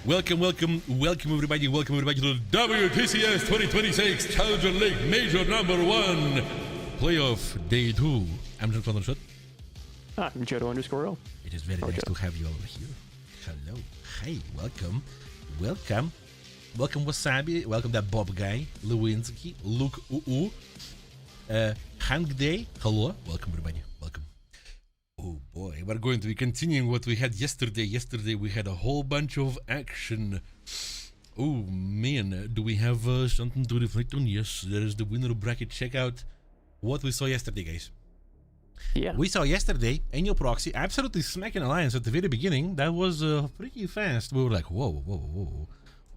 Welcome everybody to the WTCS 2026 Challenger League Major number 1 Playoff Day 2. I'm John Shot. I'm Jodo_L. It is very nice to have you over here. Hello. Hey, welcome. Welcome Wasabi. Welcome that Bob guy. Lewinsky. Luke Uu. Hank Day. Hello. Welcome everybody. Welcome. Oh boy, we're going to be continuing what we had yesterday. Yesterday we had a whole bunch of action. Oh man, do we have something to reflect on? Yes, there is the winner bracket. Check out what we saw yesterday, guys. Yeah. We saw yesterday Enyo Proxy absolutely smacking Alliance at the very beginning. That was pretty fast. We were like, whoa,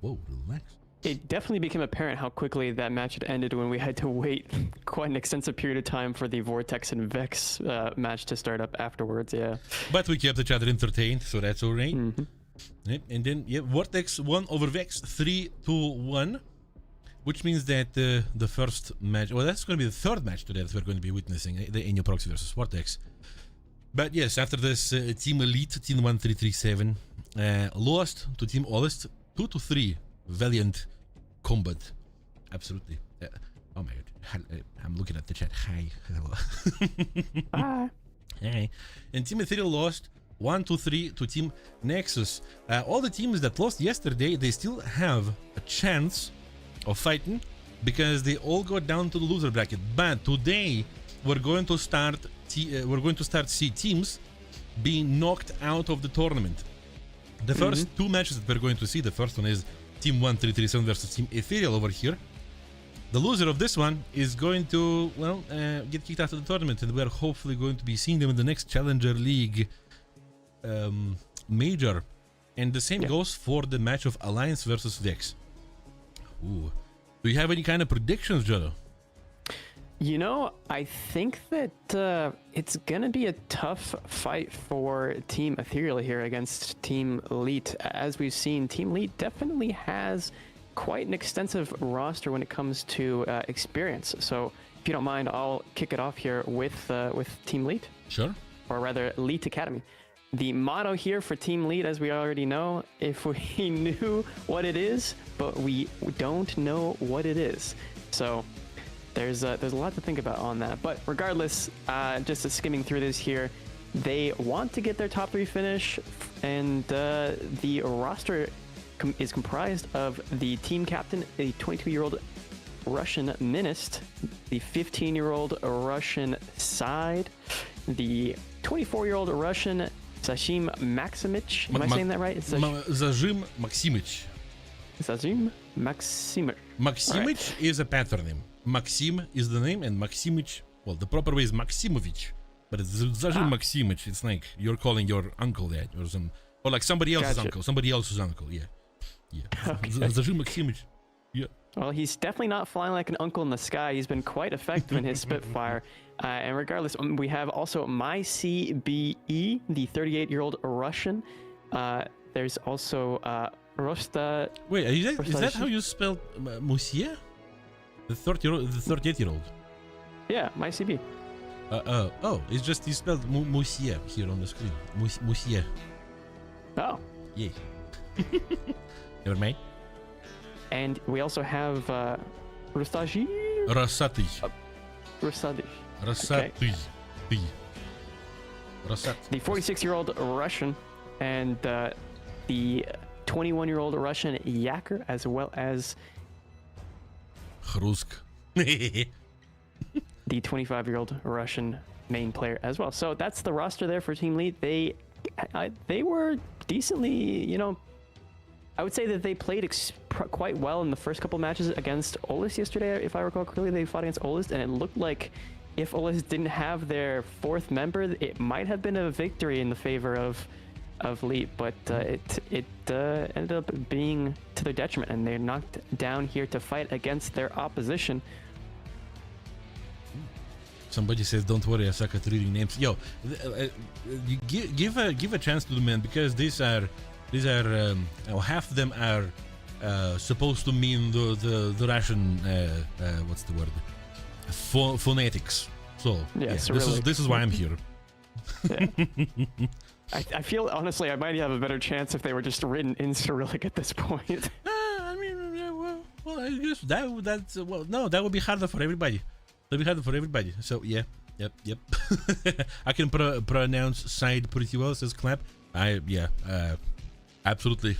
relax. It definitely became apparent how quickly that match had ended when we had to wait quite an extensive period of time for the Vortex and Vex match to start up afterwards, yeah. But we kept each other entertained, so that's alright. Mm-hmm. Yep. And then, yeah, Vortex won over Vex 3-1, which means that the first match, well, that's going to be the third match today that we're going to be witnessing, the Enyo Proxy versus Vortex. But yes, after this, Team Elite, Team 1337, lost to Team Olist 2-3. Valiant combat. Absolutely. Oh my god. I'm looking at the chat. Hi. Hello. Bye. Hey. And Team Ethereal lost 1-3 to Team Nexus. All the teams that lost yesterday, they still have a chance of fighting because they all got down to the loser bracket. But today we're going to start see teams being knocked out of the tournament. The first two matches that we're going to see, the first one is Team 1337 versus Team Ethereal over here. The loser of this one is going to, well, get kicked out of the tournament, and we're hopefully going to be seeing them in the next Challenger League Major. And the same goes for the match of Alliance versus Vex. Ooh. Do you have any kind of predictions, Jodo? You know, I think that it's going to be a tough fight for Team Ethereal here against Team Elite. As we've seen, Team Elite definitely has quite an extensive roster when it comes to experience. So if you don't mind, I'll kick it off here with Team Elite. Sure. Or rather, Elite Academy. The motto here for Team Elite, as we already know, if we knew what it is, but we don't know what it is. So there's a lot to think about on that. But regardless, just skimming through this here, they want to get their top 3 finish, and the roster is comprised of the team captain, a 22-year-old Russian Minist, the 15-year-old Russian Side, the 24-year-old Russian Zajim Maximich. Am I saying that right? Zajim Maximich. Zajim Maximich. Maximich is a patronym. Maxim is the name, and Maximich, well, the proper way is Maximovich, but it's Zajim Maximich. It's like you're calling your uncle that, or like somebody else's uncle, yeah. Okay. Zajim Maximich. Yeah. Well, he's definitely not flying like an uncle in the sky. He's been quite effective in his Spitfire. And regardless, we have also MyCBE, the 38-year-old Russian. There's also Rosta. Wait, is that how you spelled Musier? The 38-year-old. Yeah, MyCB. Oh, it's just he spelled Musier here on the screen. Musier. Oh. Yeah. Never mind. And we also have Rosati. Rasati. Rosati. Rasati. Okay. Rasati. The 46-year-old Russian and the 21-year-old Russian Yaker, as well as Hrusk. the 25-year-old Russian main player as well. So that's the roster there for Team Elite. They were decently, I would say that they played quite well in the first couple matches against Olist yesterday. If I recall correctly, they fought against Olist, and it looked like if Olist didn't have their 4th member, it might have been a victory in the favor of Elite, but it ended up being to their detriment, and they're knocked down here to fight against their opposition. Somebody says, "Don't worry, I suck at reading names." Yo, give a chance to the man, because these are half of them are supposed to mean the Russian what's the word? Phonetics. So yeah, this is why I'm here. Yeah. I feel honestly I might have a better chance if they were just written in Cyrillic at this point. I mean, yeah, well, I guess no, that would be harder for everybody. That'd be harder for everybody. So yeah, yep. I can pronounce side pretty well. Says Clap. Absolutely.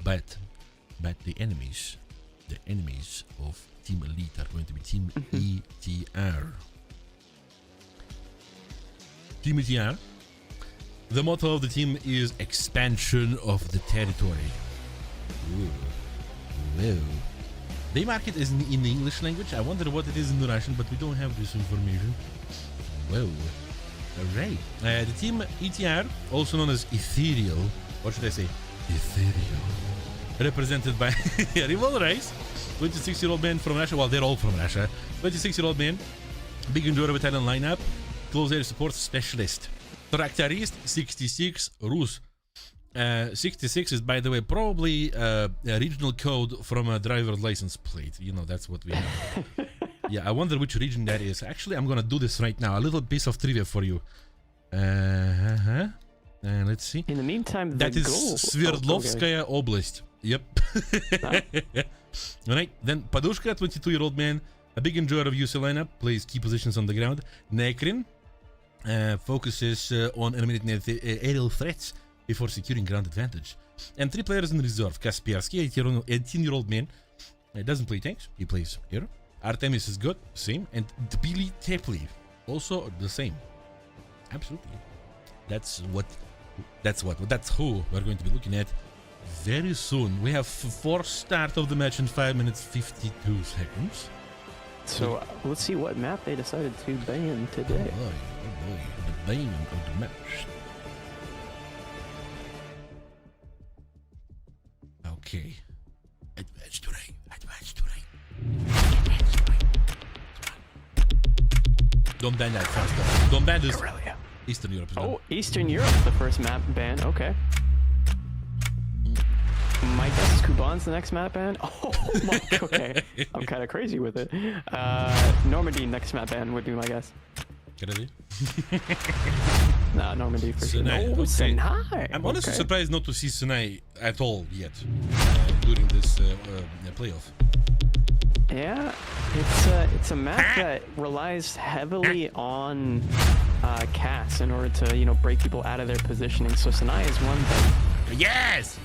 but the enemies of Team Elite are going to be Team ETR. Team ETR. The motto of the team is expansion of the territory. Ooh. Whoa. They mark it as in the English language. I wonder what it is in the Russian, but we don't have this information. Whoa. Alright. The team ETR, also known as Ethereal, what should I say? Ethereal. Represented by Rival Rice, 26-year-old man from Russia. Well, they're all from Russia. 26-year-old man, big enjoyer of Italian lineup, close air support specialist. Tractorist 66 Rus. 66 is, by the way, probably a regional code from a driver's license plate. You know, that's what we have. Yeah, I wonder which region that is. Actually, I'm gonna do this right now. A little piece of trivia for you. Let's see. In the meantime, that is Sverdlovskaya Oblast. Yep. Alright, then Padushka, 22-year-old man, a big enjoyer of UC lineup, plays key positions on the ground. Nekrin focuses on eliminating aerial threats before securing ground advantage. And 3 players in reserve. Kaspersky, 18-year-old man, doesn't play tanks, he plays hero. Artemis is good, same. And Tbili Tepli, also the same. Absolutely. That's who we're going to be looking at very soon. We have 4 start of the match in 5 minutes 52 seconds. So let's see what map they decided to ban today. Oh boy, the ban of the match. Okay. Advance today. Don't ban that fast. Don't ban this. Corellia. Eastern Europe. Oh, Eastern Europe, the first map ban. Okay. My guess is Kuban's the next map ban. Oh my. Okay. I'm kind of crazy with it. Normandy next map ban would be my guess. Nah, Normandy for sure. Sinai. Oh, Okay. Sinai. I'm honestly Okay. surprised not to see Sinai at all yet during this playoff. Yeah, it's a map that relies heavily on cast in order to break people out of their positioning. So Sinai is one that. Yes.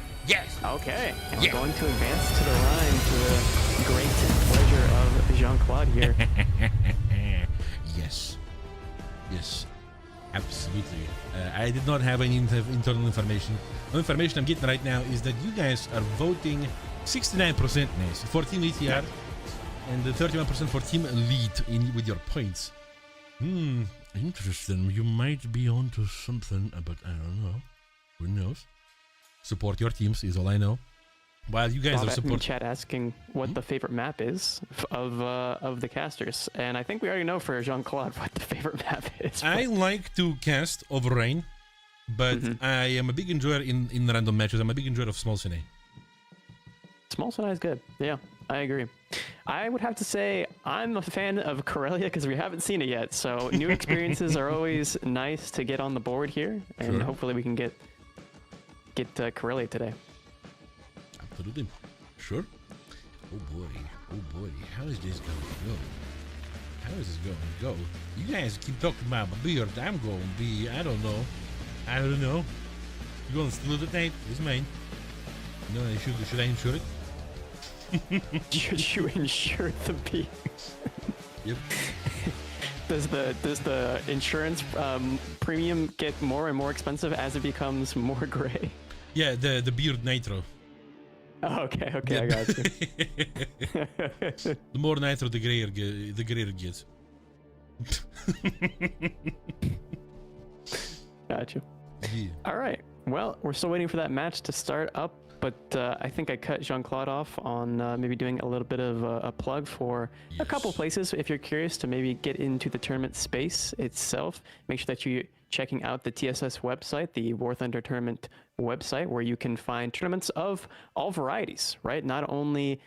Okay, and Yeah. we're going to advance to the Rhine to the great pleasure of Jean-Claude here. Yes, absolutely. I did not have any internal information. The information I'm getting right now is that you guys are voting 69% for Team ETR and 31% for Team Elite with your points. Interesting. You might be onto something, but I don't know. Who knows? Support your teams is all I know. While you guys are In supporting. chat asking what the favorite map is of the casters, and I think we already know for Jean-Claude what the favorite map is. I like to cast over Rain, but I am a big enjoyer in random matches. I'm a big enjoyer of Small Sinai. Small Sinai is good. Yeah, I agree. I would have to say I'm a fan of Corellia because we haven't seen it yet. So new experiences are always nice to get on the board here, and Sure. hopefully we can get Corellia today. Absolutely. Sure. Oh boy. How is this going to go? You guys keep talking about my beard. I'm going to be, I don't know. You going to steal it tonight? It's mine. No, should I insure it? Should you insure the beard? Yep. Does the insurance premium get more and more expensive as it becomes more gray? Yeah, the beard nitro. Oh, okay, I got you. The more nitro, the grayer it gets. Got you. Yeah. All right. Well, we're still waiting for that match to start up, but I think I cut Jean-Claude off on maybe doing a little bit of a plug for a couple Yes. places. If you're curious to maybe get into the tournament space itself, make sure that you're checking out the TSS website, the War Thunder Tournament website, where you can find tournaments of all varieties, right? Not only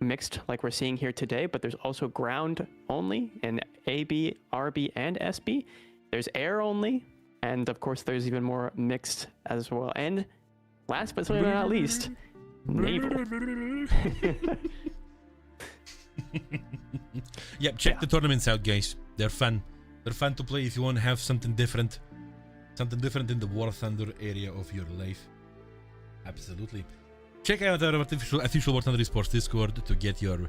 mixed like we're seeing here today, but there's also ground only in AB, RB, and SB. There's air only, and of course there's even more mixed as well. And last but certainly not least, naval. Yep, check the tournaments out, guys. They're fun. They're fun to play if you want to have something different. Something different in the War Thunder area of your life. Absolutely. Check out our official War Thunder Esports Discord to get your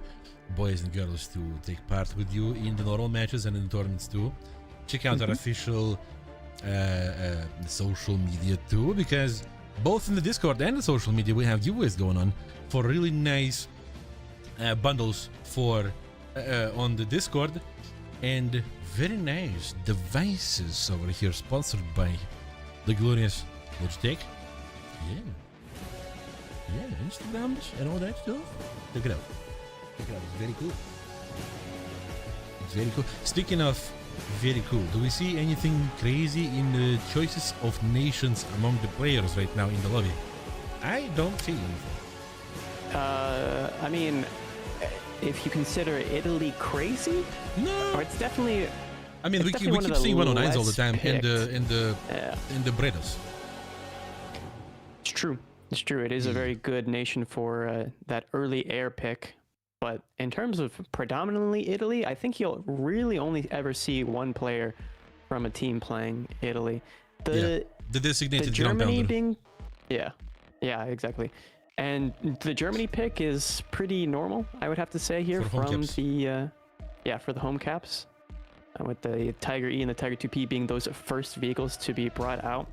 boys and girls to take part with you in the normal matches and in the tournaments too. Check out our official social media too, because both in the Discord and the social media we have giveaways going on for really nice bundles for on the Discord, and very nice devices over here sponsored by the glorious Logitech. Yeah, Instagrams and all that stuff. Check it out. Check it out. It's very cool. It's very cool. Speaking of very cool, do we see anything crazy in the choices of nations among the players right now in the lobby? I don't see anything. I mean, if you consider Italy crazy, no, or it's definitely. I mean, we keep seeing 109s all the time in the Bredas. It's true. It's true. It is a very good nation for that early air pick. But in terms of predominantly Italy, I think you'll really only ever see one player from a team playing Italy. The designated Germany ground being, yeah, exactly. And the Germany pick is pretty normal, I would have to say here, for from the for the home caps, with the Tiger E and the Tiger 2P being those first vehicles to be brought out.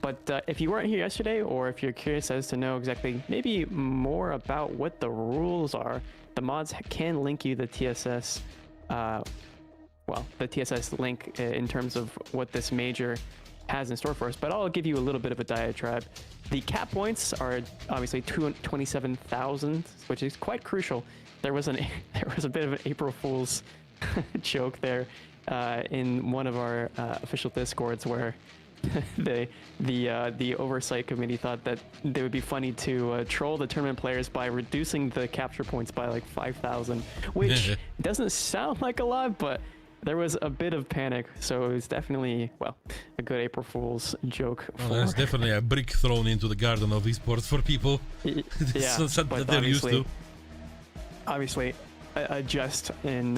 But if you weren't here yesterday, or if you're curious as to know exactly maybe more about what the rules are, the mods can link you the TSS, the TSS link in terms of what this major has in store for us. But I'll give you a little bit of a diatribe. The cap points are obviously 27,000, which is quite crucial. There was a bit of an April Fool's joke there in one of our official Discords where the oversight committee thought that it would be funny to troll the tournament players by reducing the capture points by like 5,000, which doesn't sound like a lot, but there was a bit of panic, so it was definitely, a good April Fool's joke. That's definitely a brick thrown into the garden of esports for people. Yeah, something that they're used to. Obviously, a jest in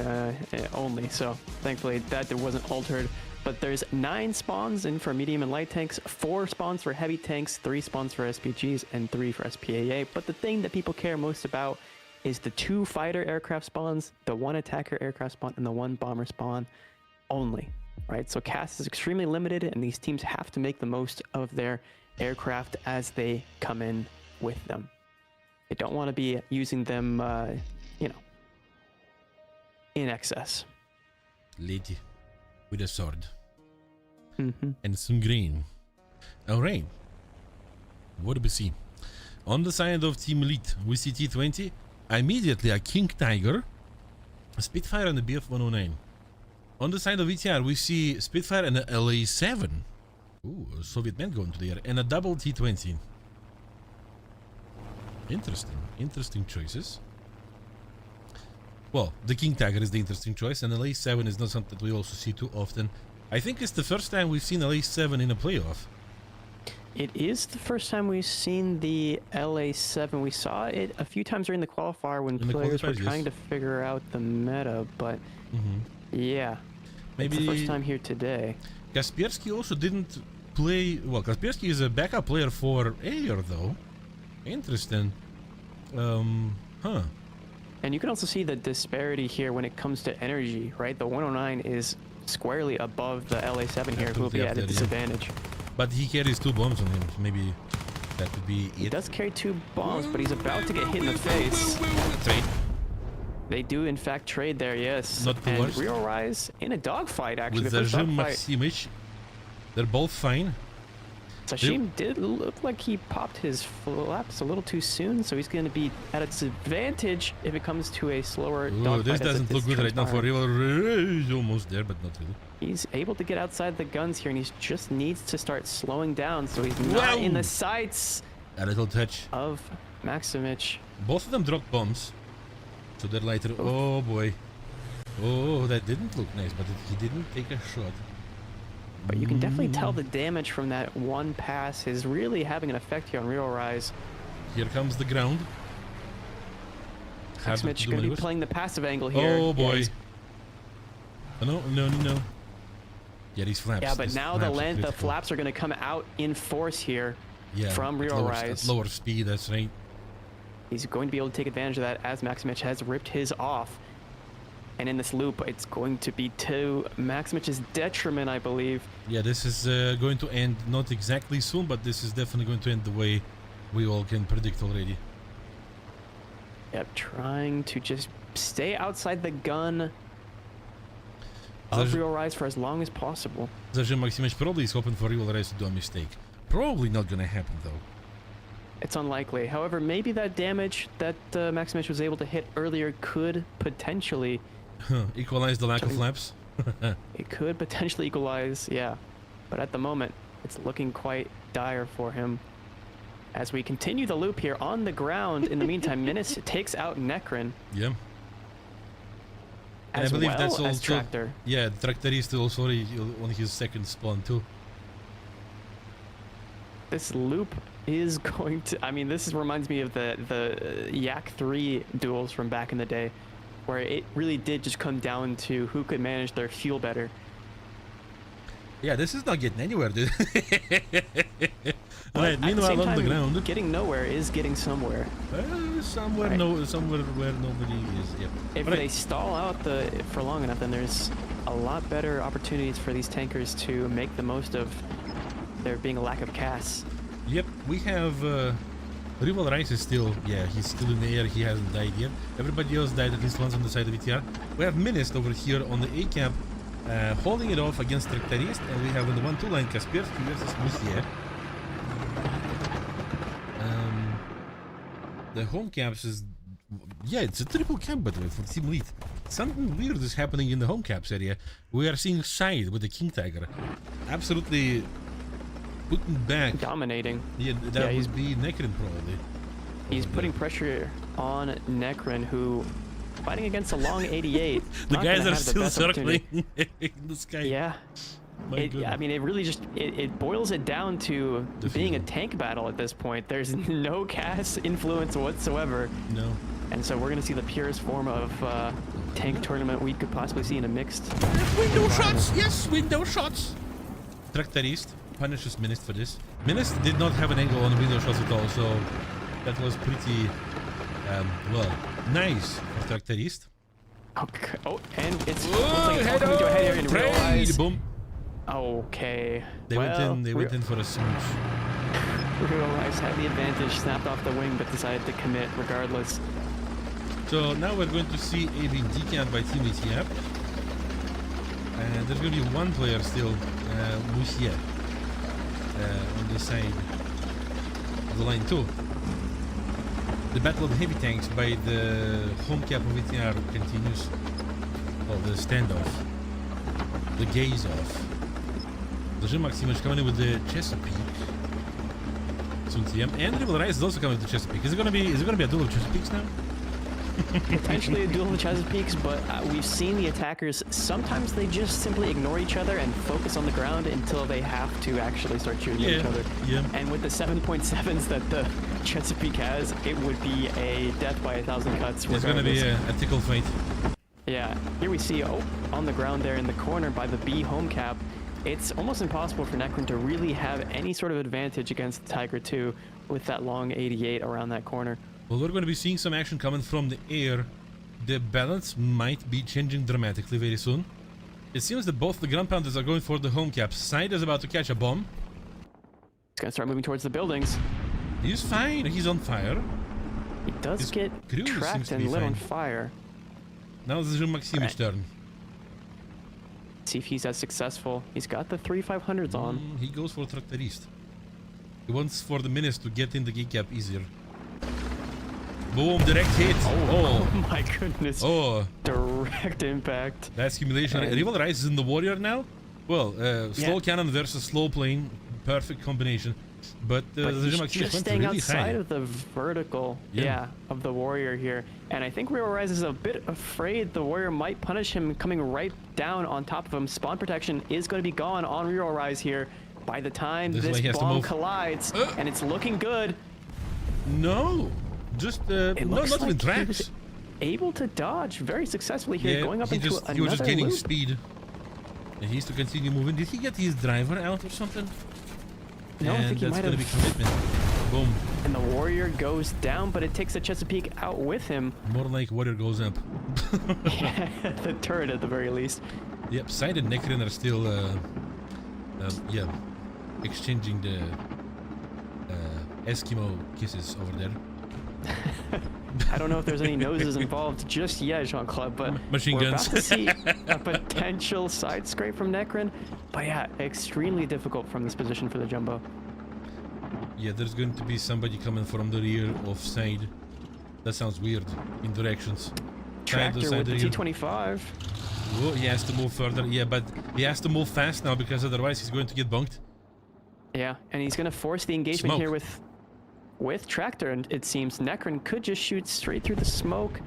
only, so thankfully that wasn't altered. But there's 9 spawns in for medium and light tanks, 4 spawns for heavy tanks, 3 spawns for SPGs, and 3 for SPAA. But the thing that people care most about is the 2 fighter aircraft spawns, the 1 attacker aircraft spawn, and the 1 bomber spawn only, right? So cast is extremely limited, and these teams have to make the most of their aircraft as they come in with them. They don't want to be using them, in excess. Lady with a sword and some green. All right, what do we see on the side of Team Elite? We see T20 immediately, a King Tiger, a Spitfire, and a BF-109. On the side of ETR we see Spitfire and a LA-7. Ooh, a Soviet man going to the air, and a double T20. Interesting choices. Well, the King Tiger is the interesting choice, and LA-7 is not something that we also see too often. I think it's the first time we've seen LA-7 in a playoff. It is the first time we've seen the LA-7. We saw it a few times during the qualifier when players were trying to figure out the meta, but yeah, maybe it's the first time here today. Kaspersky also didn't play... Well, Kaspersky is a backup player for air, though. Interesting. And you can also see the disparity here when it comes to energy, right? The 109 is squarely above the LA-7 here, who will be at a disadvantage. But he carries 2 bombs on him, so maybe that could be it. He does carry 2 bombs, but he's about to get hit in the face. Trade. They do, in fact, trade there, yes. Not the worst. Real Rise in a dogfight, actually. With Zajim Maximich, they're both fine. Sashim did look like he popped his flaps a little too soon, so he's going to be at a disadvantage if it comes to a slower dogfight. This doesn't look good right now for Rival. He's almost there, but not really. He's able to get outside the guns here, and he just needs to start slowing down, so he's not in the sights a little touch of Maximich. Both of them dropped bombs. To the lighter. Oh boy. Oh, that didn't look nice, but he didn't take a shot. But you can definitely tell the damage from that one pass is really having an effect here on Real Rise. Here comes the ground. Maximich going to be playing the passive angle here. Oh boy. Yeah, no. Yeah, these flaps. Yeah, but now the flaps are going to come out in force here from Real Rise. At lower speed, that's right. He's going to be able to take advantage of that as Maximich has ripped his off. And in this loop, it's going to be to Maximich's detriment, I believe. Yeah, this is going to end not exactly soon, but this is definitely going to end the way we all can predict already. Yep, trying to just stay outside the gun of Real Rise for as long as possible. Zajem Maximich probably is hoping for Real Rise to do a mistake. Probably not gonna happen though. It's unlikely. However, maybe that damage that Maximich was able to hit earlier could potentially equalize the lack of flaps. It could potentially equalize, yeah. But at the moment, it's looking quite dire for him. As we continue the loop here on the ground, in the meantime, Minis takes out Necron. Yeah. As I believe that's also Tractor. Yeah, Tractorist also on his second spawn too. This loop is going to, I mean, this reminds me of the Yak 3 duels from back in the day, where it really did just come down to who could manage their fuel better. Yeah, this is not getting anywhere, dude. Right, meanwhile on the ground, getting nowhere is getting somewhere. Somewhere, right. Somewhere where nobody is. Yep. If they stall out for long enough, then there's a lot better opportunities for these tankers to make the most of there being a lack of casts. Yep, we have Rival Rice is still, yeah, he's still in the air. He hasn't died yet. Everybody else died at least once on the side of VTR. We have Minist over here on the A camp, holding it off against Tractorist, and we have in the 1-2 line Kaspersky versus Musier. The home caps is, yeah, it's a triple camp, by the way, for Team Lead. Something weird is happening in the home caps area. We are seeing Side with the King Tiger absolutely putting back, dominating. Yeah, that would be Necron probably. He's putting pressure on Necron, who fighting against a long 88. The guys are still circling in the sky. Yeah. I mean, it really just it boils it down to being a tank battle at this point. There's no cast influence whatsoever. No. And so we're going to see the purest form of tank tournament we could possibly see in a mixed window shots. Yes, window shots. Tractorist punishes Minist for this. Minist did not have an angle on the window shots at all, so that was pretty well nice for Tractorist. Okay. Oh, and it's like head here and realize. Boom. Okay. They went in for a smooch. Real Rise had the advantage, snapped off the wing, but decided to commit regardless. So now we're going to see a decant by Team ETF. And there's going to be one player still, Musier, on the side of the line too. The battle of heavy tanks by the home cap of VTR continues. Well, the standoff. The gaze off. Zajem Maximich coming in with the Chesapeake. Soon TM. And Rival Rise is also coming with the Chesapeake. Is it gonna be a duel of Chesapeakes now? Potentially a duel of Chesapeakes, but we've seen the attackers, sometimes they just simply ignore each other and focus on the ground until they have to actually start shooting at each other. Yeah. And with the 7.7s that the Chesapeake has, it would be a death by 1,000 cuts. It's gonna be a tickle fight. Yeah, here we see, on the ground there in the corner by the B home cap, it's almost impossible for Necron to really have any sort of advantage against Tiger 2 with that long 88 around that corner. Well, we're going to be seeing some action coming from the air. The balance might be changing dramatically very soon. It seems that both the ground pounders are going for the home cap. Side is about to catch a bomb. He's going to start moving towards the buildings. He's fine. He's on fire. He does get tracked and lit on fire. Now this is Maximich's turn. See if he's as successful. He's got the 3.500s on. He goes for Tractorist. He wants for the Menace to get in the gate cap easier. Boom, direct hit. Oh my goodness. Oh. Direct impact. That's humiliation. Rival Rise is in the Warrior now. Well, slow cannon versus slow plane. Perfect combination. But But he's Zajima just went staying really outside high. of the vertical, of the Warrior here. And I think Real Rise is a bit afraid the Warrior might punish him coming right down on top of him. Spawn protection is going to be gone on Real Rise here by the time this bomb collides, and it's looking good. No, just It no, looks not like even he tracks. was able to dodge very successfully here, going up into another he was just gaining loop. speed. And he needs to continue moving. Did he get his driver out or something? No, and I think he that's might gonna have. be commitment. Boom. And the Warrior goes down, but it takes the Chesapeake out with him. More like Warrior goes up. The turret at the very least. Yep, Side and Necrin are still, exchanging the Eskimo kisses over there. I don't know if there's any noses involved just yet, Jean-Claude, but Machine we're guns. about to see a potential side scrape from Necrin. But yeah, extremely difficult from this position for the Jumbo. Yeah, there's going to be somebody coming from the rear of Side. That sounds weird. In directions. Tractor with the T-25. Oh, he has to move further. Yeah, but he has to move fast now because otherwise he's going to get bunked. Yeah, and he's going to force the engagement Smoke. here with Tractor, and it seems Necrin could just shoot straight through the smoke.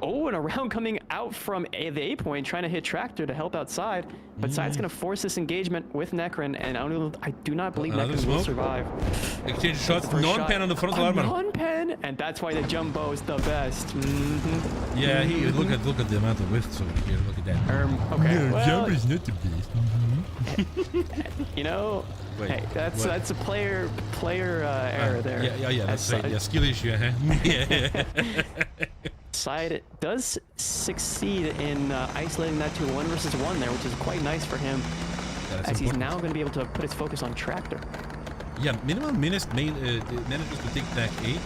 Oh, and a round coming out from the A point, trying to hit Tractor to help outside. But Side's going to force this engagement with Necrin, and I do not believe Another Necrin will smoke. survive. Exchange shots. First Non-pen shot. on the frontal A armor. non-pen, and that's why the Jumbo is the best. Yeah, he look at the amount of widths over here. Look at that. Okay, well, Jumbo's not the best. you know, Wait, hey, that's a player error there. Yeah. That's right. Yeah, skill issue. Huh? Yeah. Side does succeed in isolating that to 1 versus 1 there, which is quite nice for him, as he's now going to be able to put his focus on Tractor. Yeah, minimum manages to take back A,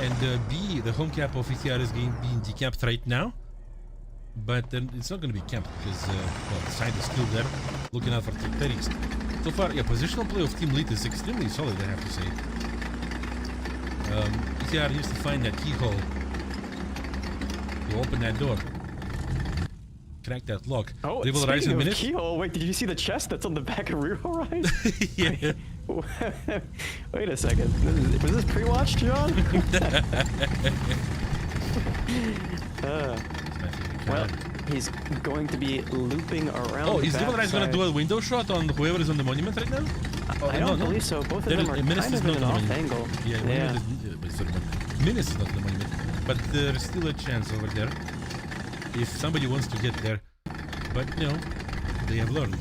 and B, the home cap of ETR is being decapped right now, but then it's not going to be capped because the Side is still there, looking out for terrorists. So far, yeah, positional play of Team Lead is extremely solid, I have to say. ETR needs to find that keyhole to open that door. Crack that lock. Oh, Dribble Rise in speaking of minutes. keyhole, wait, did you see the chest that's on the back of Real Rise? Yeah. Wait a second. Was this pre-watched, John? Well, he's going to be looping around. Oh, the is Dribble Rise going to do a window shot on whoever is on the monument right now? I don't believe so. Both of them are kind of in an off angle. Yeah. Menace is not the monument, but there's still a chance over there if somebody wants to get there. But you know, they have learned.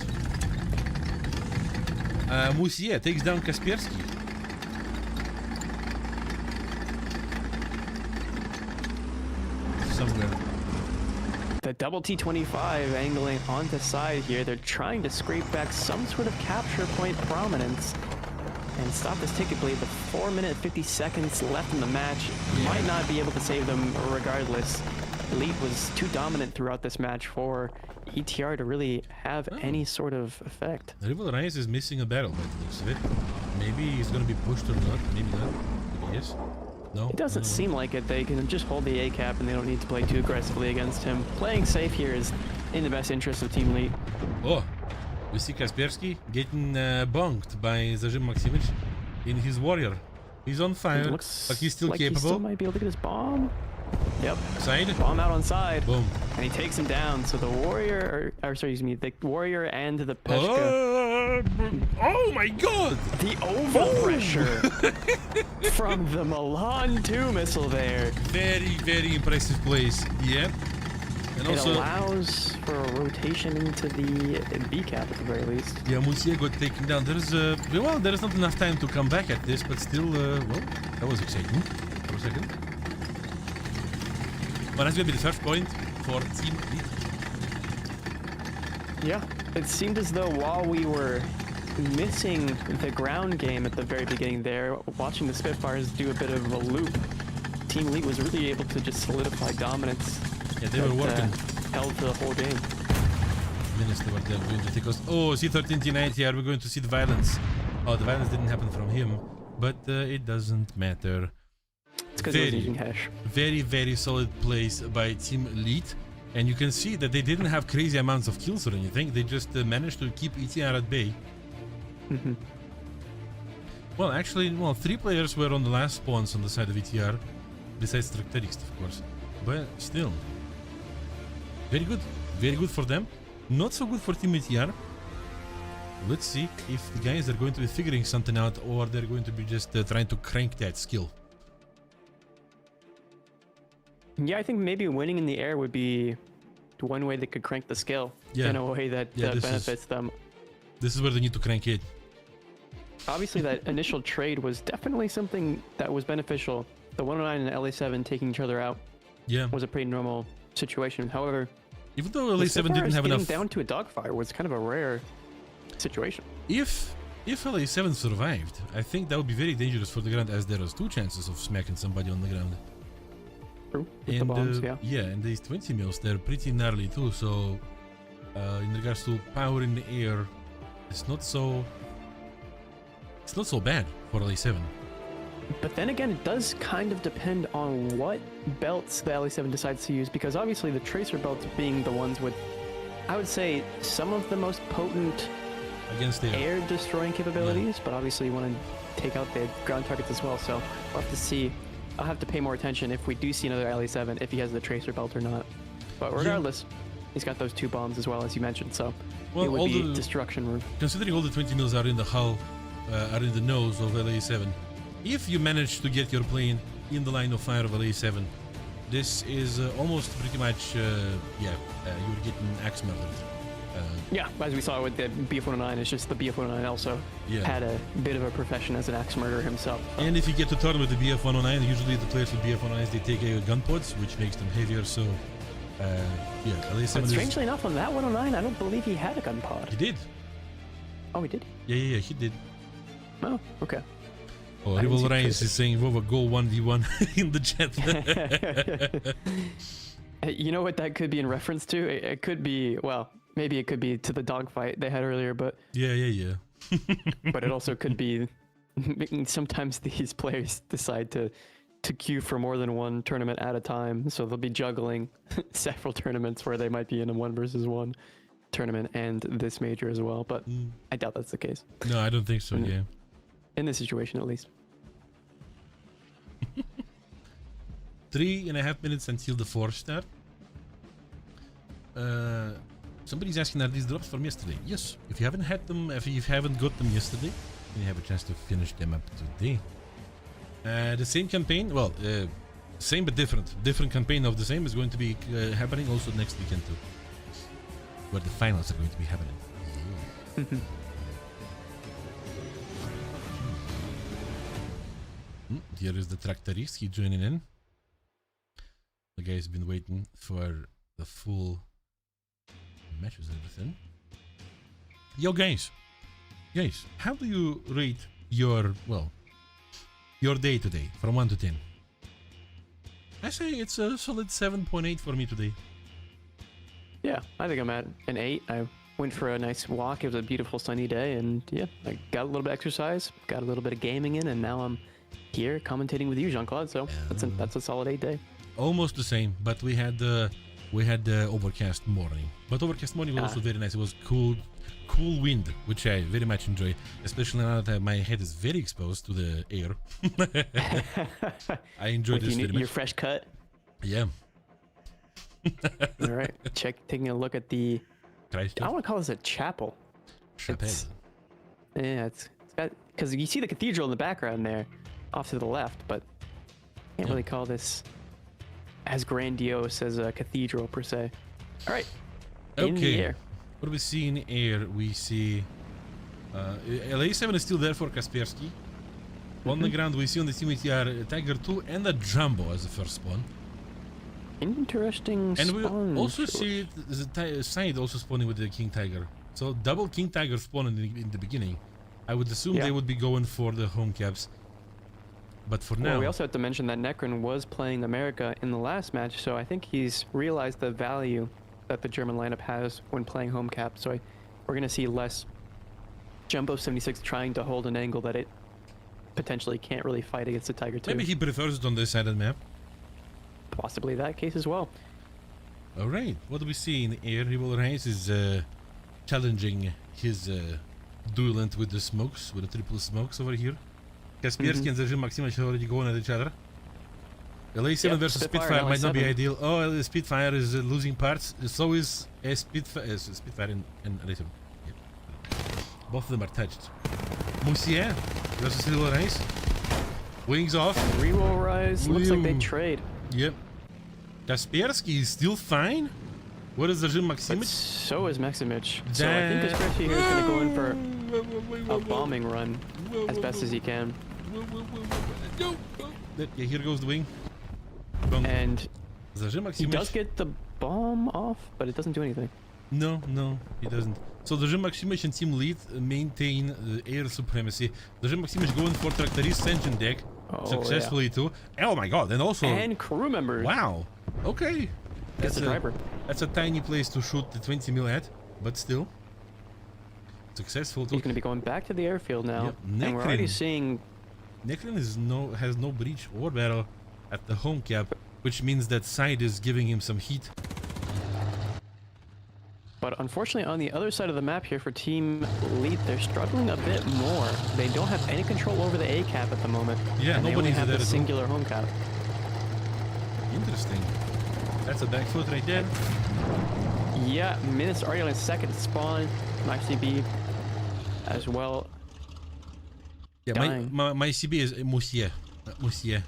Moussier takes down Kaspersky. Somewhere. The double T25 angling onto Side here. They're trying to scrape back some sort of capture point prominence and stop this ticket bleed. The 4 minute 50 seconds left in the match might not be able to save them regardless. Elite was too dominant throughout this match for ETR to really have any sort of effect. Rival Rise is missing a battle by the looks of it. Maybe he's gonna be pushed or not. Maybe not. Maybe yes. No. It doesn't seem like it. They can just hold the A cap and they don't need to play too aggressively against him. Playing safe here is in the best interest of Team Elite. Oh, we see Kaspersky getting bunked by Zajim Maximovich in his Warrior. He's on fire, but he's still like capable. He still might be able to get his bomb. Yep. Side. Bomb out on Side. Boom. And he takes him down. So the Warrior, or sorry, excuse me, the Warrior and the Peshka. Oh my God! The overpressure from the Milan 2 missile there. Very, very impressive plays. Yeah. And It also allows for a rotation into the B cap at the very least. yeah, Moussier got taken down. There's well, there is not enough time to come back at this, but still, well, that was exciting for a second. But that's gonna be the first point for Team Elite. Yeah, it seemed as though while we were missing the ground game at the very beginning there, watching the Spitfires do a bit of a loop, Team Elite was really able to just solidify dominance. Yeah, they were working. Held for the whole game. Minister, what they're going to take us. Oh, C13 T90 here. We're going to see the violence. Oh, the violence didn't happen from him, but it doesn't matter. It's because he was using hash. Very, very solid plays by Team Elite. And you can see that they didn't have crazy amounts of kills or anything. They just managed to keep ETR at bay. Well, actually, well, 3 players were on the last spawns on the side of ETR, besides Tractorist, of course. But still, very good for them. Not so good for Team ETR. Let's see if the guys are going to be figuring something out, or they're going to be just trying to crank that skill. Yeah, I think maybe winning in the air would be one way they could crank the skill in a way that benefits them. This is where they need to crank it. Obviously, that initial trade was definitely something that was beneficial. The 109 and LA7 taking each other out was a pretty normal situation. However, even though LA7 didn't have enough, down to a dogfight was kind of a rare situation. If LA7 survived, I think that would be very dangerous for the ground, as there was 2 chances of smacking somebody on the ground. True. With the bombs, yeah, and these 20 mils, they're pretty gnarly too. So, in regards to power in the air, it's not so bad for LA7. But then again, it does kind of depend on what belts the LA7 decides to use, because obviously the tracer belts being the ones with, I would say, some of the most potent against the air destroying capabilities, but obviously you want to take out the ground targets as well. So we'll have to see. I'll have to pay more attention if we do see another LA7, if he has the tracer belt or not. But regardless, he's got those 2 bombs as well, as you mentioned, so it would be destruction room. Considering all the 20 mils are in the hull, are in the nose of LA7, if you manage to get your plane in the line of fire of LA7, this is almost pretty much, you're getting axe murdered. Yeah, as we saw with the BF-109, it's just the BF-109 also had a bit of a profession as an axe murderer himself. So. And if you get to turn with the BF-109, usually the players with BF-109s, they take gun pods, which makes them heavier, so LA7 but strangely enough, on that 109, I don't believe he had a gun pod. He did. Oh, he did? Yeah, he did. Oh, okay. Oh, Rival Reigns is saying, Vova, go 1v1 in the chat. You know what that could be in reference to? It could be, well, maybe it could be to the dogfight they had earlier, but... Yeah. But it also could be... Sometimes these players decide to queue for more than one tournament at a time, so they'll be juggling several tournaments where they might be in a 1 versus 1 tournament and this major as well, but I doubt that's the case. No, I don't think so, In this situation, at least. 3.5 minutes until the 4 start. Somebody's asking, are these drops from yesterday? Yes. If you haven't had them, if you haven't got them yesterday, you have a chance to finish them up today. The same campaign, well, same but different. Different campaign of the same is going to be happening also next weekend too. Where the finals are going to be happening. Here is the Tractorist, he joining in. The guy's been waiting for the full matches and everything. Yo guys, how do you rate your day today from 1 to 10? I say it's a solid 7.8 for me today. Yeah, I think I'm at an 8. I went for a nice walk. It was a beautiful sunny day, and yeah, I got a little bit of exercise, got a little bit of gaming in, and now I'm here commentating with you, Jean-Claude. So that's a solid 8 day. Almost the same, but we had the overcast morning. But overcast morning was also very nice. It was cool wind, which I very much enjoy, especially now that my head is very exposed to the air. I enjoy this very much. Your fresh cut. Yeah. All right, taking a look at the. I want to call this a chapel. It's got, because you see the cathedral in the background there, off to the left, but can't really call this as grandiose as a cathedral per se. All right. In the air. What do we see in the air? We see LA7 is still there for Kaspersky. On the ground, we see on the team ETR Tiger 2 and a Jumbo as the first spawn. Interesting. And we also see the side also spawning with the King Tiger. So double King Tiger spawning in the beginning. I would assume they would be going for the home caps. But for now... we also have to mention that Necron was playing America in the last match, so I think he's realized the value that the German lineup has when playing home cap. So we're going to see less Jumbo 76 trying to hold an angle that it potentially can't really fight against the Tiger 2. Maybe he prefers it on this side of the map. Possibly that case as well. Alright, what do we see in the air? Rival Reigns is challenging his duelant with the smokes, with the triple smokes over here. Kaspersky and Zajim Maximich are already going at each other. LA7 Yep, versus Spitfire Spitfire and might not be LA7. ideal. Oh, Spitfire is losing parts. So is Spitfire and LA7. Yep. Both of them are touched. Moussier versus Little Rice. Wings off. Reroll rise. Looks like they Ooh. trade. Yep. Kaspersky is still fine. What is Zajim But Maximich? so is Maximich. So I think Kaspersky here is going to go in for a bombing run as best as he can. Yeah, here goes the wing. Boom. And Zajim he Maximich. does get the bomb off, but it doesn't do anything. No, he doesn't. So the Zajim Maximich and Team Lead maintain air supremacy. Zajim Maximich going for Tractorist's engine deck successfully too. Oh my god, and also... And crew members. Wow, okay. That's a driver. That's a tiny place to shoot the 20 mil at, but still. Successful too. He's going to be going back to the airfield now. Yep. And we're already Nekrin. seeing... Nekrin has no breach or battle at the home cap, which means that side is giving him some heat. But unfortunately, on the other side of the map here for Team Lead, they're struggling a bit more. They don't have any control over the A cap at the moment. Yeah, and they only nobody's have there the as well. singular home cap. Interesting. That's a back foot right there. Yeah, minutes already on his second spawn. MyCB as well. Yeah, Dying. my CB is Moussier. Moussier.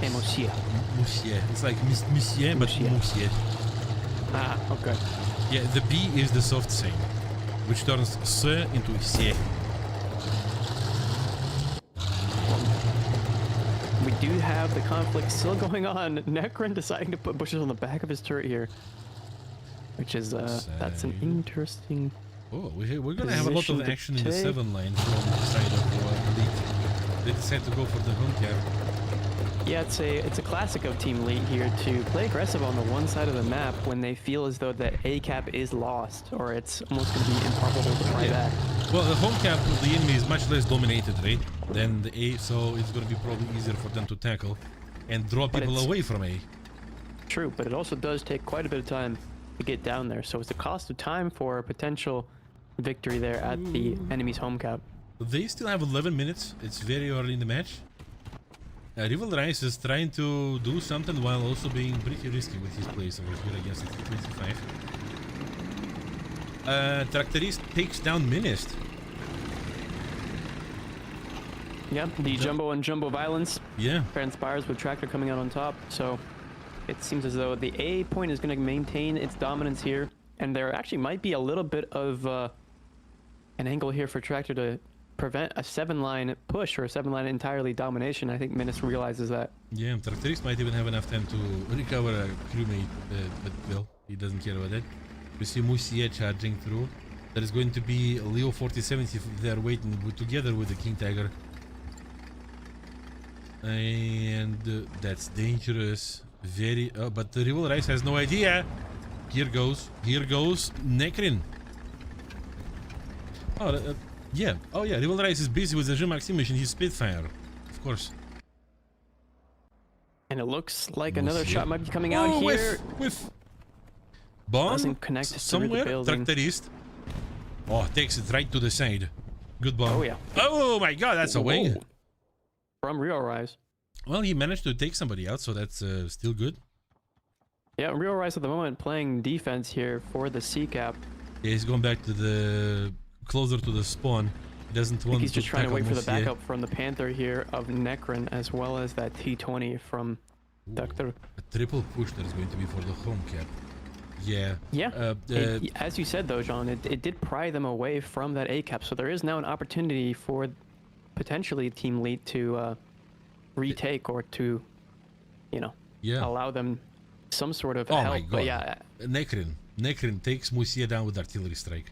Hey, Mosia. Moussier. It's like Monsieur, but Moussier. Moussier. Ah, okay. Yeah, the B is the soft sign, which turns S into C. We do have the conflict still going on. Necron deciding to put bushes on the back of his turret here. Which is, that's an interesting... Oh, we're gonna have a lot of Position to action in the take. 7 line from the side of Elite. They decide to go for the home cap. Yeah, it's a classic of Team Lead here to play aggressive on the one side of the map when they feel as though that A cap is lost, or it's almost going to be improbable to try back. Well, the home cap, the enemy is much less dominated, right, than the A, so it's gonna be probably easier for them to tackle and draw But people it's- away from A. True, but it also does take quite a bit of time to get down there, so it's a cost of time for a potential victory there at the enemy's home cap. They still have 11 minutes. It's very early in the match. Rival Rice is trying to do something while also being pretty risky with his plays over here against the 25. Tractorist takes down Minist. Yeah, the Jumbo and Jumbo violence Yeah. transpires with Tractor coming out on top, so it seems as though the A point is going to maintain its dominance here, and there actually might be a little bit of an angle here for Tractor to prevent a 7-line push or a 7-line entirely domination. I think Menace realizes that. Yeah, Tractorist might even have enough time to recover a crewmate, but well, he doesn't care about that. We see Moussier charging through. There is going to be Leo 4070 there waiting together with the King Tiger. And that's dangerous. Very, but the Rival Rice has no idea. Here goes Nekrin. Oh, yeah. Oh, yeah. Rival Rice is busy with the Jean Maximich and his Spitfire. Of course. And it looks like another Moussier. shot might be coming out here. Whiff. Bomb Doesn't connect through the somewhere. building. Tractorist. Oh, takes it right to the side. Good bomb. Oh, yeah. Oh my God, that's a wing. Whoa. From Real Rise. Well, he managed to take somebody out, so that's still good. Yeah, Real Rise at the moment playing defense here for the C cap. Yeah, he's going back to the closer to the spawn. He doesn't I think want he's just trying to tackle wait for the Moussier. backup from the Panther here of Necron, as well as that T20 from Doctor. A triple push that is going to be for the home cap. Yeah. Yeah. As you said though, John, it did pry them away from that A cap, so there is now an opportunity for potentially Team Lead to retake or to, you know, Yeah. allow them some sort of Oh help. my God. But yeah, Nekrin takes Moussier down with artillery strike.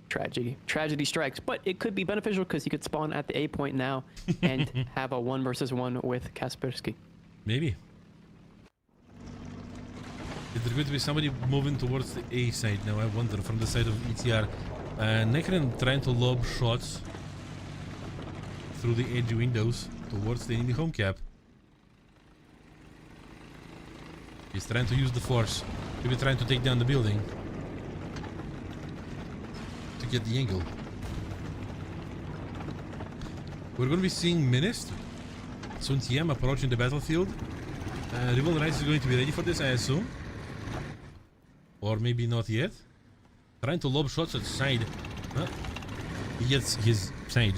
tragedy strikes. But it could be beneficial because you could spawn at the A point now and have a 1 versus 1 with Kaspersky. Maybe. Is there going to be somebody moving towards the A side now? I wonder, from the side of ETR. Nekrin trying to lob shots through the edge windows towards the enemy home cap. He's trying to use the force. Maybe trying to take down the building to get the angle. We're going to be seeing Minist. Sun TM approaching the battlefield. Rival Rise is going to be ready for this, I assume. Or maybe not yet. Trying to lob shots at side. Huh? He gets his side.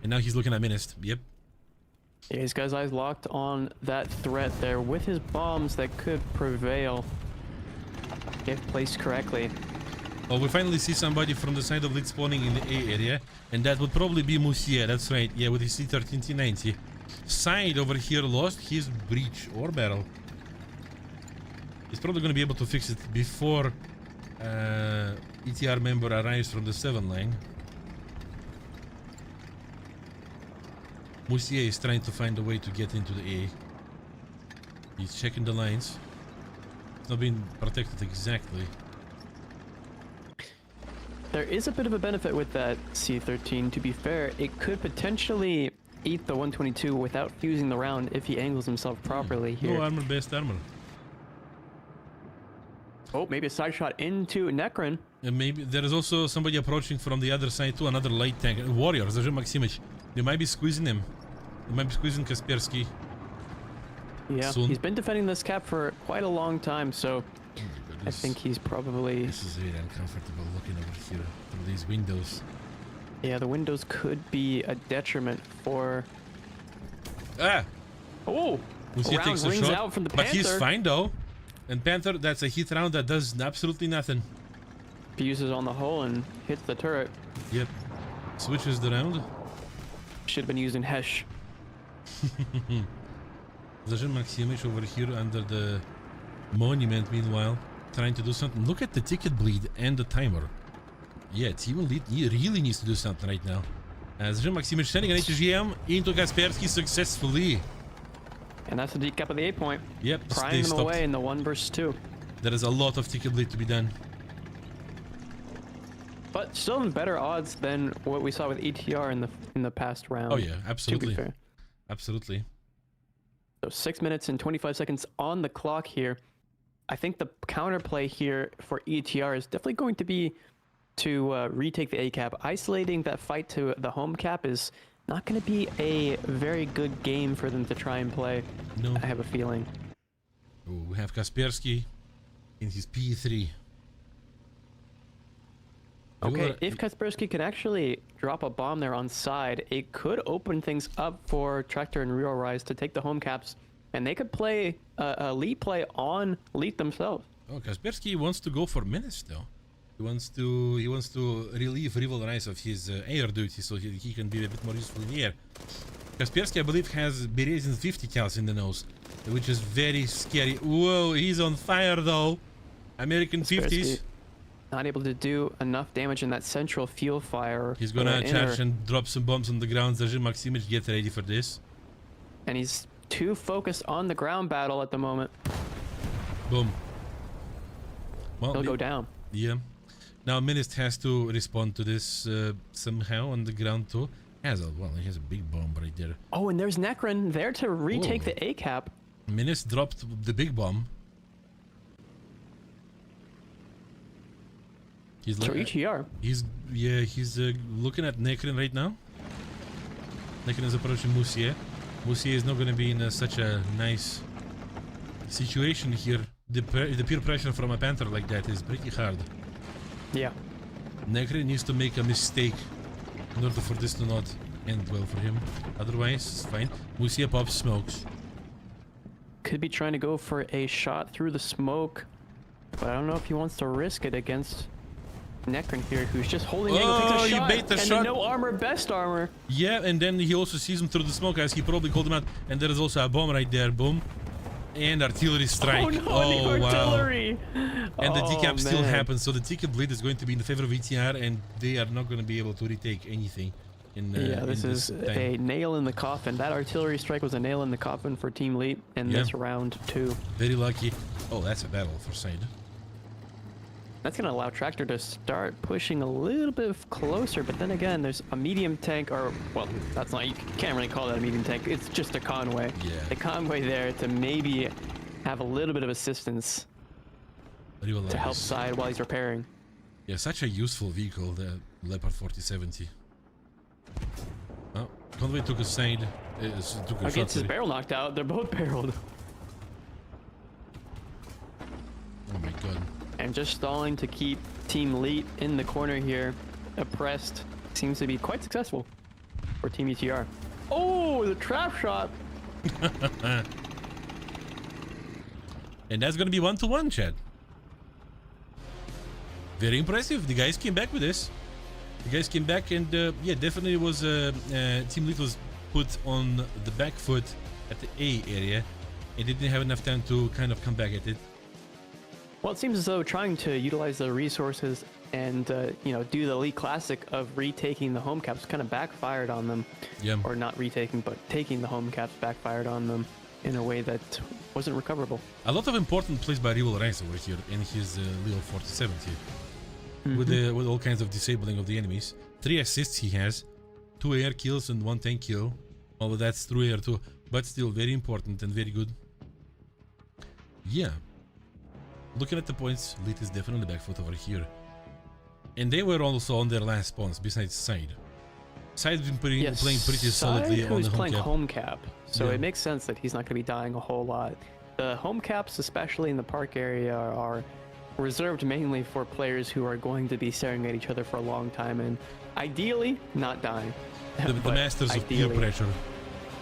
And now he's looking at Minist. Yep. Yeah, he's got his eyes locked on that threat there with his bombs that could prevail if placed correctly. Oh, we finally see somebody from the side of lead spawning in the A area, and that would probably be Musier. That's right, yeah, with his C13 T90. Side over here lost his breach or barrel. He's probably going to be able to fix it before ETR member arrives from the 7 line. Musier is trying to find a way to get into the A. He's checking the lines. It's not being protected exactly. There is a bit of a benefit with that C13. To be fair, it could potentially eat the 122 without fusing the round if he angles himself properly here. No armor, best armor. Oh, maybe a side shot into Necron. And maybe there is also somebody approaching from the other side too, another light tank. Warrior, Zajem Maximich. They might be squeezing him. They might be squeezing Kaspersky. Yeah, soon. He's been defending this cap for quite a long time, so I think he's probably... This is really uncomfortable looking over here through these windows. Yeah, the windows could be a detriment for... Ah! Oh! Musier Round takes a rings shot, out from the but he's Panther. fine though. And Panther, that's a hit round that does absolutely nothing. Fuses on the hull and hits the turret. Yep. Switches the round. Should have been using Hesh. Zajem Maximich over here under the monument meanwhile, trying to do something. Look at the ticket bleed and the timer. Yeah, Team Elite really needs to do something right now. Zajem Maximich sending an HGM into Kaspersky successfully. And that's the decap of the A point. Yep, Prying they them stopped. away in the 1 versus 2. There is a lot of ticket bleed to be done. But still in better odds than what we saw with ETR in the past round. Oh yeah, absolutely. To be fair. Absolutely. So 6 minutes and 25 seconds on the clock here. I think the counterplay here for ETR is definitely going to be to retake the A cap. Isolating that fight to the home cap is not going to be a very good game for them to try and play. No. I have a feeling. Oh, we have Kaspersky in his P3. Okay, if Kaspersky can actually drop a bomb there on side, it could open things up for Tractor and Real Rise to take the home caps, and they could play a lead play on lead themselves. Oh, Kaspersky wants to go for Menace though. He wants to relieve Rival Rise of his air duty so he can be a bit more useful in the air. Kaspersky, I believe, has Berezin 50 cals in the nose, which is very scary. Whoa, he's on fire though. American 50s. Not able to do enough damage in that central fuel fire. He's gonna charge and drop some bombs on the ground. Zajem Maximich, get ready for this. And he's too focused on the ground battle at the moment. Boom. Well, He'll go down. Yeah. Now Minist has to respond to this somehow on the ground too. He has a big bomb right there. Oh, and there's Necron there to retake Whoa. the A cap. Minist dropped the big bomb. He's For ETR. He's looking at Necron right now. Necron is approaching Musier. Musier is not going to be in such a nice situation here. The peer pressure from a Panther like that is pretty hard. Yeah. Necron needs to make a mistake in order for this to not end well for him. Otherwise, it's fine. Musier pops smokes. Could be trying to go for a shot through the smoke, but I don't know if he wants to risk it against Necron here, who's just holding the angle, takes a shot, bait the and shot. no armor, best armor. Yeah, and then he also sees him through the smoke as he probably called him out. And there is also a bomb right there. Boom. And artillery strike. Oh no, the artillery! Wow. And the decap still happens, so the ticket bleed is going to be in the favor of ETR, and they are not going to be able to retake anything. This is a nail in the coffin. That artillery strike was a nail in the coffin for Team Elite in this round 2. Very lucky. Oh, that's a battle for side. That's going to allow Tractor to start pushing a little bit closer, but then again, there's a medium tank, or, well, that's not, you can't really call that a medium tank. It's just a convoy. Yeah. The convoy there to maybe have a little bit of assistance to help side while he's repairing. Yeah, such a useful vehicle, the Leopard 4070. Conway took a side. Took a shot. Gets his Sorry. barrel knocked out. They're both barreled. Oh my god. And just stalling to keep Team Elite in the corner here, oppressed, seems to be quite successful for Team ETR. Oh, the trap shot! And that's gonna be 1-1, Chad. Very impressive. The guys came back with this. The guys came back and yeah, definitely was Team Elite was put on the back foot at the A area and didn't have enough time to kind of come back at it. Well, it seems as though trying to utilize the resources and you know, do the Elite Classic of retaking the home caps kind of backfired on them. Yeah. Or not retaking, but taking the home caps backfired on them in a way that wasn't recoverable. A lot of important plays by Rival Rice over here in his Leo 4070. With all kinds of disabling of the enemies. 3 assists he has, 2 air kills and 1 tank kill. Although that's through air too, but still very important and very good. Yeah. Looking at the points, Elite is definitely back foot over here. And they were also on their last spawns besides Side. Side's been playing pretty solidly on the home cap. So Yeah. it makes sense that he's not going to be dying a whole lot. The home caps, especially in the park area, are reserved mainly for players who are going to be staring at each other for a long time and ideally not dying. The But masters of peer ideally- pressure.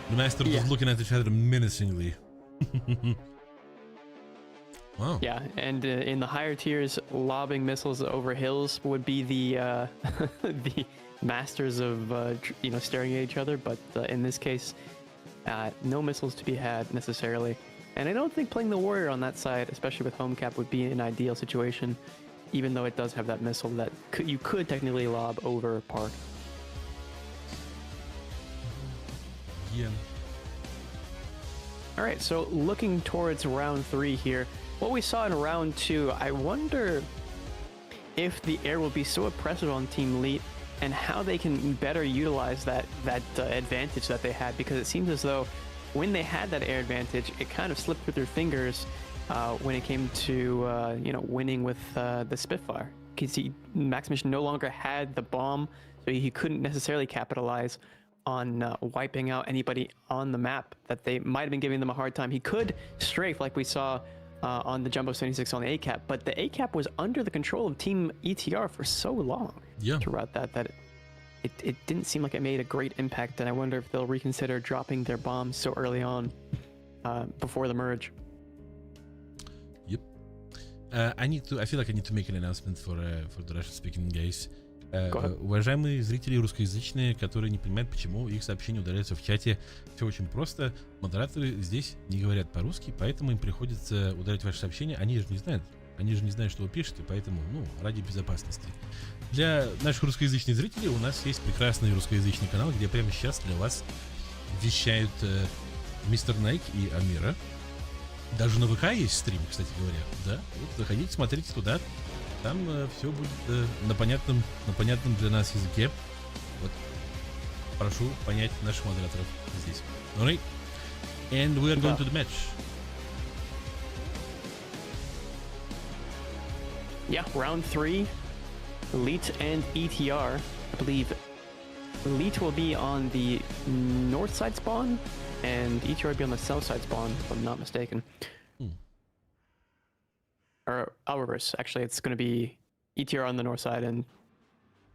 The masters Yeah. of looking at each other menacingly. Wow. Yeah, and in the higher tiers, lobbing missiles over hills would be the the masters of you know, staring at each other. But in this case, no missiles to be had necessarily. And I don't think playing the warrior on that side, especially with home cap, would be an ideal situation, even though it does have that missile that you could technically lob over park. Yeah. All right, so looking towards round 3 here, what we saw in round 2, I wonder if the air will be so oppressive on Team Elite and how they can better utilize that advantage that they had, because it seems as though when they had that air advantage, it kind of slipped through their fingers when it came to you know, winning with the Spitfire, because Maximus no longer had the bomb, so he couldn't necessarily capitalize on wiping out anybody on the map that they might have been giving them a hard time. He could strafe like we saw on the Jumbo 76 on the A-Cap, but the A-Cap was under the control of Team ETR for so long throughout that it didn't seem like it made a great impact, and I wonder if they'll reconsider dropping their bombs so early on before the merge. Yep. I feel like I need to make an announcement for the Russian-speaking guys. Уважаемые зрители русскоязычные, которые не понимают, почему их сообщения удаляются в чате, все очень просто. Модераторы здесь не говорят по-русски, поэтому им приходится удалять ваши сообщения. Они же не знают, что вы пишете, поэтому, ну, ради безопасности. Для наших русскоязычных зрителей у нас есть прекрасный русскоязычный канал, где прямо сейчас для вас вещают мистер Найк и Амира. Даже на ВК есть стрим, кстати говоря. Да, вот заходите, смотрите туда. Там все будет на понятном для нас языке. Вот. Прошу понять наших модераторов здесь. Alright. And we are going to the match. Yeah, round 3, Elite and ETR. I believe Elite will be on the north side spawn, and ETR will be on the south side spawn, if I'm not mistaken. Or I'll reverse. Actually, it's going to be ETR on the north side and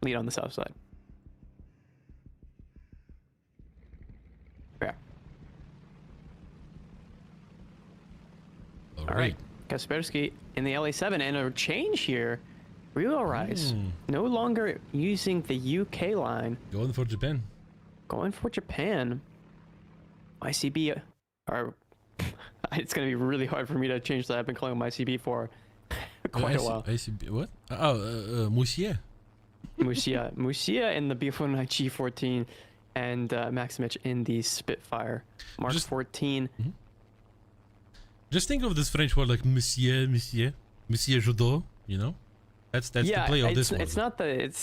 Elite on the south side. Yeah. All All right. Kaspersky in the LA7, and a change here. Real Rise no longer using the UK line. Going for Japan. Going for Japan. ICB are. It's going to be really hard for me to change that. I've been calling him ICB for quite a while. ICB, what? Oh, Moussier. Musia in the B49 G14, and Maximich in the Spitfire Mark 14. Just think of this French word like Monsieur Judo, you know? That's the play of this one. It's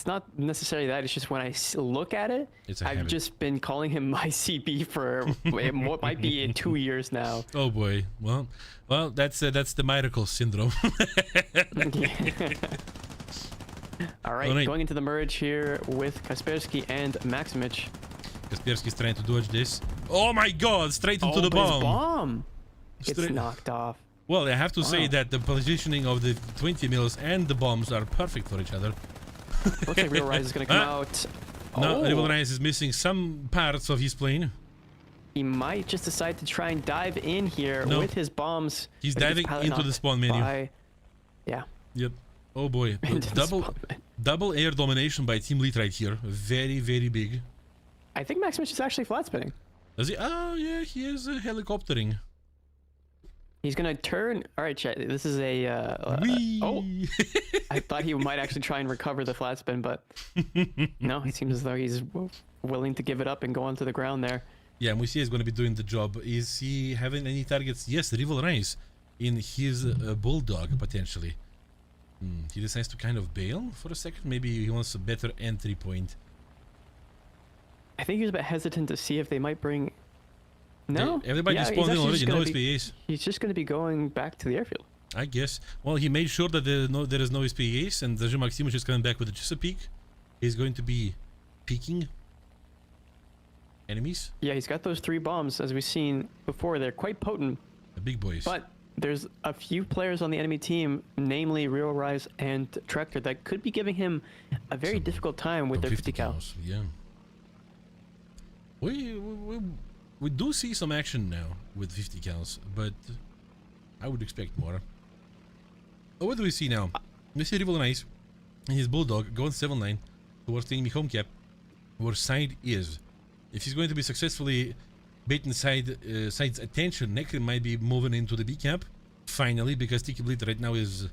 not necessarily that. It's just when I look at it, I've just been calling him my CB for what might be 2 years now. Oh boy. Well, that's the miracle syndrome. All right, going into the merge here with Kaspersky and Maximich. Kaspersky's trying to dodge this. Oh my god, straight into the but his bomb. bomb gets Straight- knocked off. Well, I have to say Wow. that the positioning of the 20 mils and the bombs are perfect for each other. Looks like Real Rise is going to come out. No, Oh, Rival Rise is missing some parts of his plane. he might just decide to try and dive in here No. with his bombs. He's but he gets diving pilot into the knocked spawn menu. by- Yeah. Yep. Oh boy. into the double spawn menu. double air domination by Team Lead right here. Very, very big. I think Maximus is actually flat spinning. Does he? Oh yeah, he is helicoptering. He's gonna turn. All right, chat. This is a. Whee! Oh, I thought he might actually try and recover the flat spin, but no. He seems as though he's willing to give it up and go onto the ground there. Yeah, Musia is going to be doing the job. Is he having any targets? Yes, Rival Rise in his bulldog potentially. He decides to kind of bail for a second. Maybe he wants a better entry point. I think he was a bit hesitant to see if they might bring. No, Everybody yeah, spawned in actually already. just No gonna be- SPAs. He's just going to be going back to the airfield. I guess. Well, he made sure that there is no SPAs, and Dajim Maximovich is coming back with the Chesapeake. He's going to be peeking enemies. Yeah, he's got those 3 bombs, as we've seen before. They're quite potent, The big boys. but there's a few players on the enemy team, namely Real Rise and Tractor, that could be giving him a very Some- difficult time with From their 50 cal. cows, yeah. We do see some action now with 50 cals, but I would expect more. Oh, what do we see now? We see Rival Nice and his bulldog going 7-9 towards the enemy home cap, where side is. If he's going to be successfully baiting side's attention, Necrin might be moving into the B cap finally, because Tiki Bleed right now is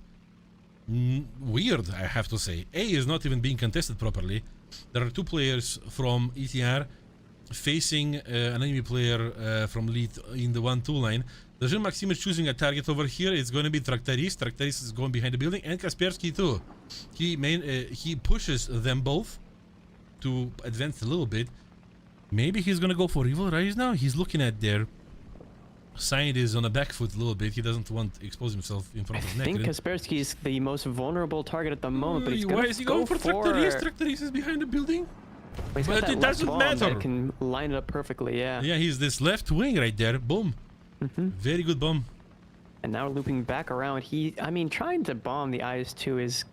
weird, I have to say. A is not even being contested properly. There are 2 players from ETR facing an enemy player from lead in the 1-2 line. Dajim Maxim is choosing a target over here. It's going to be Traktaris. Traktaris is going behind the building, and Kaspersky too. He pushes them both to advance a little bit. Maybe he's going to go for Rival Rise now. He's looking at their side is on a back foot a little bit. He doesn't want to expose himself in front of I think Necrin. Kaspersky is the most vulnerable target at the moment, but he's Why going is to he go going for Traktaris? Traktaris is behind the building. He's got But that it left doesn't bomb matter. that can line it up perfectly, yeah. Yeah, he's this left wing right there. Boom. Very good bomb. And now looping back around, I mean, trying to bomb the IS-2 is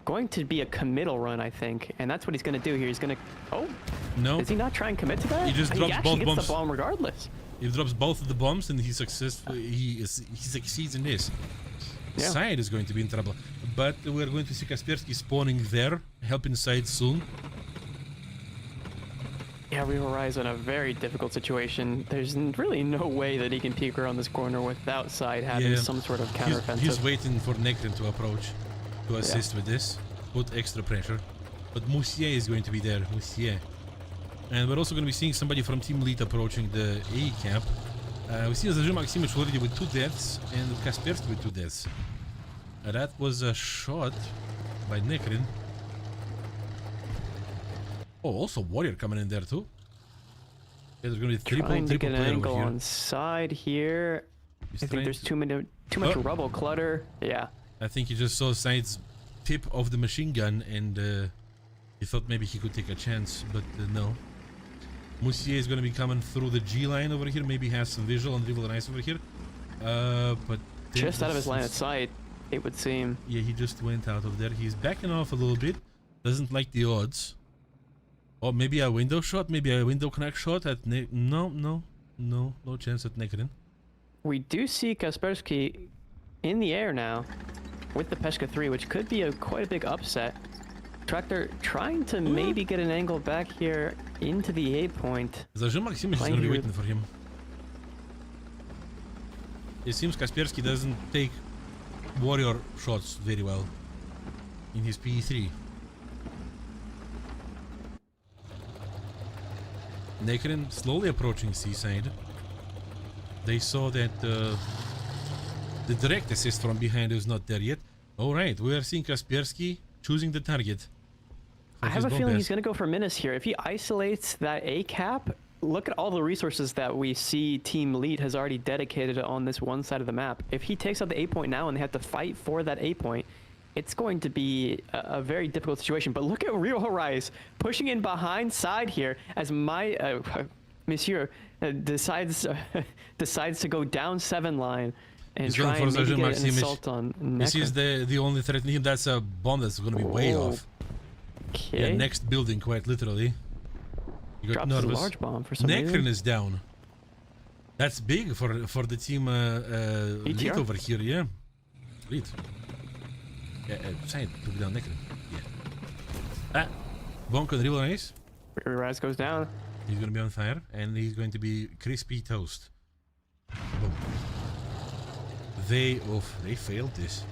going to be a committal run, I think. And that's what he's going to do here. He's going to... Oh, No, does he not try and commit to that? He just He drops actually both gets bombs. the bomb regardless. he drops both of the bombs and he succeeds in this. Yeah. Side is going to be in trouble, but we're going to see Kaspersky spawning there, helping side soon. Yeah, we Rise in a very difficult situation. There's really no way that he can peek around this corner without side having Yeah. some sort of He's counteroffensive. waiting for Necrin to approach to assist with this, put extra pressure. But Moussier is going to be there, Moussier. And we're also going to be seeing somebody from Team Lead approaching the A camp. We see Dajim Maximich already with 2 deaths and Kaspersky with 2 deaths. That was a shot by Necrin. Oh, also Warrior coming in there too. Yeah, there's going to be Trying to triple get an player angle over here. on side here. He's I think trying there's to- too much Oh. rubble clutter. Yeah. I think he just saw Side's tip of the machine gun and he thought maybe he could take a chance, but no. Moussier is going to be coming through the G line over here. Maybe he has some visual on Rival Nice over here. But Just out of his line of sight, it would seem. Yeah, he just went out of there. He's backing off a little bit. Doesn't like the odds. Or maybe a window shot, maybe a window connect shot at no chance at Necrin. We do see Kaspersky in the air now with the Peshka 3, which could be quite a big upset. Tractor trying to maybe get an angle back here into the A point. Dajim Maximich is Playing going to be here waiting for him. It seems Kaspersky doesn't take warrior shots very well in his PE3. Necrin slowly approaching C-side. They saw that the direct assist from behind is not there yet. Alright, we are seeing Kaspersky choosing the target. I have a feeling he's going to go for Minas here. If he isolates that A cap, look at all the resources that we see Team Lead has already dedicated on this one side of the map. If he takes out the A point now and they have to fight for that A point, it's going to be a very difficult situation. But look at Real Rise pushing in behind side here as my Monsieur decides to go down 7 line and He's try going and for maybe Zajem get an Maximich. assault on This Necron. is the only threat in him. That's a bomb that's going to be way Oh, off. Okay. Yeah, next building, quite literally. You got Drops a nervous. large bomb for some Necron reason. is down. That's big for the team lead ETR? over here, yeah. Lead. Yeah, Saint took down Necron. Yeah. Ah, Bonk on Real Nice. Real Rise goes down. He's going to be on fire, and he's going to be crispy toast. Boom. They failed this.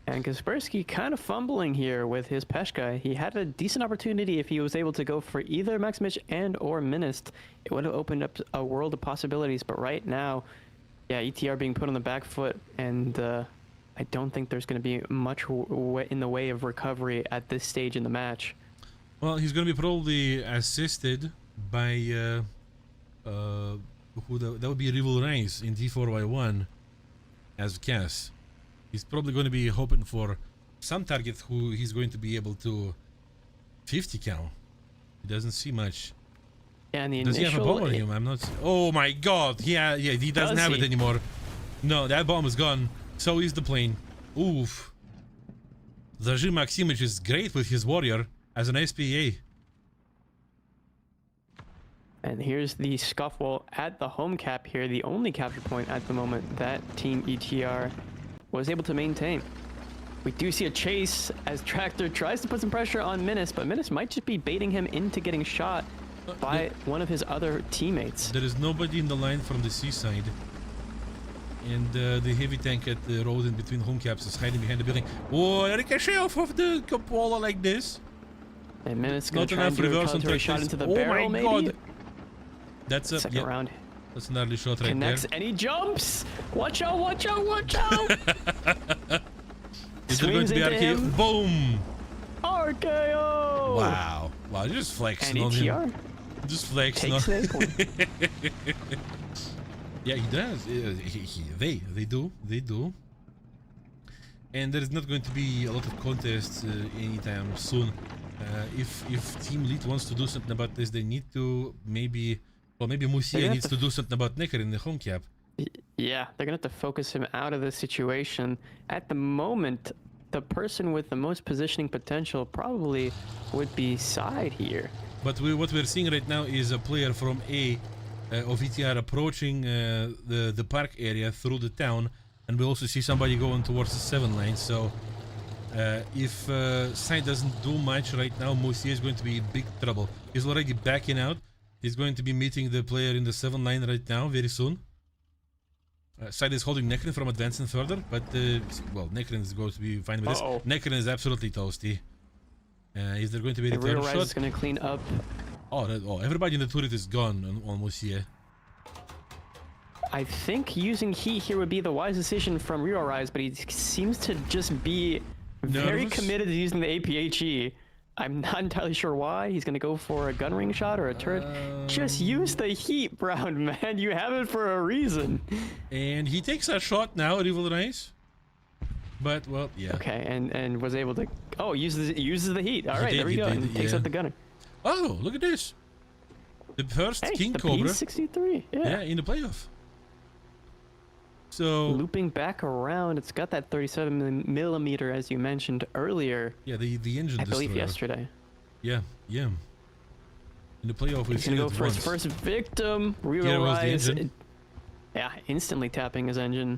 And Kaspersky kind of fumbling here with his Peshka. He had a decent opportunity if he was able to go for either Maximich and or Minist. It would have opened up a world of possibilities, but right now, yeah, ETR being put on the back foot, and I don't think there's going to be much in the way of recovery at this stage in the match. Well, he's going to be probably assisted by that would be Rival Reigns in D4Y1 as Cass. He's probably going to be hoping for some target who he's going to be able to 50 cal. He doesn't see much. Yeah, and the Does he have a initial bomb on him? I'm not. Oh my god! Yeah, he doesn't Does have it he? anymore. No, that bomb is gone. So is the plane. Oof. Zajem Maximich is great with his warrior as an SPA. And here's the scuffle at the home cap here, the only capture point at the moment that Team ETR was able to maintain. We do see a chase as Tractor tries to put some pressure on Minis, but Minis might just be baiting him into getting shot by one of his other teammates. There is nobody in the line from the seaside. And the heavy tank at the road in between home caps is hiding behind the building. Oh, ricochet off of the cupola like this. And Minis gonna Not try and enough do a reverse on military shot tactics. into the Oh barrel, my maybe? god. That's a Second round. That's an early shot right Connects there. and he jumps! Watch out, watch out, watch out! Is there going Swings to be into RKO? him. Boom! RKO! Wow. Wow, just flexing And on him. ETR Just flexing on takes him. this one. Yeah, he does. They do. And there is not going to be a lot of contests anytime soon. If Team Lead wants to do something about this, they need to maybe Musia needs to do something about Necker in the home cap. Yeah, they're gonna have to focus him out of this situation. At the moment, the person with the most positioning potential probably would be Side here. But what we're seeing right now is a player from A of ETR approaching the park area through the town, and we also see somebody going towards the 7 line. So if Side doesn't do much right now, Musia is going to be in big trouble. He's already backing out. He's going to be meeting the player in the 7 line right now, very soon. Side is holding Necron from advancing further, but well, Necron is going to be fine with this. Necron is absolutely toasty. Is there going to be a And Real return Rise shot? is gonna clean up. Oh, everybody in the turret is gone on Musia. I think using heat here would be the wise decision from Real Rise, but he seems to just be very Nervous? committed to using the APHE. I'm not entirely sure why. He's gonna go for a gun ring shot or a turret. Just use the heat, Brown man. You have it for a reason. And he takes a shot now, Rival Rise. But well, yeah. Okay, and was able to uses the heat. All right, did, there we he go. did, And takes yeah. out the gunner. Oh, look at this. The first Hey, King the Cobra. P63. Yeah, in the playoff. So Looping back around, it's got that 37mm as you mentioned earlier. yeah, the engine I believe destroyer. yesterday. Yeah. In the playoff, we've He's seen gonna it go for his once. first victim. Here Real was the Rise. engine. Yeah, instantly tapping his engine.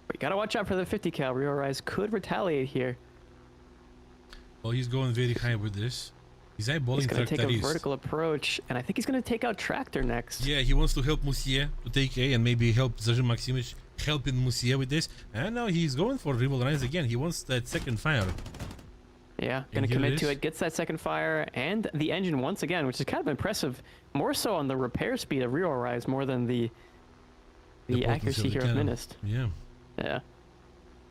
But you gotta watch out for the 50 cal. Real Rise could retaliate here. Well, he's going very high with this. He's eyeballing He's gonna take a Tractaris. vertical approach, and I think he's gonna take out Tractor next. Yeah, he wants to help Musia to take A and maybe help Zajem Maximich helping Musia with this. And now he's going for Rival Rise again. He wants that second fire. Yeah, And gonna here commit it to is. it. Gets that second fire and the engine once again, which is kind of impressive. More so on the repair speed of Real Rise more than the potency accuracy of the here of cannon. Minist. Yeah. Yeah.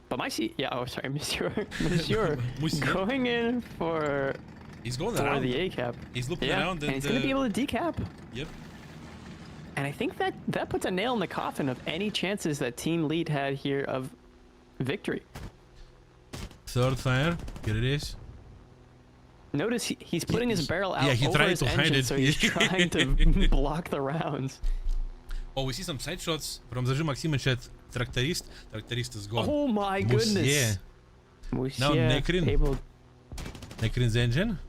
But oh sorry, Monsieur Musia. going in for He's going the around. A cap. He's looking Yeah, around and he's gonna be able to decap. Yep. And I think that puts a nail in the coffin of any chances that Team Lead had here of victory. Third fire. Here it is. Notice he's putting his barrel out he over tried his to hide engine, it. so he's trying to block the rounds. Oh, we see some side shots from Zaji Maximich at Tractorist. Tractorist is gone. Oh my goodness. Now Nekrin. Nekrin's engine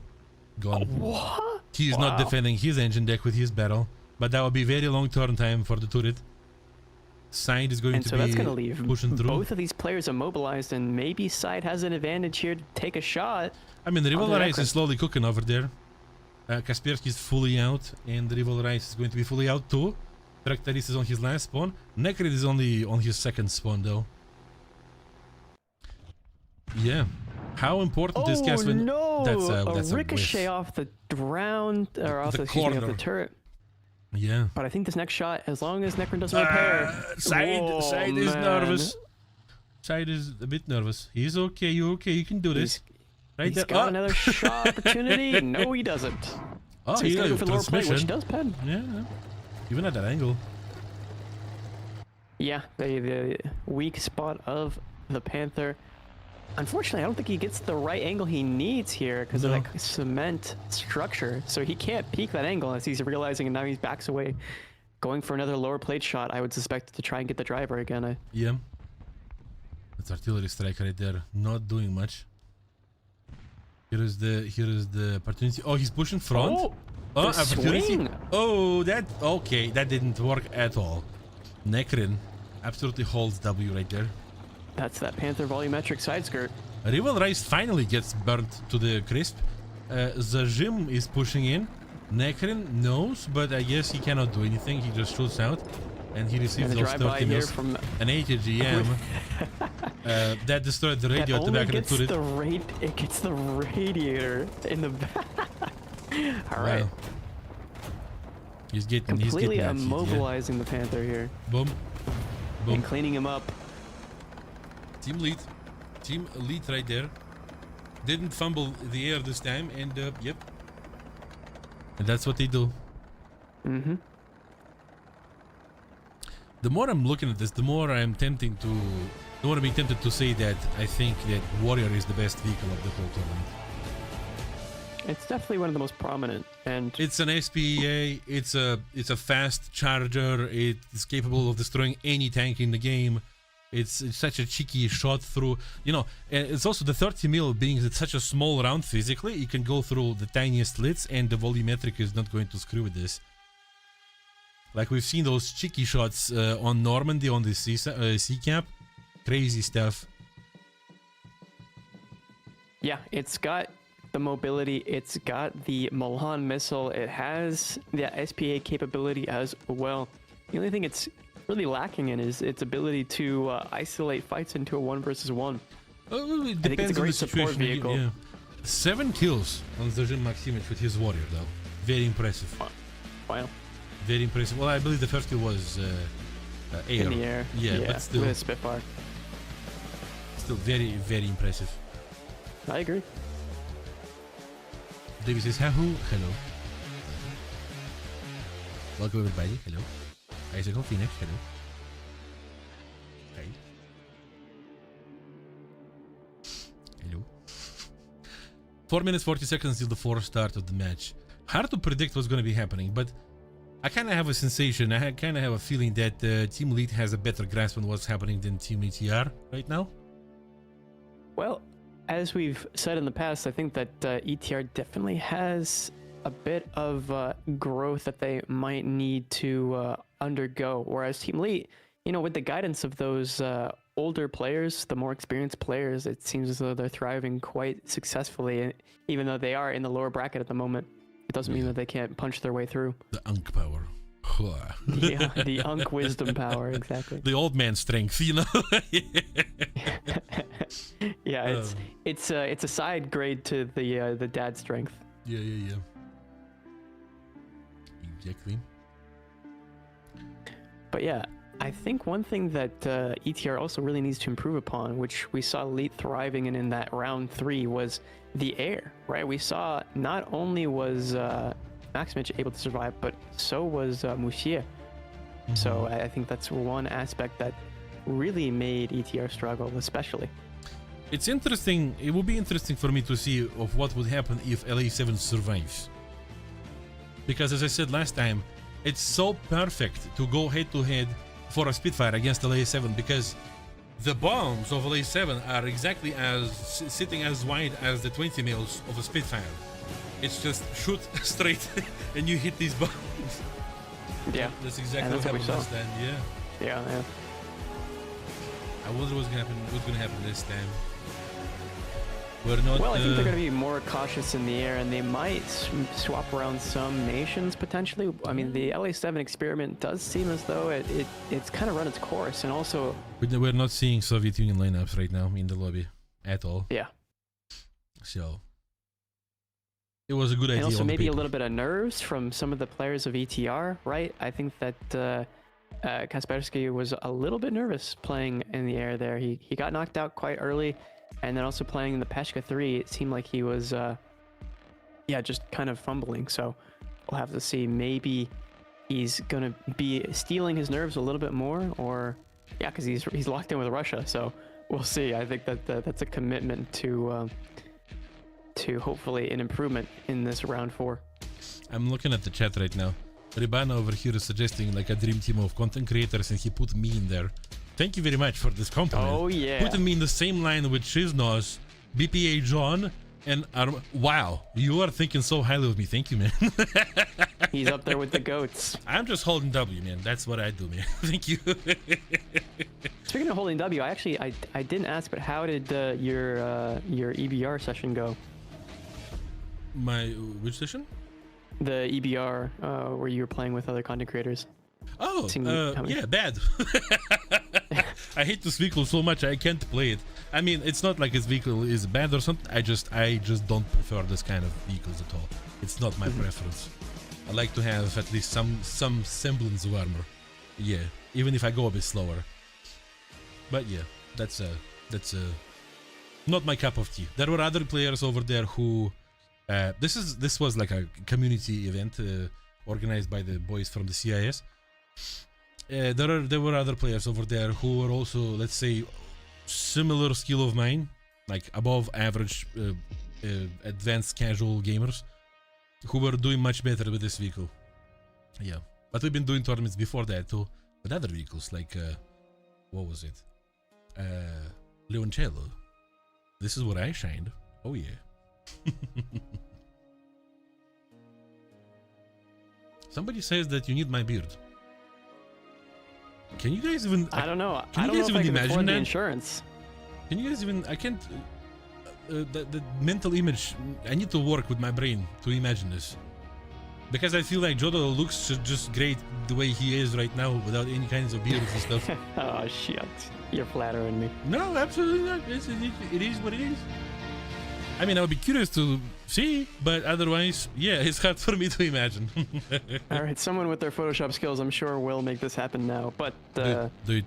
gone. What? He is not defending his engine deck with his barrel, but that will be very long turn time for the turret. Side is going to be that's going to leave pushing through. Both of these players immobilized, and maybe Side has an advantage here to take a shot. I mean, the Rival Rice is slowly cooking over there. Kaspersky is fully out, and the Rival Rice is going to be fully out too. Tractorist is on his last spawn. Nekrid is only on his second spawn though. Yeah. How important is Casvin? No! That's a ricochet off the ground, or off the turret. Yeah. But I think this next shot, as long as Necron doesn't repair... Side is nervous. Side is a bit nervous. He's okay, you're okay, you can do this. Right there. Got another shot opportunity. No, he doesn't. Oh, so he's going to go for the lower plate, which does pen. Yeah. Even at that angle. Yeah, the weak spot of the Panther. Unfortunately, I don't think he gets the right angle he needs here because of that cement structure. So he can't peek that angle as he's realizing, and now he backs away. Going for another lower plate shot, I would suspect, to try and get the driver again. Yeah. That's artillery strike right there. Not doing much. Here is the opportunity. Oh, he's pushing front. Oh, opportunity. Swing. Oh, that didn't work at all. Nekrin absolutely holds W right there. That's that Panther volumetric side skirt. Rival Rice finally gets burnt to the crisp. Zajim is pushing in. Nekrin knows, but I guess he cannot do anything. He just shoots out, and he receives those 30 mils. From an 80 GM. That destroyed the radio at the back of the turret. It gets the radiator in the back. All right. He's completely immobilizing the Panther here. Boom. Boom. And cleaning him up. Team lead right there. Didn't fumble the air this time, and yep. And that's what they do. Mm-hmm. The more I'm looking at this, the more I'm being tempted to say that I think that Warrior is the best vehicle of the whole tournament. It's definitely one of the most prominent, and it's an SPA. It's a fast charger. It's capable of destroying any tank in the game. It's such a cheeky shot through, and it's also the 30 mil being such a small round physically, you can go through the tiniest slits and the volumetric is not going to screw with this. Like we've seen those cheeky shots on Normandy on the C cap. Crazy stuff. Yeah, it's got the mobility, it's got the Milan missile, it has the SPA capability as well. The only thing it's really lacking in is its ability to isolate fights into a 1 versus 1. It I think it's a great support vehicle. Yeah. 7 kills on Zajem Maximich with his Warrior though. Very impressive. Wow. Very impressive. Well, I believe the first kill was air. In the air. Yeah, but still. With a Spitfire. Still very, very impressive. I agree. David says, hello. Welcome everybody. Hello. Icicle Phoenix. Hello. Hi. Hello. 4 minutes 40 seconds till the 4th start of the match. Hard to predict what's going to be happening, but I kind of have a sensation, I kind of have a feeling that Team Lead has a better grasp on what's happening than Team ETR right now. Well, as we've said in the past, I think that ETR definitely has a bit of growth that they might need to undergo, whereas Team Lead, with the guidance of those older players, the more experienced players, it seems as though they're thriving quite successfully, even though they are in the lower bracket at the moment. It doesn't mean that they can't punch their way through. The Unk power. Yeah, the Unk wisdom power, exactly. The old man strength, Yeah, it's a side grade to the dad strength. Yeah. Exactly. But yeah, I think one thing that ETR also really needs to improve upon, which we saw Elite thriving in that round 3, was the air, right? We saw not only was Maximich able to survive, but so was Mushia. So I think that's one aspect that really made ETR struggle, especially. It's interesting. It would be interesting for me to see of what would happen if LA7 survives. Because as I said last time, it's so perfect to go head-to-head for a Spitfire against LA7 because the bombs of LA7 are exactly as sitting as wide as the 20 mils of a Spitfire. It's just shoot straight and you hit these bombs. Yeah, that's exactly what happened last time. Yeah. I wonder what's gonna happen this time. We're not. Well, I think they're going to be more cautious in the air, and they might swap around some nations potentially. I mean, the LA7 experiment does seem as though it's kind of run its course, and also we're not seeing Soviet Union lineups right now in the lobby at all. Yeah. So it was a good idea. And also maybe a little bit of nerves from some of the players of ETR, right? I think that Kaspersky was a little bit nervous playing in the air there. He got knocked out quite early. And then also playing in the Peshka 3, it seemed like he was, just kind of fumbling. So we'll have to see. Maybe he's going to be stealing his nerves a little bit more, or because he's locked in with Russia. So we'll see. I think that that's a commitment to hopefully an improvement in this round 4. I'm looking at the chat right now. Ribana over here is suggesting like a dream team of content creators, and he put me in there. Thank you very much for this compliment. Oh, yeah. Putting me in the same line with Shiznos, BPA John, and wow, you are thinking so highly of me. Thank you, man. He's up there with the GOATs. I'm just holding W, man. That's what I do, man. Thank you. Speaking of holding W, I didn't ask, but how did your EBR session go? Which session? The EBR, where you were playing with other content creators. Oh, yeah, bad. I hate this vehicle so much I can't play it. I mean, it's not like this vehicle is bad or something. I just don't prefer this kind of vehicles at all. It's not my preference. I like to have at least some semblance of armor. Yeah, even if I go a bit slower. But yeah, that's not my cup of tea. There were other players over there who this was like a community event organized by the boys from the CIS. There were other players over there who were also, let's say, similar skill of mine, like above average advanced casual gamers, who were doing much better with this vehicle. Yeah, but we've been doing tournaments before that too with other vehicles, like what was it? Leoncello. This is where I shined. Oh yeah. Somebody says that you need my beard. Can you guys even? I don't know. Can you guys even imagine that? The insurance. Can you guys even? I can't. The mental image. I need to work with my brain to imagine this, because I feel like Jodo looks just great the way he is right now, without any kinds of beards and stuff. Oh shit! You're flattering me. No, absolutely not. It is what it is. I mean, I would be curious to see, but otherwise, yeah, it's hard for me to imagine. All right, someone with their Photoshop skills, I'm sure, will make this happen now. But do it.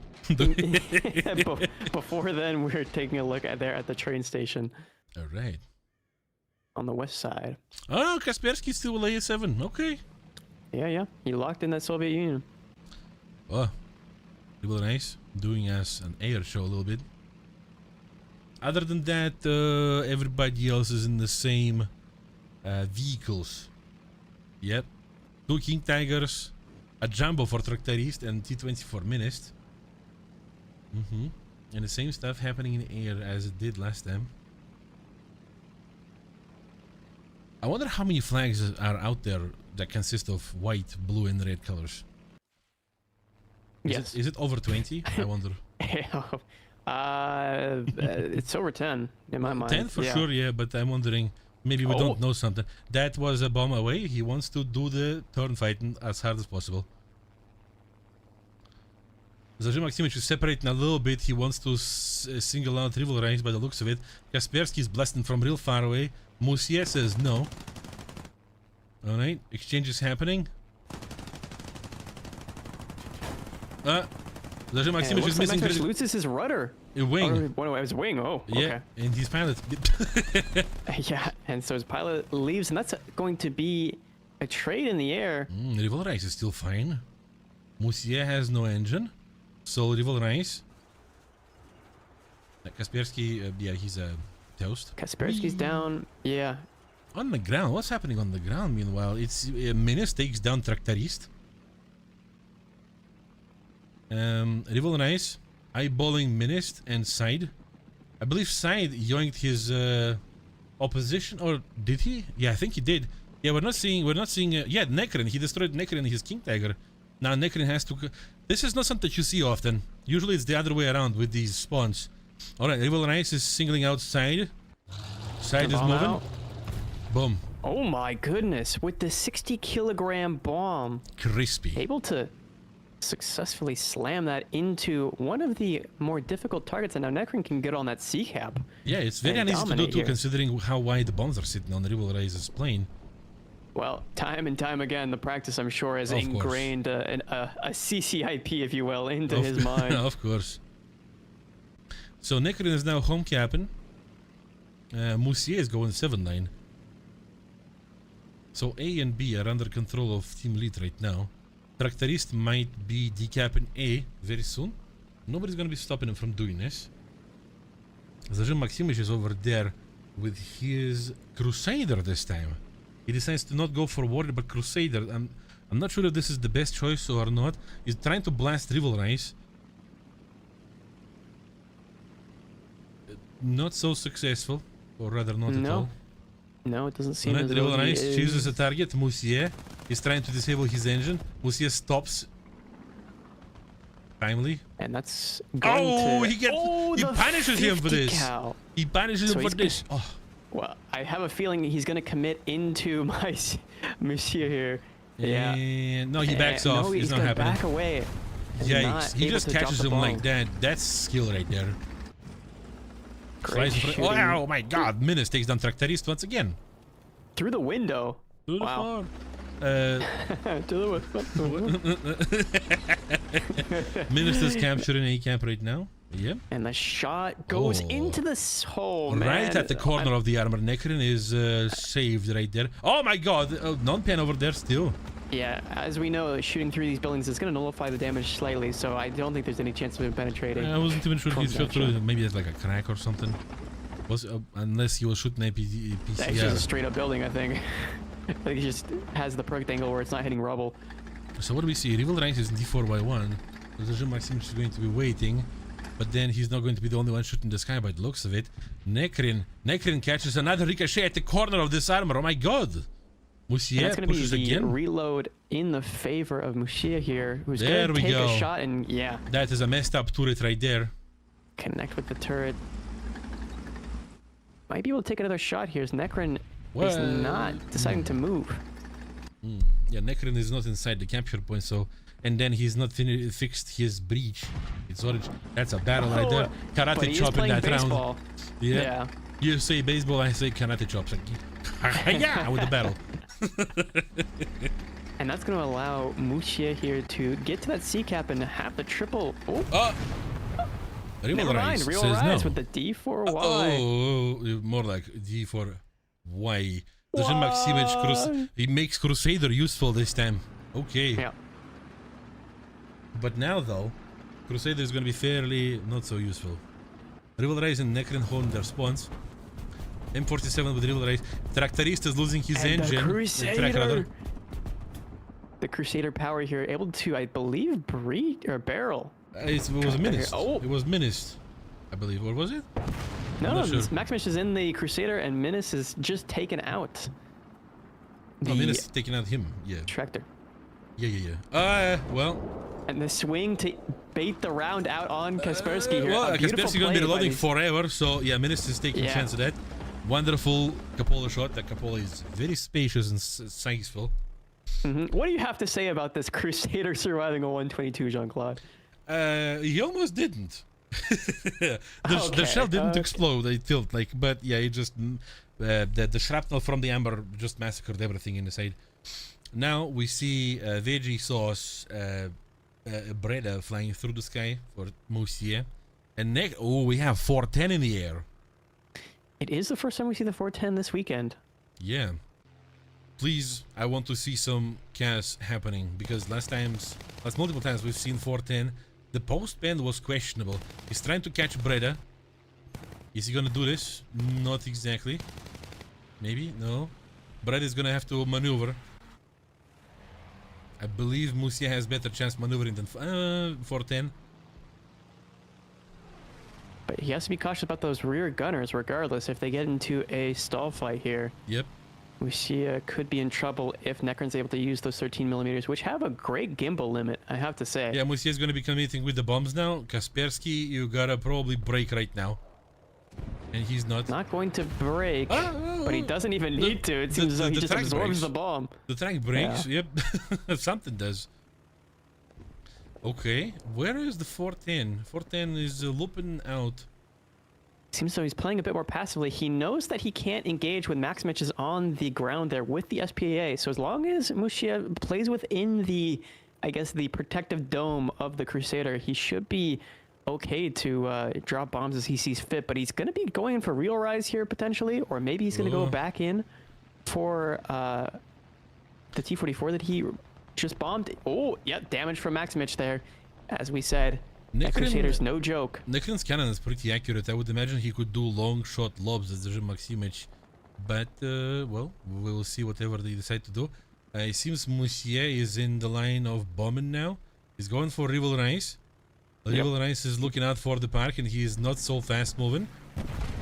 Before then, we're taking a look at the train station. All right. On the west side. Oh, Kaspersky's still LA7. Okay. Yeah. He locked in that Soviet Union. Oh, really nice. Doing us an air show a little bit. Other than that, everybody else is in the same vehicles. Yep. 2 King Tigers, a Jumbo for Tractorist, and T20 for Minist. And the same stuff happening in the air as it did last time. I wonder how many flags are out there that consist of white, blue, and red colors. Yes. Is it over 20? I wonder. It's over 10 in my mind. 10 for sure, yeah, but I'm wondering, maybe we don't know something. That was a bomb away. He wants to do the turn fighting as hard as possible. Zaji Maximich is separating a little bit. He wants to single out rival range by the looks of it. Kaspersky is blasting from real far away. Moussier says no. Alright, exchange is happening. Zaji Maximich is missing. Loses his rudder. A wing. Oh, it was a wing. Oh, yeah, okay. And his pilot. Yeah, and so his pilot leaves, and that's going to be a trade in the air. Rival Rice is still fine. Musier has no engine. So Rival Rice. Kaspersky, yeah, he's a toast. Kaspersky's down. Yeah. On the ground. What's happening on the ground meanwhile? It's Menace takes down Tractorist. Rival Rice eyeballing Menace and Side. I believe Side yoinked his opposition, or did he? Yeah, I think he did. Yeah, we're not seeing yeah, Necrin. He destroyed Necrin and his King Tiger. Now Necrin has to... This is not something that you see often. Usually it's the other way around with these spawns. Alright, Rival Rice is singling out Side. Side is moving. Out. Boom. Oh my goodness, with the 60-kilogram bomb. Crispy. Able to successfully slam that into one of the more difficult targets, and now Necrin can get on that C cap. Yeah, it's very uneasy to do too, considering how wide the bombs are sitting on the Rival Rice's plane. Well, time and time again, the practice, I'm sure, has ingrained a CCIP, if you will, into his mind. Of course. So Necrin is now home capping. Musier is going 7-9. So A and B are under control of Team Lead right now. Tractorist might be decapping A very soon. Nobody's gonna be stopping him from doing this. Zajim Maximich is over there with his Crusader this time. He decides to not go for Warrior but Crusader. I'm not sure if this is the best choice or not. He's trying to blast Rival Rice. Not so successful, or rather not at all. No, it doesn't seem as though Rival Rice is. chooses a target. Musier is trying to disable his engine. Musier stops. Timely. And that's going to... he punishes him for this. Cal. He punishes him for this. Oh. Well, I have a feeling he's going to commit into my Monsieur here. Yeah. No, he backs off. No, it's not happening. Back away. Yikes. He just catches him like that. That's skill right there. Oh my god. Menace takes down Tractorist once again. Through the window. Through the wow. To the Menace is capturing A camp right now. Yep. And the shot goes into the hole, man. Right at the corner of the armor. Necrin is saved right there. Oh my god. Non-pen over there still. Yeah, as we know, shooting through these buildings is going to nullify the damage slightly, so I don't think there's any chance of him penetrating. I wasn't even sure if he shot through. Maybe it's like a crack or something. Unless he was shooting a PCR. It's just a straight up building, I think. I think he just has the perfect angle where it's not hitting rubble. So what do we see? Rival Rice is in D4x1. Zajim Maximich is going to be waiting. But then he's not going to be the only one shooting the sky by the looks of it. Necrin catches another ricochet at the corner of this armor. Oh my god. Musier pushes be again. Reload in the favor of Musier here, who's going to take a shot, and yeah. That is a messed up turret right there. Connect with the turret. Might be able to take another shot here as Necrin is not deciding to move. Yeah, Necrin is not inside the capture point, so... And then he's not fixed his breach. It's orange. That's a battle right there. Karate chop in that round. Yeah. You say baseball, I say karate chops. Yeah, with the battle. And that's going to allow Musier here to get to that C cap and have the triple. Never mind. Real Rise with the D4Y. Oh, more like D4Y. Maximich he makes Crusader useful this time. Okay. Yeah. But now, though, Crusader is going to be fairly not so useful. Rival Rise and Necrin hold their spawns. M47 with Rival Rise. Tractorist is losing his engine. The Crusader power here, able to, I believe, barrel. It was menaced. It was menaced, I believe. Or was it? No, sure. Maximich is in the Crusader and Menace is just taken out. Menace is taking out him. Yeah. Tractor. Yeah. Well. And the swing to bait the round out on Kaspersky here. Well, Kaspersky going to be reloading forever, so yeah, Menace is taking a chance of that. Wonderful Capola shot. That Capola is very spacious and sizeful. What do you have to say about this Crusader surviving a 122, Jean-Claude? He almost didn't. The shell didn't explode, I felt like, but yeah, it just the shrapnel from the amber just massacred everything in the side. Now we see veggie sauce Breda flying through the sky for Musier. And we have 410 in the air. It is the first time we see the 410 this weekend. Yeah. please, I want to see some chaos happening, because last multiple times we've seen 410. The post band was questionable. He's trying to catch Breda. Is he gonna do this? Not exactly. Maybe? No. Breda is gonna have to maneuver. I believe Musia has better chance maneuvering than 410. But he has to be cautious about those rear gunners regardless. If they get into a stall fight here, Yep. Musia could be in trouble if Necron's able to use those 13mm, which have a great gimbal limit, I have to say. Yeah, Musia is gonna be committing with the bombs now. Kaspersky, you gotta probably break right now. And he's not. Not going to break, but he doesn't even need to. It seems as though he just absorbs the bomb. The track breaks, yep. Something does. Okay, where is the 410? 410 is looping out. Seems as though he's playing a bit more passively. He knows that he can't engage with Maximich is on the ground there with the SPA. So as long as Musia plays within the, I guess, the protective dome of the Crusader, he should be okay to drop bombs as he sees fit. But he's going to be going in for real rise here potentially, or maybe he's going to go back in for the T-44 that he just bombed. Oh, yeah, damage from Maximich there. As we said, that Crusader's no joke. Necron's cannon is pretty accurate. I would imagine he could do long shot lobs as the Maximich. But, well, we'll see whatever they decide to do. It seems Musia is in the line of bombing now. He's going for Rival Rice. Rival Rice is looking out for the park, and he is not so fast moving.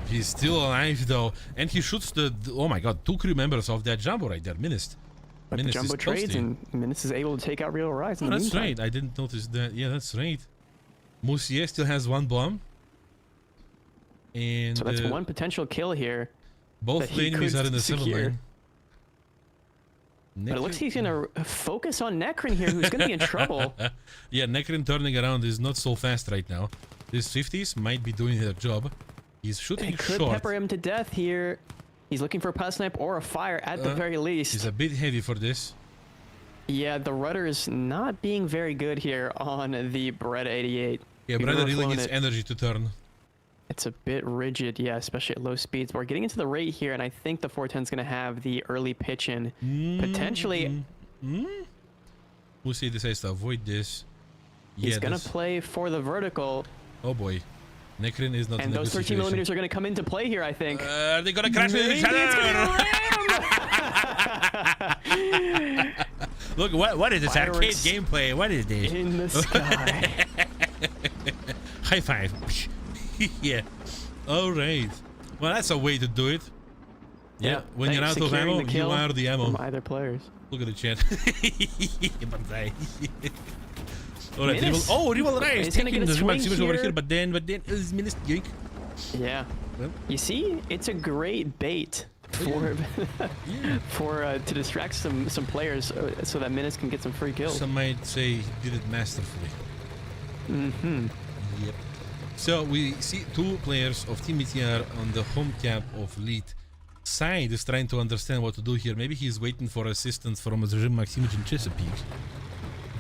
He's still alive though, and he shoots the oh my god, 2 crew members of that Jumbo right there. Minist. But the Jumbo trades, and Minist is able to take out Real Rise in the that's meantime. right. I didn't notice that. Yeah, that's right. Musia still has 1 bomb. And so that's 1 potential kill here. Both the enemies are in the center line. But it looks like he's going to focus on Necron here, who's going to be in trouble. Yeah, Necron turning around is not so fast right now. These 50s might be doing their job. He's shooting They could short. pepper him to death here. He's looking for a pus snipe or a fire at the very least. He's a bit heavy for this. Yeah, the rudder is not being very good here on the Beretta 88. Yeah, We've Beretta never really flown needs it. energy to turn. It's a bit rigid, yeah, especially at low speeds. But we're getting into the rate here, and I think the 410 is going to have the early pitch in. Potentially. Musia decides to avoid this. He's going to play for the vertical. Oh boy. Necron is not and in a good those 13 situation. millimeters are going to come into play here, I think. They're going to crash with each other. Look, what is this arcade gameplay? What is this? In the sky. High five. Yeah. All right. Well, that's a way to do it. Yeah. When you're out of ammo, you are the ammo. From either players. Look at the chat. All right. Rival Rise is taking the Maximich over here, but then is Minist yoink. Yeah. Well. You see, it's a great bait for to distract some players so that Minist can get some free kills. Some might say he did it masterfully. Yep. So we see 2 players of Team ETR on the home cap of Elite. Side is trying to understand what to do here. Maybe he's waiting for assistance from Zrzym Maximich in Chesapeake.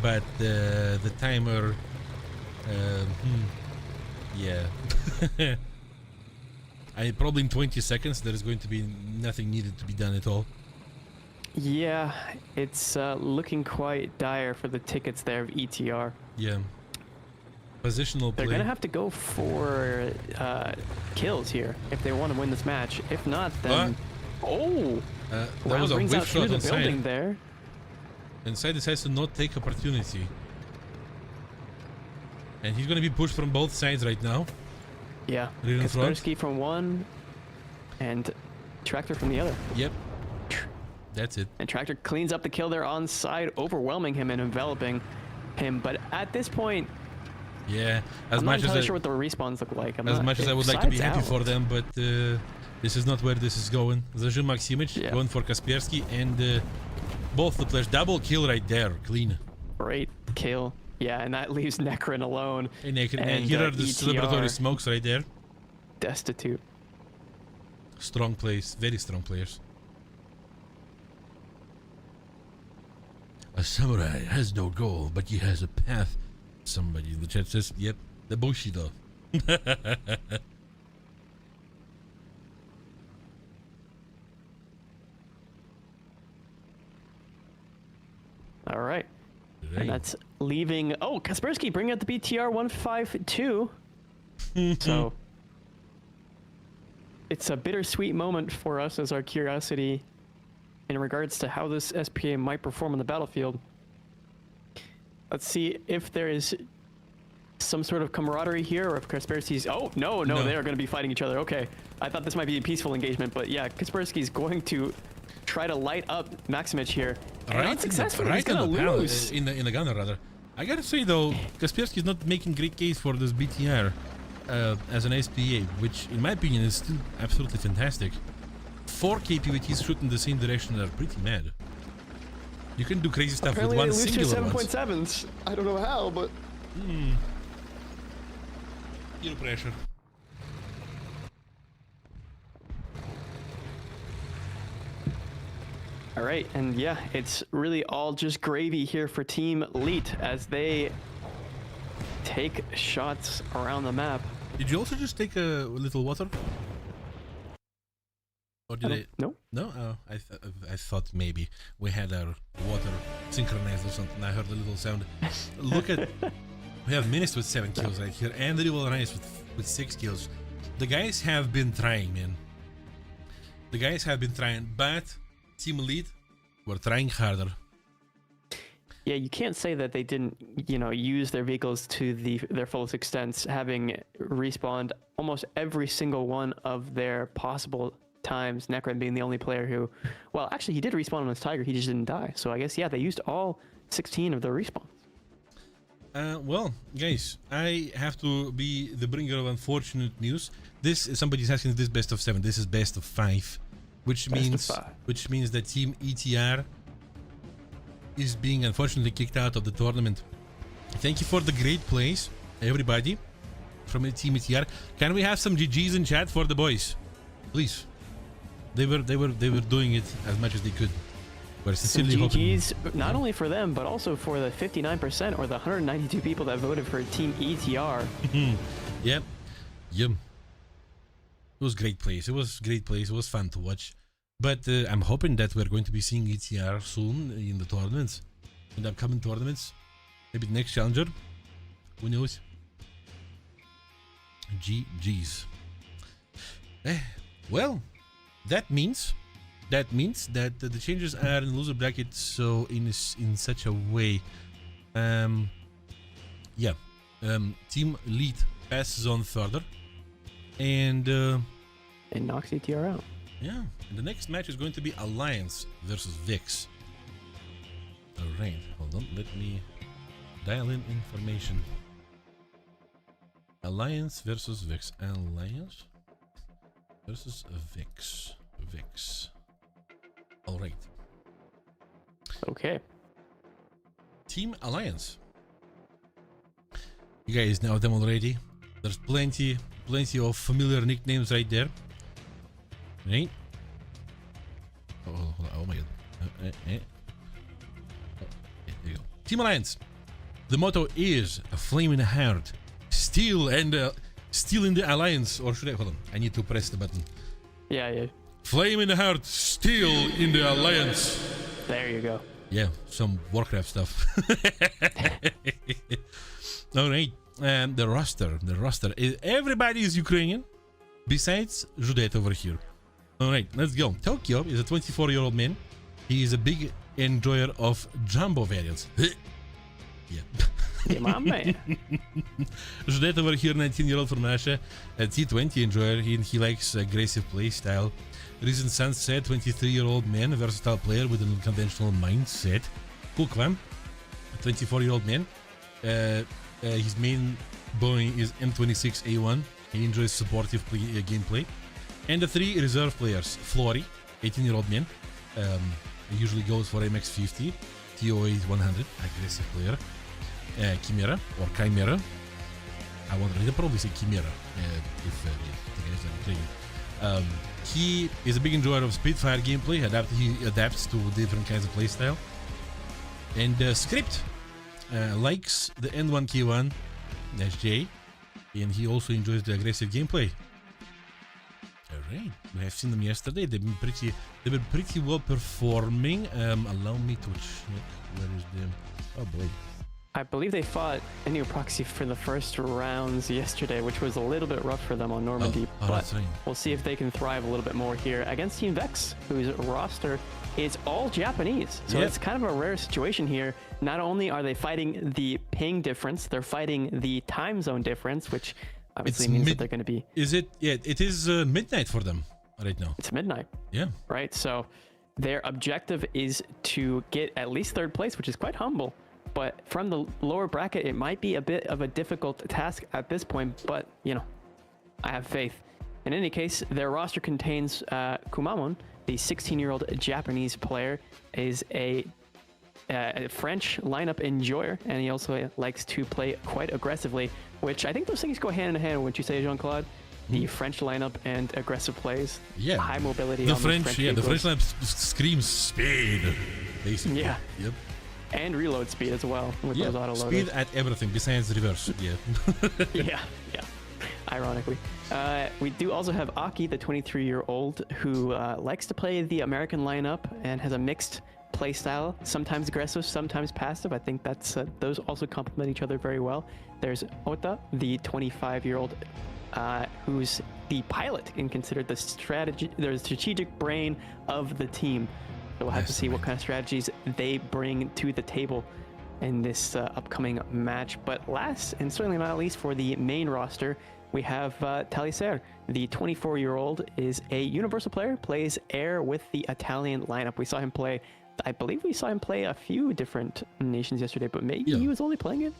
But the timer... yeah. Probably in 20 seconds there is going to be nothing needed to be done at all. Yeah, it's looking quite dire for the tickets there of ETR. Yeah. Positional play. They're going to have to go for kills here if they want to win this match. If not, then... that was a whiff shot the inside. building there. Inside decides to not take opportunity. And he's going to be pushed from both sides right now. Yeah, Kaspersky from one and Tractor from the other. Yep. That's it. And Tractor cleans up the kill there on side, overwhelming him and enveloping him. But at this point... Yeah, I'm not entirely sure what the respawns look like. As much as I would like to be happy for them, but this is not where this is going. Zrzym Maximich going for Kaspersky, and both the players double kill right there, clean. Great kill. Yeah, and that leaves Necron alone. And here are the celebratory smokes right there. Destitute. Strong plays, very strong players. A samurai has no goal, but he has a path. Somebody in the chat says, yep, the Bushido. All right. Right. And that's leaving. Oh, Kaspersky bringing out the BTR 152. So it's a bittersweet moment for us as our curiosity in regards to how this SPA might perform on the battlefield. Let's see if there is some sort of camaraderie here, or if Kaspersky's... Oh, no, they are going to be fighting each other. Okay, I thought this might be a peaceful engagement, but yeah, Kaspersky's going to try to light up Maximich here. And Right, unsuccessfully, he's going to lose. In the gunner rather. I gotta say though, Kaspersky is not making great case for this BTR as an SPA, which in my opinion is still absolutely fantastic. 4 KPVTs shooting the same direction are pretty mad. You can do crazy stuff Apparently with one they lose singular to one. 7.7s. I don't know how, but... Peer pressure. All right, and yeah, it's really all just gravy here for Team Elite as they take shots around the map. Did you also just take a little water? Or did I? No. No? Oh, I thought maybe we had our water synchronized or something. I heard a little sound. Look at... We have Menace with 7 kills right here, and the Rival Rice with 6 kills. The guys have been trying, man. The guys have been trying, but Team Elite were trying harder. Yeah, you can't say that they didn't, use their vehicles to their fullest extent, having respawned almost every single one of their possible times. Necron being the only player who, well, actually he did respawn on his Tiger, he just didn't die. So I guess, yeah, they used all 16 of their respawns. Well, guys, I have to be the bringer of unfortunate news. Somebody's asking if this is best of 7. This is best of 5, which means that Team ETR is being unfortunately kicked out of the tournament. Thank you for the great plays, everybody from Team ETR. Can we have some GGs in chat for the boys, please? They were doing it as much as they could. We're sincerely hoping. GGs, not only for them, but also for the 59% or the 192 people that voted for Team ETR. Yep. It was great plays. It was fun to watch. But I'm hoping that we're going to be seeing ETR soon in the tournaments, in the upcoming tournaments. Maybe the next challenger. Who knows? GGs. Well, that means that the changes are in the loser bracket, so in such a way, Team Elite passes on further, and knocks ETR out. Yeah, and the next match is going to be Alliance versus Vix. All right, hold on, let me dial in information. Alliance versus Vix. Alliance versus Vix. All right. Okay. Team Alliance. You guys know them already. There's plenty of familiar nicknames right there. Right? Oh my god. There you go. Team Alliance. The motto is a flame in the heart. Still in the Alliance. Or should I hold on? I need to press the button. Yeah. Flame in the heart, still in the Alliance. There you go. Yeah, some Warcraft stuff. All right. The roster. Everybody is Ukrainian, besides Judet over here. All right, let's go. Tokyo is a 24-year-old man. He is a big enjoyer of jumbo variants. Yeah, my man. Judet over here, 19-year-old from Russia, a T20 enjoyer. He likes aggressive play style. Recent Sunset, 23-year-old man, a versatile player with an unconventional mindset. Kukvam, a 24-year-old man. His main boy is M26A1. He enjoys supportive gameplay. And the 3 reserve players. Flory, 18-year-old man. He usually goes for MX50. TOA is 100, aggressive player. Chimera, or Chimera. I want to probably say Chimera, if the guys are playing. He is a big enjoyer of Spitfire gameplay. He adapts to different kinds of playstyle. And Script likes the N1K1 -J, and he also enjoys the aggressive gameplay. right. We have seen them yesterday. They've been pretty well performing. Allow me to check. Where is them? Oh boy. I believe they fought New Proxy for the first rounds yesterday, which was a little bit rough for them on Normandy. But that's right. we'll see if they can thrive a little bit more here against Team Vex, whose roster is all Japanese. So it's kind of a rare situation here. Not only are they fighting the ping difference, they're fighting the time zone difference, which obviously means that they're going to be... Is it? Yeah, it is midnight for them right now. It's midnight. Yeah. Right? So their objective is to get at least third place, which is quite humble. But from the lower bracket, it might be a bit of a difficult task at this point, but, you know, I have faith. In any case, their roster contains Kumamon, the 16-year-old Japanese player, is a French lineup enjoyer, and he also likes to play quite aggressively, which I think those things go hand in hand, wouldn't you say, Jean-Claude? The French lineup and aggressive plays, high mobility. The French lineup screams speed, basically. Yeah. Yep. And reload speed as well with those auto loaders. Speed at everything besides reverse. Yeah. Ironically, we do also have Aki, the 23-year-old, who likes to play the American lineup and has a mixed play style, sometimes aggressive, sometimes passive. I think that's those also complement each other very well. There's Ota, the 25-year-old, who's the pilot and considered the strategic brain of the team. So we'll have to see what kind of strategies they bring to the table in this upcoming match. But last, and certainly not least for the main roster, we have Taliser. The 24-year-old is a universal player, plays air with the Italian lineup. We saw him play, I believe we saw him play a few different nations yesterday, but maybe he was only playing it?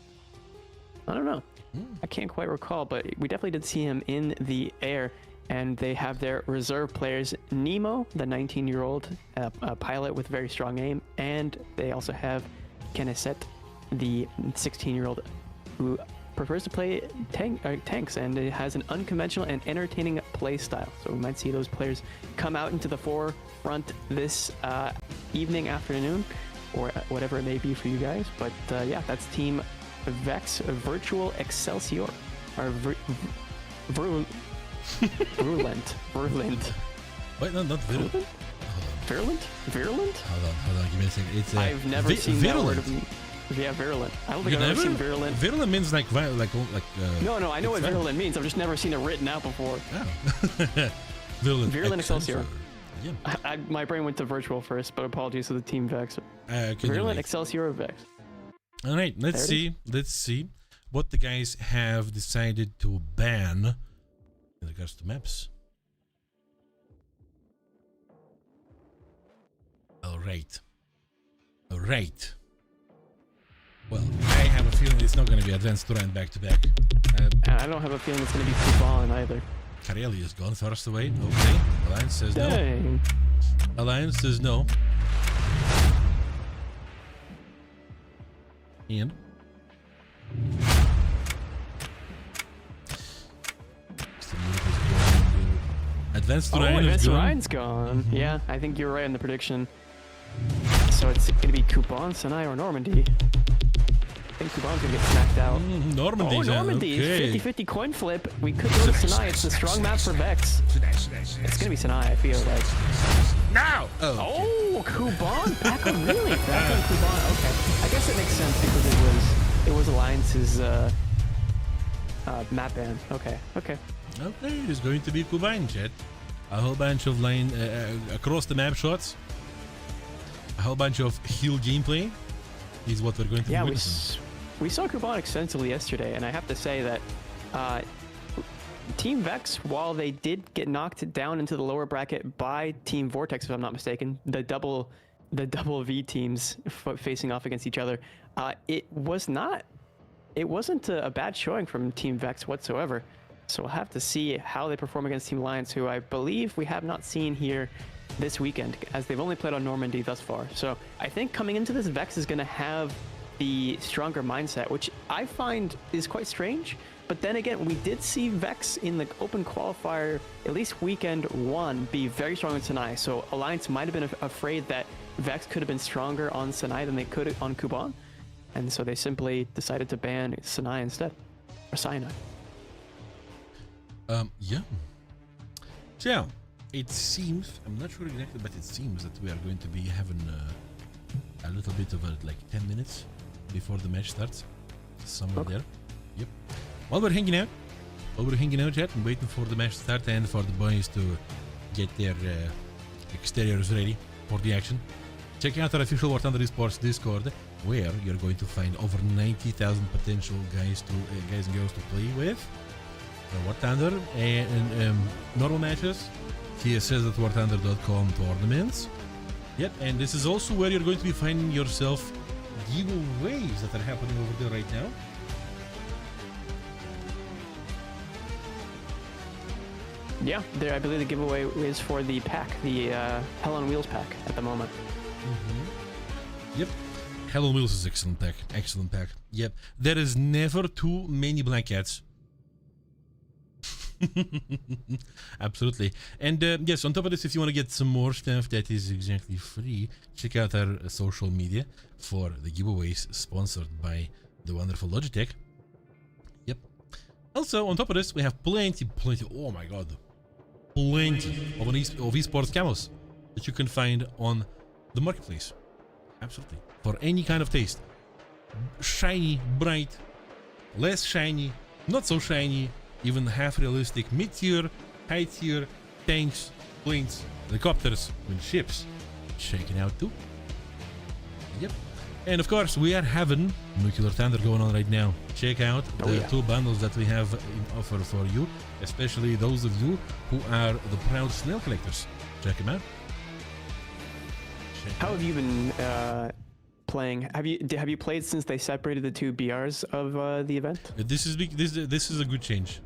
I don't know. I can't quite recall, but we definitely did see him in the air. And they have their reserve players, Nemo, the 19-year-old pilot with very strong aim, and they also have Keneset, the 16-year-old who prefers to play tanks and it has an unconventional and entertaining play style. So we might see those players come out into the forefront this evening, afternoon, or whatever it may be for you guys. But yeah, that's Team Vex Virtual Excelsior, or Virulent. Wait, no, not virulent. Virulent? Hold on, give me a second. It's I've never seen virulent. that word. Yeah, virulent. I don't think I've ever seen virulent. Virulent means like No, I know what virulent means. I've just never seen it written out before. Oh. Virulent Excelsior. Yeah. My brain went to virtual first, but apologies to the Team Vex. Virulent Excelsior Vex. All right, let's see what the guys have decided to ban in regards to maps. All right. Well, I have a feeling it's not going to be Advanced Terrain back-to-back. I don't have a feeling it's going to be Kuban either. Karelia is gone, forced away. Okay. Alliance says no. Alliance says no. And Advanced Terrain is gone. Terrain's gone. Yeah, I think you're right in the prediction. So it's going to be Kuban, Sanai, or Normandy. I think Kuban's going to get smacked out. Normandy. Oh, Normandy. Okay. 50-50 coin flip. We could go to Sanai. It's a strong map for Vex. It's going to be Sanai, I feel like. Now! Oh, Kuban. Back on Kuban. Okay. I guess it makes sense because it was Alliance's map ban. Okay. Okay, it's going to be Kuban, chat. A whole bunch of across the map shots. A whole bunch of heal gameplay is what we're going to be witnessing. We saw Kuban extensively yesterday, and I have to say that Team Vex, while they did get knocked down into the lower bracket by Team Vortex, if I'm not mistaken, the double V teams facing off against each other, it wasn't a bad showing from Team Vex whatsoever. So we'll have to see how they perform against Team Alliance, who I believe we have not seen here this weekend, as they've only played on Normandy thus far. So I think coming into this, Vex is going to have the stronger mindset, which I find is quite strange. But then again, we did see Vex in the open qualifier, at least weekend one, be very strong on Sanai. So Alliance might have been afraid that Vex could have been stronger on Sanai than they could on Kuban. And so they simply decided to ban Sanai instead. Or Sinai. Yeah. So, it seems, I'm not sure exactly, but it seems that we are going to be having a little bit of like 10 minutes before the match starts. Somewhere there. Yep. While we're hanging out, chat, and waiting for the match to start and for the boys to get their exteriors ready for the action, check out our official War Thunder Esports Discord, where you're going to find over 90,000 potential guys and girls to play with. War Thunder and normal matches, TSS@warthunder.com tournaments. Yep, and this is also where you're going to be finding yourself giveaways that are happening over there right now. Yeah, there. I believe the giveaway is for the pack, the Hell on Wheels pack at the moment. Yep. Hell on Wheels is excellent pack. Excellent pack. Yep. There is never too many black cats. Absolutely. And yes, on top of this, if you want to get some more stuff that is exactly free, check out our social media for the giveaways sponsored by the wonderful Logitech. Yep. Also, on top of this, we have plenty, oh my god, plenty of esports camos that you can find on the marketplace. Absolutely. For any kind of taste. Shiny, bright, less shiny, not so shiny, even half realistic, mid-tier, high-tier, tanks, planes, helicopters, and ships. Check it out too. Yep. And of course, we are having Nuclear Thunder going on right now. Check out the two bundles that we have in offer for you, especially those of you who are the proud snail collectors. Check them out. How have you been playing? Have you played since they separated the two BRs of the event? This is a good change.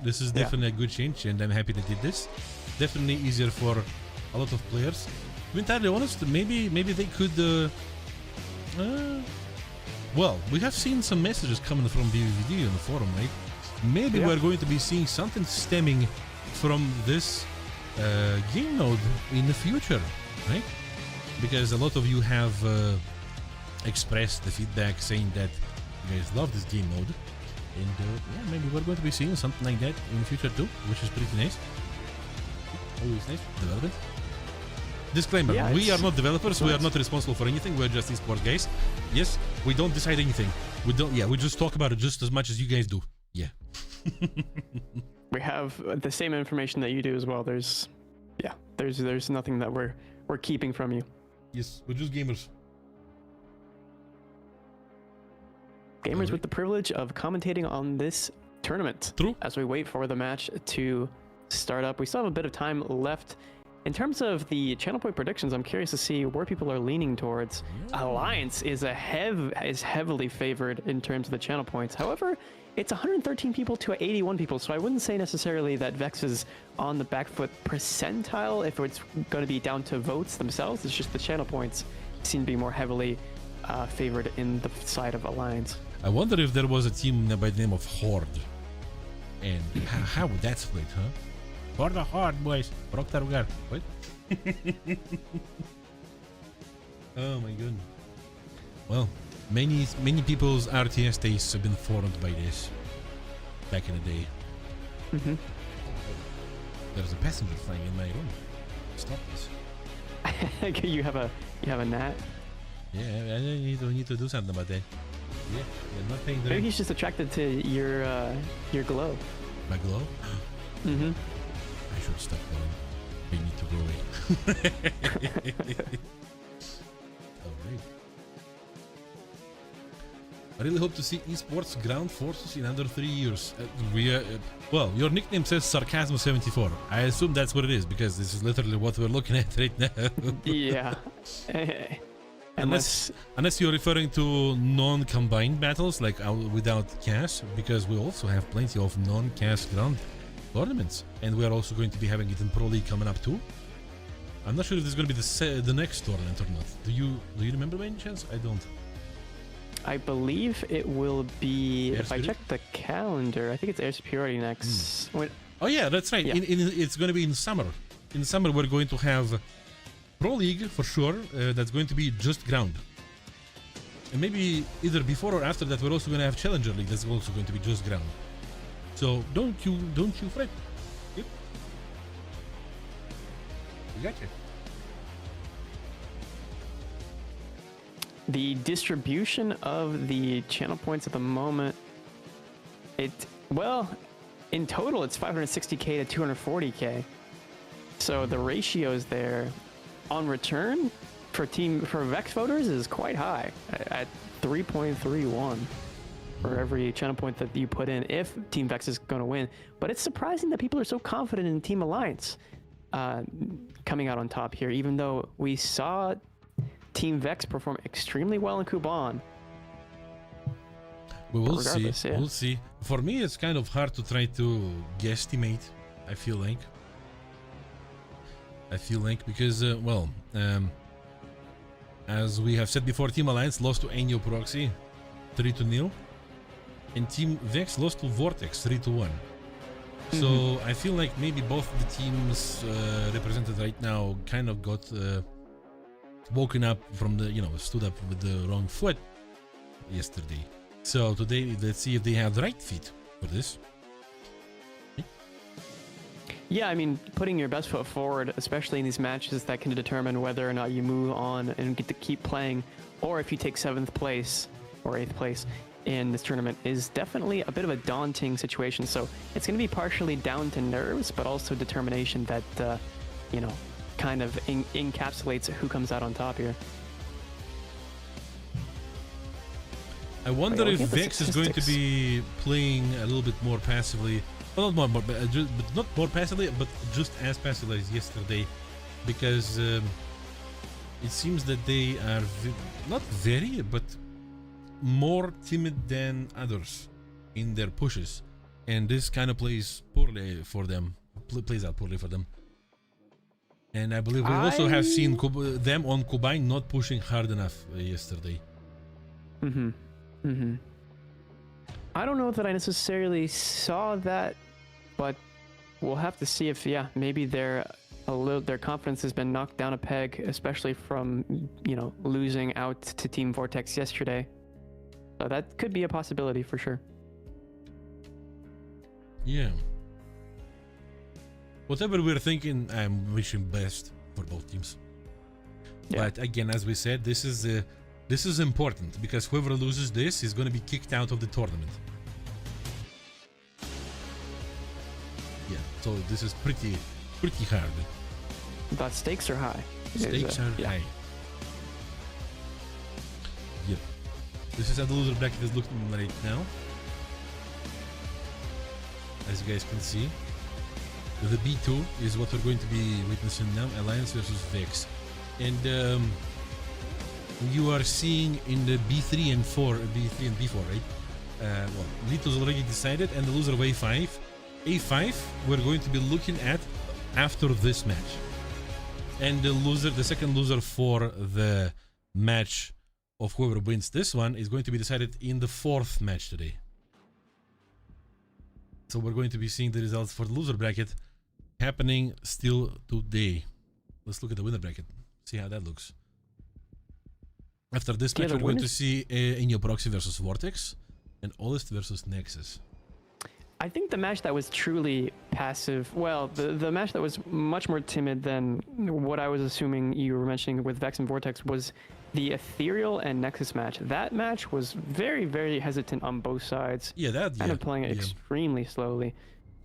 This is definitely a good change, and I'm happy they did this. Definitely easier for a lot of players. To be entirely honest, maybe they could. Well, we have seen some messages coming from BVD on the forum, right? Maybe we're going to be seeing something stemming from this game mode in the future, right? Because a lot of you have expressed the feedback saying that you guys love this game mode, and yeah, maybe we're going to be seeing something like that in the future too, which is pretty nice. Always nice. Development. Disclaimer, we are not developers, we are not responsible for anything, we're just esports guys. Yes, we don't decide anything. We just talk about it just as much as you guys do. Yeah. We have the same information that you do as well. There's nothing that we're keeping from you. Yes, we're just gamers. Gamers with the privilege of commentating on this tournament. True. As we wait for the match to start up, we still have a bit of time left. In terms of the channel point predictions, I'm curious to see where people are leaning towards. Alliance is heavily favored in terms of the channel points. However, it's 113 people to 81 people, so I wouldn't say necessarily that Vex is on the back foot percentile if it's going to be down to votes themselves. It's just the channel points seem to be more heavily favored in the side of Alliance. I wonder if there was a team by the name of Horde, and how would that split, huh? Horde, boys. What? Oh my goodness. Well, many people's RTS tastes have been formed by this back in the day. There's a passenger flying in my room. Stop this. You have a gnat? Yeah, I need to do something about that. Yeah, not paying the... Maybe he's just attracted to your glow. My glow? I should stop glowing. We need to go away. Alright. I really hope to see esports ground forces in under 3 years. Well, your nickname says Sarcasm74. I assume that's what it is, because this is literally what we're looking at right now. Yeah. Unless you're referring to non-combined battles, like without CAS, because we also have plenty of non-CAS ground tournaments, and we are also going to be having it in Pro League coming up too. I'm not sure if this is going to be the next tournament or not. Do you remember by any chance? I don't. I believe it will be. Air if Spirit? I check the calendar, I think it's Air Superiority next. Wait, Oh yeah, that's right. Yeah. It's going to be in summer. In summer, we're going to have Pro League for sure. That's going to be just ground. And maybe either before or after that, we're also going to have Challenger League. That's also going to be just ground. So don't you fret. Yep. Gotcha. The distribution of the channel points at the moment, well, in total it's 560k to 240k. So the ratios there on return for Vex voters is quite high at 3.31 for every channel point that you put in if Team Vex is going to win. But it's surprising that people are so confident in Team Alliance coming out on top here, even though we saw Team Vex perform extremely well in Kuban. We will see. Yeah. We'll see. For me, it's kind of hard to try to guesstimate. I feel like because as we have said before, Team Alliance lost to Enyo Proxy 3-0, and Team Vex lost to Vortex 3-1. So I feel like maybe both the teams represented right now kind of got woken up from the, stood up with the wrong foot yesterday. So today, let's see if they have the right feet for this. Yeah, I mean, putting your best foot forward, especially in these matches that can determine whether or not you move on and get to keep playing, or if you take 7th place or 8th place in this tournament, is definitely a bit of a daunting situation. So it's going to be partially down to nerves, but also determination that, kind of encapsulates who comes out on top here. I wonder if Vex is going to be playing a little bit more passively. Well, not more passively, but just as passively as yesterday, because it seems that they are not very, but more timid than others in their pushes, and this kind of plays poorly for them. Plays out poorly for them. And I believe we also have seen them on Kubain not pushing hard enough yesterday. I don't know that I necessarily saw that, but we'll have to see if, maybe their confidence has been knocked down a peg, especially from, losing out to Team Vortex yesterday. So that could be a possibility for sure. Yeah. Whatever we're thinking, I'm wishing best for both teams. Yeah. But again, as we said, this is important, because whoever loses this is going to be kicked out of the tournament. Yeah, so this is pretty hard. But stakes are high. Stakes are high. Yep. This is how the loser bracket is looking right now. As you guys can see, the B2 is what we're going to be witnessing now. Alliance versus Vex. And you are seeing in the B3 and B4, right? Well, Lito's already decided, and the loser of A5. A5 we're going to be looking at after this match. And the second loser for the match of whoever wins this one is going to be decided in the 4th match today. So we're going to be seeing the results for the loser bracket happening still today. Let's look at the winner bracket, see how that looks. After this match, we're going to see Enyo Proxy versus Vortex and Olist versus Nexus. I think the match that was truly passive, well, the match that was much more timid than what I was assuming you were mentioning with Vex and Vortex was the Ethereal and Nexus match. That match was very, very hesitant on both sides. Yeah, kind of playing it extremely slowly.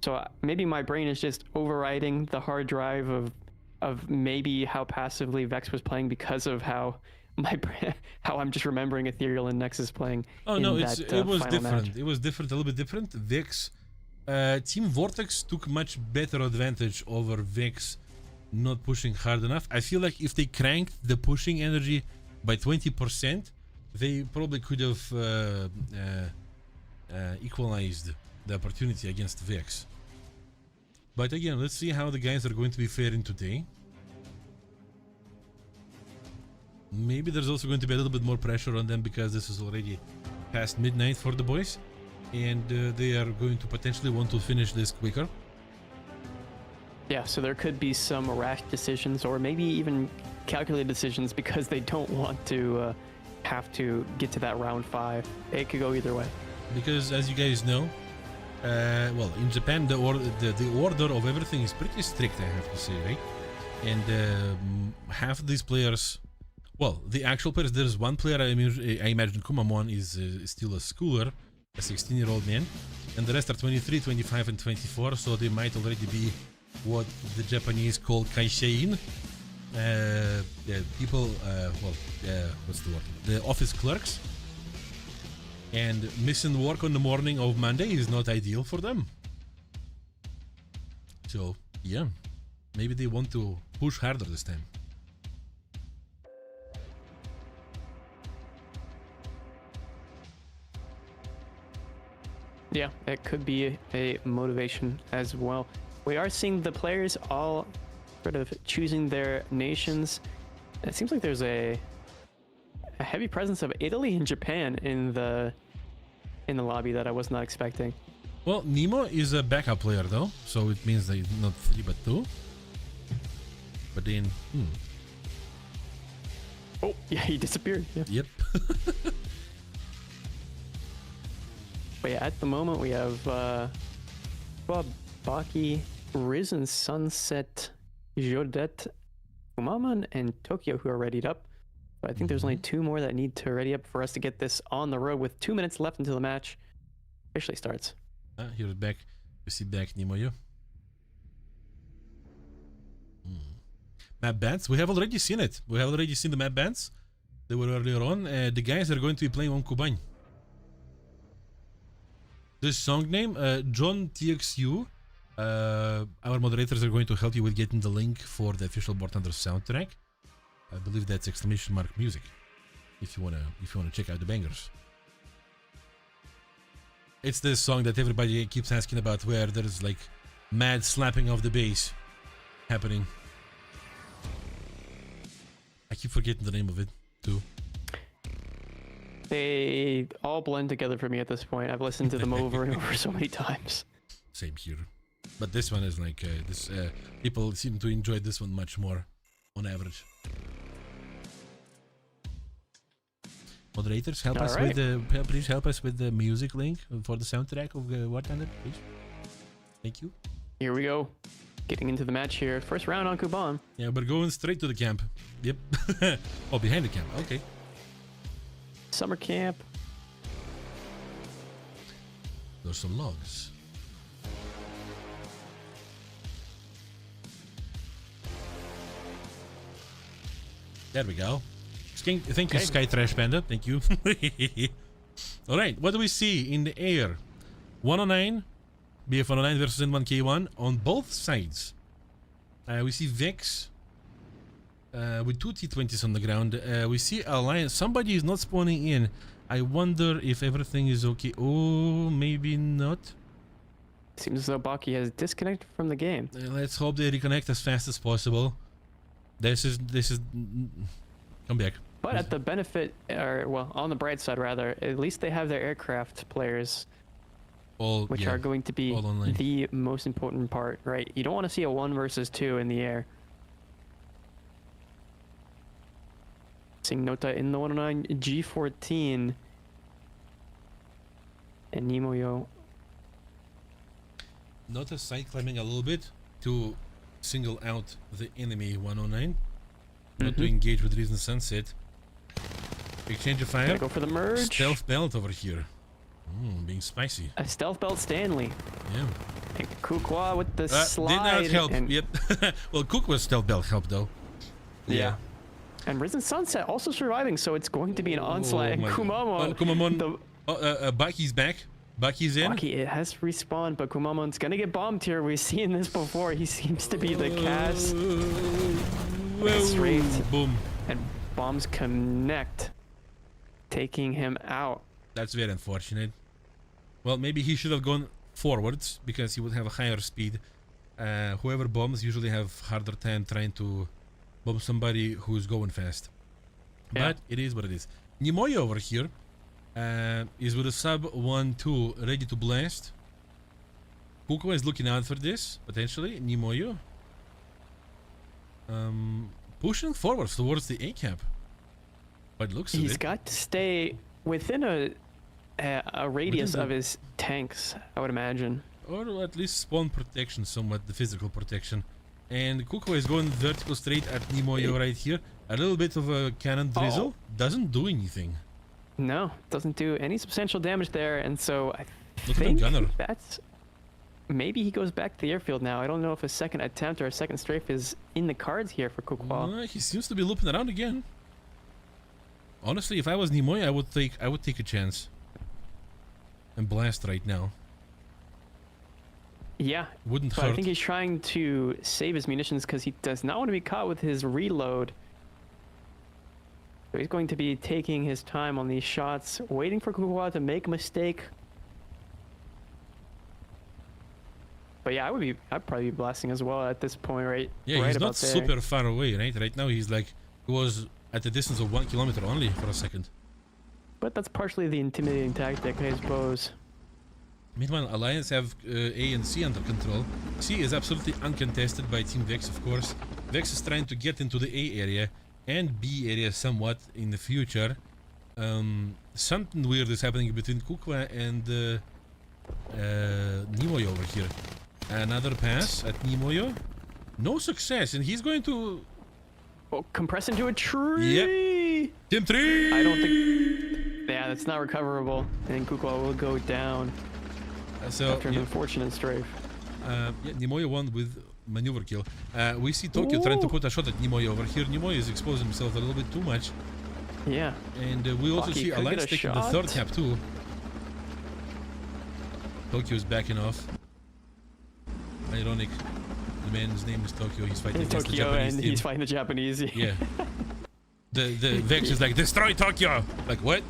So maybe my brain is just overriding the hard drive of maybe how passively Vex was playing because of how I'm just remembering Ethereal and Nexus playing. Oh no, it was different. Match. It was different, a little bit different. Vex, Team Vortex took much better advantage over Vex not pushing hard enough. I feel like if they cranked the pushing energy by 20%, they probably could have equalized the opportunity against Vex. But again, let's see how the guys are going to be faring today. Maybe there's also going to be a little bit more pressure on them because this is already past midnight for the boys, and they are going to potentially want to finish this quicker. Yeah, so there could be some rash decisions or maybe even calculated decisions because they don't want to have to get to that round 5. It could go either way. Because as you guys know, well, in Japan the order of everything is pretty strict, I have to say, right? and half of these players, well, the actual players, there's one player I imagine Kumamon is still a schooler, a 16-year-old man, and the rest are 23, 25, and 24, so they might already be what the Japanese call kaishein. People, what's the word? The office clerks. And missing work on the morning of Monday is not ideal for them. So, yeah, maybe they want to push harder this time. Yeah, it could be a motivation as well. We are seeing the players all sort of choosing their nations. It seems like there's a heavy presence of Italy and Japan in the lobby that I was not expecting. Well, Nemo is a backup player though, so it means that not 3 but 2. But then, Oh, yeah, he disappeared. Yeah. Yep. But yeah, at the moment we have Baki, Risen, Sunset, Jodet, Kumaman, and Tokyo who are readied up. So I think there's only 2 more that need to ready up for us to get this on the road with 2 minutes left until the match officially starts. Here's back. You see back Nemo, you. Map bans. We have already seen it. We have already seen the map bans. They were earlier on. The guys are going to be playing on Kuban. This song name, John TXU. Our moderators are going to help you with getting the link for the official War Thunder soundtrack. I believe that's !music. If you wanna check out the bangers. It's this song that everybody keeps asking about, where there's like mad slapping of the bass happening. I keep forgetting the name of it too. They all blend together for me at this point. I've listened to them over and over so many times. Same here. But this one is like, people seem to enjoy this one much more on average. Moderators, help us with the, please help us with the music link for the soundtrack of War Thunder, please. Thank you. Here we go. Getting into the match here. First round on Kuban. Yeah, we're going straight to the camp. Yep. Oh, behind the camp. Okay. Summer camp. There's some logs. There we go. Thank you, Sky Trash Panda. Thank you. All right, what do we see in the air? 109, BF 109 versus N1K1 on both sides. We see Vex with 2 T20s on the ground. We see Alliance. Somebody is not spawning in. I wonder if everything is okay. Oh, maybe not. Seems as though Baki has disconnected from the game. Let's hope they reconnect as fast as possible. This is. Come back. But at the benefit, or well, on the bright side rather, at least they have their aircraft players, which are going to be the most important part, right? You don't want to see a 1 versus 2 in the air. Seeing Nota in the 109 G14 and Nimoyo. Nota side climbing a little bit to single out the enemy 109, not to engage with Risen Sunset. Exchange of fire. Gotta go for the merge. Stealth belt over here. Being spicy. A stealth belt Stanley. Yeah. And Kukwa with the slide. Did not help. Yep. Well, Kukwa's stealth belt helped though. Yeah. And Risen Sunset also surviving, so it's going to be an onslaught. And Kumamon. Kumamon. Baki's back. Baki's in. Baki, it has respawned, but Kumamon's gonna get bombed here. We've seen this before. He seems to be the cast. Straight. Boom. And bombs connect, taking him out. That's very unfortunate. Well, maybe he should have gone forwards because he would have a higher speed. Whoever bombs usually have harder time trying to bomb somebody who's going fast. Yeah. But it is what it is. Nimoyo over here is with a sub 1-2 ready to blast. Kuko is looking out for this, potentially. Nimoyo pushing forwards towards the A cap. But looks of He's got to stay within a radius of his tanks, I would imagine. Or at least spawn protection somewhat, the physical protection. And Kuko is going vertical straight at Nimoyo right here. A little bit of a cannon drizzle. Doesn't do anything. No, doesn't do any substantial damage there, and so I Look at the think gunner. that's... Maybe he goes back to the airfield now. I don't know if a second attempt or a second strafe is in the cards here for Kukwa. He seems to be looping around again. Honestly, if I was Nimoy, I would take a chance and blast right now. Yeah, Wouldn't but hurt. I think he's trying to save his munitions because he does not want to be caught with his reload. So he's going to be taking his time on these shots, waiting for Kukwa to make a mistake. But yeah, I'd probably be blasting as well at this point, right? Yeah, right he's about not there. super far away, right? Right now he's like, he was at a distance of 1 kilometer only for a second. But that's partially the intimidating tactic, I suppose. Meanwhile, Alliance have A and C under control. C is absolutely uncontested by Team Vex, of course. Vex is trying to get into the A area and B area somewhat in the future. Something weird is happening between Kukwa and Nimoyo over here. Another pass at Nimoyo. No success, and he's going to... Oh, compress into a tree! Yep. Team 3! I don't think... Yeah, that's not recoverable. And Kukwa will go down after an unfortunate strafe. Yeah, Nimoyo won with maneuver kill. We see Tokyo trying to put a shot at Nimoyo over here. Nimoyo is exposing himself a little bit too much. Yeah. And we also see Alliance taking the third cap too. Tokyo is backing off. Ironic. The man's name is Tokyo. He's fighting against the Japanese and team. he's fighting the Japanese. Yeah. The Vex is like, destroy Tokyo! Like, what?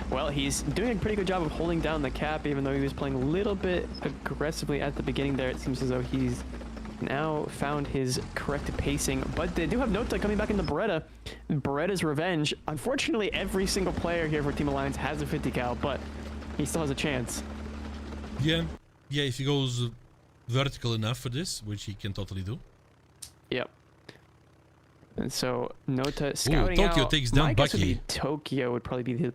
Well, he's doing a pretty good job of holding down the cap, even though he was playing a little bit aggressively at the beginning there. It seems as though he's now found his correct pacing. But they do have Nota coming back into Beretta. Beretta's revenge. Unfortunately, every single player here for Team Alliance has a 50 cal, but he still has a chance. Yeah. Yeah, if he goes vertical enough for this, which he can totally do. Yep. And so Nota scouting Tokyo out. takes down My guess would Bucky. be Tokyo would probably be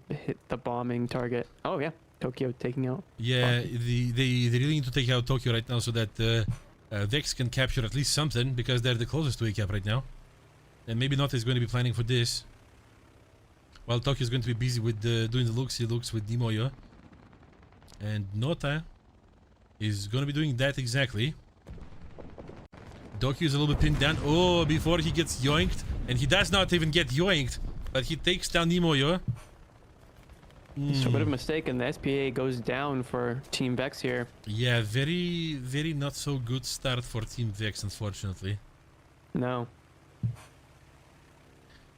the bombing target. Oh yeah, Tokyo taking out. Yeah, Bucky. they really need to take out Tokyo right now so that Vex can capture at least something, because they're the closest to a cap right now. And maybe Nota is going to be planning for this, while Tokyo is going to be busy with doing the looks with Nimoyo. And Nota is going to be doing that exactly. Tokyo is a little bit pinned down. Oh, before he gets yoinked. And he does not even get yoinked, but he takes down Nimoyo. So a bit of a mistake, and the SPA goes down for Team Vex here. Yeah, very, very not so good start for Team Vex, unfortunately. No.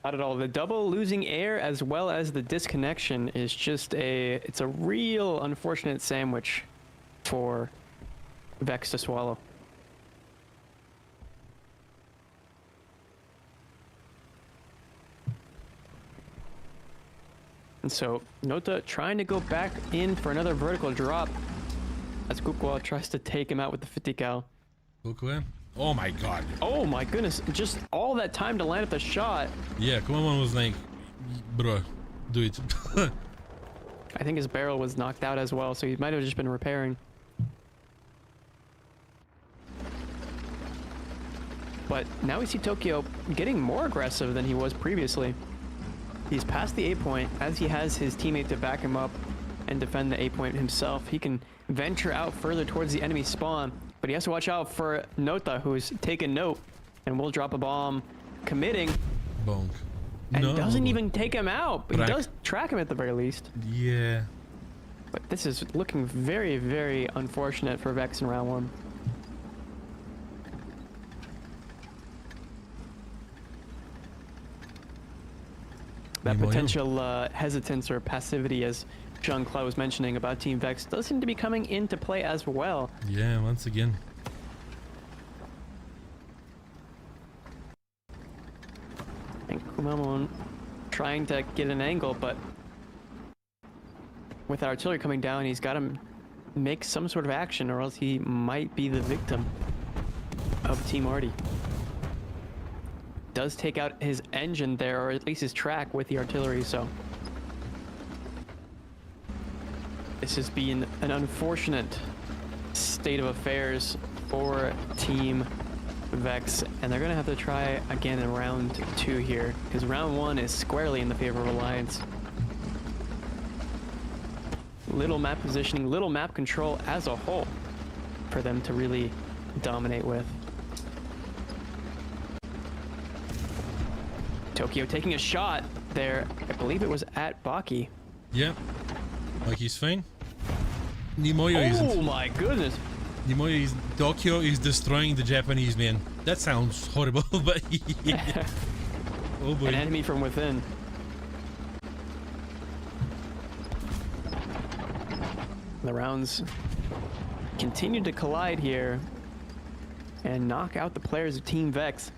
Not at all. The double losing air as well as the disconnection is just it's a real unfortunate sandwich for Vex to swallow. And so Nota trying to go back in for another vertical drop as Kukwa tries to take him out with the 50 cal. Kukwa? Oh my god. Oh my goodness, just all that time to land up the shot. Yeah, Kumamon was like, bro, do it. I think his barrel was knocked out as well, so he might have just been repairing. But now we see Tokyo getting more aggressive than he was previously. He's past the A point. As he has his teammate to back him up and defend the A point himself, he can venture out further towards the enemy spawn. But he has to watch out for Nota, who's taken note and will drop a bomb, committing. Bonk. And No. doesn't even take him out. But he Track. does track him at the very least. Yeah. But this is looking very, very unfortunate for Vex in round one. That Nimoyo. potential hesitance or passivity, as Jean-Claude was mentioning about Team Vex, does seem to be coming into play as well. Yeah, once again. And Kumamon trying to get an angle, but with artillery coming down, he's got to make some sort of action, or else he might be the victim of Team Artie. Does take out his engine there, or at least his track with the artillery, so this has been an unfortunate state of affairs for Team Vex, and they're gonna have to try again in round 2 here, because round 1 is squarely in the favor of Alliance. Little map positioning, little map control as a whole for them to really dominate with. Tokyo taking a shot there. I believe it was at Baki. Yeah, Baki's fine. Nimoyo isn't. Oh my goodness. Nimoyo is... Tokyo is destroying the Japanese, man. That sounds horrible, but yeah. Oh boy. An enemy from within. The rounds continue to collide here and knock out the players of Team Vex.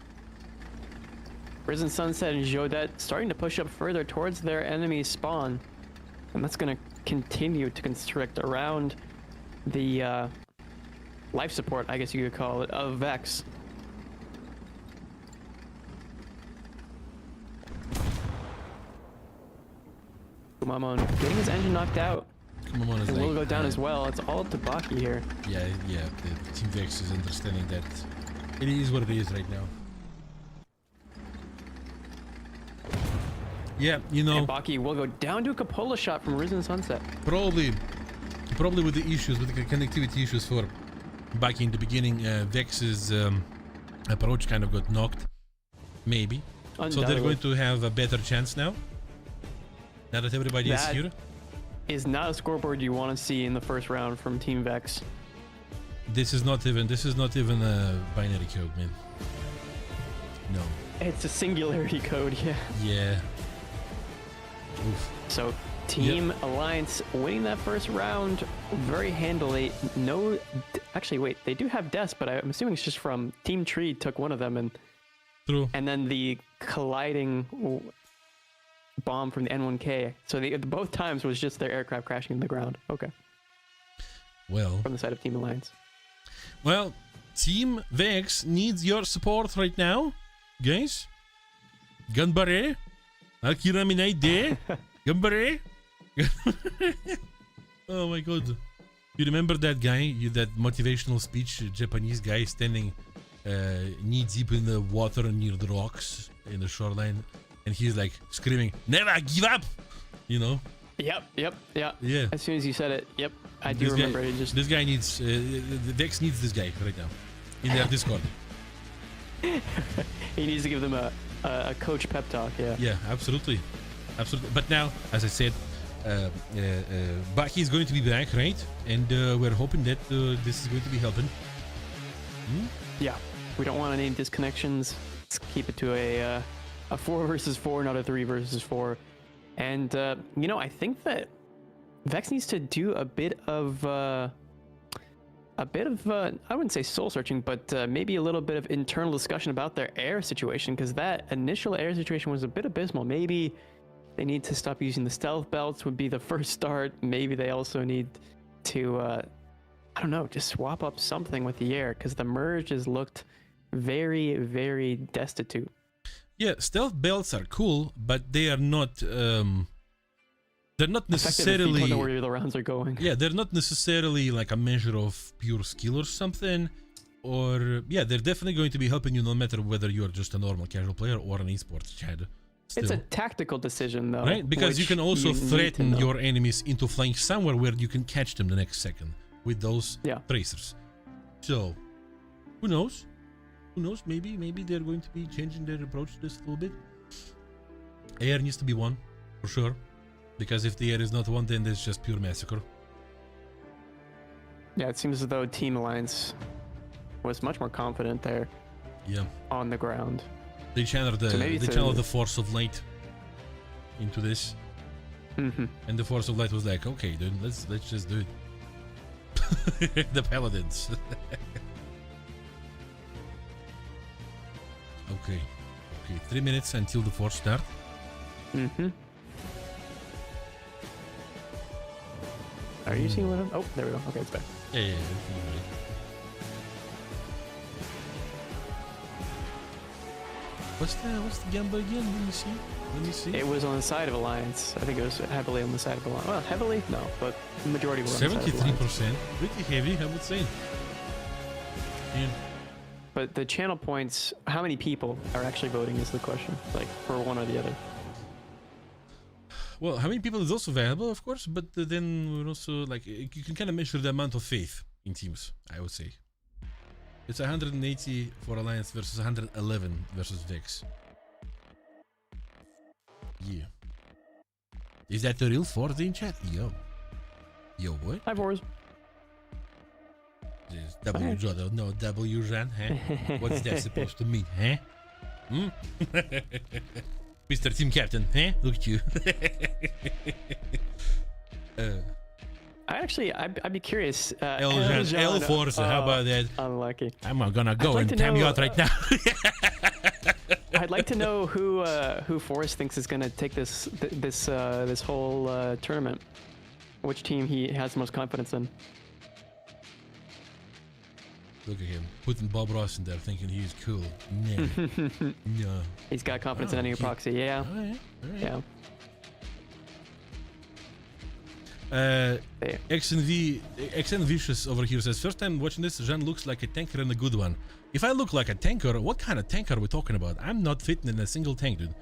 Risen Sunset and Jodet starting to push up further towards their enemy spawn, and that's going to continue to constrict around the life support, I guess you could call it, of Vex. Kumamon getting his engine knocked out. Kumamon is It like, will go down as well. It's all up to Baki here. Yeah, the Team Vex is understanding that it is what it is right now. Yeah, you know, And Baki will go down to a Cupola shot from Risen Sunset. probably with the issues, with the connectivity issues for Baki in the beginning, Vex's approach kind of got knocked, maybe. So they're going to have a better chance now. Now that everybody is here. Is not a scoreboard you want to see in the first round from Team Vex. This is not even a binary code, man. No. It's a singularity code, yeah. Yeah. Oof. So Team Alliance winning that first round very handily. No, actually wait, they do have deaths, but I'm assuming it's just from Team Tree took one of them, and True. and then the colliding bomb from the N1K. So both times was just their aircraft crashing in the ground. Okay. Well. From the side of Team Alliance. Well, Team Vex needs your support right now, guys. Ganbare. Akira Minaide. Ganbare. Oh my god. You remember that guy, that motivational speech, Japanese guy standing knee deep in the water near the rocks in the shoreline, and he's like screaming, "Never give up!" You know? Yep. Yeah. As soon as you said it, yep, I do remember. This guy needs, Vex needs this guy right now in their Discord. He needs to give them a coach pep talk, yeah. Yeah, absolutely. But now, as I said, Baki is going to be back, right? And we're hoping that this is going to be helping. Yeah, we don't want any disconnections. Let's keep it to a 4 versus 4, not a 3 versus 4. And you know, I think that Vex needs to do a bit of I wouldn't say soul searching, but maybe a little bit of internal discussion about their air situation, because that initial air situation was a bit abysmal. Maybe they need to stop using the stealth belts would be the first start. Maybe they also need to, I don't know, just swap up something with the air, because the merge has looked very, very destitute. Yeah, stealth belts are cool, but they are not, they're not necessarily... If you don't know where the rounds are going. Yeah, they're not necessarily like a measure of pure skill or something. Or, yeah, they're definitely going to be helping you no matter whether you're just a normal casual player or an esports Chad. Still. It's a tactical decision, though. Right? Because you can also threaten your enemies into flying somewhere where you can catch them the next second with those tracers. So, who knows? Who knows? Maybe they're going to be changing their approach to this a little bit. Air needs to be one, for sure. Because if the air is not one, then there's just pure massacre. Yeah, it seems as though Team Alliance was much more confident there. Yeah. On the ground. They channeled the force of light into this. Mm-hmm. And the force of light was like, okay, dude, let's just do it. The paladins. Okay. 3 minutes until the force start. Mm-hmm. Are you seeing what I'm... Oh, there we go. Okay, it's back. Yeah. What's the gamble again? Let me see. It was on the side of Alliance. I think it was heavily on the side of Alliance. Well, heavily? No, but the majority were on the side of Alliance. 73%. Pretty heavy, I would say. Yeah. But the channel points, how many people are actually voting is the question, like for one or the other. Well, how many people is also valuable, of course, but then we're also like, you can kind of measure the amount of faith in teams, I would say. It's 180 for Alliance versus 111 versus Vex. Yeah. Is that the real Forza in chat? Yo, what? Hi, Boris. Is W Jodo, no W Jan, huh? What's that supposed to mean, huh? Hmm? Mr. Team Captain, huh? Look at you. I'd be curious. El Forza, how about that? Unlucky. I'm gonna go and time you out right now. I'd like to know who Forrest thinks is gonna take this whole tournament. Which team he has the most confidence in. Look at him, putting Bob Ross in there, thinking he's cool. Nah. No. He's got confidence in any proxy. Yeah. All right. Yeah. XN Vicious over here says, first time watching this, Jean looks like a tanker and a good one. If I look like a tanker, what kind of tank are we talking about? I'm not fitting in a single tank, dude.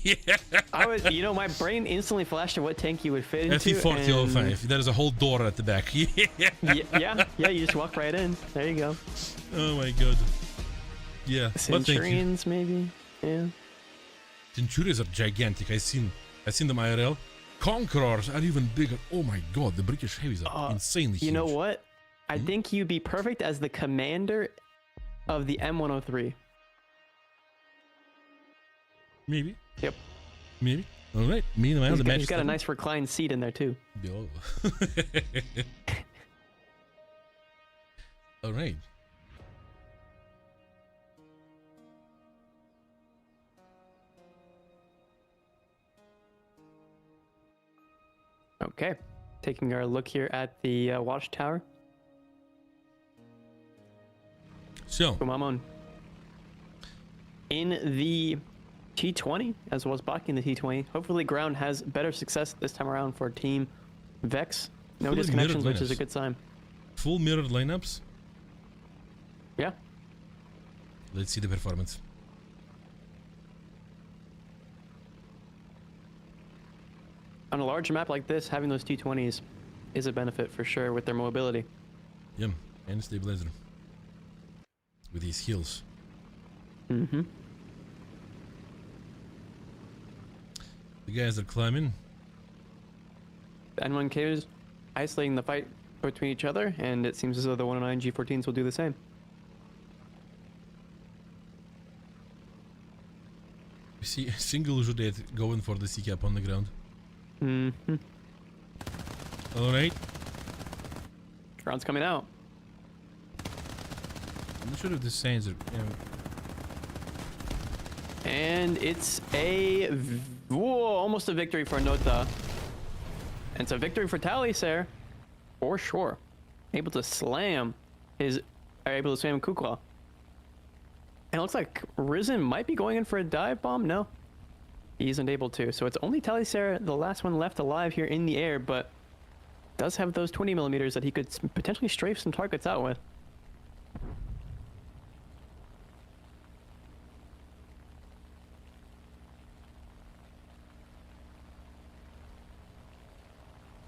Yeah. My brain instantly flashed to what tank you would fit into. FE4005. There's a whole door at the back. Yeah, you just walk right in. There you go. Oh my god. Yeah. Centurions, maybe. Yeah. Centurions are gigantic. I seen them IRL. Conquerors are even bigger. Oh my god, the British heavies are insanely huge. You know what? I think you'd be perfect as the commander of the M103. Maybe. Yep. Maybe. All right. Meanwhile, he's got a nice reclined seat in there too. Yo. All right. Okay. Taking our look here at the watchtower. So, Kumamon. In the T20, as well as Baki in the T20, hopefully Ground has better success this time around for Team Vex. No Fully disconnections, mirrored which is a lineups. good sign. Full mirrored lineups. Yeah. Let's see the performance. On a large map like this, having those T20s is a benefit for sure with their mobility. Yeah, and stabilizer. With these heals. Mm-hmm. The guys are climbing. The N1K is isolating the fight between each other, and it seems as though the 109 G14s will do the same. You see single Judet going for the C-cap on the ground. Mm-hmm. Alright. Ground's coming out. I'm not sure if the signs are... And it's almost a victory for Nota. And it's a victory for Talisair, for sure. Able to slam Kukla. And it looks like Risen might be going in for a dive bomb. No, he isn't able to. So it's only Talisair, the last one left alive here in the air, but does have those 20 millimeters that he could potentially strafe some targets out with.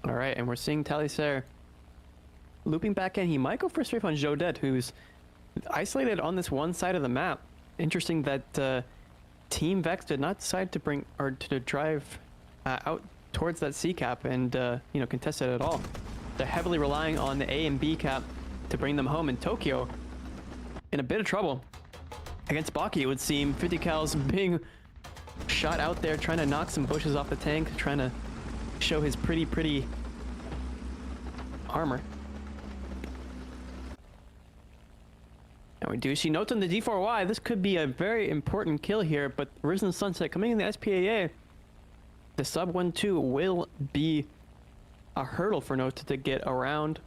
All right, and we're seeing Talisair looping back in. He might go for a strafe on Jodet, who's isolated on this one side of the map. Interesting that Team Vex did not decide to bring or to drive out towards that C cap and contest it at all. They're heavily relying on the A and B cap to bring them home. In Tokyo, in a bit of trouble against Baki, it would seem. 50 cals being shot out there, trying to knock some bushes off the tank, trying to show his pretty armor. And we do see notes on the D4Y. This could be a very important kill here, but Risen Sunset coming in the SPAA, the sub 1-2 will be a hurdle for Nota to get around.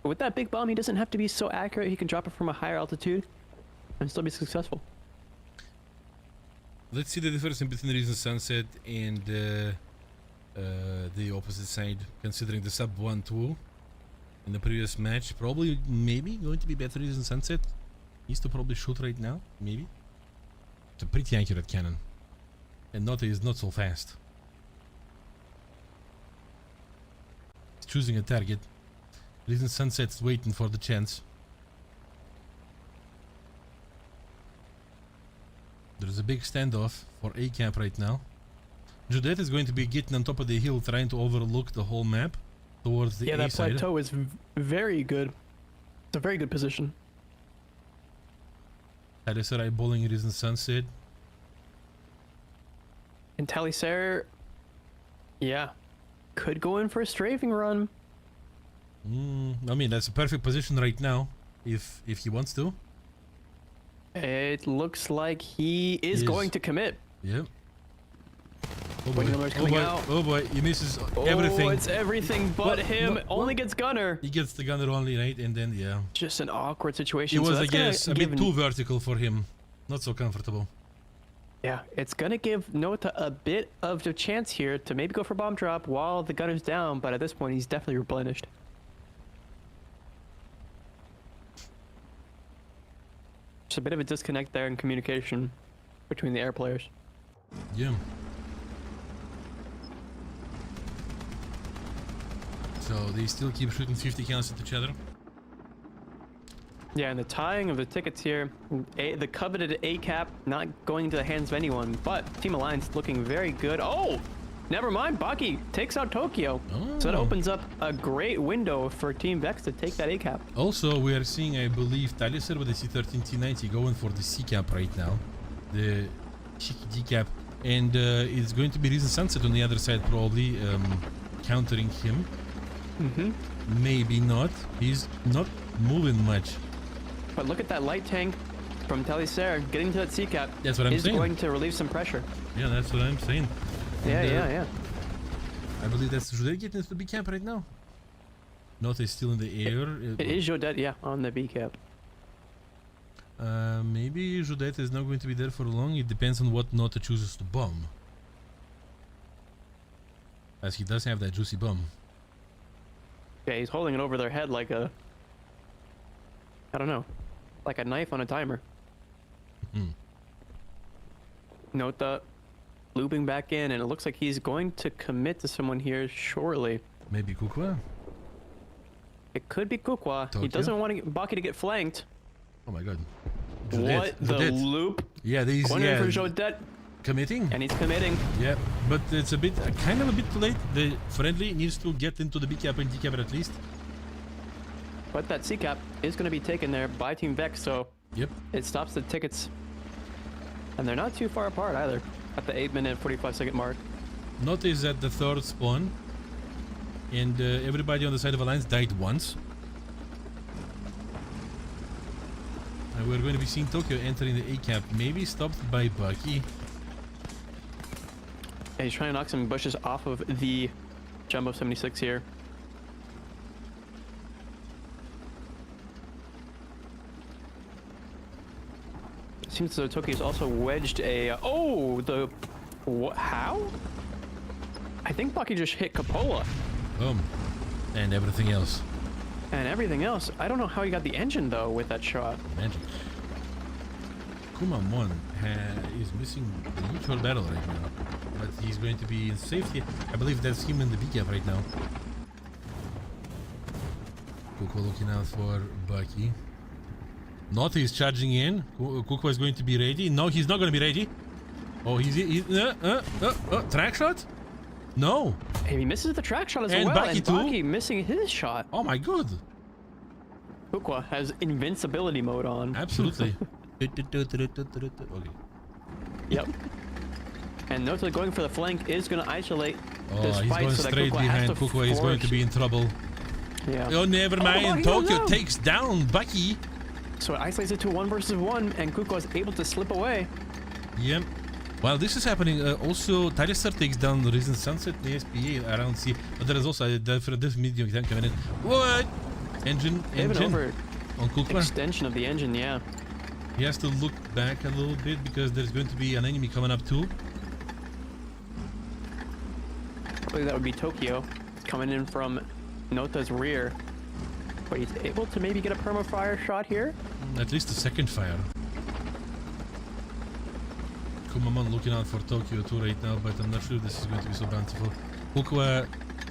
But with that big bomb, he doesn't have to be so accurate. He can drop it from a higher altitude and still be successful. Let's see the difference between Risen Sunset and the opposite side, considering the sub 1-2 in the previous match. Probably, maybe going to be better Risen Sunset. Needs to probably shoot right now, maybe. It's a pretty accurate cannon. And Nota is not so fast. He's choosing a target. Risen Sunset's waiting for the chance. There's a big standoff for A camp right now. Judette is going to be getting on top of the hill, trying to overlook the whole map towards the A that side. plateau is very good. It's a very good position. Talisair eyeballing Risen Sunset. And Talisair, yeah, could go in for a strafing run. I mean, that's a perfect position right now, if he wants to. It looks like he is going to commit. Yep. Oh Wing boy. number's coming out. Oh boy, he misses everything. Oh, it's everything but him. What? Only gets gunner. He gets the gunner only, right? And then, yeah. Just an awkward situation. It was, so I that's gonna guess, a give bit too vertical for him. Not so comfortable. Yeah, it's gonna give Nota a bit of a chance here to maybe go for bomb drop while the gunner's down, but at this point he's definitely replenished. Just a bit of a disconnect there in communication between the air players. Yeah. So they still keep shooting 50 counts at each other. Yeah, and the tying of the tickets here, the coveted A cap not going into the hands of anyone, but Team Alliance looking very good. Oh, never mind, Baki takes out Tokyo. Oh. So that opens up a great window for Team Vex to take that A cap. Also, we are seeing, I believe, Talisair with the C13 T90 going for the C cap right now. The cheeky D cap. And it's going to be Risen Sunset on the other side, probably countering him. Maybe not. He's not moving much. But look at that light tank from Talisair getting to that C cap. That's what I'm saying. Is going to relieve some pressure. Yeah, that's what I'm saying. Yeah. I believe that's Judette getting into the B camp right now. Nota is still in the air. It is Jodette, yeah, on the B cap. Maybe Judette is not going to be there for long. It depends on what Nota chooses to bomb. As he does have that juicy bomb. Yeah, he's holding it over their head like a... I don't know. Like a knife on a timer. Nota looping back in, and it looks like he's going to commit to someone here shortly. Maybe Kukwa? It could be Kukwa. Tokyo? He doesn't want Baki to get flanked. Oh my god. What the Judette. loop? Yeah, these Going in for Jodette, committing. and he's committing. Yeah, but it's a bit kind of a bit too late. The friendly needs to get into the B cap and D cap at least. But that C cap is going to be taken there by Team Vex, so Yep. it stops the tickets. And they're not too far apart either, at the 8-minute 45-second mark. Nota is at the third spawn, and everybody on the side of Alliance died once. And we're going to be seeing Tokyo entering the A cap, maybe stopped by Bucky. Yeah, he's trying to knock some bushes off of the Jumbo 76 here. Seems as though Tokyo's also wedged a... how? I think Baki just hit Capola. Boom. And everything else. And everything else. I don't know how he got the engine, though, with that shot. Magic. Kumamon is missing the neutral battle right now. But he's going to be in safety. I believe that's him in the B cap right now. Kukwa looking out for Bucky. Nota is charging in. Kukwa is going to be ready. No, he's not going to be ready. Oh, he's track shot? No. Hey, he misses the track shot as And well. Baki And too? Baki missing his shot. Oh my god. Kukwa has invincibility mode on. Absolutely. Okay. Yep. And Nota going for the flank is going to isolate Oh, this he's fight going so that straight Kukwa behind. has to Kukwa is going to be in trouble. Yeah. Oh, never mind. no, Tokyo no. takes down Bucky. So it isolates it to 1 versus 1, and Kukwa is able to slip away. Yep. While this is happening, also Talisair takes down the Risen Sunset, the SPA around C. But there is also a different medium tank coming in. What? Engine They have an over on Kukwa. extension of the engine, yeah. He has to look back a little bit because there's going to be an enemy coming up too. I believe that would be Tokyo coming in from Nota's rear. But he's able to maybe get a perma fire shot here. At least a second fire. Kumamon looking out for Tokyo too right now, but I'm not sure if this is going to be so bountiful. Kukwa,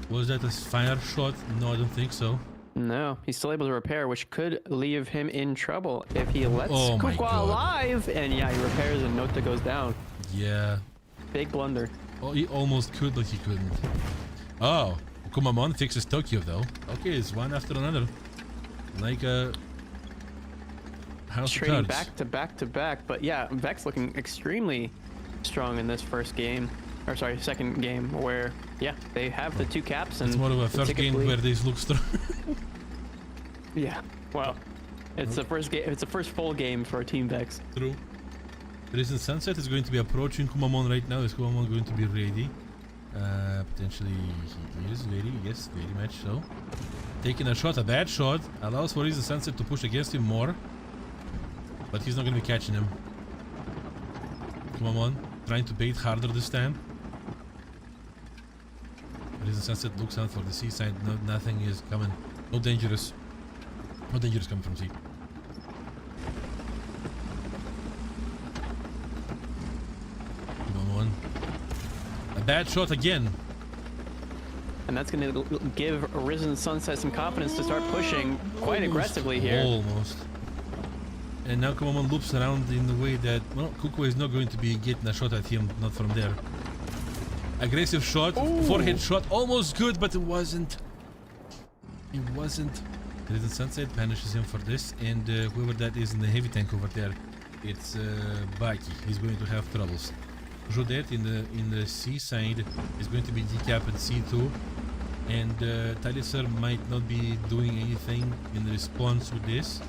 was that a fire shot? No, I don't think so. No, he's still able to repair, which could leave him in trouble if he lets Oh my Kukwa God. alive. And yeah, he repairs and Nota goes down. Yeah. Big blunder. Oh, he almost could, but he couldn't. Oh, Kumamon fixes Tokyo though. Okay, it's one after another. Like a house of Trading cards. back to back to back. But yeah, Vex looking extremely strong in this first game. Or sorry, second game where, yeah, they have the 2 caps and It's more of a the first ticket game bleed. where they look strong. Yeah, well, it's the first game. It's the first full game for Team Vex. True. Recent Sunset is going to be approaching Kumamon right now. Is Kumamon going to be ready? Potentially he is ready. Yes, very much so. Taking a shot, a bad shot, allows for Recent Sunset to push against him more. But he's not going to be catching him. Kumamon trying to bait harder this time. Recent Sunset looks out for the C side. No, nothing is coming. No dangerous. No dangerous coming from C. Kumamon. A bad shot again. And that's going to give Risen Sunset some confidence to start pushing quite aggressively here. Almost. And now Kumamon loops around in the way that, well, Kukwa is not going to be getting a shot at him, not from there. Aggressive shot, forehead shot, almost good, but it wasn't. It wasn't. Risen Sunset punishes him for this, and whoever that is in the heavy tank over there, it's Baki. He's going to have troubles. Jodet in the C side is going to be decapped at C2, and Taliser might not be doing anything in response to this.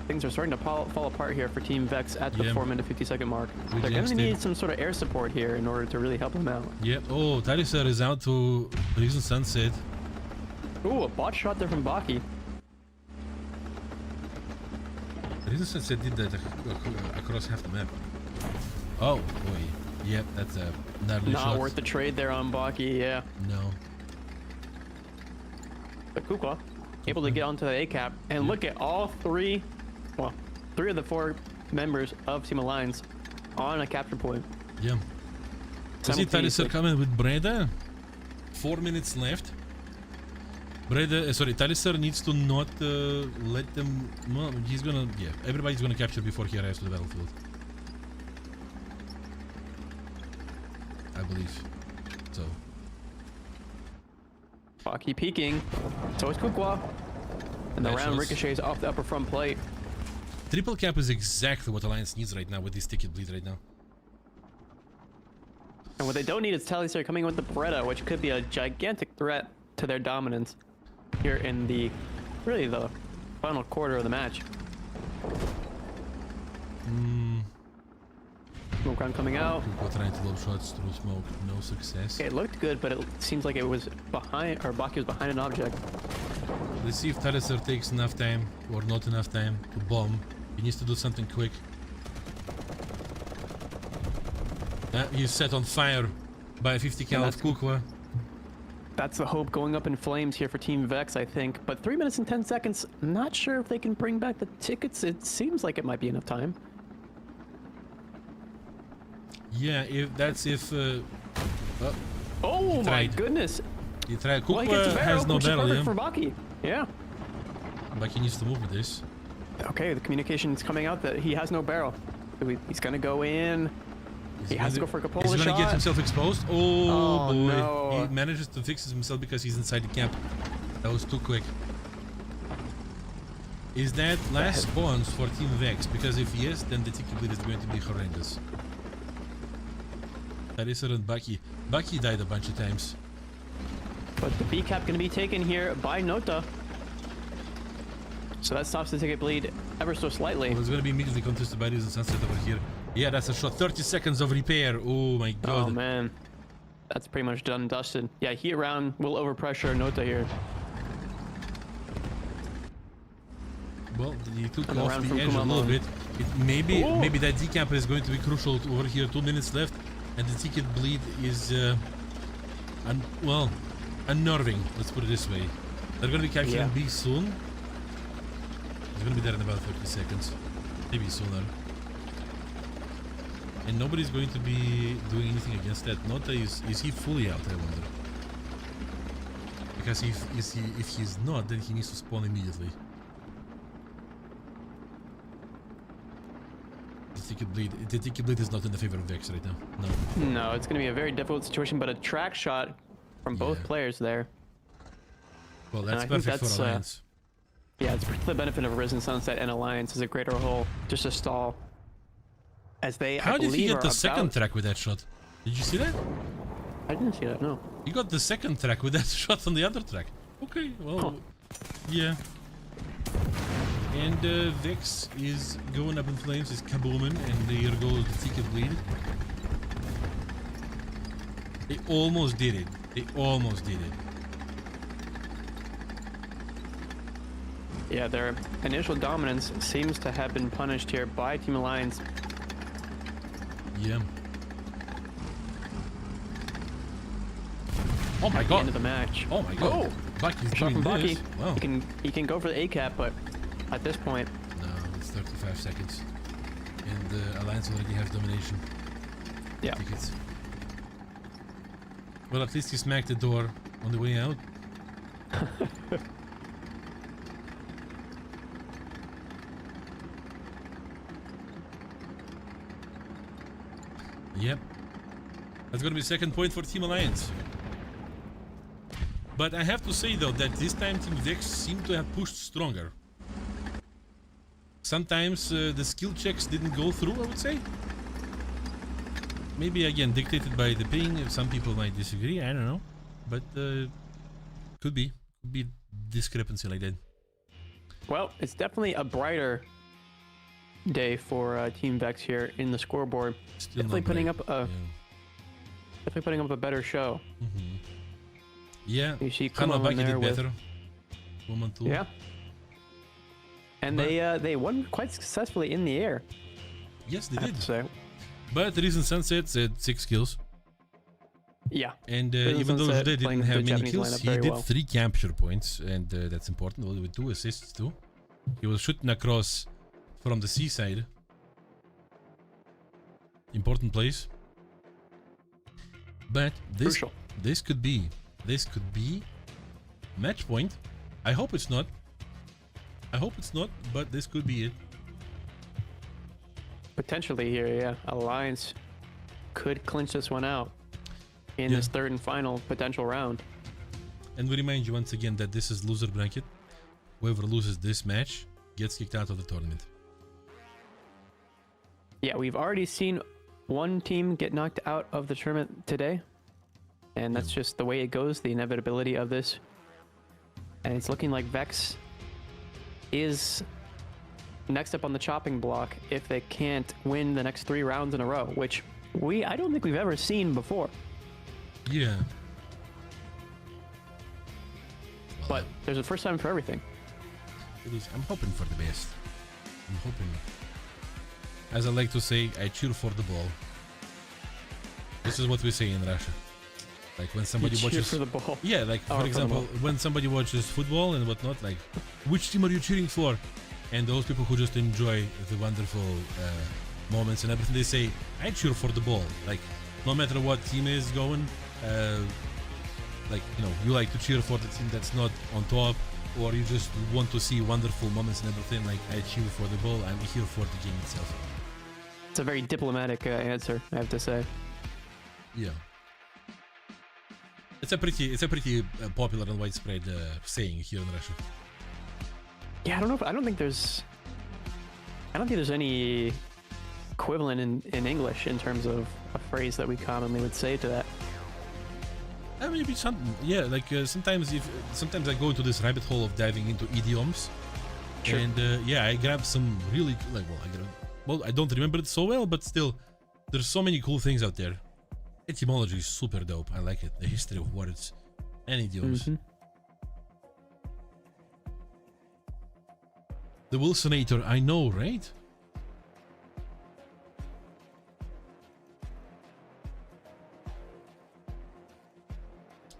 Things are starting to fall apart here for Team Vex at the 4-minute 50-second mark. We They're going jinxed to need it. some sort of air support here in order to really help them out. Yep. Oh, Taliser is out to Risen Sunset. Ooh, a bot shot there from Baki. Risen Sunset did that across half the map. Oh boy. Yep, that's a gnarly shot. Not worth the trade there on Baki, yeah. No. But Kukwa able to get onto the A cap and look at all three of the 4 members of Team Alliance on a capture point. Yeah. You see Taliser coming with Breda. 4 minutes left. Breda, sorry, Taliser needs to not let them. Well, he's gonna. Yeah, everybody's gonna capture before he arrives to the battlefield. I believe. So. Baki peeking. So is Kukwa. And the Nice round shots. ricochets off the upper front plate. Triple cap is exactly what Alliance needs right now with this ticket bleed right now. And what they don't need is Taliser coming with the Beretta, which could be a gigantic threat to their dominance here in the final quarter of the match. Smoke round coming out. Kukwa trying to lob shots through smoke, no success. It looked good, but it seems like it was behind, or Baki was behind an object. Let's see if Taliser takes enough time or not enough time to bomb. He needs to do something quick. He's set on fire by a 50 cal of Kukwa. That's the hope going up in flames here for Team Vex, I think. But 3 minutes and 10 seconds, not sure if they can bring back the tickets. It seems like it might be enough time. Yeah, if Oh my tried. goodness! he tried. Well, he gets Kukwa a barrel, has no which is barrel, perfect yeah. for Baki. Yeah. But he needs to move with this. Okay, the communication is coming out that he has no barrel. He's gonna go in. He has to go for a Capola He's gonna shot. get himself exposed. Oh, boy. no. He manages to fix himself because he's inside the camp. That was too quick. Is that last spawns for Team Vex? Because if yes, then the ticket bleed is going to be horrendous. Taliser and Baki. Baki died a bunch of times. But the B cap gonna be taken here by Nota. So that stops the ticket bleed ever so slightly. Well, it's going to be immediately contested by Risen Sunset over here. Yeah, that's a shot. 30 seconds of repair. Oh my god. Oh man. That's pretty much done and dusted. Yeah, heat round will overpressure Nota here. Well, he took And off around the from edge a little Kumamon. bit. Maybe Ooh. that decamp is going to be crucial over here. 2 minutes left, and the ticket bleed is unnerving. Let's put it this way. They're going to be capturing B soon. He's going to be there in about 30 seconds, maybe sooner. And nobody's going to be doing anything against that. Nota is he fully out? I wonder. Because if he's not, then he needs to spawn immediately. The ticket bleed is not in the favor of Vex right now. No. No, it's going to be a very difficult situation, but a track shot from both players there. Well, that's perfect for Alliance. Yeah, it's for the benefit of Risen Sunset and Alliance as a greater whole, just a stall. As they, How did he get the second track with that shot? Did you see that? I didn't see that, no. He got the second track with that shot on the other track. Okay, well, yeah. And Vex is going up in flames, is kabooming, and there goes the ticket bleed. They almost did it. They almost did it. Yeah, their initial dominance seems to have been punished here by Team Alliance. Yeah. Oh my god. End of the match. Oh my god. Oh! Bucky's Shot doing from this. Bucky. Wow. He can go for the ACAP, but at this point... No, it's 35 seconds. And Alliance already has domination. Yeah. Tickets. Well, at least he smacked the door on the way out. Yep. That's gonna be second point for Team Alliance. But I have to say though that this time Team Vex seemed to have pushed stronger. Sometimes the skill checks didn't go through, I would say. Maybe again dictated by the ping. Some people might disagree, I don't know. But could be discrepancy like that. Well, it's definitely a brighter day for Team Vex here in the scoreboard. Still definitely putting bright. up a definitely putting up a better show. Mm-hmm. Yeah, You see Bucky there did with, better. Woman too. Yeah. And But they won quite successfully in the air. yes, they I have did. to say. But Risen Sunset said 6 kills. Yeah. And Risen even though Sunset Jade playing didn't have the many Japanese kills, lineup he very did well. 3 capture points, and that's important. Well, with 2 assists too. He was shooting across from the seaside. Important place. But Crucial. this could be match point. I hope it's not. But this could be it. Potentially here, yeah. Alliance could clinch this one out in this third and final potential round. And we remind you once again that this is loser bracket. Whoever loses this match gets kicked out of the tournament. Yeah, we've already seen one team get knocked out of the tournament today. And that's just the way it goes, the inevitability of this. And it's looking like Vex is next up on the chopping block if they can't win the next 3 rounds in a row, which I don't think we've ever seen before. Yeah. But there's a first time for everything. It is. I'm hoping for the best. I'm hoping. As I like to say, I cheer for the ball. This is what we say in Russia. Like when somebody You cheer watches for the ball. Yeah, like for example, when somebody watches football and whatnot, like which team are you cheering for? And those people who just enjoy the wonderful moments and everything, they say, I cheer for the ball. Like no matter what team is going, like you like to cheer for the team that's not on top, or you just want to see wonderful moments and everything. Like I cheer for the ball. I'm here for the game itself. It's a very diplomatic answer, I have to say. Yeah. It's a pretty popular and widespread saying here in Russia. Yeah, I don't think there's any equivalent in English in terms of a phrase that we commonly would say to that. Maybe something. Yeah, like sometimes I go into this rabbit hole of diving into idioms, Sure. and yeah, I grab some really I don't remember it so well, but still, there's so many cool things out there. Etymology is super dope. I like it. The history of words and idioms. The Wilsonator, I know, right?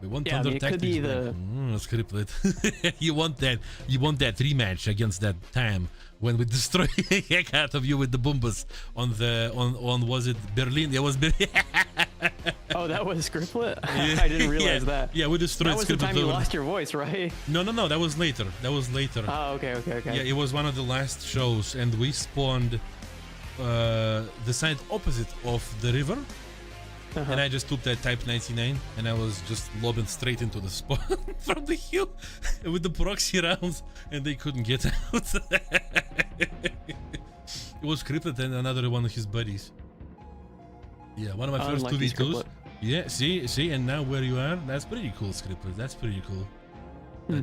We want Yeah, I Thunder mean, it could Tactics be back. the- Scriptlet. you want that rematch against that time when we destroy the heck out of you with the Boombas on was it Berlin? It was Berlin. Oh, that was Scriptlet? I didn't realize that. Yeah, we destroyed That was the Scriptlet time you over- lost your voice, right? No, that was later. Oh, okay. Yeah, it was one of the last shows, and we spawned the side opposite of the river. And I just took that Type 99 and I was just lobbing straight into the spawn from the hill with the proxy rounds, and they couldn't get out. It was Scripted and another one of his buddies. Yeah, one of my first Unlucky 2v2s. Scriptlet. Yeah, see, and now where you are, that's pretty cool, Scripted. That's pretty cool.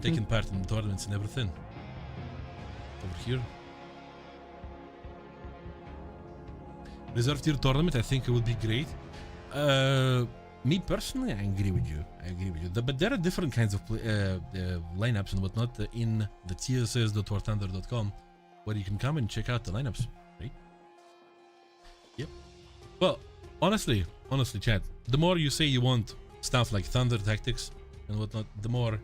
Taking part in tournaments and everything. Over here. Reserve tier tournament, I think it would be great. Me personally, I agree with you. But there are different kinds of lineups and whatnot in the tss.warthunder.com, where you can come and check out the lineups, right? Yep. Well, honestly, chat, the more you say you want stuff like Thunder Tactics and whatnot, the more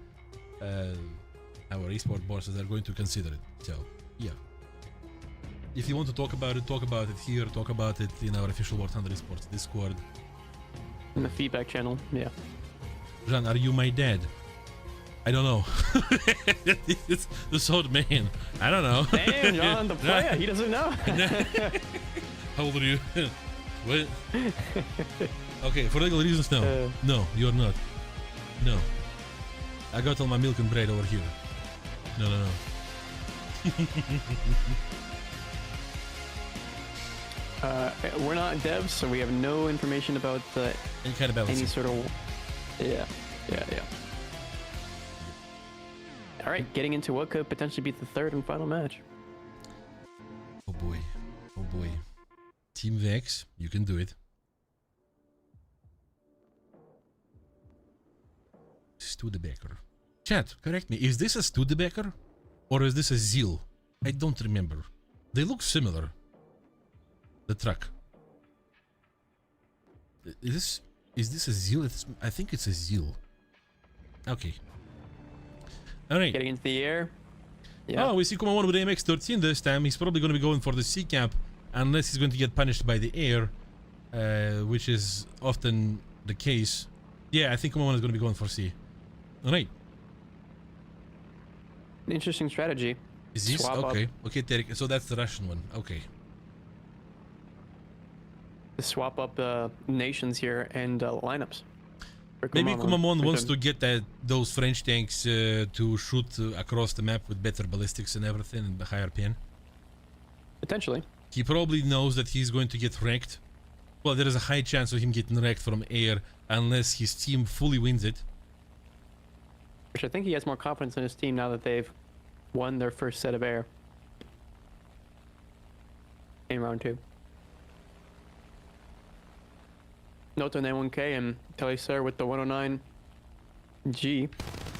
our esports bosses are going to consider it. So, yeah. If you want to talk about it here, talk about it in our official War Thunder Esports Discord. In the feedback channel, yeah. Jean, are you my dad? I don't know. It's the sword man. I don't know. Damn, John, the player, he doesn't know. How old are you? What? Okay, for legal reasons, no. No, you're not. No. I got all my milk and bread over here. No. We're not devs, so we have no information about Any kind of balance. any sort of... Yeah. All right, getting into what could potentially be the third and final match. Oh boy. Team Vex, you can do it. Studebaker. Chat, correct me. Is this a Studebaker? Or is this a Zeal? I don't remember. They look similar. The truck. Is this a Zeal? I think it's a Zeal. Okay. Alright. Getting into the air. Yeah. Oh, we see Kumamon with AMX-13 this time. He's probably going to be going for the C cap, unless he's going to get punished by the air, which is often the case. Yeah, I think Kumamon is going to be going for C. Alright. Interesting strategy. Is this? Swap Okay. up. Okay, Terek. So that's the Russian one. Okay. To swap up nations here and lineups. For Maybe Kumamon for wants them. to get those French tanks to shoot across the map with better ballistics and everything and higher pin. Potentially. He probably knows that he's going to get wrecked. Well, there is a high chance of him getting wrecked from air unless his team fully wins it. Which I think he has more confidence in his team now that they've won their first set of air. In round 2. Noto 91K and Teleser with the 109G.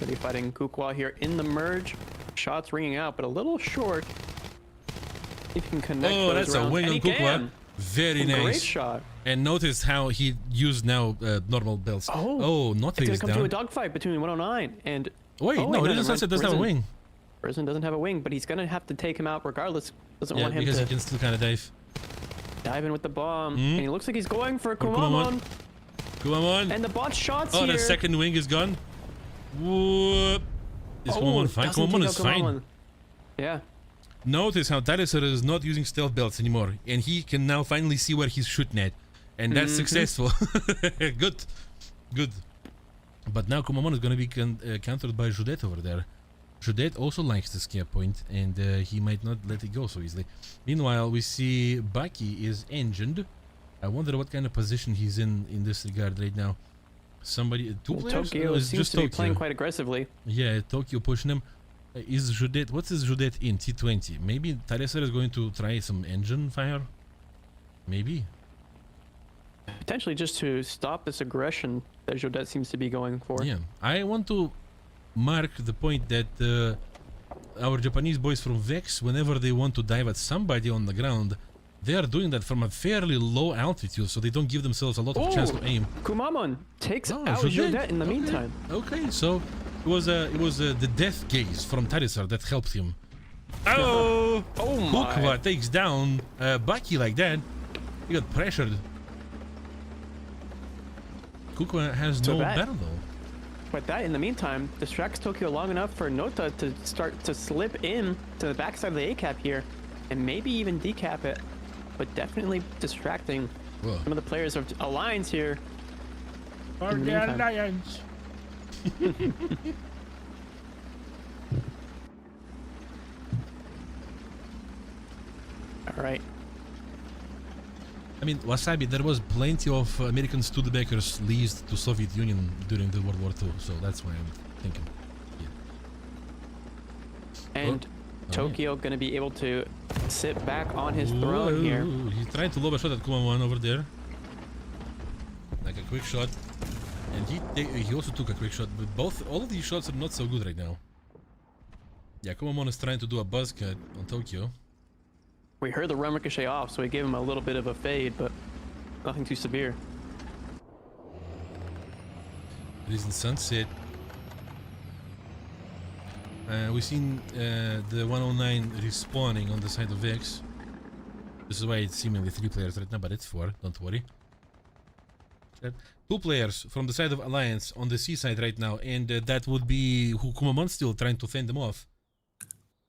Gonna be fighting Kukwa here in the merge. Shots ringing out, but a little short. If you can connect Oh, those that's a rounds. wing And on he Kukwa. can. Very Great nice. shot. And notice how he used now normal belts. Oh, Note it's gonna is come to a down. dogfight between 109 and... Wait, Oh, no, wait, it never doesn't mind. have a Risen. wing. Risen doesn't have a wing, but he's gonna have to take him out regardless. Doesn't Yeah, want him because to he can still kind of dive. dive in with the bomb. Mm. And he looks like he's going for Kumamon. Kumamon. Kumamon. And the bot shots Oh, here. the second wing is gone. Whoop. Is Kumamon fine? doesn't Kumamon take is out fine. Kumamon. Yeah. Notice how Taliser is not using stealth belts anymore, and he can now finally see where he's shooting at, and that's successful. Good. But now Kumamon is going to be countered by Judet over there. Judet also likes the scare point, and he might not let it go so easily. Meanwhile, we see Baki is engined. I wonder what kind of position he's in this regard right now. Somebody, two players? Tokyo No, it's seems just to be Tokyo. playing quite aggressively. Yeah, Tokyo pushing him. Is Judet, what is Judet in T20? Maybe Taliser is going to try some engine fire? Maybe. Potentially just to stop this aggression that Jodet seems to be going for. Yeah, I want to mark the point that our Japanese boys from Vex, whenever they want to dive at somebody on the ground, they are doing that from a fairly low altitude, so they don't give themselves a lot of chance to aim. Kumamon takes out Jodet. Jodet in the meantime. Okay, so it was the death gaze from Tarisar that helped him. Oh, Kukwa takes down Baki like that. He got pressured. Kukwa has no battle though. But that, in the meantime, distracts Tokyo long enough for Nota to start to slip in to the backside of the A-cap here, and maybe even decap it, but definitely distracting some of the players of Alliance here. For the Alliance. All right. I mean, Wasabi, there was plenty of American Studebakers leased to Soviet Union during the World War II, so that's why I'm thinking. Yeah. And Tokyo gonna be able to sit back on his throne here. He's trying to lob a shot at Kuma-1 over there. Like a quick shot. And he also took a quick shot, but all of these shots are not so good right now. Yeah, Kuma-1 is trying to do a buzz cut on Tokyo. We heard the run ricochet off, so we gave him a little bit of a fade, but nothing too severe. It is in sunset. We've seen the 109 respawning on the side of X. This is why it's seemingly 3 players right now, but it's 4, don't worry. 2 players from the side of Alliance on the C side right now, and that would be Kumamon still trying to fend them off.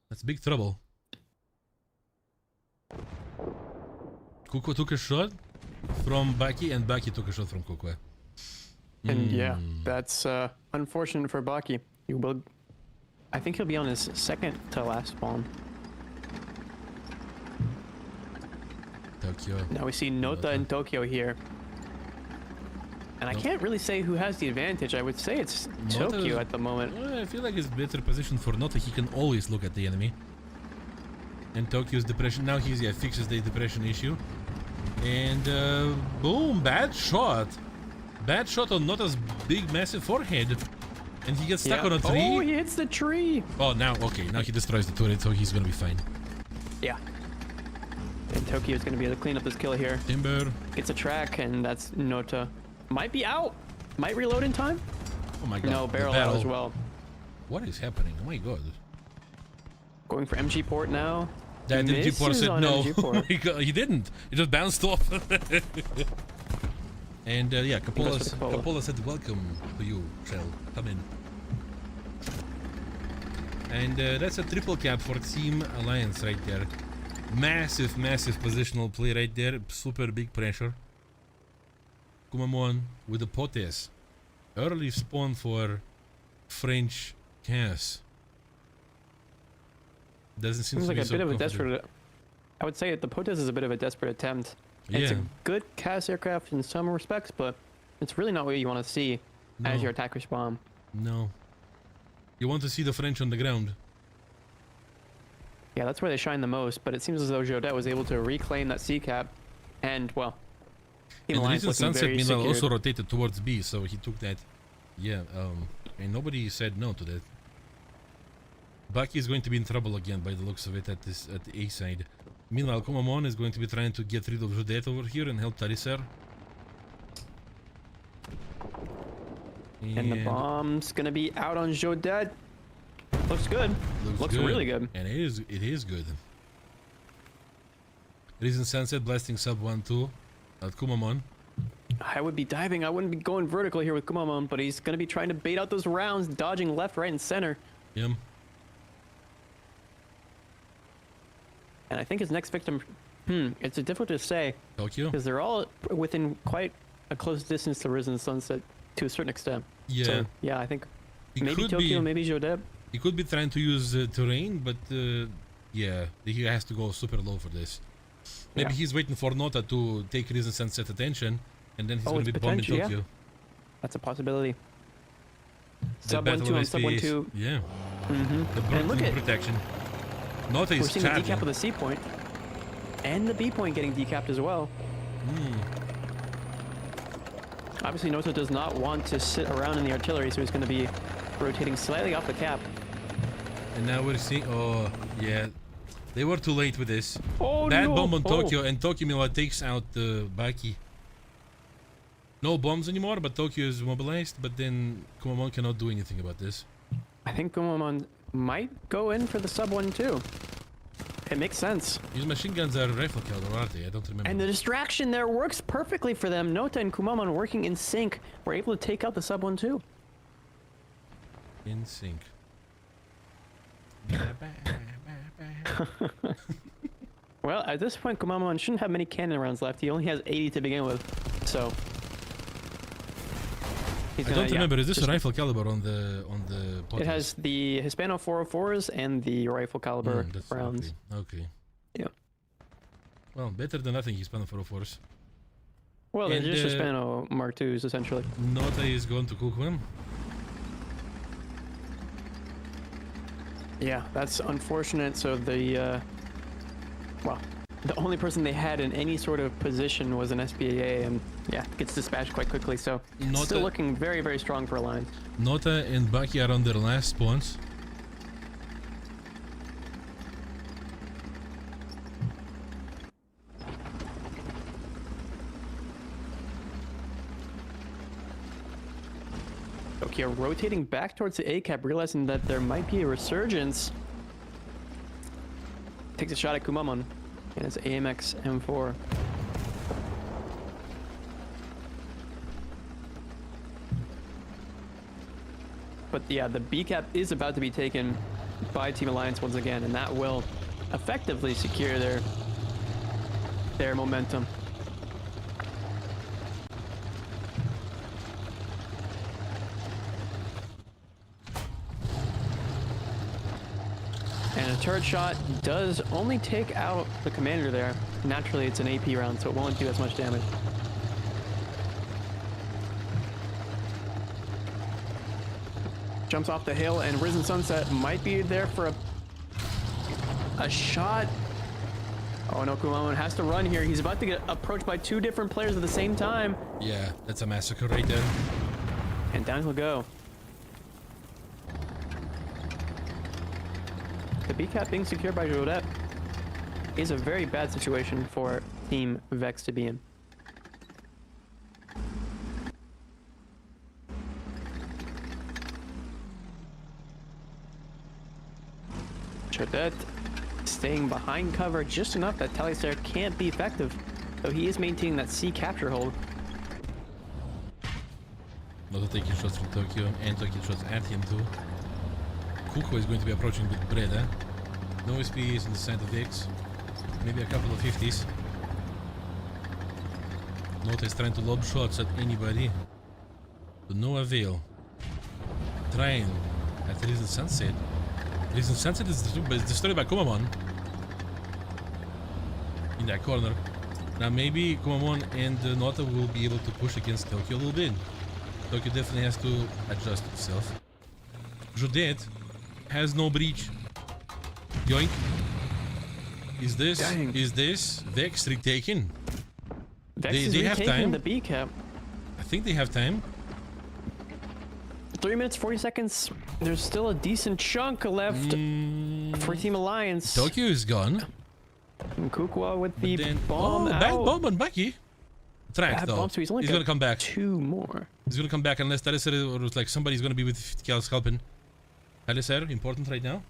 That's big trouble. Kukwa took a shot from Baki, and Baki took a shot from Kukwa. And yeah, that's unfortunate for Baki. He will, I think he'll be on his second to last spawn. Tokyo. Now we see Nota and Tokyo here. And I can't really say who has the advantage. I would say it's Tokyo at the moment. Well, I feel like it's better position for Nota. He can always look at the enemy. And Tokyo's depression. Now he's fixes the depression issue. And boom, bad shot. Bad shot on Nota's big massive forehead. And he gets stuck on a tree. Oh, he hits the tree. Oh, now, okay. Now he destroys the turret, so he's gonna be fine. Yeah. And Tokyo's gonna be able to clean up this kill here. Timber. Gets a track, and that's Nota. Might be out. Might reload in time. Oh my god. No, barrel out as well. What is happening? Oh my god. Going for MG port now. That MG port said no. He didn't. He just bounced off. And yeah, Capola said welcome to you, Shell. Come in. And that's a triple cap for Team Alliance right there. Massive, massive positional play right there. Super big pressure. Kumamon with the potes. Early spawn for French Cass. Doesn't seem Seems to like be a so bit of a comfortable. desperate. I would say the Potes is a bit of a desperate attempt. Yeah. It's a good CAS aircraft in some respects, but it's really not what you want to see as your attack respawn. No. You want to see the French on the ground. Yeah, that's where they shine the most, but it seems as though Jodet was able to reclaim that C cap, and well, Team And the Alliance reason looking Sunset very meanwhile secured. also rotated towards B, so he took that. Yeah, and nobody said no to that. Baki is going to be in trouble again by the looks of it at the A side. Meanwhile, Komamon is going to be trying to get rid of Jodet over here and help Tarisar. And the bomb's gonna be out on Jodet. Looks good. Looks good. really good. And it is good. Reason Sunset blasting sub 1-2 at Kumamon. I would be diving. I wouldn't be going vertical here with Kumamon, but he's gonna be trying to bait out those rounds, dodging left, right, and center. Yep. And I think his next victim, it's difficult to say. Tokyo? Because they're all within quite a close distance to Risen Sunset to a certain extent. Yeah. So, yeah, I think He maybe could Tokyo, be, maybe Jodet. He could be trying to use terrain, but yeah, he has to go super low for this. Maybe he's waiting for Nota to take Risen Sunset attention, and then he's going to be bombing Tokyo. Yeah. That's a possibility. The Sub battle 1-2 on of Sub SPS. 1-2. Yeah. Mm-hmm. The Brooklyn protection. Nota We're is seeing the charging. decap of the C point. And the B point getting decapped as well. Obviously, Nota does not want to sit around in the artillery, so he's going to be rotating slightly off the cap. And now we're seeing... Oh, yeah. They were too late with this. Oh, Bad no. bomb on Oh. Tokyo, and Tokyo meanwhile takes out the Baki. No bombs anymore, but Tokyo is mobilized, but then Kumamon cannot do anything about this. I think Kumamon might go in for the sub one too. It makes sense. These machine guns are rifle caliber, aren't they? I don't remember. And the distraction there works perfectly for them. Nota and Kumamon working in sync were able to take out the sub one too. In sync. Well, at this point, Kumamon shouldn't have many cannon rounds left. He only has 80 to begin with, so... I don't remember. Is this a rifle caliber on the It has the Hispano 404s and the rifle caliber rounds. Okay. Yeah. Well, better than nothing, Hispano 404s. Well, they're just Hispano Mark IIs, essentially. Nota is going to cook one. Yeah, that's unfortunate. So the, well, the only person they had in any sort of position was an SPAA, and yeah, gets dispatched quite quickly. So Nota, still looking very, very strong for Alliance. Nota and Baki are on their last spawns. Tokyo rotating back towards the A cap, realizing that there might be a resurgence. Takes a shot at Kumamon and his AMX M4. But yeah, the B cap is about to be taken by Team Alliance once again, and that will effectively secure their momentum. And a turret shot does only take out the commander there. Naturally, it's an AP round, so it won't do as much damage. Jumps off the hill, and Risen Sunset might be there for a shot. Oh no, Kumamon has to run here. He's about to get approached by two different players at the same time. Yeah, that's a massacre right there. And down he'll go. The B-cap being secured by Jodet is a very bad situation for Team Vex to be in. Jodet staying behind cover just enough that Talisair can't be effective, though he is maintaining that C capture hold. Not taking shots from Tokyo and taking shots at him too. Kuko is going to be approaching with Breda. No SPs on the side of the X. Maybe a couple of 50s. Nota is trying to lob shots at anybody. To no avail. Trying at Risen Sunset. Risen Sunset is destroyed by Kumamon. In that corner. Now maybe Kumamon and Nota will be able to push against Tokyo a little bit. Tokyo definitely has to adjust itself. Jodet has no breach. Yoink. Is this Vex retaken? Vex is they have time. The B cap. I think they have time. 3 minutes 40 seconds. There's still a decent chunk left for Team Alliance. Tokyo is gone. And Kukwa with the bomb out. Bad bomb on Baki. Track Bad though. bomb, so he's gonna come back. 2 more. He's gonna come back unless Talisair or like somebody's gonna be with 50 cal scalping. Talisair, important right now.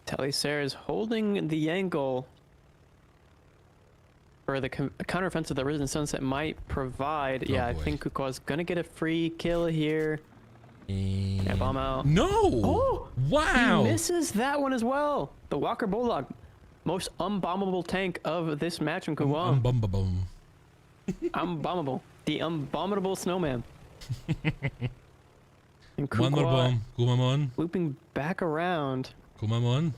Talisair is holding the angle for the counteroffensive that Risen Sunset might provide. Oh, yeah, boy. I think Kukwa's gonna get a free kill here. Yeah, bomb out. No! Oh! Wow! He misses that one as well. The Walker Bulldog. Most unbombable tank of this match from Kukwa. Unbombable. Unbombable. The unbombable snowman. And One more bomb. Kumamon. Looping back around. Kumamon.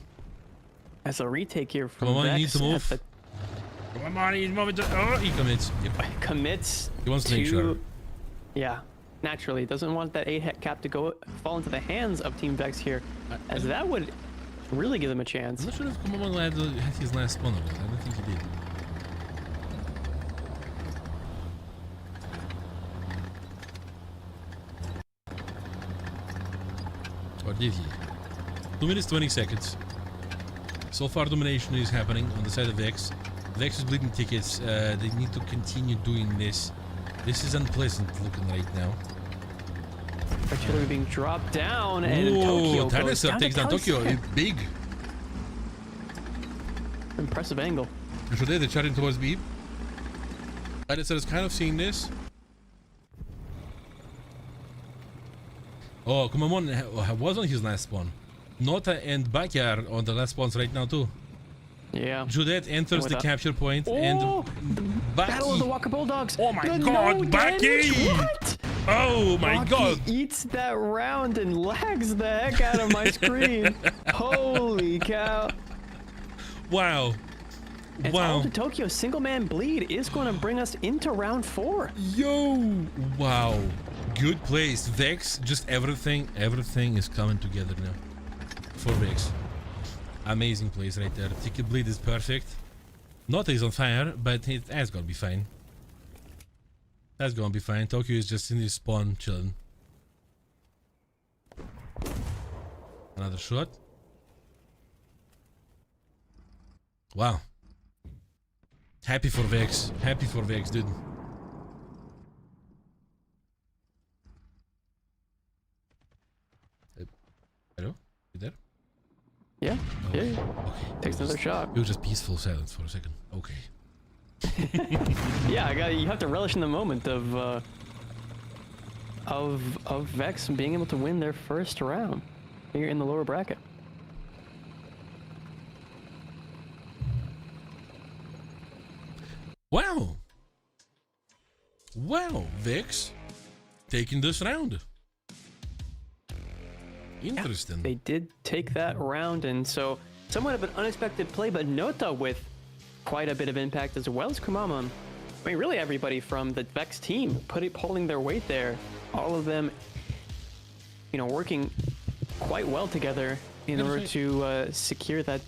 As a retake here from Kumamon Vex needs to move. Kumamon, he's moving to... Oh, he commits. Yep. Commits He wants to make sure. Yeah, naturally. Doesn't want that A cap to fall into the hands of Team Vex here, as that would really give them a chance. I'm not sure if Kumamon had his last spawn or not. I don't think he did. Or did he? 2 minutes 20 seconds. So far, domination is happening on the side of Vex. Vex is bleeding tickets. They need to continue doing this. This is unpleasant looking right now. Artillery being dropped down, and Tokyo goes down takes down Tokyo. It's big. Impressive angle. So they're charging towards B. Dinosaur is kind of seeing this. Oh, come on. Was on his last spawn. Nota and Baki are on the last spawns right now too. Yeah. Judette enters the capture point, and Baki. Battle of the Walker Bulldogs. Oh my god, Baki! What? Oh my Baki god! Eats that round and lags the heck out of my screen. Holy cow! Wow. And Wow. all to Tokyo single man bleed is going to bring us into round 4. Yo! Wow. Good place. Vex, just everything is coming together now. For Vex. Amazing place right there. Ticket bleed is perfect. Nota is on fire, but that's gonna be fine. That's gonna be fine. Tokyo is just in his spawn chilling. Another shot. Wow. Happy for Vex. Happy for Vex, dude. Hello? You there? Yeah. Oh, Yeah. okay. Takes another shot. It was just peaceful silence for a second. Okay. Yeah, you have to relish in the moment of Vex being able to win their first round here in the lower bracket. Wow. Wow, Vex taking this round. Interesting. They did take that round, and so somewhat of an unexpected play, but Nota with quite a bit of impact, as well as Kumamon. I mean, really everybody from the Vex team pulling their weight there. All of them, you know, working quite well together in order to secure that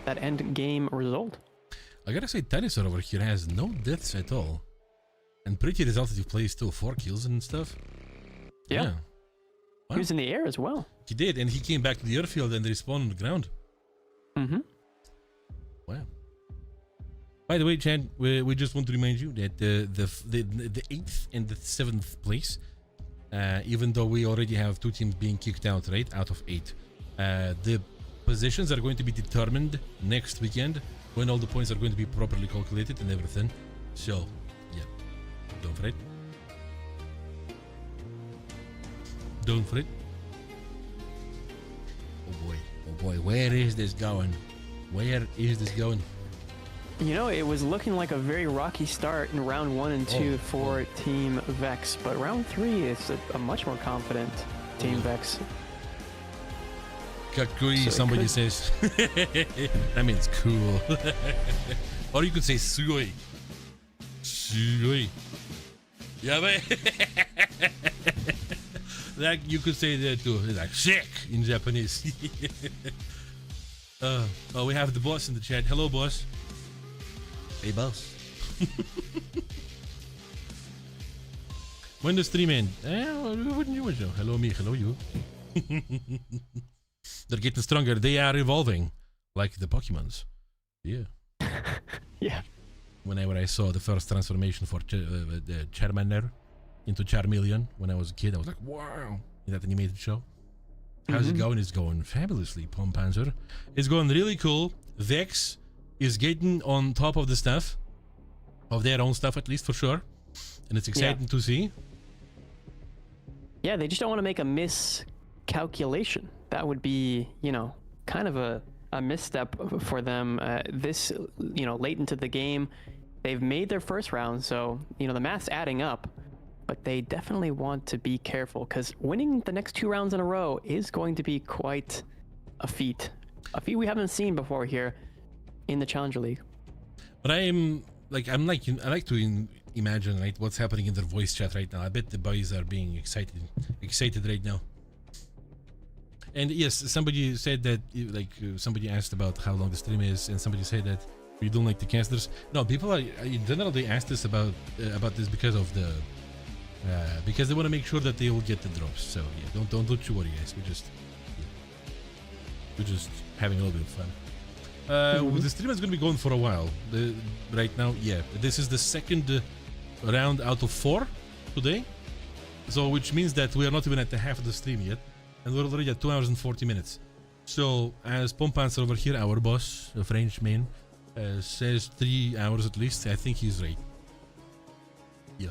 end game result. I gotta say, Dinosaur over here has no deaths at all. And pretty resultative plays too, 4 kills and stuff. Yeah. Wow. He was in the air as well. He did, and he came back to the airfield and respawned on the ground. Mm-hmm. Wow. By the way, Chad, we just want to remind you that the 8th and the 7th place, even though we already have 2 teams being kicked out, right, out of 8, the positions are going to be determined next weekend when all the points are going to be properly calculated and everything. So, yeah, don't fret. Don't fret. Oh boy, where is this going? Where is this going? You know, it was looking like a very rocky start in round 1 and 2 for Team Vex, but round 3 is a much more confident Team Vex. Kakui, So somebody says. That means cool. Or you could say sugoi. Sugoi. Yeah, but like you could say that too. It's like sick in Japanese. Oh, we have the boss in the chat. Hello, boss. Hey, boss. When the stream end? Wouldn't you know? Hello, me. Hello, you. They're getting stronger. They are evolving, like the Pokemons. Yeah. Yeah. Whenever I saw the first transformation for the Charmander into Charmeleon when I was a kid, I was like, wow, in that animated show. How's it going? It's going fabulously, Pompanzer. It's going really cool. Vex is getting on top of the stuff, of their own stuff, at least for sure. And it's exciting to see. Yeah, they just don't want to make a miscalculation. That would be, you know, kind of a misstep for them this, you know, late into the game. They've made their first round, so, you know, the math's adding up. But they definitely want to be careful, because winning the next 2 rounds in a row is going to be quite a feat. A feat we haven't seen before here in the Challenger League. But I like to imagine, right, what's happening in their voice chat right now. I bet the boys are being excited right now. And yes, somebody said that, like, somebody asked about how long the stream is, and somebody said that we don't like the casters. No, people are in general, they asked us about this because of the because they want to make sure that they will get the drops. So yeah, don't you worry, guys. We just We're just having a little bit of fun. The stream is going to be going for a while. Right now, yeah. This is the second round out of 4 today. So, which means that we are not even at the half of the stream yet. And we're already at 2 hours and 40 minutes. So, as Pompancer over here, our boss, a French man, says 3 hours at least, I think he's right. Yeah.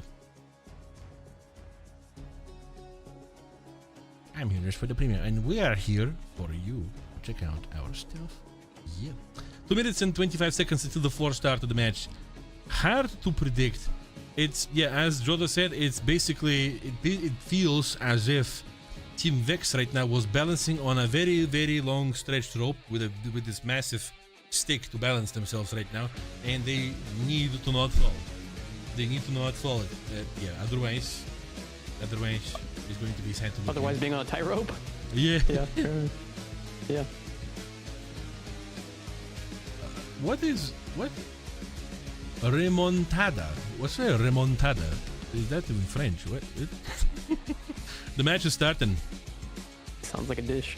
I'm here just for the premium, and we are here for you. Check out our stuff. Yeah. 2 minutes and 25 seconds until the 4 start of the match. Hard to predict. It's, yeah, as Joda said, it's basically, it feels as if Team Vex right now was balancing on a very, very long stretched rope with this massive stick to balance themselves right now, and they need to not fall. They need to not fall. Yeah, otherwise it's going to be sad to look Otherwise, at. being on a tightrope. Yeah. Yeah. Yeah. What? Remontada. What's a remontada? Is that in French? What? The match is starting. Sounds like a dish.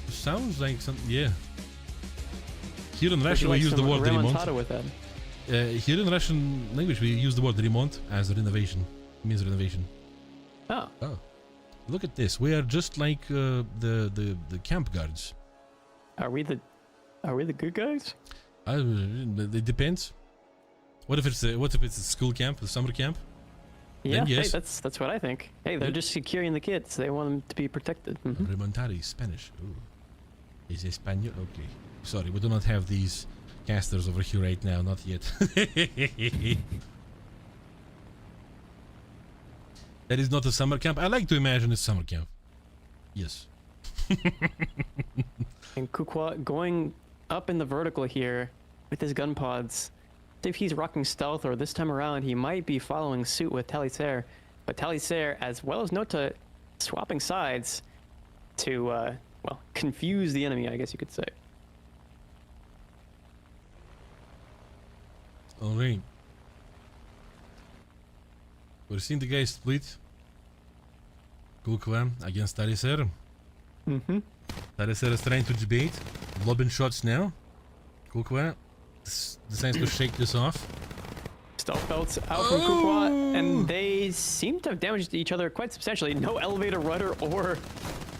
Sounds like some. Yeah. Here in Would Russia you like we use the some word remont. remontada with that? Here in Russian language we use the word remont as renovation. It means renovation. Oh. Oh. Look at this. We are just like the camp guards. Are we the good guys? It depends. What if it's a school camp, a summer camp? Yeah, yes. hey, that's what I think. Hey, they're just securing the kids. They want them to be protected. Remontada is Spanish. Ooh. Is Espanol? Okay. Sorry, we do not have these casters over here right now. Not yet. That is not a summer camp. I like to imagine it's summer camp. Yes. And Kukwa going up in the vertical here with his gun pods. See if he's rocking stealth, or this time around he might be following suit with Talisair. But Talisair, as well as Nota, swapping sides to, well, confuse the enemy, I guess you could say. Alright. We're seeing the guys split. Kukwa against Talisair. Talisair is trying to debate. Lobbing shots now. Kukwa decides to shake this off. Stealth belts out from Kukwa, and they seem to have damaged each other quite substantially. No elevator rudder or...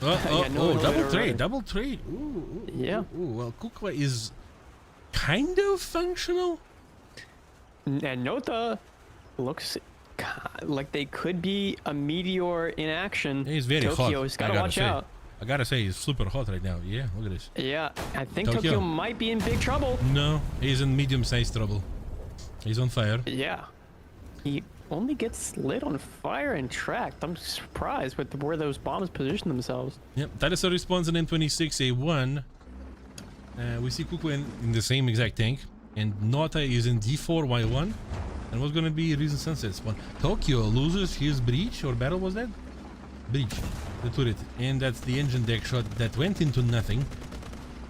double trade. Ooh, yeah. Well, Kukwa is kind of functional. And Nota looks like they could be a meteor in action. He's very Tokyo's hot. gotta watch out. I gotta say, he's super hot right now. Yeah, look at this. Yeah, I think Tokyo might be in big trouble. No, he's in medium-sized trouble. He's on fire. Yeah. He only gets lit on fire and tracked. I'm surprised with where those bombs position themselves. Yep, Talisair responds in M26A1. We see Kukwa in the same exact tank. And Nota is in D4Y1. And what's gonna be Recent Sunset spawn? Tokyo loses his breach, or battle was that? Breach. The turret. And that's the engine deck shot that went into nothing.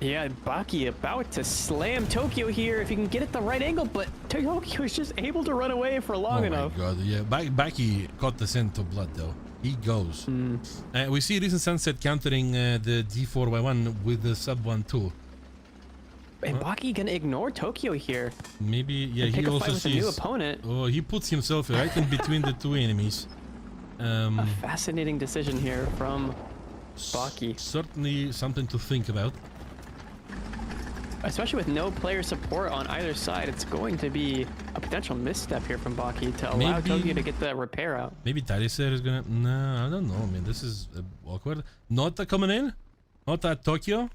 Yeah, Baki about to slam Tokyo here if he can get it the right angle, but Tokyo is just able to run away for long enough. Oh my god, yeah. Baki caught the scent of blood though. He goes. We see Recent Sunset countering the D4Y1 with the sub 1-2. And Baki gonna ignore Tokyo here. He also sees... a new opponent. Oh, he puts himself right in between the two enemies. A fascinating decision here from Baki. Certainly something to think about. Especially with no player support on either side, it's going to be a potential misstep here from Baki to allow Tokyo to get the repair out. Maybe Talisair is gonna... No, I don't know, man. This is awkward. Nota coming in. Nota at Tokyo.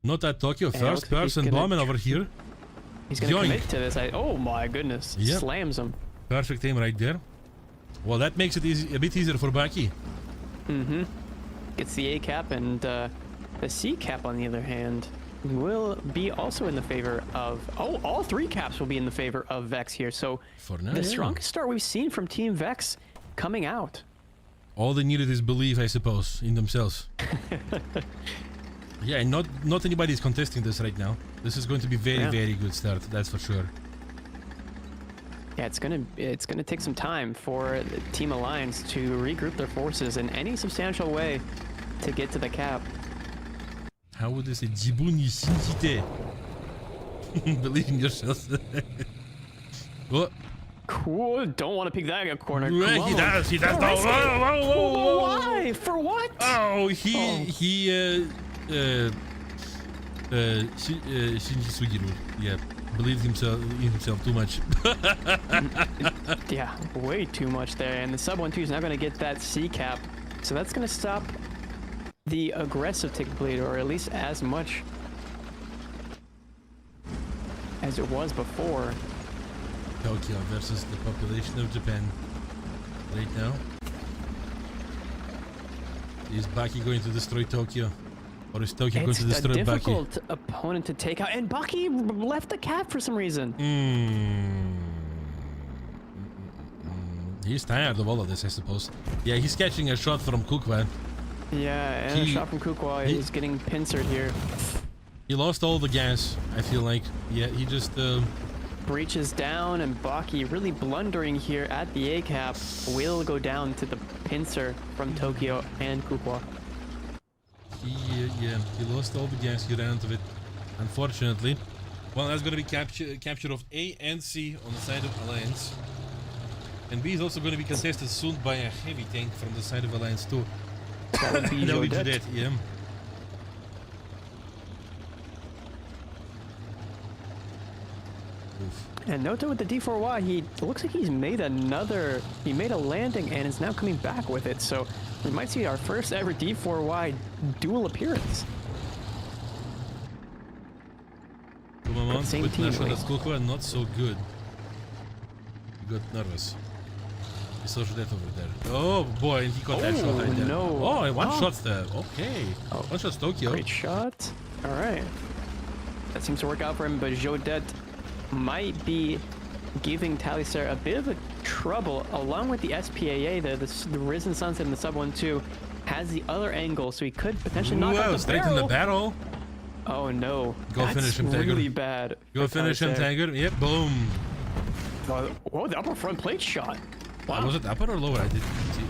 Not at Tokyo, first person bombing over here. He's gonna commit to this. Oh my goodness. Yep. Slams him. Perfect aim right there. Well, that makes it a bit easier for Baki. Gets the A cap, and the C cap, on the other hand, will be also in the favor of... Oh, all 3 caps will be in the favor of Vex here. So for now, the strongest start we've seen from Team Vex coming out. All they needed is belief, I suppose, in themselves. Yeah, and not anybody is contesting this right now. This is going to be very good start, that's for sure. Yeah, it's gonna take some time for Team Alliance to regroup their forces in any substantial way to get to the cap. how would they say? Jibuni Shinjite. Believe in yourself. What? Cool. Don't want to pick that corner. Right, he does. He does. No. Why? For what? Oh, Shinji Sugiru. Yeah, believes in himself too much. Yeah, way too much there. And the sub 1-2 is now going to get that C cap. So that's going to stop the aggressive tick bleed, or at least as much as it was before. Tokyo versus the population of Japan right now. Is Baki going to destroy Tokyo? Or is Tokyo going to destroy Baki? It's a difficult opponent to take out. And Baki left the cap for some reason. He's tired of all of this, I suppose. Yeah, he's catching a shot from Kukwa. Yeah, and a shot from Kukwa. He's getting pincered here. He lost all the gas, I feel like. Yeah, he just... breaches down, and Baki really blundering here at the A cap will go down to the pincer from Tokyo and Kukwa. He lost all the gas. He ran out of it, unfortunately. Well, that's going to be capture of A and C on the side of Alliance. And B is also going to be contested soon by a heavy tank from the side of Alliance too. That would be Jodet, yeah. And Noto with the D4Y, he looks like he made a landing and is now coming back with it. So we might see our first ever D4Y dual appearance. Same team. Not so good. He got nervous. He saw that over there. Oh boy, and he got that shot right there. No. Oh, one shot's there. Okay. One shot's Tokyo. Great shot. All right. That seems to work out for him, but Jodet might be giving Talisair a bit of a trouble, along with the SPAA, the Risen Sunset and the Sub 1-2 has the other angle, so he could potentially knock out the straight barrel. in the battle. Oh no. Go finish him, Tiger. Really bad. Go finish him, Tiger. Yep, boom. Oh, the upper front plate shot. Wow. Was it upper or lower? I didn't see.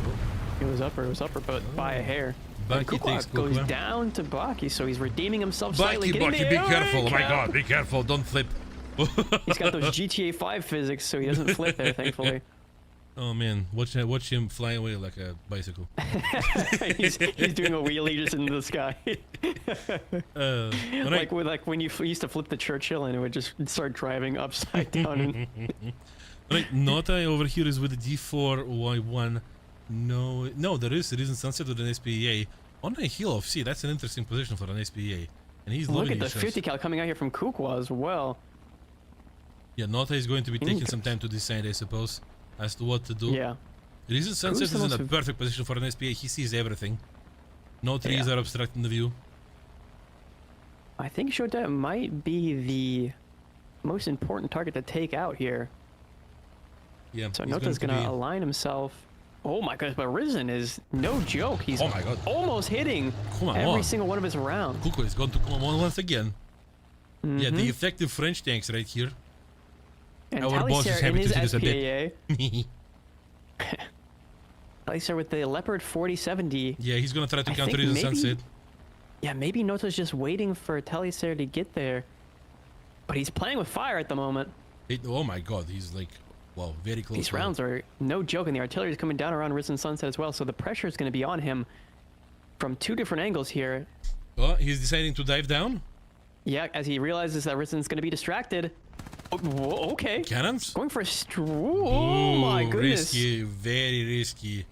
It was upper, but by a hair. Baki takes goes down to Baki, so he's redeeming himself Baki, slightly. Baki, be careful. Oh my god, be careful. Don't flip. He's got those GTA 5 physics, so he doesn't flip there, thankfully. Oh man, watch him fly away like a bicycle. he's doing a wheelie just into the sky. like when you used to flip the Churchill and it would just start driving upside down. Right, Nota over here is with the D4Y1. No, there is Sunset with an SPA on a hill of C. That's an interesting position for an SPA, and he's look at the 50 cal coming out here from Kukwa as well. Yeah, Nota is going to be taking some time to decide, I suppose, as to what to do. Yeah. Risen Sunset is in a perfect position for an SPA. He sees everything. No trees are obstructing the view. I think Shodet might be the most important target to take out here. Yeah. So Nota's gonna align himself. Oh my goodness, but Risen is no joke. He's almost hitting every single one of his rounds. Kuko is going to come on once again. Yeah, the effective French tanks right here. And our boss is happy to see this a bit. Talisair with the Leopard 4070. Yeah, he's gonna try to counter Risen Sunset. Yeah, maybe Nota's just waiting for Talisair to get there. But he's playing with fire at the moment. Oh my god, he's like, wow, very close. These rounds are no joke, and the artillery is coming down around Risen Sunset as well, so the pressure is going to be on him from two different angles here. Oh, he's deciding to dive down? Yeah, as he realizes that Risen's going to be distracted. Oh, okay. Cannons? Going for a oh my goodness. Risky, very risky.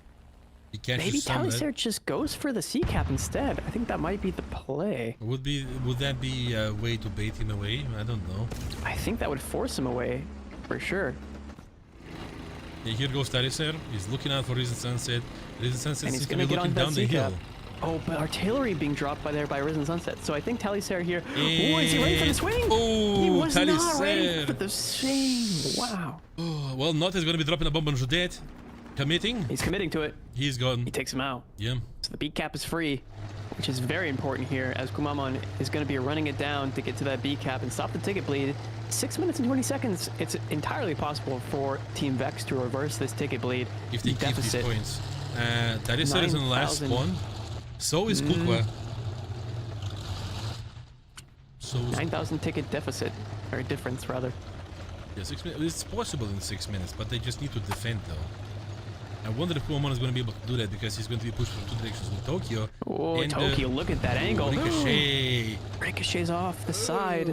He catches maybe Talisair just goes for the C cap instead. I think that might be the play. Would that be a way to bait him away? I don't know. I think that would force him away, for sure. Yeah, here goes Talisair. He's looking out for Risen Sunset. Risen Sunset seems to be looking down the hill. Oh, but artillery being dropped by Risen Sunset. So I think Talisair here. Oh, is he ready for the swing? Oh, he was Talisair. not ready for the swing. Wow. Oh, well, Not is going to be dropping a bomb on Jodet. Committing. He's committing to it. He's gone. He takes him out. Yeah. So the B cap is free, which is very important here, as Kumamon is going to be running it down to get to that B cap and stop the ticket bleed. 6 minutes and 20 seconds. It's entirely possible for Team Vex to reverse this ticket bleed if they keep these points. Talisair is in the last spawn. So is Kukwa. So 9,000 ticket deficit, or difference rather. yeah, 6 minutes. It's possible in 6 minutes, but they just need to defend though. I wonder if Kuomon is going to be able to do that because he's going to be pushed from 2 directions with Tokyo. Oh, And, Tokyo, look at that angle. Ricochet. Ricochets off the side.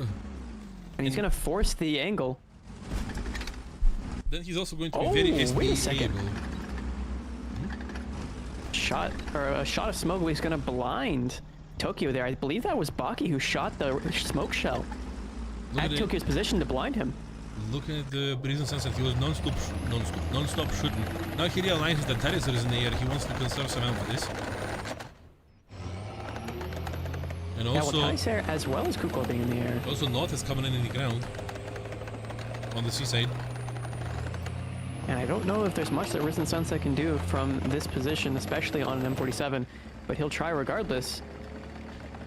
And he's going to force the angle. Then he's also going to be very wait a SPA second. able. Shot, or a shot of smoke was going to blind Tokyo there. I believe that was Baki who shot the smoke shell at Tokyo's position to blind him. Looking at the Brazen Sunset, he was non-stop shooting. Now he realizes that Taliser is in the air. He wants to conserve some ammo for this. And also, yeah, well, Taliser as well as Kuko being in the air. Also, North is coming in the ground on the seaside. And I don't know if there's much that Risen Sunset can do from this position, especially on an M47, but he'll try regardless.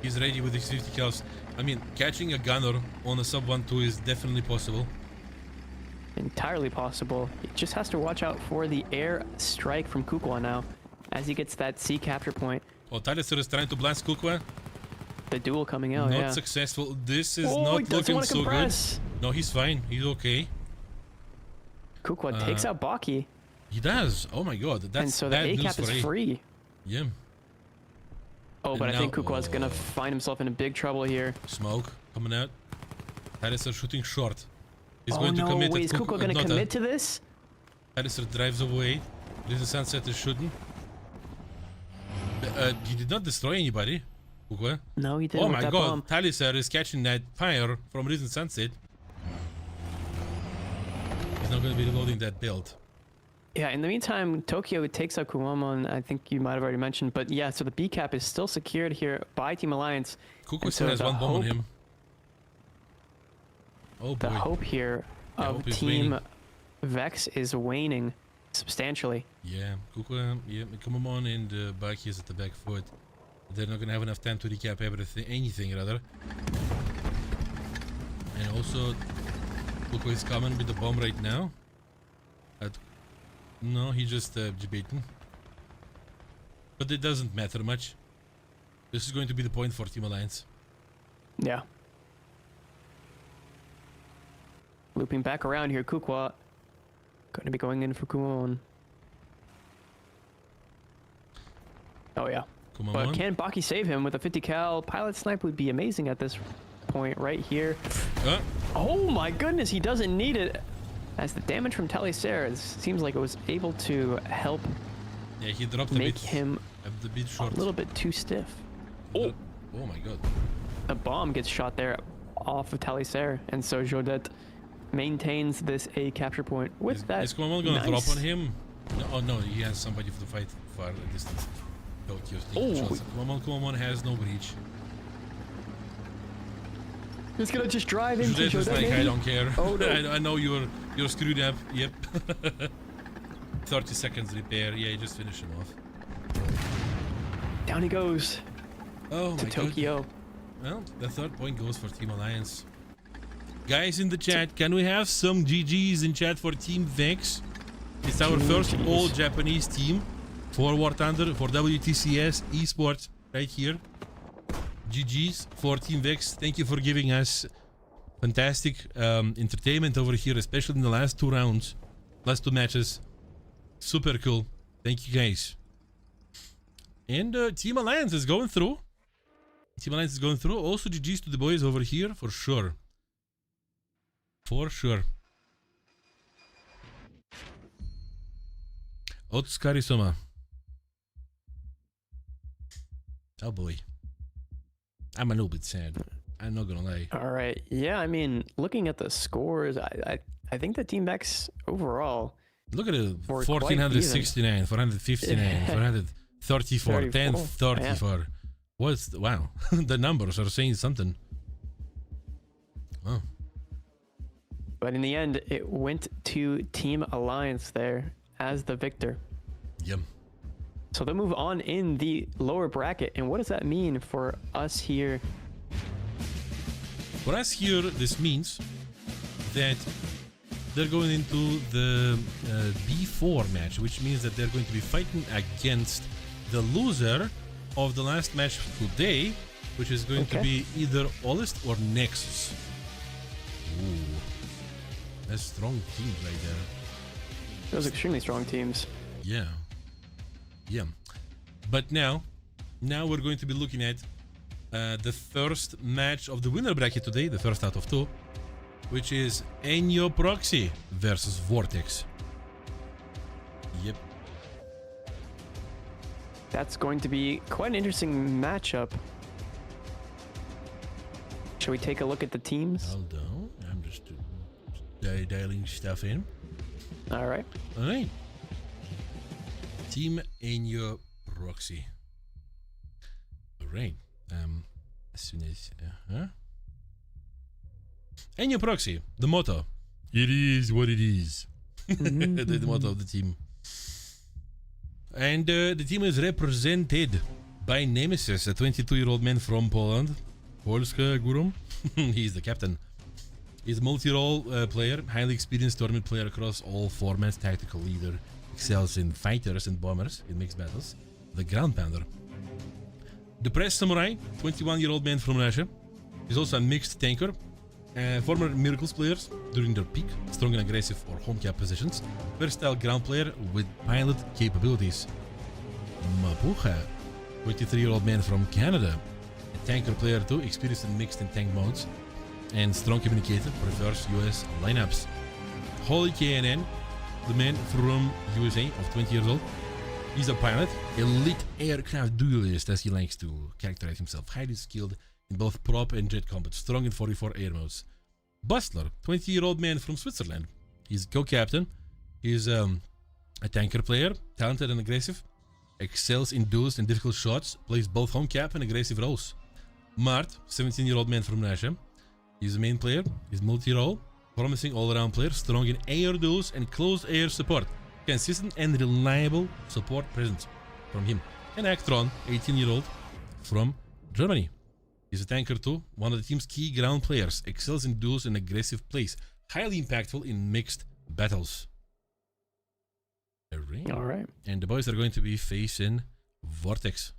He's ready with his 50 kills. I mean, catching a gunner on a sub 1-2 is definitely possible. Entirely possible. He just has to watch out for the air strike from Kukwa now, as he gets that C capture point. Oh, Taliser is trying to blast Kukwa. The duel coming out, Not successful. This is he not doesn't looking want to so compress. good. No, he's fine. He's okay. Kukwa takes out Baki. He does. Oh my god. That's and so the bad A news cap for is A. free. Yeah. Oh, but And I think now- Kukwa's gonna find himself in big trouble here. Smoke coming out. Taliser shooting short. He's Oh going to no, commit. wait, is Kukwa gonna commit to this? Taliser drives away. Risen Sunset is shooting. He did not destroy anybody. Kukwa. No, he didn't. Oh with my that god, bomb. Taliser is catching that fire from Risen Sunset. He's not going to be reloading that build. Yeah, in the meantime, Tokyo takes out Kuwamon, I think you might have already mentioned, but yeah, so the B cap is still secured here by Team Alliance. Kukwa And still so has the one bomb on hope- him. Oh The boy. hope here Yeah, of hope is Team waning. Vex is waning substantially. Yeah, Kukwa, yeah, come on, and Baki is at the back foot. They're not going to have enough time to recap everything, anything rather. And also, Kukwa is coming with the bomb right now. No, he just debating. But it doesn't matter much. This is going to be the point for Team Alliance. Yeah. Looping back around here, Kukwa going to be going in for Kuwamon. Oh yeah. Come But on. can Baki save him with a 50 cal? Pilot snipe would be amazing at this point right here. Oh my goodness, he doesn't need it. As the damage from Taliser seems like it was able to help Yeah, he dropped make him a bit a short. little bit too stiff. Oh my god. A bomb gets shot there off of Taliser, and so Jodet maintains this A capture point with that. Is Kuomon gonna nice- drop on him? No, oh no, he has somebody to fight far distance. Tokyo's taking Oh. shots. Kuomon has no breach. He's gonna just drive into Judet is Jodet. like, I maybe? don't care. Oh, no. I know you're screwed up. Yep. 30 seconds repair. Yeah, just finish him off. Down he goes Oh to my god. Tokyo. Well, the third point goes for Team Alliance. Guys in the chat, can we have some GGs in chat for Team Vex? It's our first GGs. all-Japanese team for War Thunder, for WTCS Esports, right here. GGs for Team Vex. Thank you for giving us fantastic entertainment over here, especially in the last 2 rounds, last 2 matches. Super cool. Thank you guys. And Team Alliance is going through. Team Alliance is going through. Also GGs to the boys over here, for sure. For sure. Otskari-sama. Oh boy. I'm a little bit sad. I'm not gonna lie. All right. Yeah, I mean, looking at the scores, I think that Team Vex overall. Look at it. We're quite 1469, 459, 434, 1034. What's wow? The numbers are saying something. Oh. But in the end, it went to Team Alliance there as the victor. Yep. So they move on in the lower bracket. And what does that mean for us here? For us here, this means that they're going into the B4 match, which means that they're going to be fighting against the loser of the last match today, which is going to be either Olist or Nexus. Ooh, that's strong team right there. Those extremely strong teams. Yeah. But now we're going to be looking at the first match of the winner bracket today, the first out of two, which is Enyo Proxy versus Vortex. Yep. That's going to be quite an interesting matchup. Shall we take a look at the teams? Hold on, I'm just dialing stuff in. All right. Team Enyo Proxy. All right. As soon as Enyo Proxy, the motto. It is what it is. The motto of the team. And the team is represented by Nemesis, a 22-year-old man from Poland. Polska Gurum. He's the captain. He's a multi-role player, highly experienced tournament player across all formats, tactical leader, excels in fighters and bombers in mixed battles. The ground pounder. Depressed Samurai, 21-year-old man from Russia. He's also a mixed tanker. Former Miracles players during their peak, strong and aggressive or home cap positions. Versatile ground player with pilot capabilities. Mapucha, 23-year-old man from Canada. A tanker player too, experienced in mixed and tank modes. And strong communicator, prefers US lineups. Holy KNN, the man from USA of 20 years old. He's a pilot, elite aircraft duelist as he likes to characterize himself. Highly skilled in both prop and jet combat, strong in 44 air modes. Bustler, 20-year-old man from Switzerland. He's co-captain. He's a tanker player, talented and aggressive. Excels in duels and difficult shots, plays both home cap and aggressive roles. Mart, 17-year-old man from Russia. He's a main player, he's multi-role, promising all-around player, strong in air duels and close air support. Consistent and reliable support presence from him. And Actron, 18-year-old from Germany. He's a tanker too, one of the team's key ground players, excels in duels and aggressive plays, highly impactful in mixed battles. All right. And the boys are going to be facing Vortex.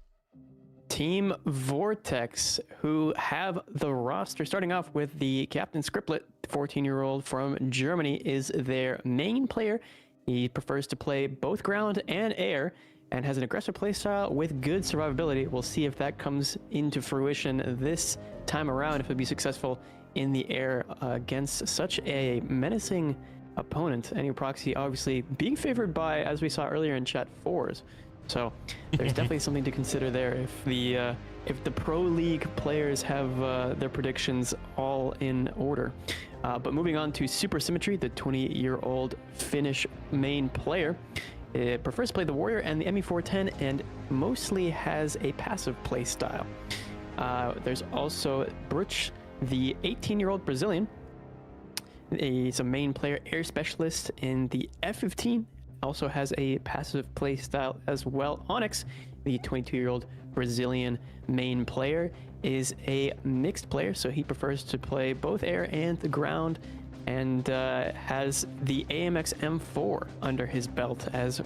Team Vortex, who have the roster starting off with the captain Scriptlet, 14-year-old from Germany, is their main player. He prefers to play both ground and air and has an aggressive playstyle with good survivability. We'll see if that comes into fruition this time around, if he'll be successful in the air against such a menacing opponent. Enyo Proxy obviously being favored by, as we saw earlier in chat, 4s. So there's definitely something to consider there if the Pro League players have their predictions all in order. But moving on to Super Symmetry, the 20-year-old Finnish main player. It prefers to play the Warrior and the ME410 and mostly has a passive play style. There's also Bruch, the 18-year-old Brazilian. He's a main player, air specialist in the F-15. Also has a passive play style as well. Onyx, the 22-year-old Brazilian main player, is a mixed player, so he prefers to play both air and the ground, and has the AMX M4 under his belt as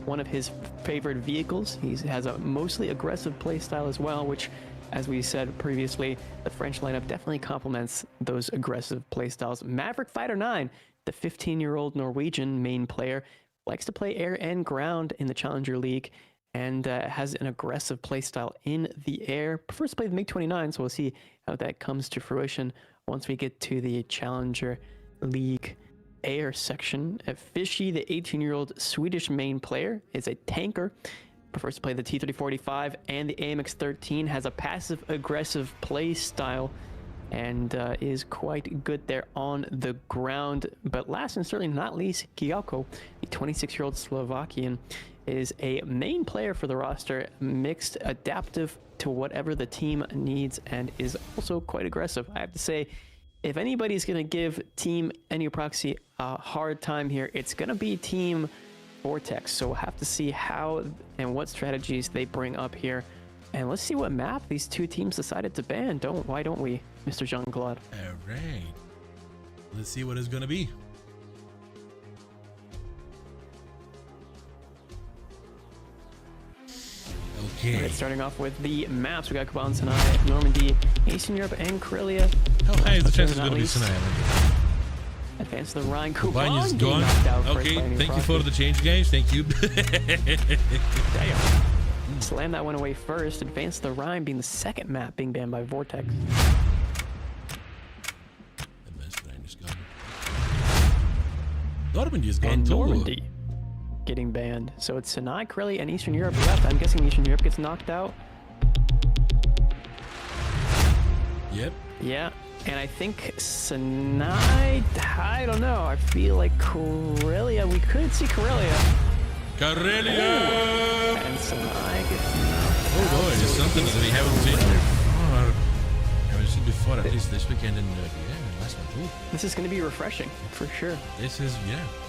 one of his favorite vehicles. He has a mostly aggressive play style as well, which, as we said previously, the French lineup definitely complements those aggressive play styles. Maverick Fighter 9, the 15-year-old Norwegian main player, likes to play air and ground in the Challenger League and has an aggressive playstyle in the air. Prefers to play the MiG-29, so we'll see how that comes to fruition once we get to the Challenger League air section. Fishy, the 18-year-old Swedish main player, is a tanker. Prefers to play the T-3045 and the AMX-13, has a passive-aggressive play style, and is quite good there on the ground. But last and certainly not least, Kyoko, the 26-year-old Slovakian, is a main player for the roster, mixed, adaptive to whatever the team needs, and is also quite aggressive. I have to say, if anybody's going to give Team Enyo Proxy a hard time here, it's going to be Team Vortex. So we'll have to see how and what strategies they bring up here. And let's see what map these two teams decided to ban. Why don't we, Mr. Jean-Claude? All right. Let's see what it's going to be. Okay. Alright, starting off with the maps, we got Cabal and Sinai, Normandy, Eastern Europe, and Karelia. How high is the chance it's Not going to be least, Sinai? Advance the Rhine. Kubani is Kubani gone. knocked out first Okay, by New thank you Frosty. for the change, guys. Thank you. Damn. Slam that one away first. Advance the Rhine being the second map being banned by Vortex. Advanced Rhine is gone. Normandy is gone And too. Normandy getting banned. So it's Sinai, Karelia, and Eastern Europe left. I'm guessing Eastern Europe gets knocked out. Yep. Yeah. And I think Sinai, I don't know. I feel like Karelia, we could see Karelia. Karelia! And Sinai gets knocked Oh boy, out. it's So something that we haven't seen before. Haven't seen before, at least this weekend and last one too. this is going to be refreshing, for sure. This is,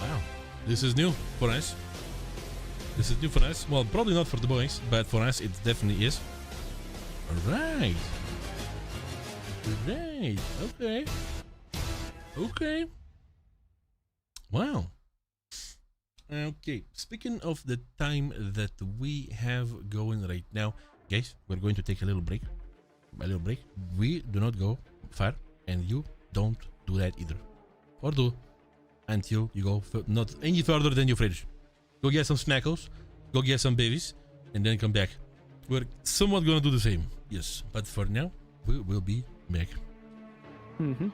wow. This is new for us. This is new for us. Well, probably not for the boys, but for us it definitely is. Alright. Right. Okay. Okay. Wow. Okay. Speaking of the time that we have going right now, guys, we're going to take a little break. A little break. We do not go far, and you don't do that either. Or do until you go not any further than your fridge. Go get some snackos, go get some babies, and then come back. We're somewhat gonna do the same. Yes. But for now, we will be back. Mm-hmm.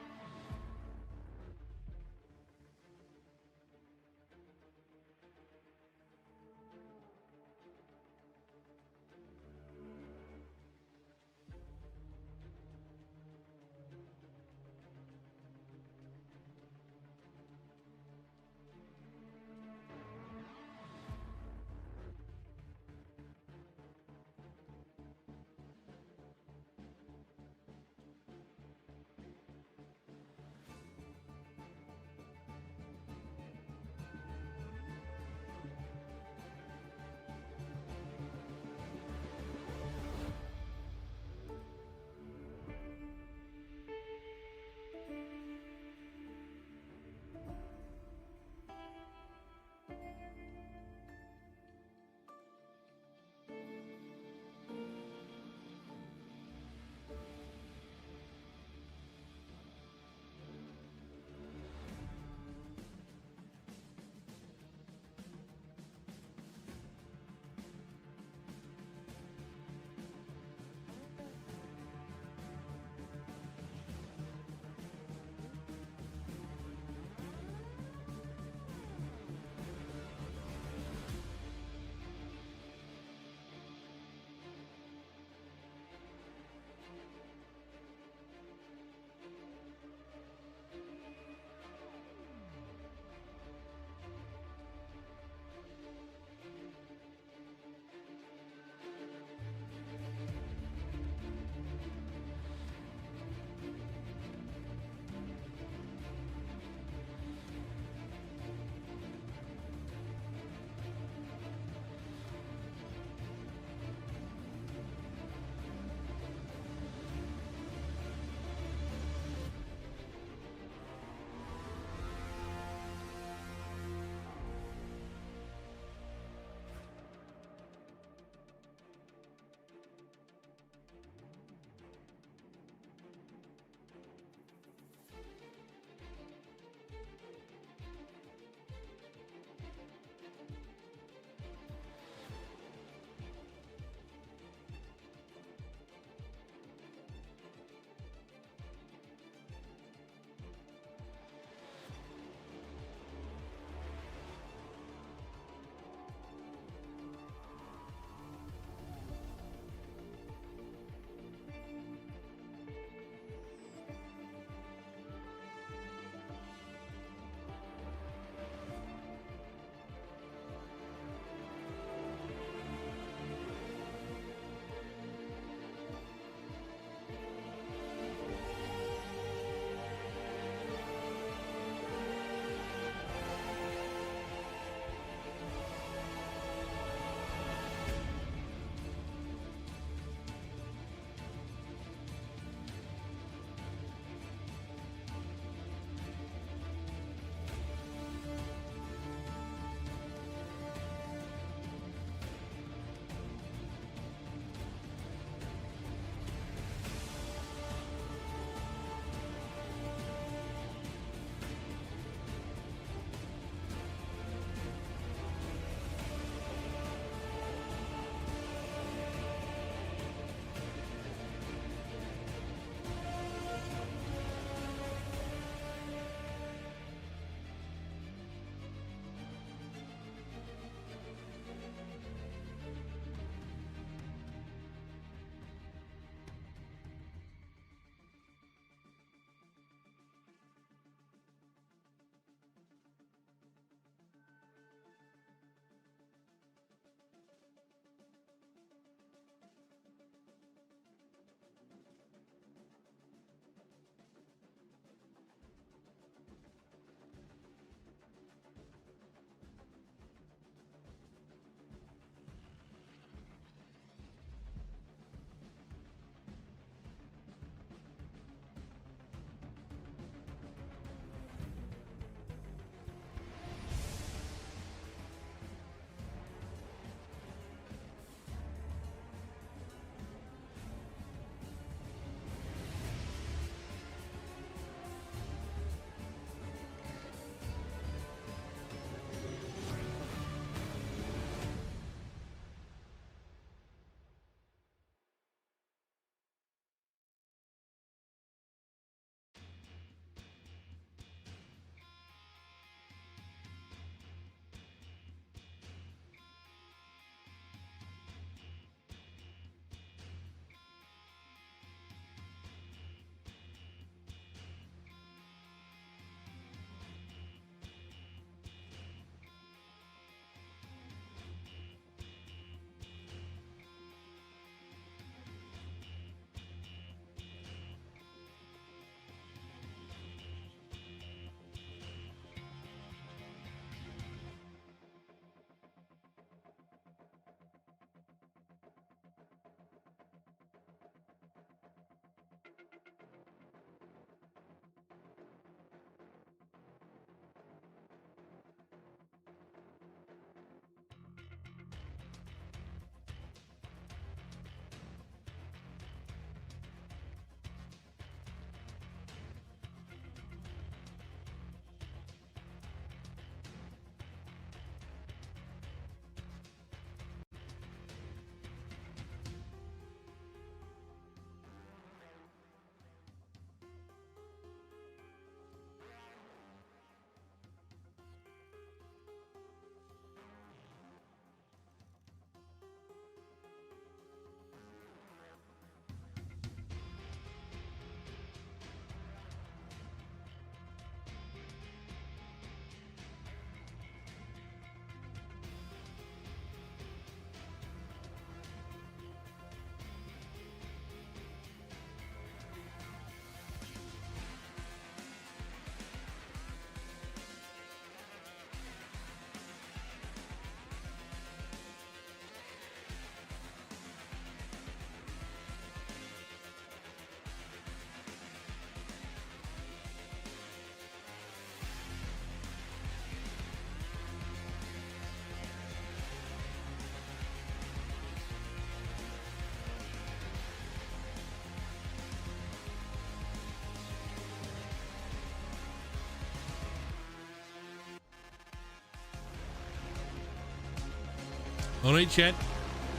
All right, chat.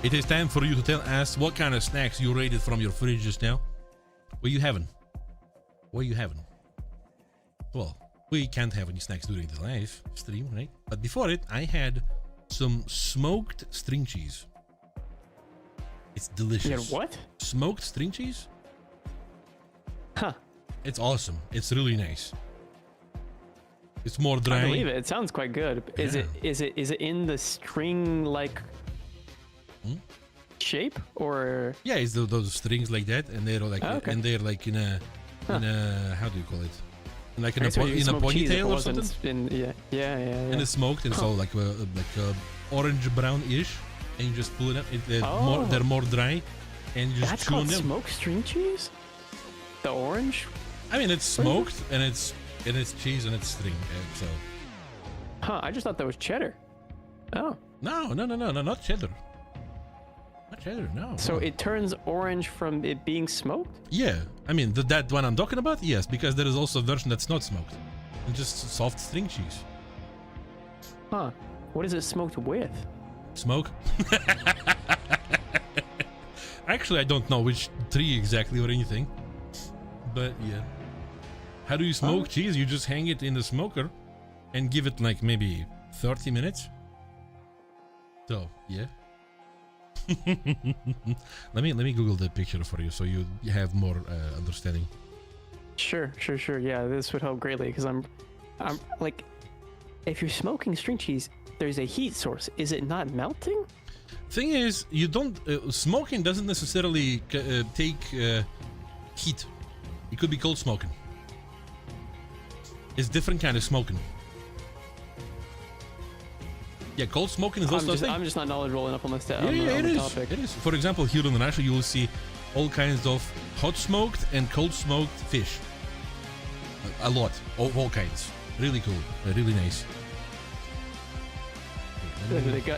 It is time for you to tell us what kind of snacks you raided from your fridge just now. What you having? What you having? Well, we can't have any snacks during the live stream, right? But before it, I had some smoked string cheese. It's delicious. You had what? Smoked string cheese? Huh. It's awesome. It's really nice. It's more dry. I believe it. It sounds quite good. Is Yeah. it in the string like shape or? Yeah, it's those strings like that, and they're like, Oh, okay. and they're like in a, how do you call it? Like in I a, guess when you in a smoke cheese, if it ponytail or wasn't something. Yeah. And it's smoked, and it's all like orange brown-ish, and you just pull it up. They're more dry, and you just That's chew on called them. smoked string cheese. The orange. I mean, it's smoked, and it's cheese, and it's string. So Huh. I just thought that was cheddar. Oh. no, not cheddar. Not cheddar, no. So no. it turns orange from it being smoked? Yeah, I mean that one I'm talking about. Yes, because there is also a version that's not smoked, and just soft string cheese. Huh. What is it smoked with? Smoke. Actually, I don't know which tree exactly or anything, but yeah. How do you smoke cheese? You just hang it in the smoker and give it like maybe 30 minutes. So yeah. let me Google the picture for you so you have more understanding. Sure. Yeah, this would help greatly because I'm like, if you're smoking string cheese, there's a heat source. Is it not melting? Thing is, you don't smoking doesn't necessarily take heat. It could be cold smoking. It's different kind of smoking. Yeah, cold smoking is also a thing. I'm just not knowledgeable enough on this Yeah, it is. topic. It is. For example, here in Russia, you will see all kinds of hot smoked and cold smoked fish. A lot, all kinds. Really cool, really nice.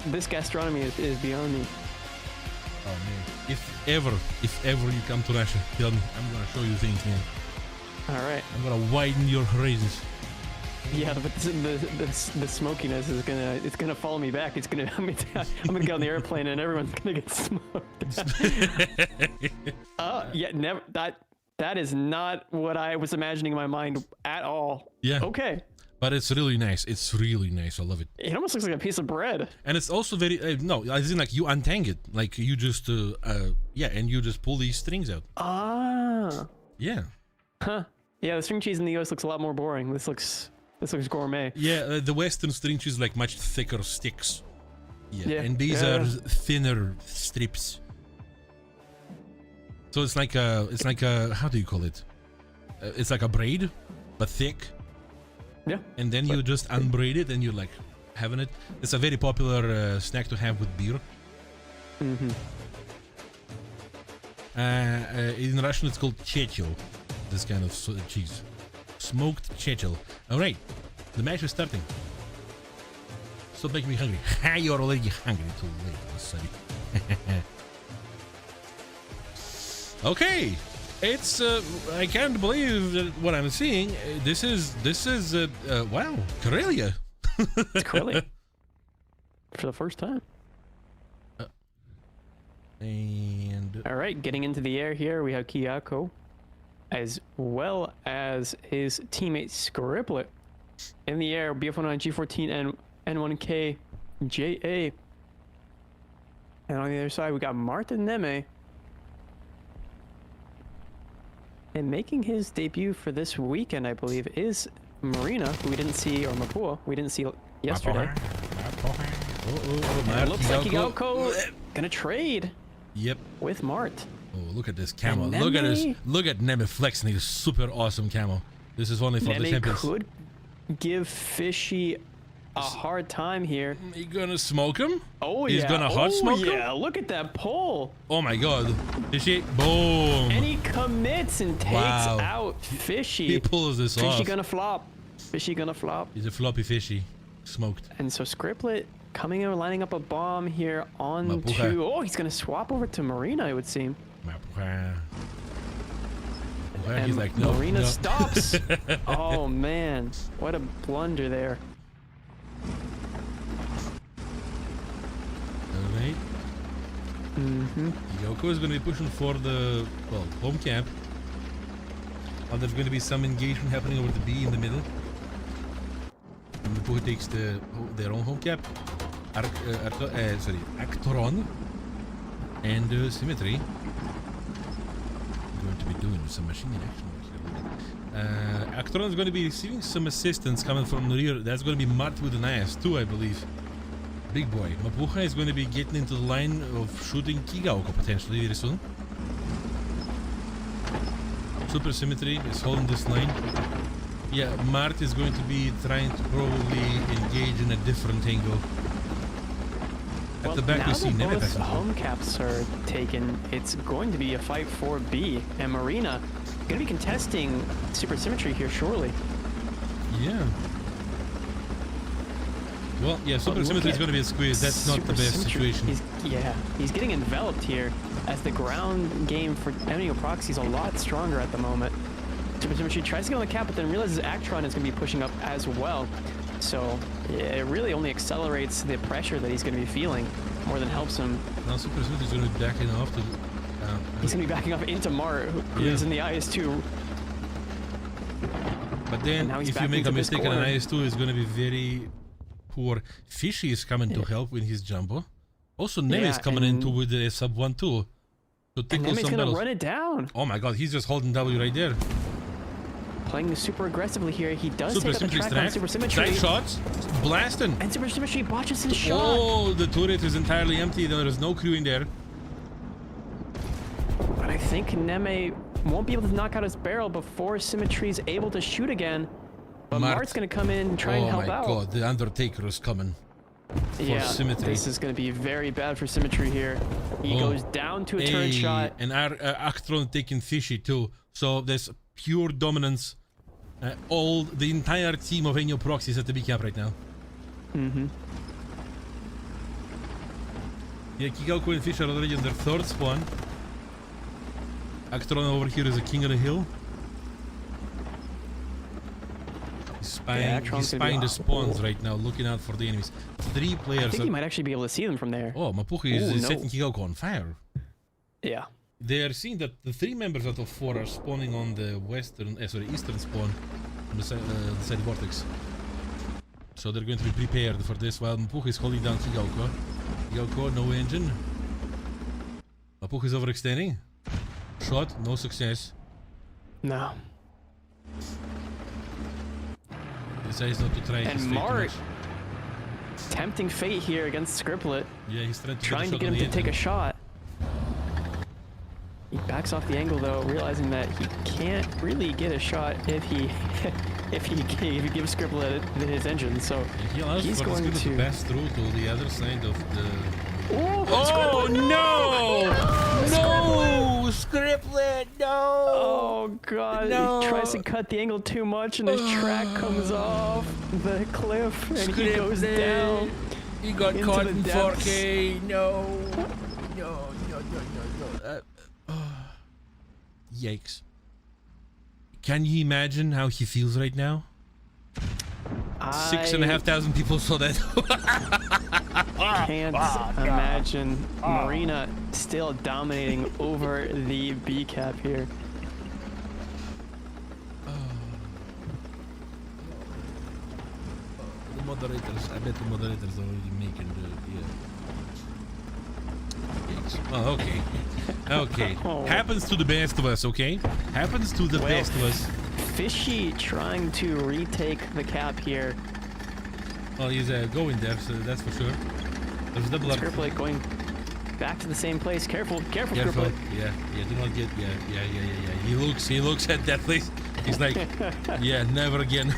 This gastronomy is beyond me. Oh man! If ever you come to Russia, tell me. I'm gonna show you things, man. All right. I'm gonna widen your horizons. Yeah, but the smokiness is gonna follow me back. It's gonna I'm gonna get on the airplane and everyone's gonna get smoked. Yeah, never. That is not what I was imagining in my mind at all. Yeah. Okay. But it's really nice. It's really nice. I love it. It almost looks like a piece of bread. And it's also very no, as in like you untang it, like you just yeah, and you just pull these strings out. Ah. Yeah. Huh. Yeah, the string cheese in the US looks a lot more boring. This looks gourmet. Yeah, the Western string cheese is like much thicker sticks. Yeah, Yeah, and these yeah. are thinner strips. So it's like a how do you call it? It's like a braid, but thick. Yeah. And then you just unbraid it and you're like having it. It's a very popular snack to have with beer. Mm-hmm. In Russian, it's called chechel. This kind of cheese, smoked chechel. All right, the match is starting. Stop making me hungry. You're already hungry. Too late. Sorry. Okay, it's I can't believe that what I'm seeing. This is wow, Karelia. It's Karelia. For the first time. And All right, getting into the air here, we have Kiyako, as well as his teammate Scriplet. In the air, BF19, G14, and N1K, JA. And on the other side, we got Martin Neme. And making his debut for this weekend, I believe, is Marina, who we didn't see, or Mapua, we didn't see yesterday. And it looks like Kiyako gonna trade. Yep. With Mart. Oh, look at this camo. And Look at this. Neme- Look at Neme flexing his super awesome camo. This is only for the Neme champions. could give Fishy a hard time here. You gonna smoke him? Oh, He's yeah. gonna hot smoke him? yeah. Look at that pole. Oh my god. Fishy. Boom. And he commits and takes Wow. out Fishy. He pulls this Fishy off. gonna flop. Fishy gonna flop. He's a floppy fishy. Smoked. And so Scriplet coming in, lining up a bomb here on Mapuja. to... Oh, he's gonna swap over to Marina, it would seem. He's And like, no. Marina no. stops. Oh, man. What a blunder there. Yoko is going to be pushing for the, well, home cap. There's going to be some engagement happening over the B in the middle. And Mapuche takes their own home cap. Actoron and Symmetry. Going to be doing some machine action here. Actoron is going to be receiving some assistance coming from the rear. That's going to be Mart with an IS-2, I believe. Big boy. Mapuche is going to be getting into the line of shooting Kigaoko potentially very soon. Super Symmetry is holding this line. Yeah, Mart is going to be trying to probably engage in a different angle. At the back we see Nemeth. Both home caps are taken. It's going to be a fight for B, and Marina going to be contesting Super Symmetry here shortly. Yeah. Well, yeah, Super Symmetry is going to be a squeeze. That's not the best situation. He's getting enveloped here as the ground game for enemy proxy is a lot stronger at the moment. Super Symmetry tries to get on the cap, but then realizes Actron is going to be pushing up as well. So it really only accelerates the pressure that he's going to be feeling more than helps him. Now Super Symmetry is going to be backing off to... he's going to be backing off into Mart, who is in the IS-2. But then, if you make a mistake on an IS-2, it's going to be very poor. Fishy is coming to help with his jumbo. Also, Neme is coming into with the sub-1 too. To tickle Neme's some going to battles. run it down. Oh my god, he's just holding W right there. Playing super aggressively here. He does Super take up the track on Super Symmetry. Track shots, blasting. And Super Symmetry botches his shot. Oh, the turret is entirely empty. There is no crew in there. But I think Neme won't be able to knock out his barrel before Symmetry's able to shoot again. But Mart's going to come in and try and help out. Oh my god, the Undertaker is coming. Yeah, Symmetry. this is going to be very bad for Symmetry here. He goes down to a turret shot. And Actron taking Fishy too. So there's pure dominance. The entire team of Enyo Proxies at the B cap right now. Yeah, Kigaoko and Fish are already in their third spawn. Actron over here is a king of the hill. He's spying the spawns right now, looking out for the enemies. 3 players. I think he might actually be able to see them from there. Oh, Mapuche is setting Kigaoko on fire. Yeah. They are seeing that the 3 members out of 4 are spawning on the eastern spawn, on the side vortex. So they're going to be prepared for this while Mapuche is holding down Kigaoko. Kigaoko, no engine. Mapuche is overextending. Shot, no success. No. Decides not to try. And Mart, tempting fate here against Scriptlet. Yeah, he's trying to get him to take a shot. He backs off the angle though, realizing that he can't really get a shot if he gives Scriptlet his engine. So he's going to pass through to the other side of the. Oh no! No! Scriptlet, no! Oh god, no. He tries to cut the angle too much and his track comes off the cliff and he goes down. He got caught in 4K. No. Yikes. Can you imagine how he feels right now? 6,500 people saw that. Can't imagine Marina still dominating over the B cap here. The moderators, I bet the moderators are already making the Oh, okay. Okay. Happens to the best of us, okay? Happens to the best of us. Fishy trying to retake the cap here. Well, he's going there, so that's for sure. There's double up. Scriptlet going back to the same place. Careful, Scriptlet. Yeah, do not get, yeah. He looks at that place. He's like, yeah, never again.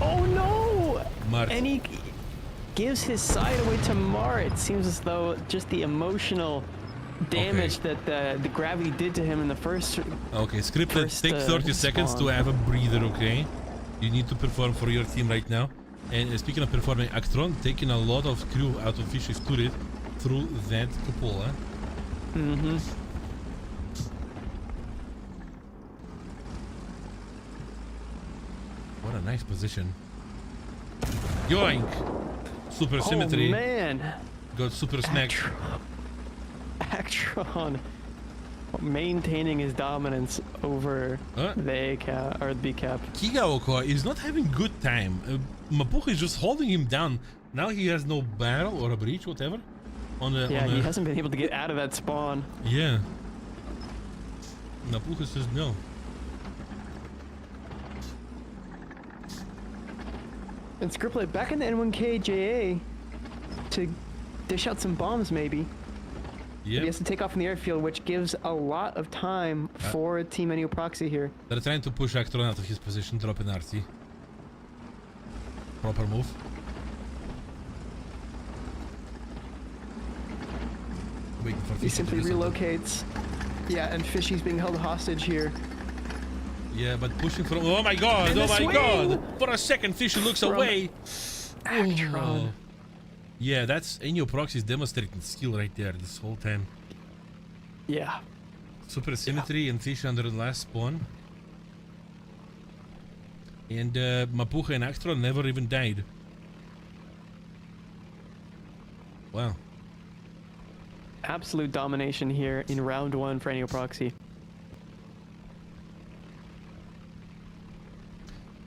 Oh no! Mart. And he gives his side away to Mart. It seems as though just the emotional damage that the gravity did to him in the first. Okay, Scriptlet, take 30 seconds to have a breather, okay? You need to perform for your team right now. And speaking of performing, Actron taking a lot of crew out of Fishy's turret through that cupola. a nice position. Yoink! Super symmetry. Oh man! Got super smacked. Actron maintaining his dominance over the A cap or the B cap. Kigaoka is not having good time. Mapuche is just holding him down. Now he has no barrel or a breach, whatever. He hasn't been able to get out of that spawn. Yeah. Mapuche says no. And Scriptlet back in the N1K JA to dish out some bombs maybe. Yeah. He has to take off in the airfield, which gives a lot of time for Team NU Proxy here. They're trying to push Actron out of his position, drop an RT. Proper move. Waiting for He simply relocates. Yeah, and Fishy's being held hostage here. Yeah, but pushing from... Oh my god! Oh my god! For a second, Fishy looks away. Actron. Yeah, that's NU Proxy's demonstrating skill right there this whole time. Yeah. Super symmetry and Fish under the last spawn. And Mapuche and Actron never even died. Wow. Absolute domination here in round 1 for NU Proxy.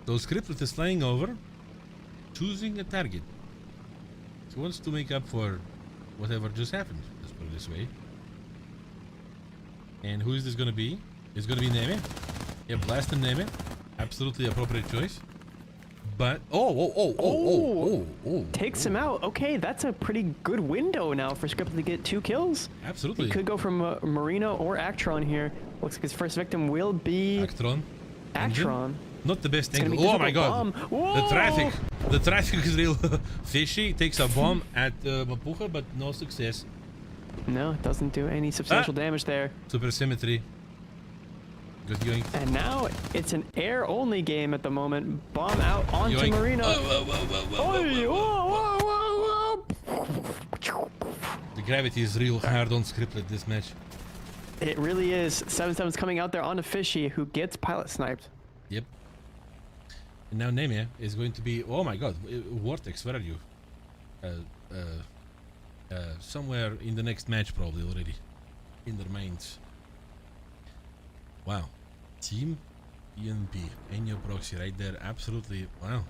So Scriptlet is flying over, choosing a target. He wants to make up for whatever just happened, let's put it this way. And who is this gonna be? It's gonna be Neme. Yeah, blast and Neme. Absolutely appropriate choice. But Takes him out. Okay, that's a pretty good window now for Scriptlet to get 2 kills. Absolutely. He could go from Marino or Actron here. Looks like his first victim will be Actron. Actron. Not the best angle. Oh my god. The traffic is real fishy. Takes a bomb at Mapuche, but no success. No, it doesn't do any substantial damage there. Super symmetry. Good going. And now it's an air-only game at the moment. Bomb out onto Yoink. Marino. The gravity is real hard on Scriptlet this match. It really is. 7-7's coming out there onto Fishy, who gets pilot sniped. Yep. And now Neme is going to be... Oh my god. Vortex, where are you? Somewhere in the next match probably already. In their minds. Wow. Team ENP. NU Proxy right there. Absolutely. Wow.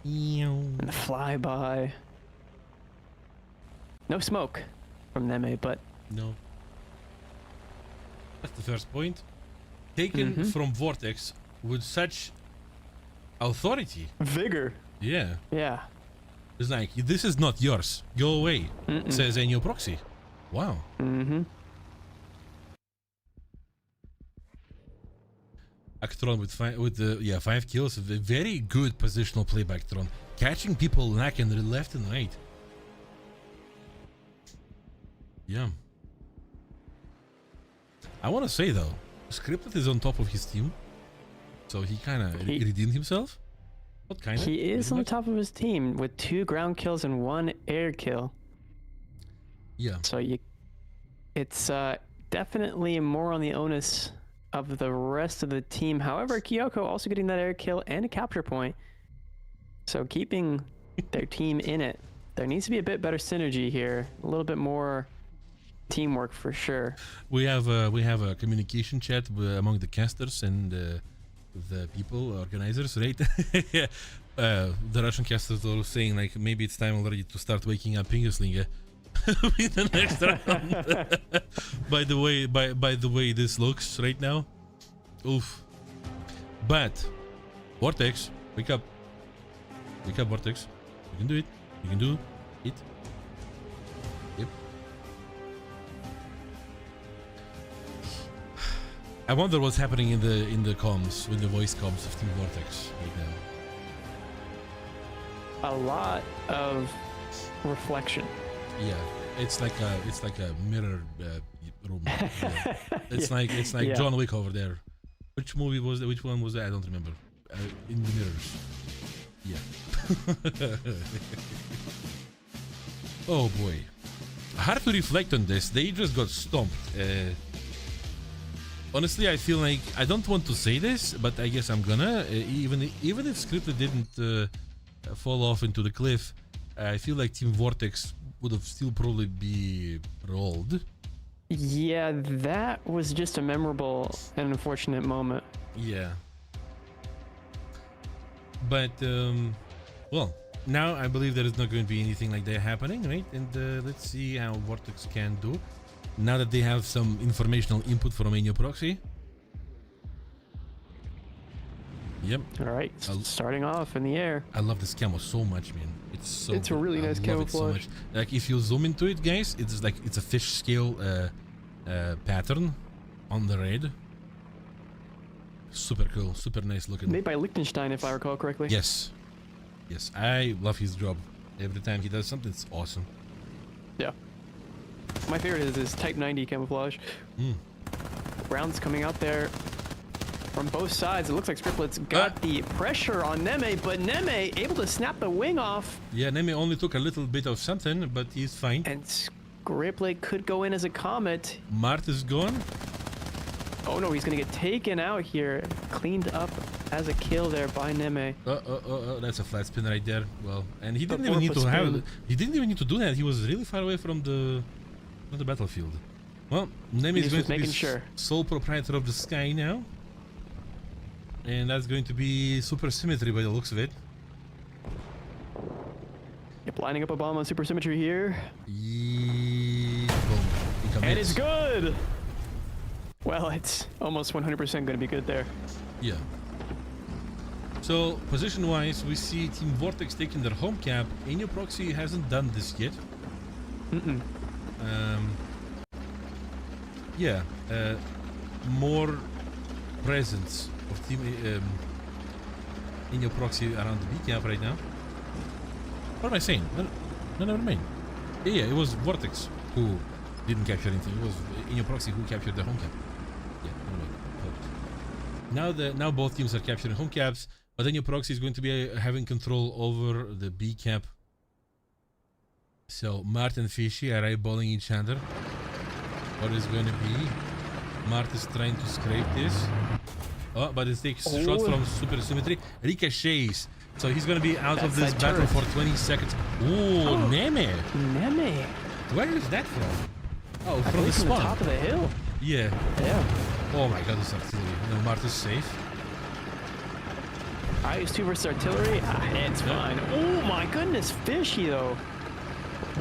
And the flyby. No smoke from Neme, but... No. That's the first point. Taken from Vortex with such authority. Vigor. Yeah. Yeah. It's like, this is not yours. Go away. Says NU Proxy. Wow. Actron with 5 kills. Very good positional play by Actron. Catching people lacking left and right. Yeah. I want to say though, Scriptlet is on top of his team, so he kind of redeemed himself. What kind of? He is on top of his team with 2 ground kills and 1 air kill. Yeah. So it's definitely more on the onus of the rest of the team. However, Kyoko also getting that air kill and a capture point, so keeping their team in it. There needs to be a bit better synergy here, a little bit more teamwork for sure. We have a communication chat among the casters and the people organizers, right? The Russian casters are saying like maybe it's time already to start waking up Pingerslinger in the next round. by the way this looks right now. Oof. But Vortex, wake up. Wake up, Vortex. You can do it. You can do it. Yep. I wonder what's happening in the comms, with the voice comms of Team Vortex right now. A lot of reflection. Yeah, it's like a mirror room. Yeah. It's like Yeah. John Wick over there. Which movie was that? Which one was that? I don't remember. In the mirrors. Yeah. Oh boy. Hard to reflect on this. They just got stomped. Honestly, I feel like I don't want to say this, but I guess I'm gonna. Even if Scripted didn't fall off into the cliff, I feel like Team Vortex would have still probably be rolled. Yeah, that was just a memorable and unfortunate moment. Yeah. But well, now I believe there is not going to be anything like that happening, right? And let's see how Vortex can do now that they have some informational input from Enio Proxy. Yep. All right, starting off in the air. I love this camo so much, man. It's a really nice camouflage. So like if you zoom into it, guys, it's like it's a fish scale pattern on the red. Super cool, super nice looking. Made by Liechtenstein, if I recall correctly. Yes, yes, I love his job. Every time he does something, it's awesome. Yeah. My favorite is his Type 90 camouflage. Rounds coming out there from both sides. It looks like Scriptlet's got the pressure on Neme, but Neme able to snap the wing off. Yeah, Neme only took a little bit of something, but he's fine. And Scriptlet could go in as a comet. Mart is gone. Oh no, he's gonna get taken out here. Cleaned up as a kill there by Neme. That's a flat spin right there. Well, and he didn't even need to have. He didn't even need to do that. He was really far away from the battlefield. Well, Neme is going to be sole proprietor of the sky now, and that's going to be super symmetry by the looks of it. Yep, lining up a bomb on super symmetry here. Boom. And it's good. Well, it's almost 100% going to be good there. Yeah. So, position-wise, we see Team Vortex taking their home cap. Enio Proxy hasn't done this yet. Yeah. More presence of Team Enio Proxy around the B cap right now. What am I saying? No, never mind. Yeah, it was Vortex who didn't capture anything. It was Enio Proxy who captured the home cap. Now both teams are capturing home caps, but then your Proxy is going to be having control over the B cap. So Mart and Fishy are eyeballing each other. What is going to be? Mart is trying to scrape this. Oh, but it takes shot from super symmetry. Ricochets. So he's going to be out of this battle for 20 seconds. Ooh, Neme. Neme. Where is that from? Oh, from the spawn. Top of the hill. Yeah. Yeah. Oh my god, this artillery. No, Mart is safe. I use 2 versus artillery. It's fine. Oh my goodness, Fishy though.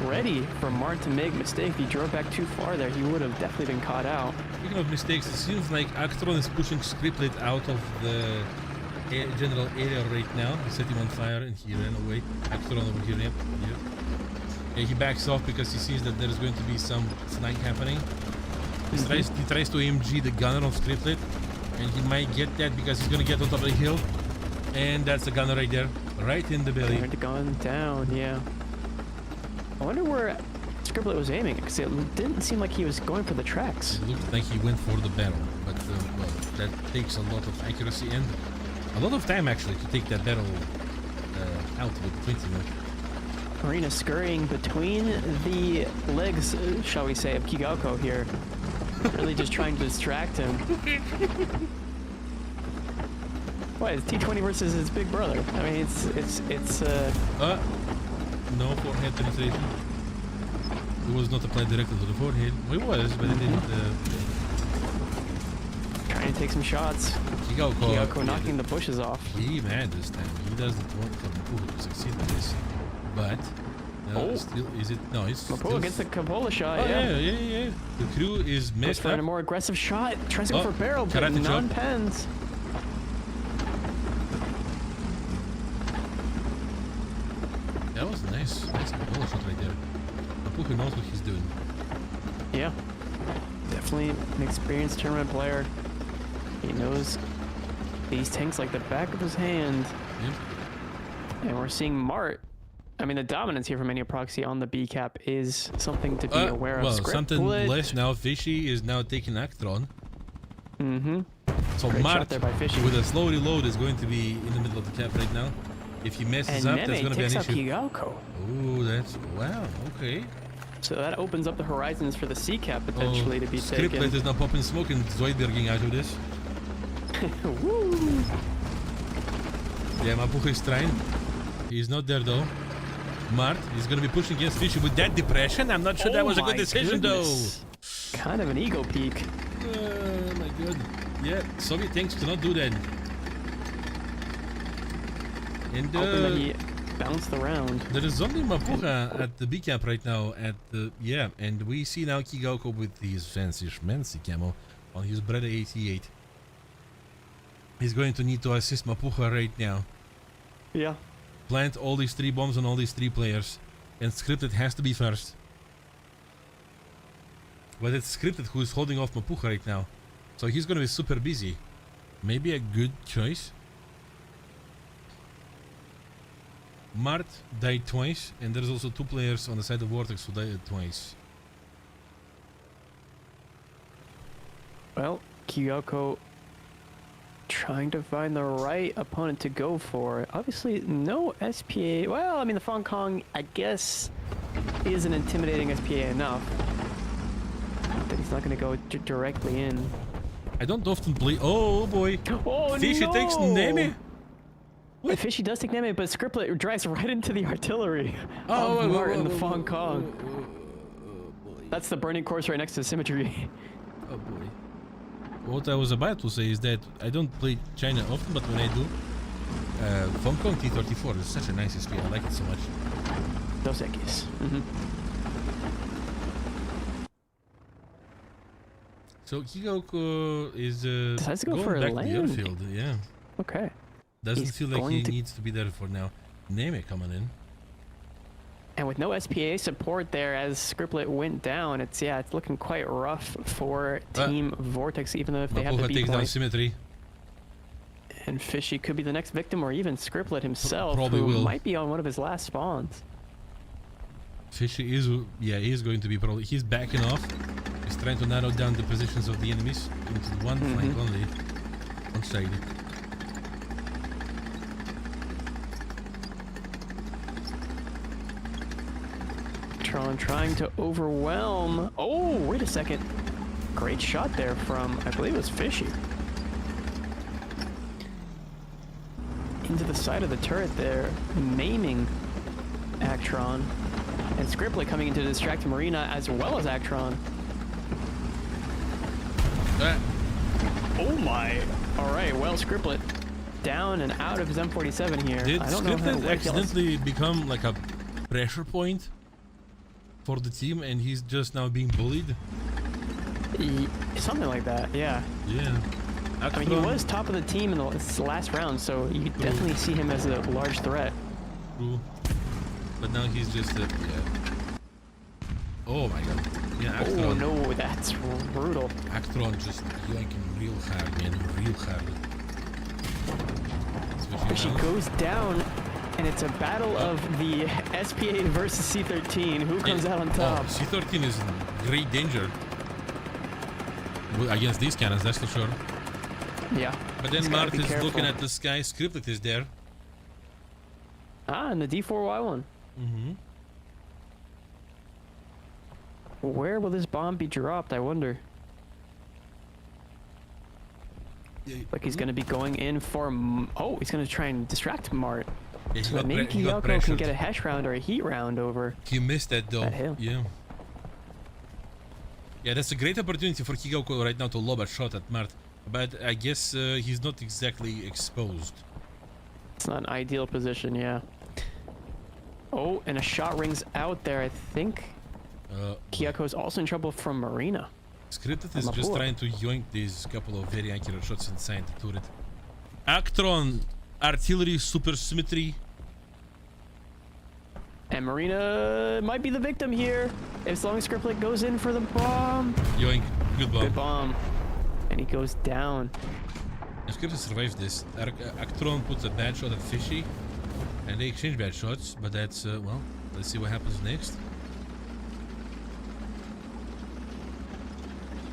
Ready for Mart to make a mistake. If he drove back too far there, he would have definitely been caught out. Speaking of mistakes, it seems like Actron is pushing Scriptlet out of the general area right now. He set him on fire and he ran away. Actron over here, yep. Yeah, he backs off because he sees that there's going to be some flank happening. He tries to AMG the gunner on Scriptlet, and he might get that because he's going to get on top of the hill. And that's the gunner right there, right in the belly. The gun down, yeah. I wonder where Scriptlet was aiming, because it didn't seem like he was going for the tracks. It looked like he went for the barrel, but well, that takes a lot of accuracy and a lot of time actually to take that barrel out with 20 mil. Marina scurrying between the legs, shall we say, of Kigalko here. Really just trying to distract him. What, it's T20 versus his big brother. I mean, it's no forehead penetration. It was not applied directly to the forehead. Well, it was, but it didn't. Trying to take some shots. Kigalko knocking the bushes off. He mad this time. He doesn't want Mapulo to succeed with this. But still, is it? No, it's Mapulo gets the Capola shot. Oh, yeah. The crew is messed up. For a more aggressive shot. Tries to go for barrel, but non-pens. That was nice Capola shot right there. Mapulo knows what he's doing. Yeah, definitely an experienced tournament player. He knows these tanks like the back of his hand. Yep. And we're seeing Mart. I mean, the dominance here from Enio Proxy on the B cap is something to be aware of. Well, something less now. Fishy is now taking Actron. So Great Mart, shot there by Fishy. with a slow reload, is going to be in the middle of the cap right now. If he messes up, that's going to be an issue. Kigalko. Oh, that's wow. Okay. So that opens up the horizons for the C cap potentially to be Scriptlet taken. is now popping smoke and Zoidberging out of this. Woo! Yeah, Mapuche is trying. He's not there though. Mart is gonna be pushing against Fishy with that depression. I'm not sure that was a good decision goodness. Kind of an ego peak. though. My god. Yeah, Soviet tanks do not do that. And Hoping that he bounced around. there is only Mapuche at the B camp right now. And we see now Kigauko with his fancy schmancy camo on his Breda 88. He's going to need to assist Mapuche right now. Yeah. Plant all these 3 bombs on all these 3 players. And Scripted has to be first. But it's Scripted who is holding off Mapuche right now. So he's gonna be super busy. Maybe a good choice. Mart died twice, and there's also 2 players on the side of Vortex who died twice. Well, Kyoko trying to find the right opponent to go for. Obviously, no SPA. Well, I mean, the Hong Kong, I guess, is an intimidating SPA enough that he's not going to go directly in. I don't often play. Oh boy! Oh Fishy no! takes Neme. What? Fishy does take Neme, but Scriptlet drives right into the artillery Oh, of Mart in the Hong Kong. That's the burning course right next to Symmetry. Oh boy. What I was about to say is that I don't play China often, but when I do, Hong Kong T-34 is such a nice SPA. I like it so much. Dos Equis. So Kigauko is Decides to go going for a back to the land. airfield. Yeah, Okay. doesn't He's feel like going he to- needs to be there for now. Neme coming in. And with no SPA support there as Scriptlet went down, it's looking quite rough for Team Vortex, even though if they have the Mapuche B takes down point. Symmetry. And Fishy could be the next victim, or even Scriptlet himself, Probably who will. might be on one of his last spawns. Fishy is, he is going to be probably. He's backing off. He's trying to narrow down the positions of the enemies into one flank only, one side. Tron trying to overwhelm. Oh, wait a second. Great shot there from, I believe it was Fishy. Into the side of the turret there, maiming Actron. And Scriptlet coming in to distract Marina as well as Actron. Oh my! Alright, well, Scriptlet down and out of his M47 here. Did I don't know how Scripted to work accidentally become like a pressure point for the team and he's just now being bullied? Something like that, yeah. Yeah. I mean, he was top of the team in the last round, so you could definitely see him as a large threat. True. But now he's just yeah. Oh my god. Yeah, Oh Actron. no, that's brutal. Actron just yoinking real hard, man. Real hard. She goes down, and it's a battle of the SPA versus C13. Who comes out on top? C13 is in great danger against these cannons, that's for sure. Yeah. But then He's gotta Mart be is careful. looking at the sky. Scripted is there. Ah, and the D4Y1. Mm-hmm. Where will this bomb be dropped, I wonder? Like he's going to be going in for... Oh, he's going to try and distract Mart. Yeah, So that maybe Kyoko can get a hash round or a heat round over. He missed that though. That hill. Yeah. Yeah, that's a great opportunity for Kigauko right now to lob a shot at Mart. But I guess he's not exactly exposed. It's not an ideal position, Oh, and a shot rings out there, I think. Kyoko's also in trouble from Marina. Scripted is I'm just aboard. trying to yoink these couple of very accurate shots inside the turret. Actron, artillery, super symmetry. And Marina might be the victim here. As long as Scriptlet goes in for the bomb. Yoink, good bomb. Good bomb. And he goes down. If Scripted survives this, Actron puts a bad shot at Fishy. And they exchange bad shots, but that's, well, let's see what happens next.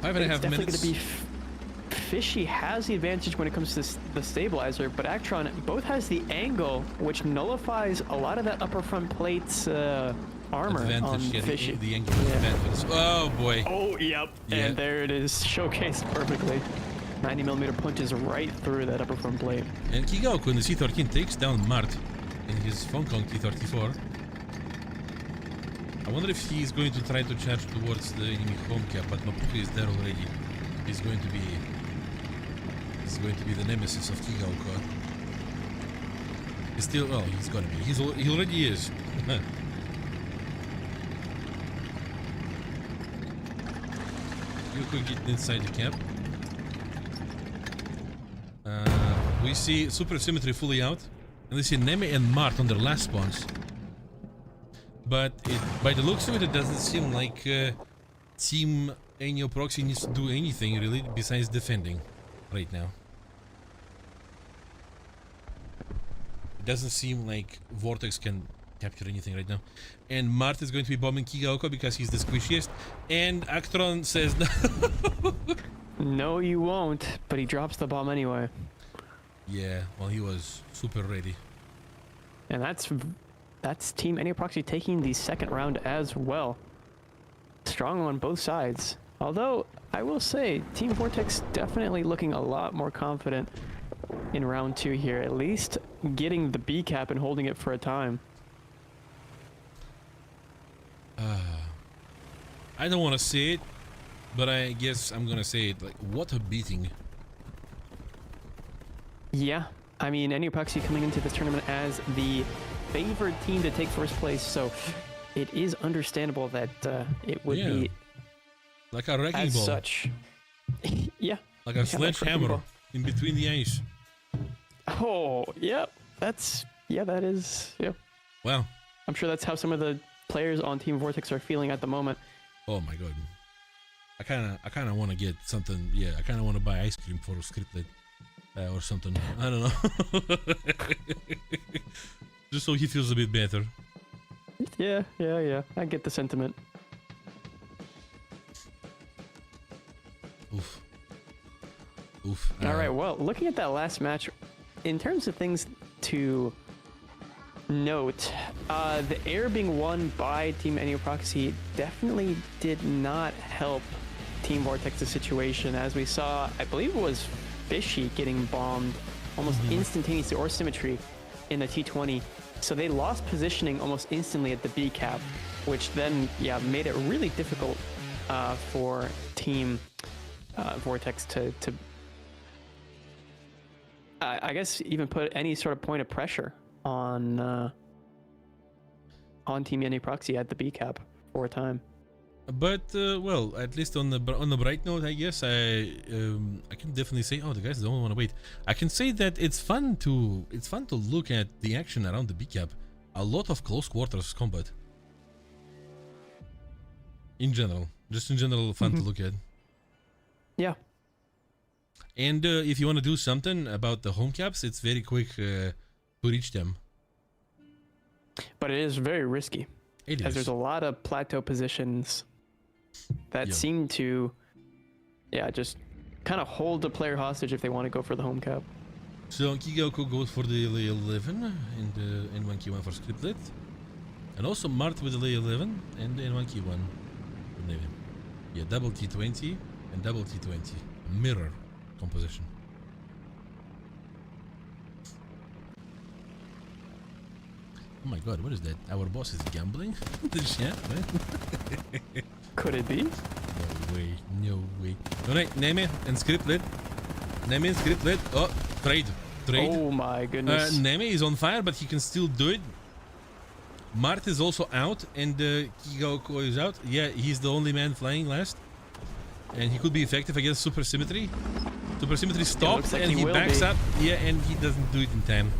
5.5 It's definitely minutes. going to be... Fishy has the advantage when it comes to the stabilizer, but Actron both has the angle, which nullifies a lot of that upper front plate's armor on advantage. Yeah, Fishy. the angular advantage. Oh boy. Oh, yep. Yeah. And there it is, showcased perfectly. 90mm punches right through that upper front plate. And Kigaoku in the C13 takes down Mart in his Hong Kong T34. I wonder if he's going to try to charge towards the enemy home cap, but Mapuki is there already. He's going to be the nemesis of Kigaoku. He's still, well, he's gonna be. He already is. Kigaoku getting inside the cap. We see Super Symmetry fully out, and we see Neme and Mart on their last spawns. But by the looks of it, it doesn't seem like Team Enio Proxy needs to do anything really besides defending right now. It doesn't seem like Vortex can capture anything right now. And Mart is going to be bombing Kigaoka because he's the squishiest. And Actron says no. No, you won't, but he drops the bomb anyway. Yeah, well, he was super ready. And that's Team Enio Proxy taking the second round as well. Strong on both sides. Although, I will say, Team Vortex definitely looking a lot more confident in round 2 here. At least getting the B cap and holding it for a time. I don't want to say it, but I guess I'm gonna say it. Like, what a beating. Yeah, I mean, Enio Proxy coming into this tournament as the favored team to take first place, so it is understandable that it would be like a wrecking as ball. such. Yeah. Like a sledgehammer in between the eyes. Oh, yep. That is, yeah. Wow. I'm sure that's how some of the players on Team Vortex are feeling at the moment. Oh my god. I kind of want to get something. Yeah, I kind of want to buy ice cream for Scripted or something. I don't know. Just so he feels a bit better. Yeah. I get the sentiment. Oof. All right, well, looking at that last match, in terms of things to note, the air being won by Team Enio Proxy definitely did not help Team Vortex's situation, as we saw, I believe it was Fishy getting bombed almost instantaneously, or Symmetry in the T20. So they lost positioning almost instantly at the B cap, which then, made it really difficult for Team Vortex to I guess even put any sort of point of pressure on Team Enio Proxy at the B cap for a time. But well, at least on the bright note, I guess I can definitely say, oh, the guys don't want to wait. I can say that it's fun to look at the action around the B cap. A lot of close quarters combat. In general, fun to look at. Yeah. And if you want to do something about the home caps, it's very quick to reach them. But it is very risky. It as is. There's a lot of plateau positions that seem to, just kind of hold the player hostage if they want to go for the home cap. So Kigaoku goes for the lay 11 and N1K1 for Scriptlet. And also Mart with the lay 11 and N1K1. Yeah, double T20 and double T20. Mirror composition. Oh my god, what is that? Our boss is gambling? The chat, right? Could it be? No way. Alright, Neme and Scriptlet. Oh, trade. Oh my goodness. Neme is on fire, but he can still do it. Mart is also out, and Kigaoku is out. Yeah, he's the only man flying last. And he could be effective against Super Symmetry. Super Symmetry stops, like, and he backs up. Yeah, and he doesn't do it in time.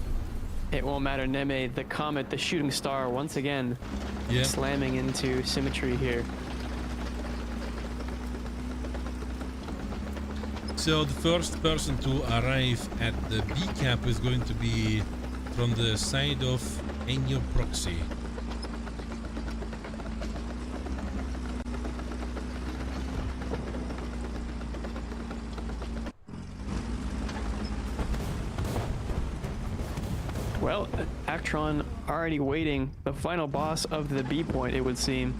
It won't matter. Neme, the Comet, the shooting star, once again slamming into Symmetry here. So the first person to arrive at the B cap is going to be from the side of Enio Proxy. Well, Actron already waiting. The final boss of the B point, it would seem.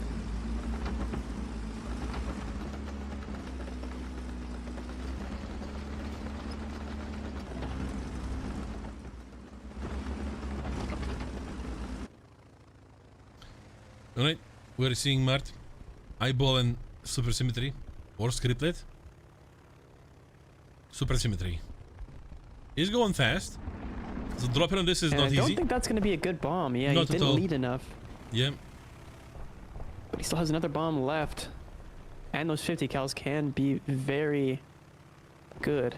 Alright, we're seeing Mart eyeballing super symmetry or scriptlet. Super symmetry. He's going fast. So dropping on this is not easy. I don't think that's going to be a good bomb. Yeah, he didn't lead enough. Yeah. But he still has another bomb left. And those 50 cals can be very good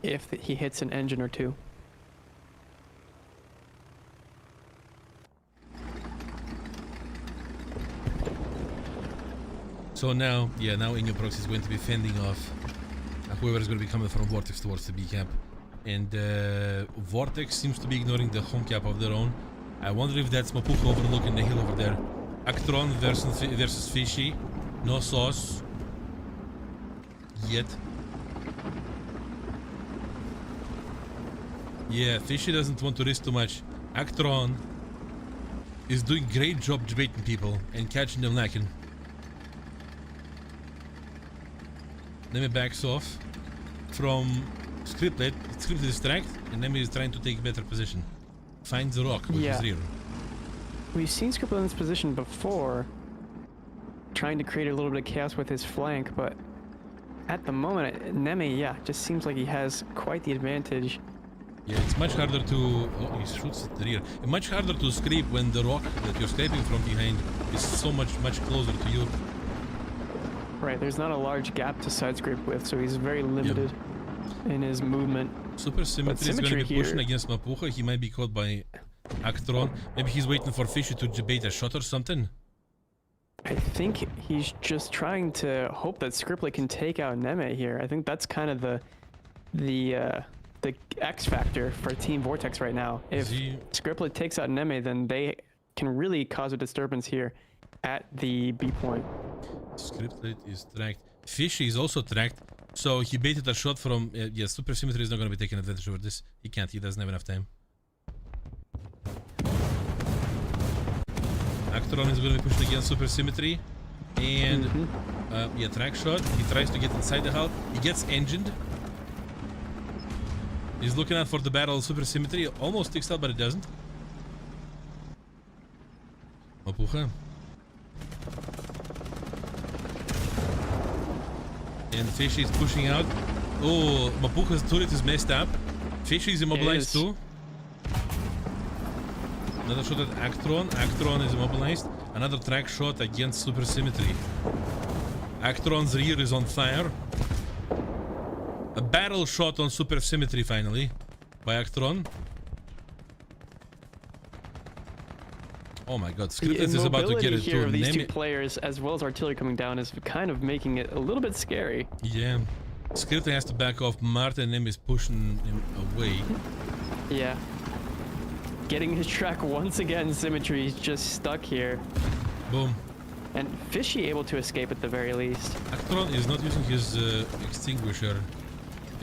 if he hits an engine or two. So now, yeah, now Esports is going to be fending off whoever is going to be coming from Vortex towards the B cap. And Vortex seems to be ignoring the home cap of their own. I wonder if that's Mapuka overlooking the hill over there. Actron versus Fishy. No sauce. Yet. Yeah, Fishy doesn't want to risk too much. Actron is doing great job baiting people and catching them lacking. Nemi backs off from Scriptlet. Scriptlet is tracked, and Nemi is trying to take better position. Finds the rock with his rear. We've seen Scriptlet in this position before, trying to create a little bit of chaos with his flank, but at the moment, Nemi, yeah, just seems like he has quite the advantage. Yeah, it's much harder to... Oh, he shoots at the rear. It's much harder to scrape when the rock that you're scraping from behind is so much closer to you. Right, there's not a large gap to side scrape with, so he's very limited in his movement. Super Symmetry is going to be pushing against Mapuka. He might be caught by Actron. Maybe he's waiting for Fishy to debate a shot or something. I think he's just trying to hope that Scriptlet can take out Neme here. I think that's kind of the X factor for Team Vortex right now. If Scriptlet takes out Neme, then they can really cause a disturbance here at the B point. Scriptlet is tracked. Fishy is also tracked, so he baited a shot from... yeah, Super Symmetry is not going to be taking advantage over this. He can't, he doesn't have enough time. Actron is going to be pushed against Super Symmetry. And... yeah, track shot. He tries to get inside the hull. He gets engined. He's looking out for the battle. Super Symmetry almost sticks out, but it doesn't. Mapuka. And Fishy is pushing out. Oh, Mapuka's turret is messed up. Fishy is immobilized too. Another shot at Actron. Actron is immobilized. Another track shot against Super Symmetry. Actron's rear is on fire. A barrel shot on Super Symmetry finally by Actron. Oh my god, Scriptlet is about to get it here of these two players, as well as artillery coming down, is kind of making it a little bit scary. Yeah. Scriptlet has to back off. Martin Neme is pushing him away. Yeah. Getting his track once again. Symmetry is just stuck here. Boom. And Fishy able to escape at the very least. Actron is not using his extinguisher.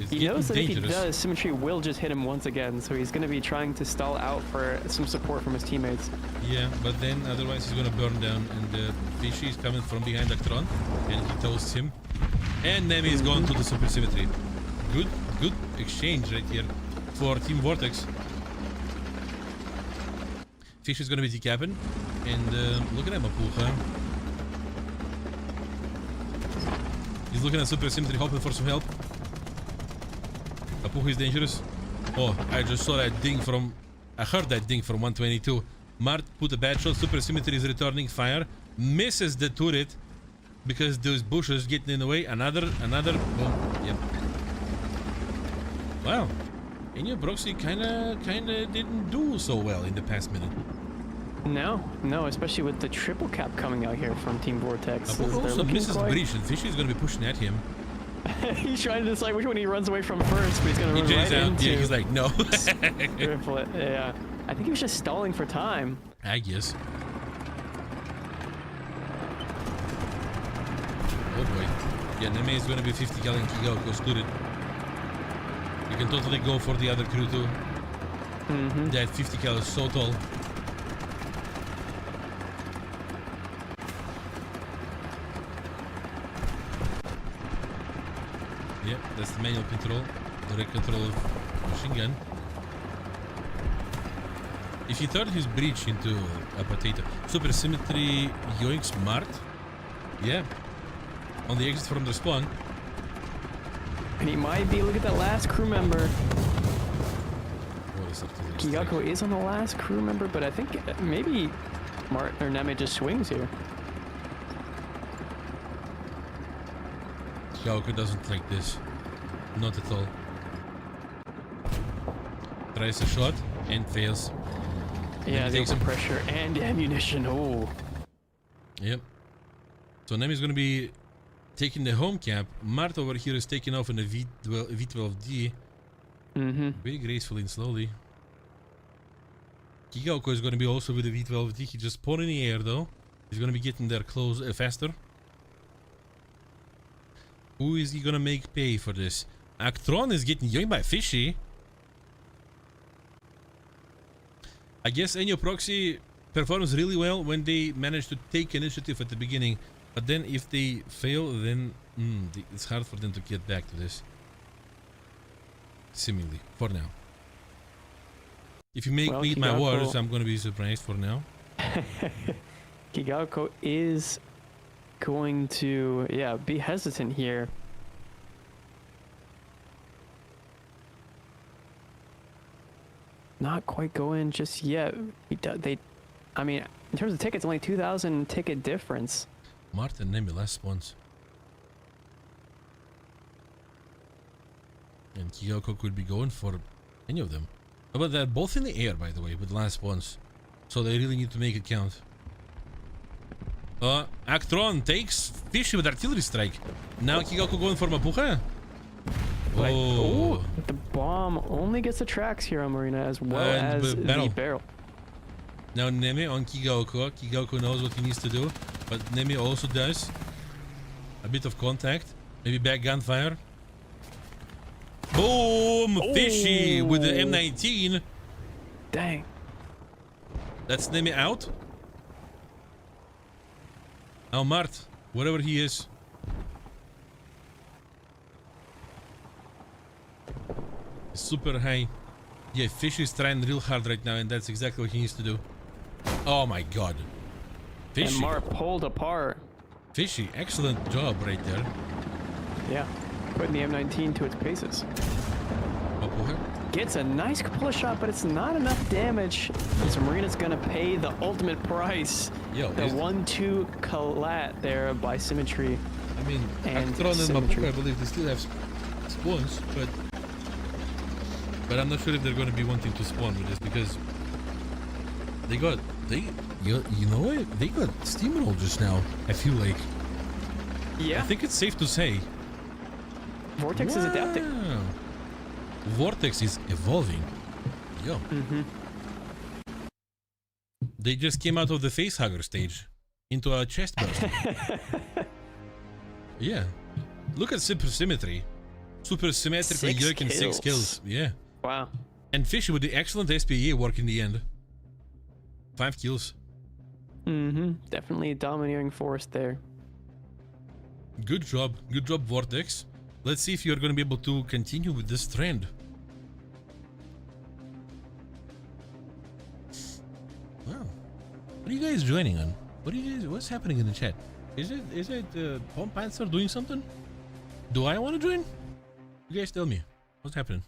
He knows that if he does, Symmetry will just hit him once again, so he's going to be trying to stall out for some support from his teammates. Yeah, but then otherwise he's going to burn down, and Fishy is coming from behind Actron, and he toasts him. And Neme is going to the Super Symmetry. Good exchange right here for Team Vortex. Fishy is going to be decapping, and look at him, Mapuka. He's looking at Super Symmetry, hoping for some help. Mapuka is dangerous. Oh, I just saw that ding from... I heard that ding from 122. Mart put a bad shot. Super Symmetry is returning fire. Misses the turret because those bushes getting in the way. Another... Boom. Yep. Wow. Enya Broxy kinda didn't do so well in the past minute. No, especially with the triple cap coming out here from Team Vortex. Also misses Breach, and Fishy is going to be pushing at him. He's trying to decide which one he runs away from first, but he's going to run right into... Yeah, he's like, no. Yeah. I think he was just stalling for time. I guess. Oh boy. Yeah, Neme is going to be 50 cal and Kigo goes to it. You can totally go for the other crew too. That 50 cal is so tall. Yep, that's the manual control, direct control of machine gun. If you turn his breach into a potato, super symmetry, yoink smart. Yeah, on the exit from the spawn. And he might be. Look at that last crew member. What is artillery Kiyako strike? is on the last crew member, but I think maybe Martin or Neme just swings here. Kiyako doesn't like this. Not at all. Tries a shot and fails. Yeah, Neme the takes him. pressure and ammunition. Oh. Yep. So Nemi is going to be taking the home cap. Mart over here is taking off in a V12D. Very gracefully and slowly. Kiyoko is going to be also with the V12D. He just spawned in the air though. He's going to be getting there close faster. Who is he going to make pay for this? Actron is getting yoinked by Fishy. I guess Enyo Proxy performs really well when they manage to take initiative at the beginning. But then if they fail, then it's hard for them to get back to this. Seemingly, for now. If you make me eat my words, I'm going to be surprised for now. Kiyako is going to, be hesitant here. Not quite going just yet. I mean, in terms of tickets, only 2,000 ticket difference. Martin Nemi last spawns. And Kiyoko could be going for any of them. But they're both in the air, by the way, with last spawns. So they really need to make it count. Actron takes Fishy with artillery strike. Now Kiyoko going for Mapuja. Oh, the bomb only gets the tracks here on Marina as well as the barrel. Now Nemi on Kiyoko. Kiyoko knows what he needs to do, but Nemi also does a bit of contact. Maybe back gunfire. Boom! Fishy with the M19. Dang. That's Nemi out. Now Mart, wherever he is. Super high. Yeah, Fishy is trying real hard right now, and that's exactly what he needs to do. Oh my god. Fishy. And Mart pulled apart. Fishy, excellent job right there. Yeah, putting the M19 to its paces. Gets a nice couple of shot, but it's not enough damage. So Marina's gonna pay the ultimate price. Yo, the 1-2 collat there by Symmetry. I mean, and Actron and Symmetry. Mapuka, I believe they still have spawns, but I'm not sure if they're going to be wanting to spawn with this because you know what? They got steamrolled just now. I feel like. Yeah. I think it's safe to say. Vortex is adapting. Vortex is evolving. Yo. They just came out of the facehugger stage into a chest burst. Yeah. Look at super symmetry. Super symmetrical yoke and 6 kills. Yeah. Wow. And Fishy with the excellent SPA work in the end. 5 kills. Definitely a domineering force there. Good job. Good job, Vortex. Let's see if you're going to be able to continue with this trend. Wow. What are you guys joining on? What's happening in the chat? Is it Home Panther doing something? Do I want to join? You guys tell me. What's happening?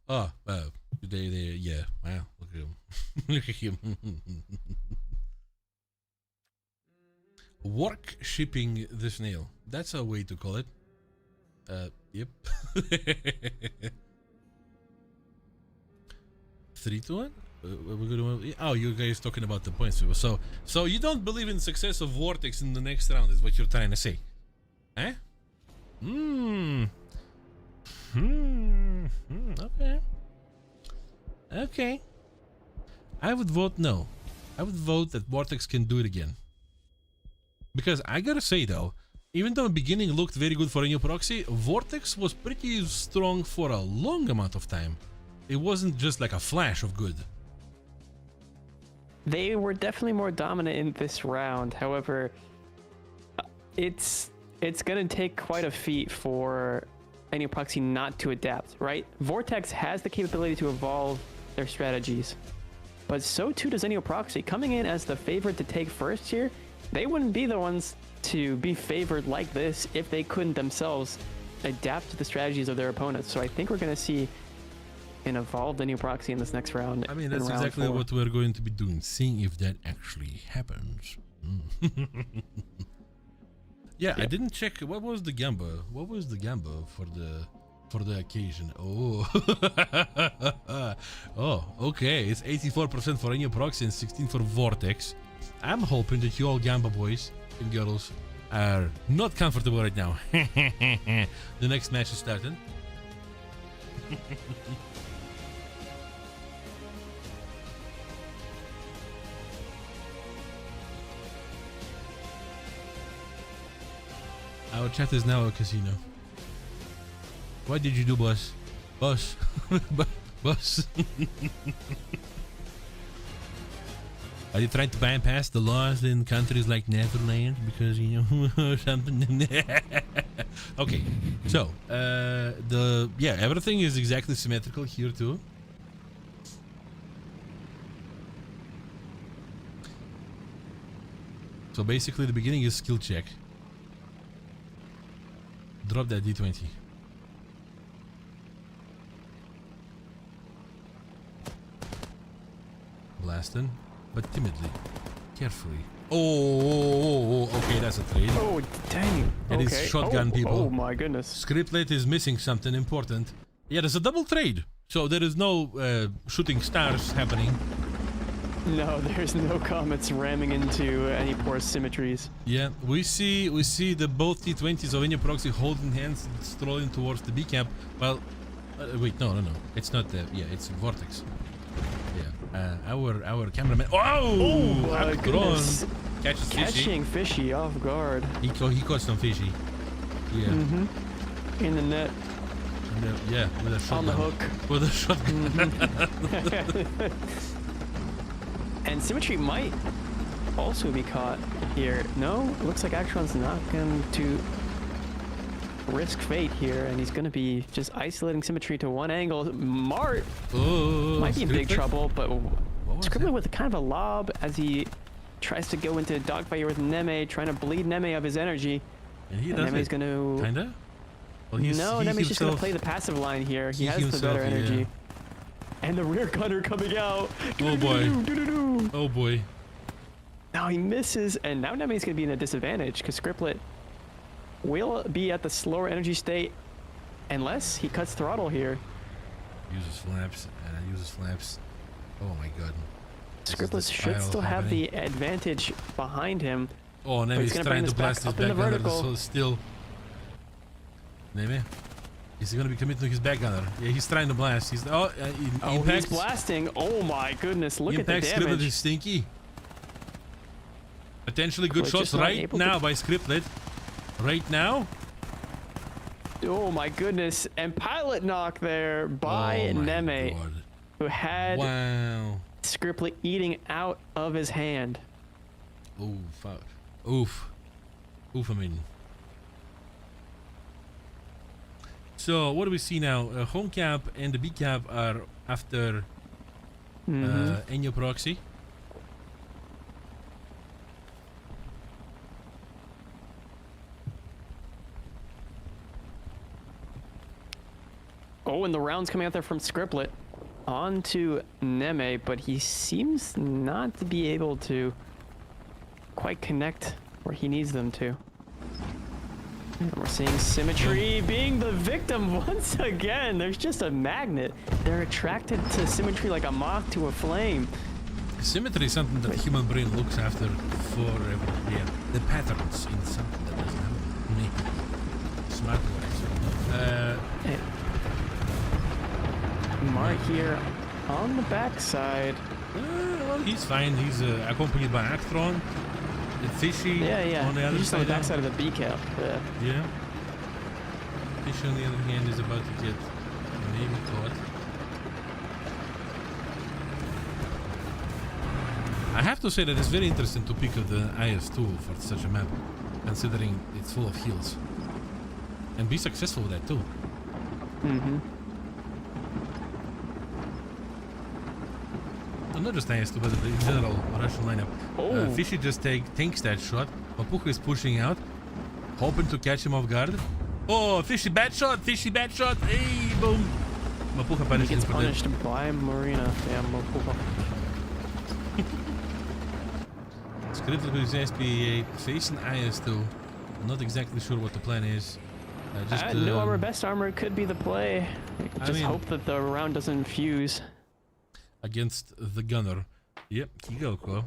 Yeah. Wow, look at him. Look at him. Work shipping the snail. That's a way to call it. Yep. 3-1? We're gonna, oh, you guys talking about the points. So you don't believe in success of Vortex in the next round is what you're trying to say. Eh? Okay. Okay. I would vote no. I would vote that Vortex can do it again. Because I gotta say though, Even though the beginning looked very good for a new proxy, Vortex was pretty strong for a long amount of time. It wasn't just like a flash of good. They were definitely more dominant in this round. However, it's gonna take quite a feat for any proxy not to adapt, right? Vortex has the capability to evolve their strategies, but so too does any proxy. Coming in as the favorite to take first here, they wouldn't be the ones to be favored like this if they couldn't themselves adapt to the strategies of their opponents. So I think we're going to see an evolved new proxy in this next round. I mean, that's exactly what we're going to be doing, seeing if that actually happens. Yeah, I didn't check. What was the gamba? What was the gamba for the occasion? Oh, oh, okay. It's 84% for any proxy and 16 for Vortex. I'm hoping that you all gamba boys and girls are not comfortable right now. The next match is starting. Our chat is now a casino. What did you do, boss? Boss. Boss. Are you trying to bypass the laws in countries like Netherlands because you know something? Okay, so everything is exactly symmetrical here too. So basically, the beginning is skill check. Drop that D20. Blasting, but timidly, carefully. Oh, okay, that's a trade. Oh, dang. That is shotgun, people. Oh my goodness. Scriptlet is missing something important. Yeah, there's a double trade. So there is no shooting stars happening. No, there's no comets ramming into any poor symmetries. Yeah, we see the both T20s of any proxy holding hands and strolling towards the B camp. Well, wait, no, it's not the. Yeah, it's Vortex. Yeah, our cameraman. Oh, my goodness. Catches Catching fishy off guard. He caught some fishy. Yeah. Mm-hmm. In the net. Yeah, with a shotgun. On the hook. With a shotgun. Mm-hmm. And Symmetry might also be caught here. No, it looks like Actron's not going to risk fate here, and he's going to be just isolating Symmetry to one angle. Mart might be in big trouble, but Scribbler with kind of a lob as he tries to go into a dogfight here with Neme, trying to bleed Neme of his energy. And he does Neme's going to... Kinda? Well, Neme's just going to play the passive line here. He has the better energy. Yeah. And the rear gunner coming out. Oh boy. Oh boy. Now he misses, and now Neme's going to be in a disadvantage because Scriptlet will be at the slower energy state unless he cuts throttle here. Uses flaps. Oh my god. Scriptlet should still have the advantage behind him. Oh, Neme's trying to blast his back gunner so still. Neme? Is he going to be committing to his back gunner? Yeah, he's trying to blast. He's he's blasting. Oh my goodness, look at the damage. Scriptlet is stinky. Potentially good shots right now by Scriptlet. Right now. Oh my goodness, and pilot knock there by Neme, who had Scriptlet eating out of his hand. Oh fuck. Oof, I mean. So what do we see now? Home cap and the B cap are after Enyo proxy. Oh, and the round's coming out there from Scriptlet onto Neme, but he seems not to be able to quite connect where he needs them to. And we're seeing Symmetry being the victim once again. There's just a magnet. They're attracted to Symmetry like a moth to a flame. Symmetry is something that the human brain looks after forever. Yeah, the patterns in something that doesn't happen. Me. Smart boy. Mart here on the backside. Well, he's fine. He's accompanied by Actron. Fishy Yeah. on the other Just on side. the backside of the B cap. Yeah. Yeah. Fishy on the other hand is about to get maybe caught. I have to say that it's very interesting to pick up the IS-2 for such a map, considering it's full of hills. And be successful with that too. Mm-hmm. Not just IS-2, but in general Russian lineup. Oh. Fishy just tanks that shot. Mapucha is pushing out, hoping to catch him off guard. Oh, Fishy bad shot! Fishy bad shot! Hey, boom! Mapucha He punishes gets him for that. punished by Marina. Yeah, Mapucha. Scripted with his SPA facing IS-2. Not exactly sure what the plan is. No armor, best armor could be the play. Just hope that the round doesn't fuse. Against the gunner. Yep, Kigoko.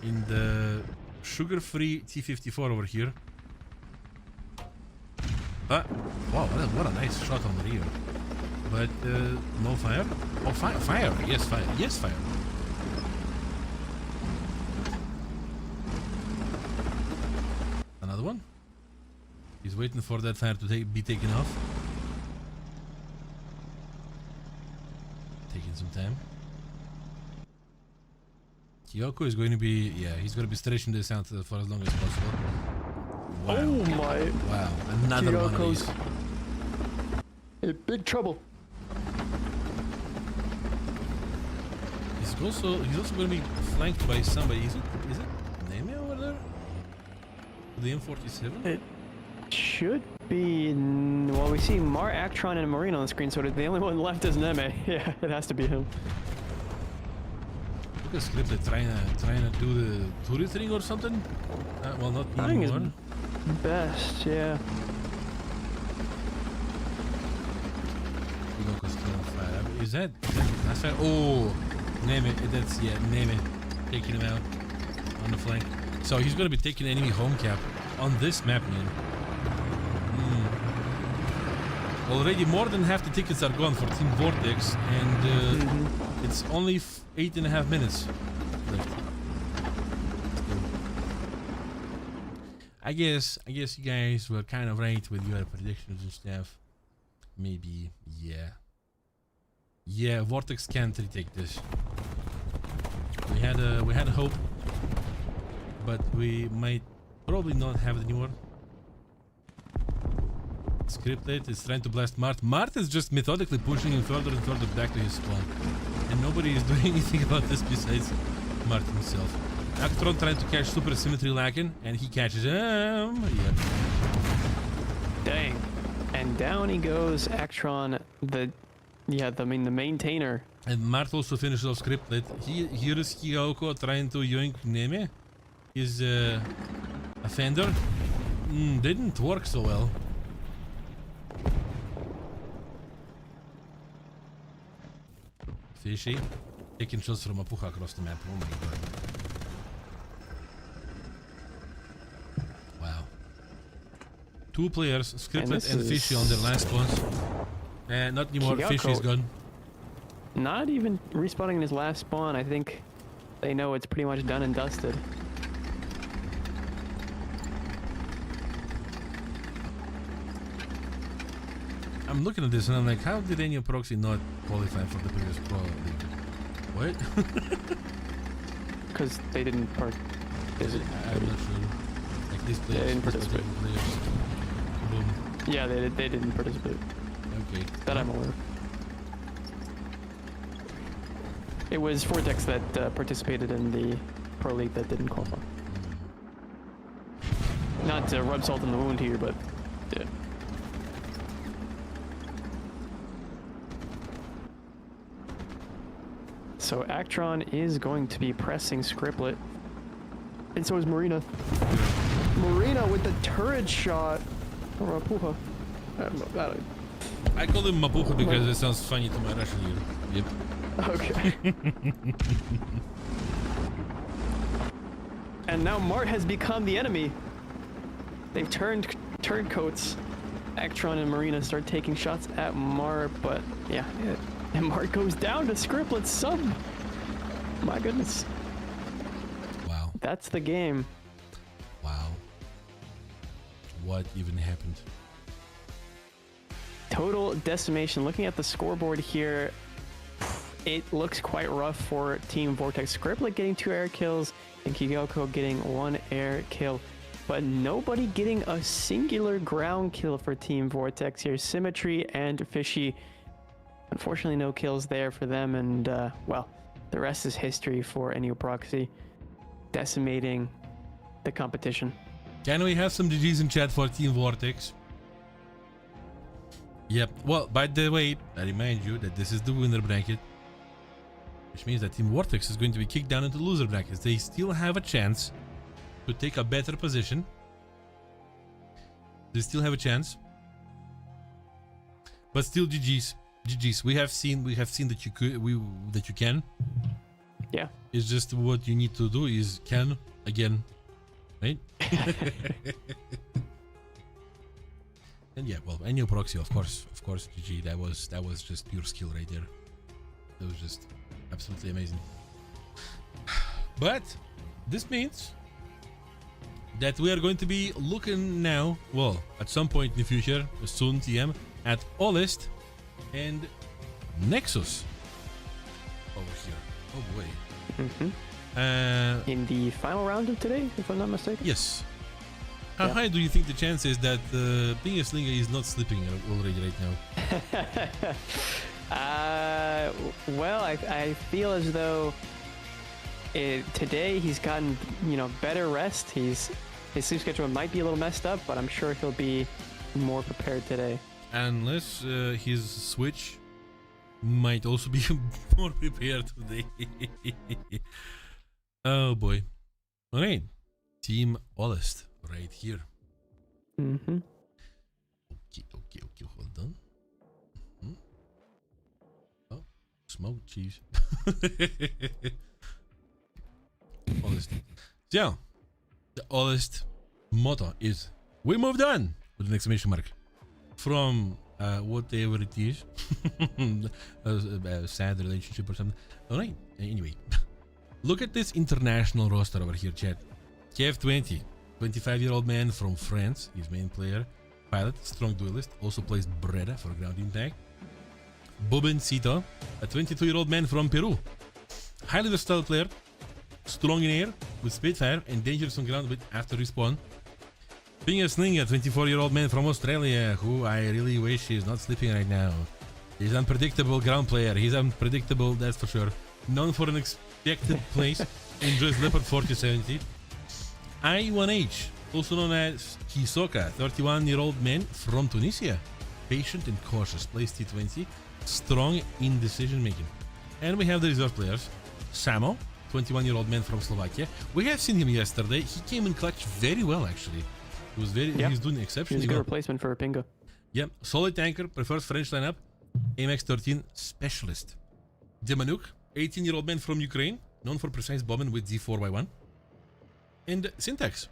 In the sugar-free T-54 over here. Wow, what a nice shot on the rear. But no fire. Oh, fire. Yes, fire. Yes, fire. Another one. He's waiting for that fire to be taken off. Taking some time. Kyoko is going to be, he's going to be stretching this out for as long as possible. Wow. Oh my. Wow, another one of these. In big trouble. He's also going to be flanked by somebody. Is it Neme over there? The M47? It should be. Well, we see Mar, Actron, and Marine on the screen, so the only one left is Neme. Yeah, it has to be him. Look at Scripted trying to do the tourist thing or something. Well, not anymore. Best, yeah. Is that that's fire? Oh, Neme. That's Neme taking him out on the flank. So he's gonna be taking enemy home cap on this map, man. Already more than half the tickets are gone for Team Vortex, and it's only 8.5 minutes left. I guess you guys were kind of right with your predictions and stuff. Maybe, yeah. Vortex can't retake this. We had a hope, but we might probably not have it anymore. Scripted is trying to blast Mart. Mart is just methodically pushing him further and further back to his spawn, and nobody is doing anything about this besides Mart himself. Actron trying to catch Super Symmetry Lakin, and he catches him. Yep. Dang. And down he goes, Actron, the maintainer. And Mart also finishes off Scripted. Here is Kyoko trying to yoink Neme. His offender. Didn't work so well. Fishy. Taking shots from Mapucha across the map. Oh my god. Wow. Two players, Scripted and Fishy on their last spawns. Not anymore, Kyoko, Fishy's gone. Not even respawning in his last spawn. I think they know it's pretty much done and dusted. I'm looking at this and I'm like, how did any proxy not qualify for the previous pro league? What? Because they didn't I'm not sure. Like these players. They didn't participate. Players. Boom. Yeah, they didn't participate. Okay. That I'm aware of. It was Vortex that participated in the pro league that didn't qualify. Not to rub salt in the wound here, but yeah. So Actron is going to be pressing Scriptlet. And so is Marina. Marina with the turret shot. Or Mapucha. I call him Mapucha because it sounds funny to my Russian ear. Yep. Okay. And now Mart has become the enemy. They've turned turncoats. Actron and Marina start taking shots at Mart, but yeah. And Mart goes down to Scriptlet's sub. My goodness. Wow. That's the game. what even happened. Total decimation. Looking at the scoreboard here, it looks quite rough for Team Vortex. Scribbler getting 2 air kills and Kiyoko getting 1 air kill, but nobody getting a singular ground kill for Team Vortex here. Symmetry and Fishy, unfortunately no kills there for them, and well, the rest is history for NU Proxy, decimating the competition. Can we have some GGs in chat for Team Vortex? Yep. Well, by the way, I remind you that this is the winner bracket, which means that Team Vortex is going to be kicked down into loser brackets. They still have a chance to take a better position. They still have a chance, but still GGs. GGs. We have seen that you could, that you can. Yeah. It's just what you need to do is can again, right? And yeah, well, NU Proxy, of course, GG. That was just pure skill right there. That was just absolutely amazing. But this means that we are going to be looking now, well, at some point in the future, soon TM, at Olist and Nexus over here. Oh boy. In the final round of today, if I'm not mistaken. Yes. How high do you think the chance is that Pinga Slinga is not sleeping already right now? Well, I feel as though today he's gotten, better rest. His sleep schedule might be a little messed up, but I'm sure he'll be more prepared today. Unless his Switch might also be more prepared today. Oh boy. Alright. Team Olist right here. Okay, hold on. Oh, smoked cheese. Olist. So, the Olist motto is we moved on with an exclamation mark from whatever it is. A sad relationship or something. Alright, anyway. Look at this international roster over here, chat. Kev20, 25-year-old man from France, his main player. Pilot, strong duelist, also plays Breda for grounding tag. Bobencito, a 22-year-old man from Peru. Highly versatile player, strong in air with Spitfire and dangerous on ground with after respawn. Pinga Sling, a 24-year-old man from Australia, who I really wish is not sleeping right now. He's an unpredictable ground player. He's unpredictable, that's for sure. Known for an expected place, enjoys Leopard 4070. I1H, also known as Hisoka, 31-year-old man from Tunisia. Patient and cautious, plays T20, strong in decision making. And we have the reserve players. Samo, 21-year-old man from Slovakia. We have seen him yesterday. He came in clutch very well, actually. He's doing exceptionally He's a good well. replacement for Pinga. Yep, solid tanker, prefers French lineup. AMX13 specialist. Demanuk, 18-year-old man from Ukraine, known for precise bombing with D4x1. And Syntax,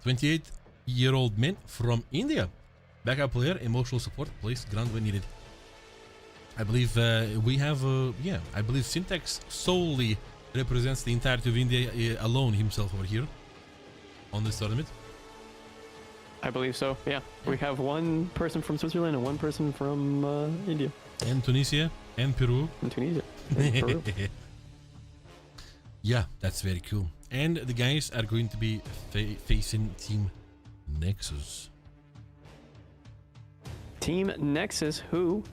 28-year-old man from India. Backup player, emotional support, plays ground when needed. I believe I believe Syntax solely represents the entirety of India alone himself over here on this tournament. I believe so, yeah. We have one person from Switzerland and one person from India. And Tunisia and Peru. And Tunisia. And Peru. Yeah, that's very cool. And the guys are going to be facing Team Nexus. Team Nexus, who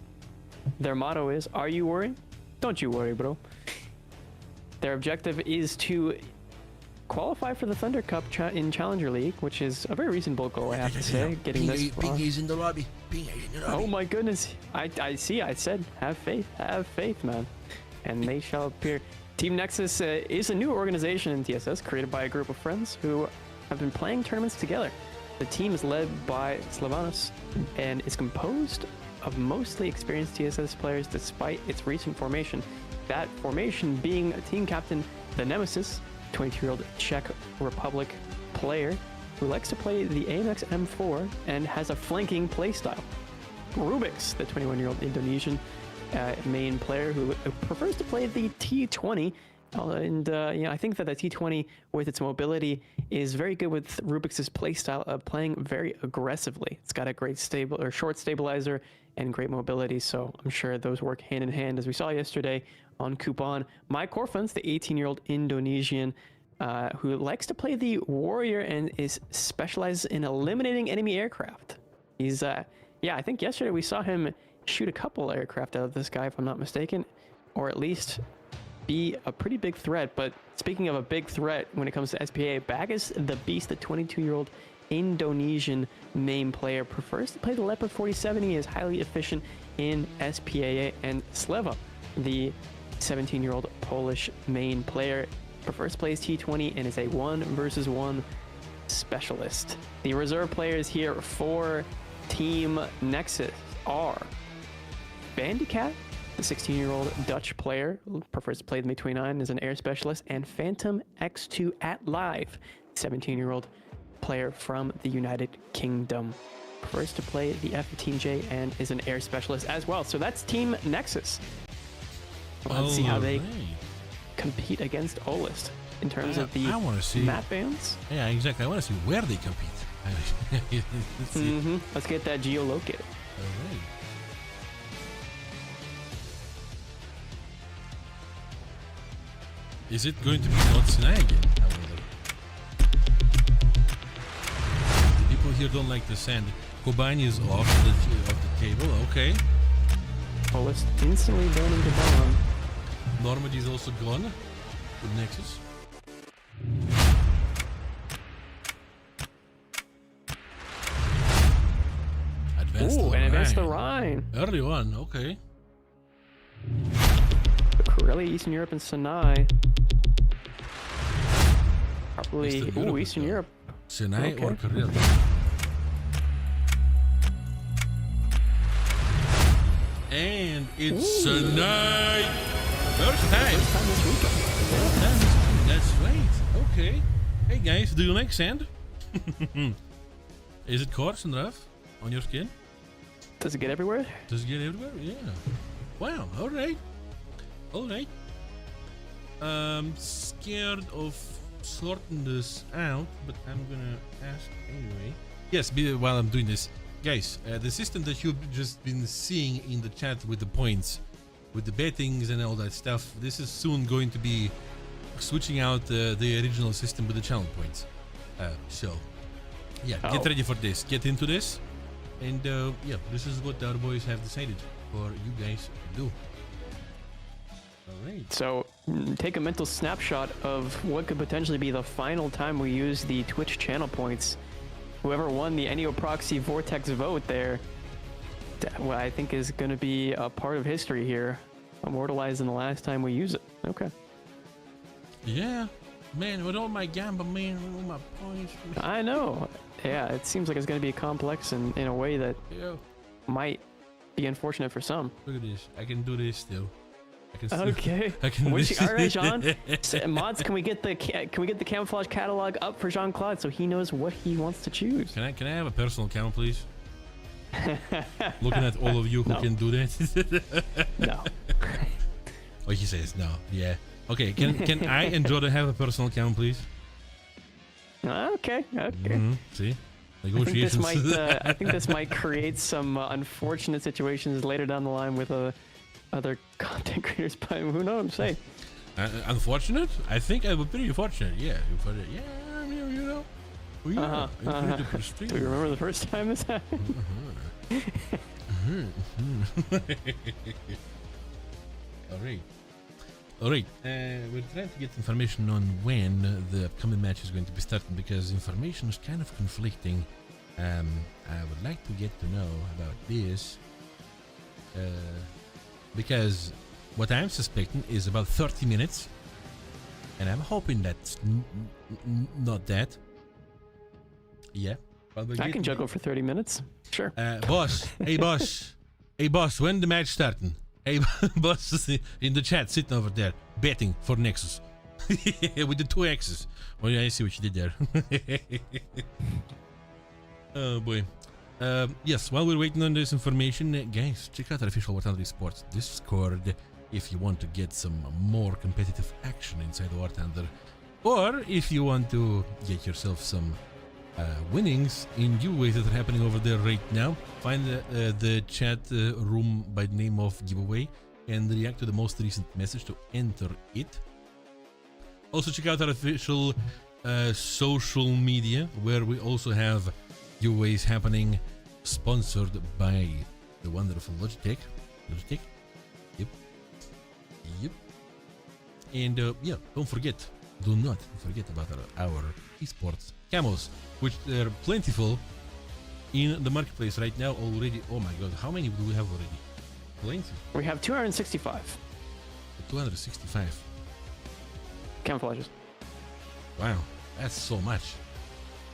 their motto is, "Are you worried? Don't you worry, bro." Their objective is to qualify for the Thunder Cup in Challenger League, which is a very reasonable goal, I have to say. Getting this far. Pingy's in the lobby. Pingy's in the lobby. Oh my goodness! I see. I said, have faith, man, and they shall appear. Team Nexus is a new organization in TSS created by a group of friends who have been playing tournaments together. The team is led by Slavanos and is composed of mostly experienced TSS players despite its recent formation. That formation being team captain, the Nemesis, 22-year-old Czech Republic player who likes to play the AMX M4 and has a flanking playstyle. Rubix, the 21-year-old Indonesian main player who prefers to play the T20 And I think that the T20 with its mobility is very good with Rubik's playstyle of playing very aggressively. It's got a great short stabilizer and great mobility, so I'm sure those work hand in hand, as we saw yesterday on Coupon. Mike Korfans, the 18-year-old Indonesian who likes to play the warrior and is specialized in eliminating enemy aircraft. He's I think yesterday we saw him shoot a couple aircraft out of this guy, if I'm not mistaken, or at least be a pretty big threat. But speaking of a big threat when it comes to SPA, Bagus the Beast, the 22-year-old Indonesian main player, prefers to play the Leopard 47. He is highly efficient in SPA, and Sleva, the 17-year-old Polish main player, prefers to play his T20 and is a 1 versus 1 specialist. The reserve players here for Team Nexus are Bandicat, the 16-year-old Dutch player, prefers to play the MiG-29 as an air specialist, and Phantom X2 at Live, 17-year-old player from the United Kingdom, prefers to play the F-15J and is an air specialist as well. So that's Team Nexus. Let's see how they compete against Olist in terms of the map bands. Yeah, exactly. I want to see where they compete. Let's see. Let's get that geolocated. All right. Is it going to be not Sinai again? The people here don't like the sand. Kobani is off the table. Okay. Olist instantly burning the bomb. Normandy is also gone with Nexus. Advance the Rhine. Early one, okay. Karelia, Eastern Europe, and Sinai. Probably Eastern Europe. Sinai or Karelia. And it's Sinai. First time this weekend. That's right. Okay. Hey guys, do you like sand? Is it coarse and rough on your skin? Does it get everywhere? Does it get everywhere? Yeah. Wow. All right. All right. Scared of sorting this out, but I'm gonna ask anyway. Yes. While I'm doing this, guys, the system that you've just been seeing in the chat with the points, with the bettings and all that stuff, this is soon going to be switching out the original system with the channel points. So, yeah, get ready for this. Get into this. And, yeah, this is what our boys have decided for you guys to do. All right. So, take a mental snapshot of what could potentially be the final time we use the Twitch channel points. Whoever won the Eneo Proxy Vortex vote there, well, I think is going to be a part of history here, immortalized in the last time we use it. Okay. Yeah, man, with all my gamba, man, with all my points. Man. I know. Yeah, it seems like it's going to be complex in a way that might be unfortunate for some. Look at this. I can do this still. I can still, okay. I can do this. All right, Jean. Mods, can we get the camouflage catalog up for Jean-Claude so he knows what he wants to choose? Can I have a personal account, please? Looking at all of you who can do that. No. Oh, he says no. Yeah. Okay. Can I and Jordan have a personal account, please? Okay. See, negotiations. I think this might create some unfortunate situations later down the line with other content creators. But who knows? I'm saying. Unfortunate? I think I was pretty fortunate. Yeah. Yeah. I mean, you know. Do you remember the first time this happened? All right. We're trying to get information on when the upcoming match is going to be starting because information is kind of conflicting. I would like to get to know about this because what I'm suspecting is about 30 minutes, and I'm hoping that's not that. Yeah. I can juggle for 30 minutes. Sure. Boss. Hey, boss. Hey, boss. When the match starting? Hey, boss in the chat sitting over there betting for Nexus with the 2 X's. Oh, yeah, I see what you did there. Oh, boy. Yes, while we're waiting on this information, guys, check out our official Esports Discord. if you want to get some more competitive action inside War Thunder, or if you want to get yourself some winnings in giveaways that are happening over there right now. Find the chat room by the name of giveaway and react to the most recent message to enter it. Also check out our official social media, where we also have giveaways happening, sponsored by the wonderful Logitech. Yep. And yeah, do not forget about our esports camos, which are plentiful in the marketplace right now already. Oh my god, how many do we have already? Plenty. We have 265 265. camouflages. Wow, that's so much.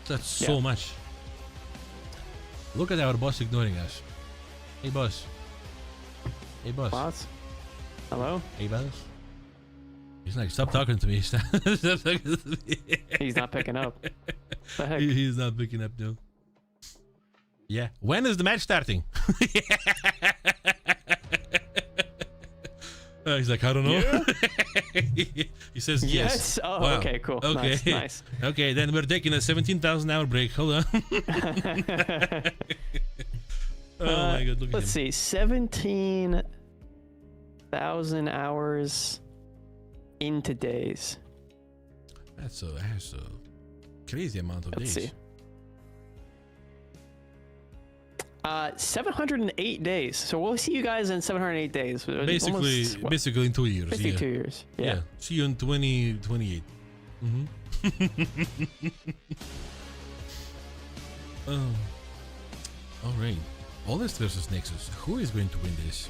That's so much. Look at our boss ignoring us. Hey boss. Hey boss. Boss? Hello? Hey boss. He's like, stop talking to me. Stop talking to me. He's not picking up. The heck? He's not picking up, no. Yeah. When is the match starting? He's like, I don't know. Yeah. He says yes. Oh, wow. Okay, cool. Okay. Nice. Okay, then we're taking a 17,000 hour break. Hold on. Oh my god, look at Let's him. see. 17,000 hours into days. That's a crazy amount of Let's days. see. 708 days. So we'll see you guys in 708 days. Basically, Almost, basically in 2 years. basically Yeah. 2 years. Yeah. See you in 2028. Oh. All right. Olist versus Nexus. Who is going to win this?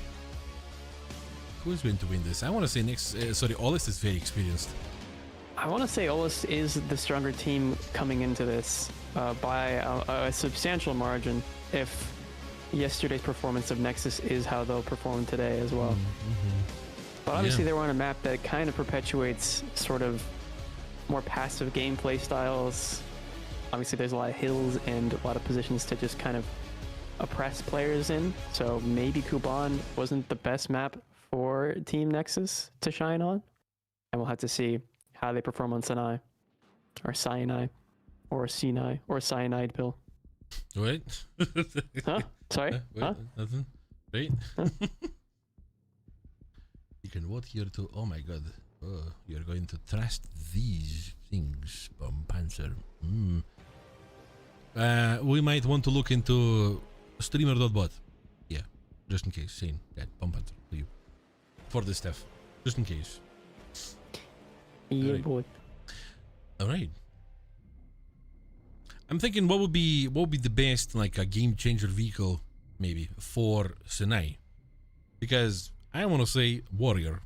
Who is going to win this? I want to say Olist is very experienced. I want to say Olist is the stronger team coming into this by a substantial margin, if yesterday's performance of Nexus is how they'll perform today as well. But obviously they were on a map that kind of perpetuates sort of more passive gameplay styles. Obviously there's a lot of hills and a lot of positions to just kind of oppress players in, so maybe Kuban wasn't the best map for Team Nexus to shine on, and we'll have to see how they perform on Sinai, or Sinai, or Sinai, or Cyanide pill. Wait. Huh? Sorry? Wait, Huh? nothing. Wait. Huh? You can vote here to. Oh my god. Oh, you're going to trust these things, Panzer. We might want to look into streamer.bot. Yeah, just in case. Saying that, Panzer, to you. For this stuff. Just in case. Yeah, Alright. boy. Alright. I'm thinking what would be the best, like, a game changer vehicle maybe for Sinai, because I want to say Warrior.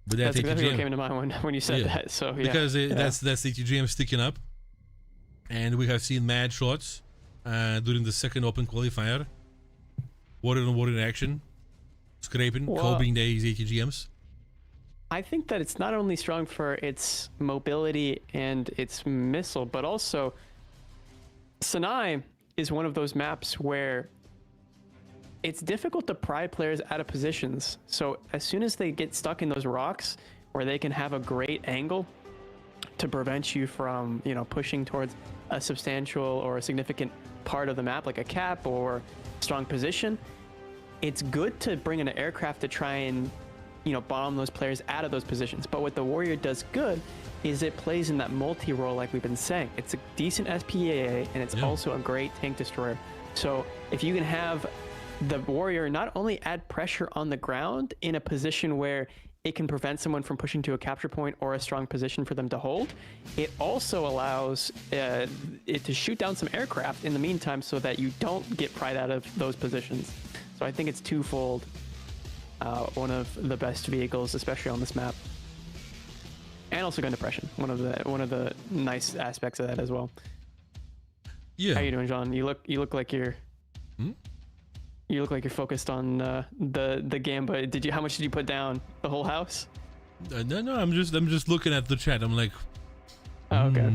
But That's exactly what ATGM, came to mind when you said that. So yeah, because yeah. that's ATGM sticking up, and we have seen mad shots during the second open qualifier. Warrior on Warrior action, scraping, Well, cobing these ATGMs. I think that it's not only strong for its mobility and its missile, but also Sinai is one of those maps where it's difficult to pry players out of positions. So as soon as they get stuck in those rocks, where they can have a great angle to prevent you from, pushing towards a substantial or a significant part of the map, like a cap or strong position, it's good to bring in an aircraft to try and bomb those players out of those positions. But what the Warrior does good is it plays in that multi-role, like we've been saying. It's a decent SPAA, and it's also a great tank destroyer. So if you can have the Warrior not only add pressure on the ground in a position where it can prevent someone from pushing to a capture point or a strong position for them to hold, it also allows it to shoot down some aircraft in the meantime, so that you don't get pried out of those positions. So I think it's twofold. One of the best vehicles, especially on this map, and also gun depression. One of the nice aspects of that as well. Yeah. How you doing, John? You look like you're. You look like you're focused on the game. But how much did you put down? The whole house? No. I'm just looking at the chat. I'm like. Oh, okay.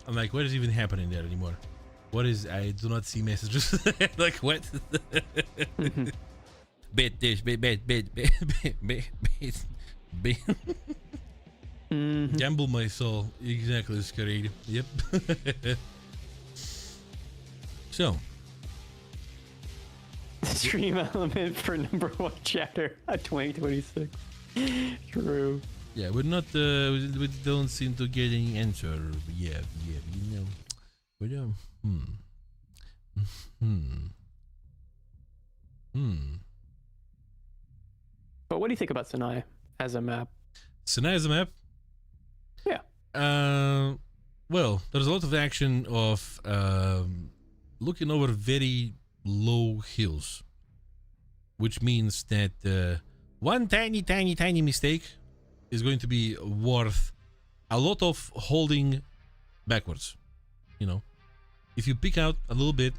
I'm like, what is even happening there anymore? What is? I do not see messages. Like what? Bet this, bet. Gamble my soul. Exactly, Scary. Yep. So. Stream element for #1 chatter at 2026. True. Yeah, we're not. We don't seem to get any answer. Yeah. You know. But But what do you think about Sinai as a map? Sinai as a map? Yeah. Well, there's a lot of action of looking over very low hills, which means that one tiny mistake is going to be worth a lot of holding backwards. You know, if you pick out a little bit,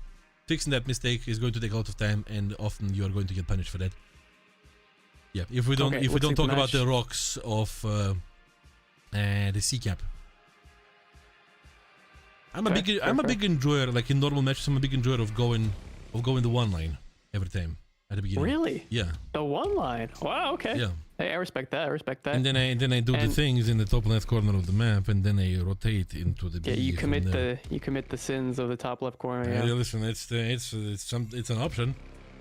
fixing that mistake is going to take a lot of time, and often you are going to get punished for that. Yeah, if we don't talk about the rocks of the sea cap. I'm a big enjoyer, like in normal matches. I'm a big enjoyer of going the one line every time at the beginning. Really? Yeah. The one line. Wow. Okay. Yeah. Hey, I respect that. And then I do the things in the top left corner of the map, and then I rotate into the. Yeah, you commit the sins of the top left corner. Yeah. Listen, it's an option.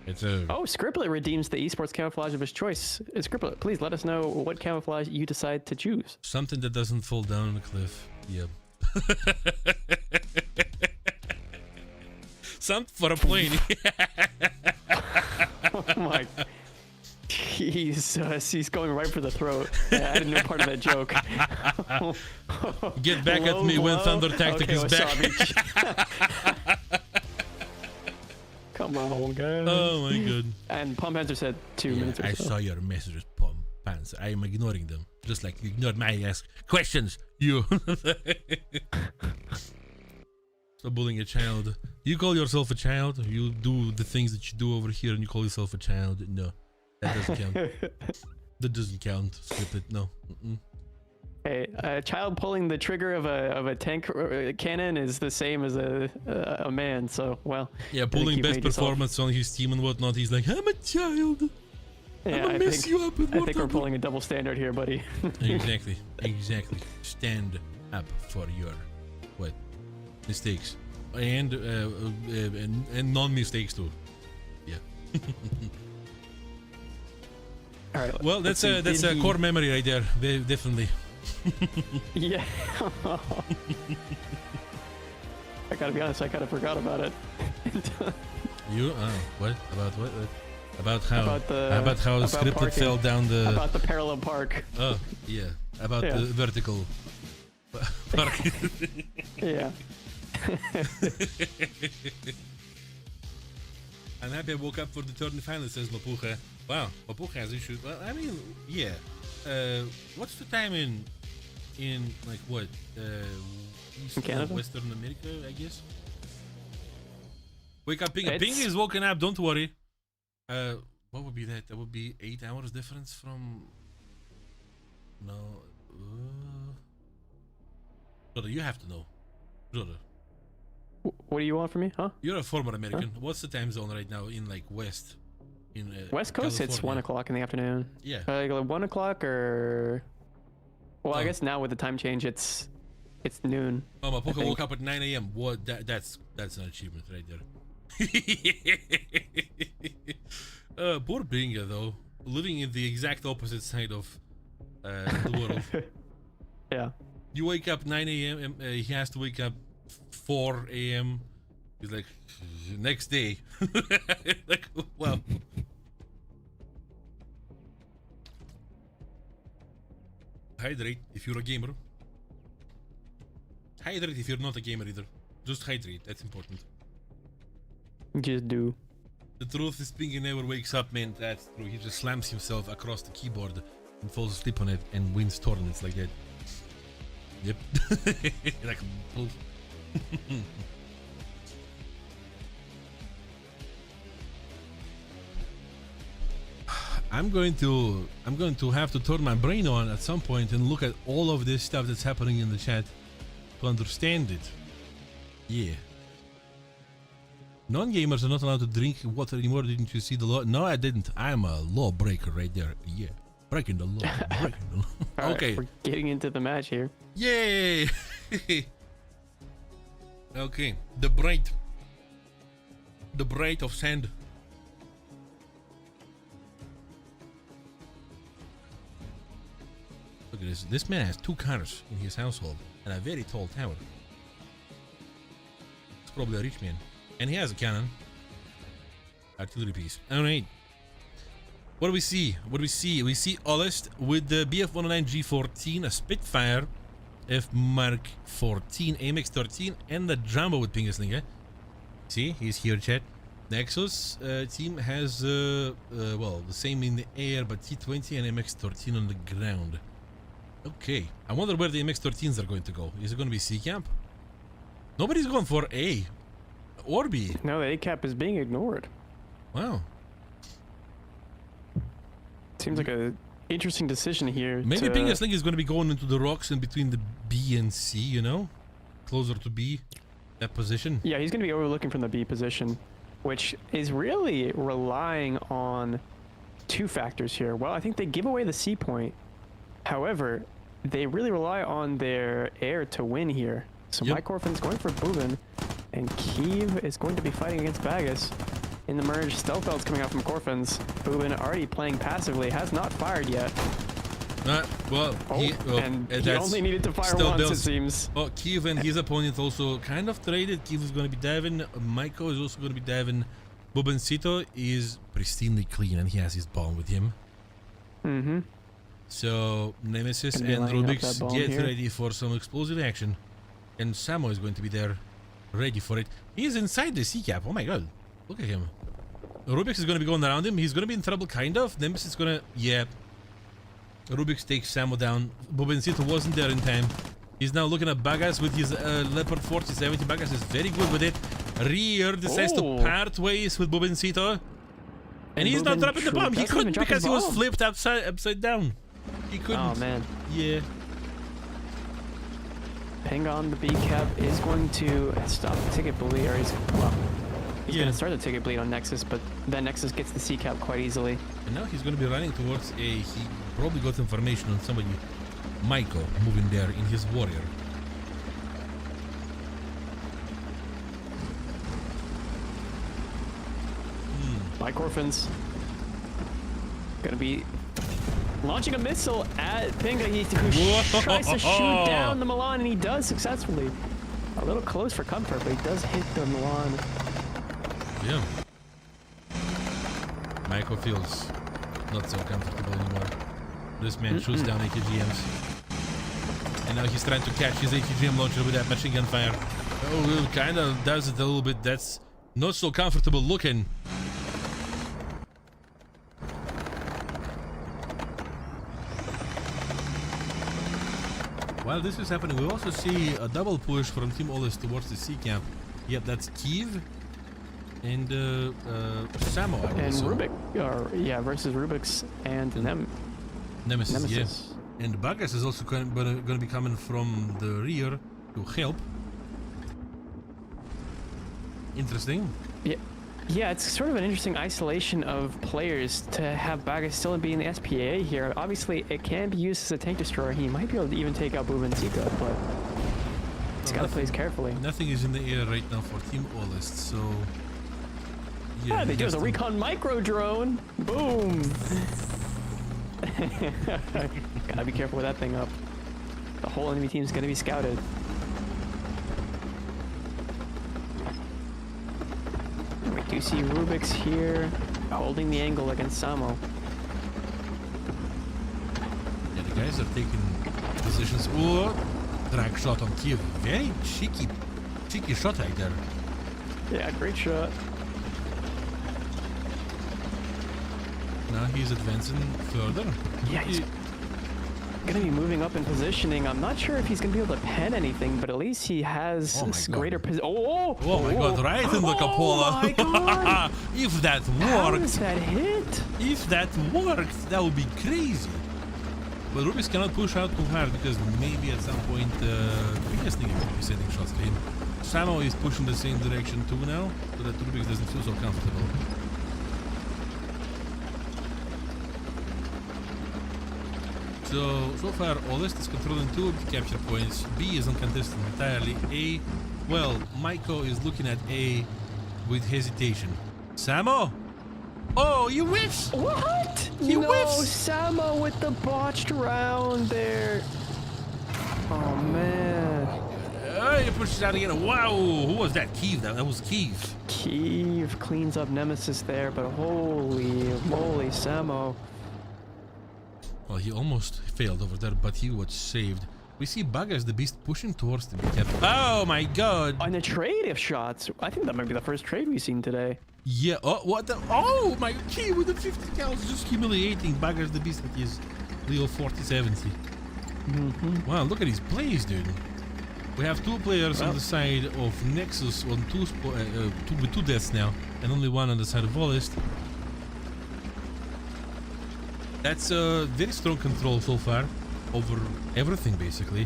It's a. Oh, Scribblet redeems the esports camouflage of his choice. Scribblet, please let us know what camouflage you decide to choose. Something that doesn't fall down a cliff. Yep. Something for a plane. Oh my. He's going right for the throat. Yeah, I didn't know part of that joke. Get back at me when Thunder Tactic is back. Come on, guys. Oh my god. And Pump Answer said 2 minutes or so. I saw your messages, Pump Pants. I am ignoring them. Just like you ignored my ask questions. You. Stop bullying a child. You call yourself a child? You do the things that you do over here and you call yourself a child? No. That doesn't count. That doesn't count. Skip it. No. Hey, a child pulling the trigger of a tank cannon is the same as a man. So well. Yeah, pulling best performance on his team and whatnot. He's like, I'm a child. Yeah, I'm gonna mess you up. I think we're pulling a double standard here, buddy. Exactly. Stand up for your mistakes and non-mistakes too. Yeah. All right. Well, that's a core memory right there. Definitely. Yeah. I gotta be honest. I kind of forgot about it. You? What? About what? About how Scripted fell down the. About the parallel park. Oh yeah. About the vertical park. Yeah. I'm happy I woke up for the tournament finally, says Mapuche. Wow, Mapuche has issues. Well, I mean, yeah. What's the time in like what? East, Canada? Western America, I guess. Wake up, Ping. Ping is woken up. Don't worry. What would be that? That would be 8 hours difference from. No. Brother, you have to know. Brother. What do you want from me, huh? You're a former American. Huh? What's the time zone right now in like West? In West Coast, California? it's 1 o'clock in the afternoon. Yeah. Like 1 o'clock or. Well, I guess now with the time change, it's noon. Oh, Mapuka woke up at 9 a.m. What? That's an achievement right there. Poor Binga though, living in the exact opposite side of the world. Yeah. You wake up 9 a.m. He has to wake up 4 a.m. He's like, next day. Like, well. Hydrate if you're a gamer. Hydrate if you're not a gamer either. Just hydrate, that's important. Just do. The truth is, Pinky never wakes up, man. That's true. He just slams himself across the keyboard and falls asleep on it and wins tournaments like that. Yep. Like bull. I'm going to have to turn my brain on at some point and look at all of this stuff that's happening in the chat to understand it. Yeah. Non-gamers are not allowed to drink water anymore. Didn't you see the law? No, I didn't. I'm a lawbreaker right there. Yeah, breaking the law. Breaking the law. All Okay. right, we're getting into the match here. Yay! Okay, the bright of sand. Look at this. This man has 2 cars in his household and a very tall tower. It's probably a rich man. And he has a cannon. Artillery piece. Alright. What do we see? What do we see? We see Olest with the BF-109 G14, a Spitfire, F Mark 14, AMX 13, and the Jumbo with Pingaslinger. See, he's here, chat. Nexus team has, well, the same in the air, but T20 and MX 13 on the ground. Okay, I wonder where the MX 13s are going to go. Is it going to be C camp? Nobody's going for A or B. No, the A cap is being ignored. Wow. Seems like a interesting decision here. Maybe Pingasling is going to be going into the rocks in between the B and C, you know? Closer to B, that position. Yeah, he's going to be overlooking from the B position, which is really relying on 2 factors here. Well, I think they give away the C point. However, they really rely on their air to win here. So Yep. Mike Orphan's going for Boobin, and Kiev is going to be fighting against Bagus. In the merge, Stealth Belt's coming out from Corfins. Boobin already playing passively, has not fired yet. Well, And he only needed to fire once, it seems. Oh, Kiev and his opponent also kind of traded. Kiev is going to be diving. Maiko is also going to be diving. Bobencito is pristinely clean and he has his bomb with him. Mm-hmm. So, Nemesis Gonna be and lining up Rubik's that bomb get here. ready for some explosive action. And Samo is going to be there, ready for it. He is inside the C cap. Oh my god. Look at him. Rubik's is going to be going around him. He's going to be in trouble, kind of. Nemesis is going to... Yeah. Rubik's takes Samo down. Bobencito wasn't there in time. He's now looking at Bagas with his Leopard 4070. Bagas is very good with it. Rear decides to part ways with Bobencito. And he's not dropping the bomb. He couldn't because he was flipped upside down. He couldn't. Oh, man. Yeah. Ping on the B cap is going to stop the ticket bleed, or he's going to start the ticket bleed on Nexus, but then Nexus gets the C cap quite easily. And now he's going to be running towards a... He probably got information on somebody, Maiko, moving there in his warrior. Mike Orphans gonna be launching a missile at Pinga, who tries to shoot down the Milan, and he does successfully. A little close for comfort, but he does hit the Milan. Yeah. Maiko feels not so comfortable anymore. This man shoots down ATGMs. And now he's trying to catch his ATGM launcher with that machine gun fire. Oh, kind of does it a little bit. That's not so comfortable looking. While this is happening, we also see a double push from Team Olis towards the C camp. Yep, that's Kiev and Samo. And Rubik, versus Rubik's and Nemesis. Yes. And Bagas is also going to be coming from the rear to help. Interesting. Yeah, it's sort of an interesting isolation of players to have Bagas still be in the SPA here. Obviously, it can be used as a tank destroyer. He might be able to even take out Bobencito, but he's got to play carefully. Nothing is in the air right now for Team Olist, so... Yeah, they do the recon micro drone. Boom! Gotta be careful with that thing up. The whole enemy team is gonna be scouted. We do see Rubik's here holding the angle against Samo. Yeah, the guys are taking positions. Oh, drag shot on Kiev. Very cheeky shot right there. Yeah, great shot. Now he's advancing further. Yeah, he's gonna be moving up in positioning. I'm not sure if he's gonna be able to pen anything, but at least he has greater position. Oh my god, right in the cupola. Oh my god. If that worked. How does that hit? If that worked, that would be crazy. But Rubik's cannot push out too hard because maybe at some point Pingaslinger will be sending shots to him. Samo is pushing the same direction too now, so that Rubik doesn't feel so comfortable. So far, Olest is controlling 2 of the capture points. B is uncontested entirely. A, well, Maiko is looking at A with hesitation. Samo? Oh, you whiffs! What? He no, whiffs! Samo with the botched round there. Oh, man. He pushes out again. Wow, who was that? Kiev. That was Kiev. Kiev cleans up Nemesis there, but holy moly, Samo. Well, he almost failed over there, but he was saved. We see Bagas the Beast pushing towards the cap. Oh my god! On the trade of shots, I think that might be the first trade we've seen today. Yeah, oh, what the? Oh my key with the 50 cows just humiliating Bagas the Beast with his Leo 4070. Wow, look at his plays, dude. We have 2 players on the side of Nexus on with 2 deaths now, and only 1 on the side of Volist. That's a very strong control so far over everything, basically.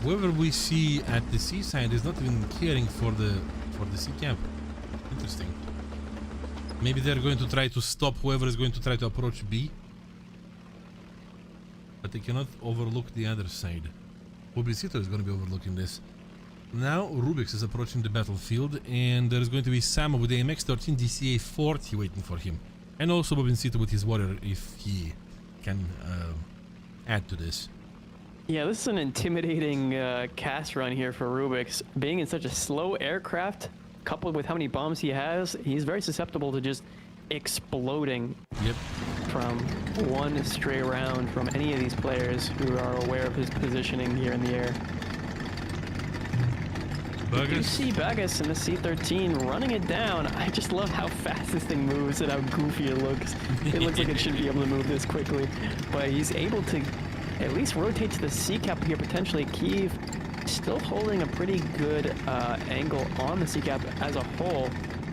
Whoever we see at the seaside is not even caring for the sea camp. Interesting. Maybe they're going to try to stop whoever is going to try to approach B, but they cannot overlook the other side. Publicito is going to be overlooking this. Now Rubix is approaching the battlefield, and there is going to be Samo with the MX-13 DCA 40 waiting for him, and also Bobincito with his warrior if he can add to this. Yeah, this is an intimidating cast run here for Rubix. Being in such a slow aircraft, coupled with how many bombs he has, he's very susceptible to just exploding. Yep. From one stray round from any of these players who are aware of his positioning here in the air. Bagas. You see Bagas in the C-13 running it down. I just love how fast this thing moves and how goofy it looks. It looks like it shouldn't be able to move this quickly, but he's able to at least rotate to the C-cap here, potentially. Kiev still holding a pretty good angle on the C-cap as a whole.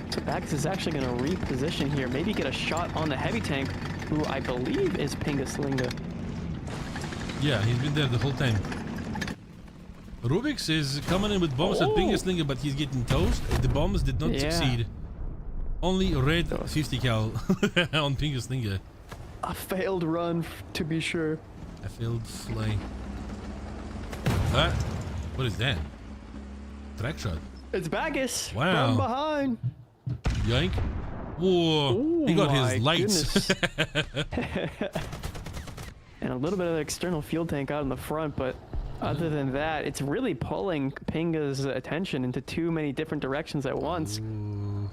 So Bagas is actually going to reposition here, maybe get a shot on the heavy tank, who I believe is Pingaslinga. Yeah, he's been there the whole time. Rubix is coming in with bombs at Pingaslinga, but he's getting toast. The bombs did not succeed. Only red 50 cal on Pingaslinga. A failed run, to be sure. A failed fly. What is that? Track shot. It's Bagas. Wow. From behind. Yoink. Whoa. Ooh, he got my his lights. And a little bit of the external fuel tank out in the front, but other than that, it's really pulling Pinga's attention into too many different directions at once. Ooh.